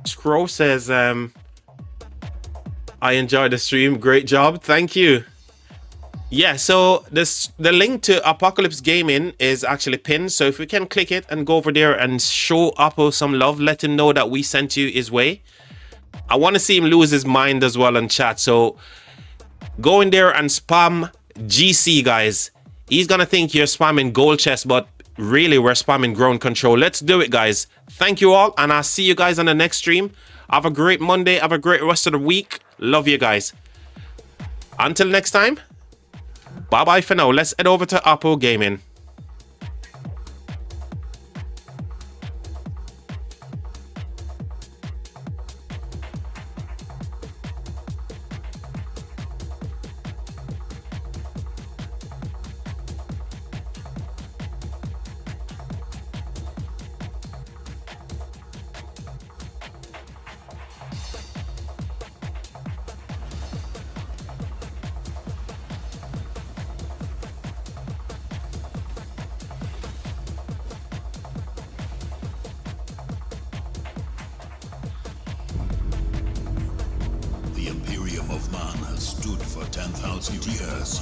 [SPEAKER 1] Scroll says, I enjoyed the stream. Great job. Thank you. Yeah, so the link to Apocalypse Gaming is actually pinned. So if we can click it and go over there and show Apple some love, let him know that we sent you his way. I want to see him lose his mind as well in chat. So go in there and spam GC, guys. He's going to think you're spamming gold chest, but really we're spamming ground control. Let's do it, guys. Thank you all, and I'll see you guys on the next stream. Have a great Monday. Have a great rest of the week. Love you guys. Until next time, bye-bye for now. Let's head over to Apple Gaming.
[SPEAKER 4] The Imperium of Man has stood for 10,000 years.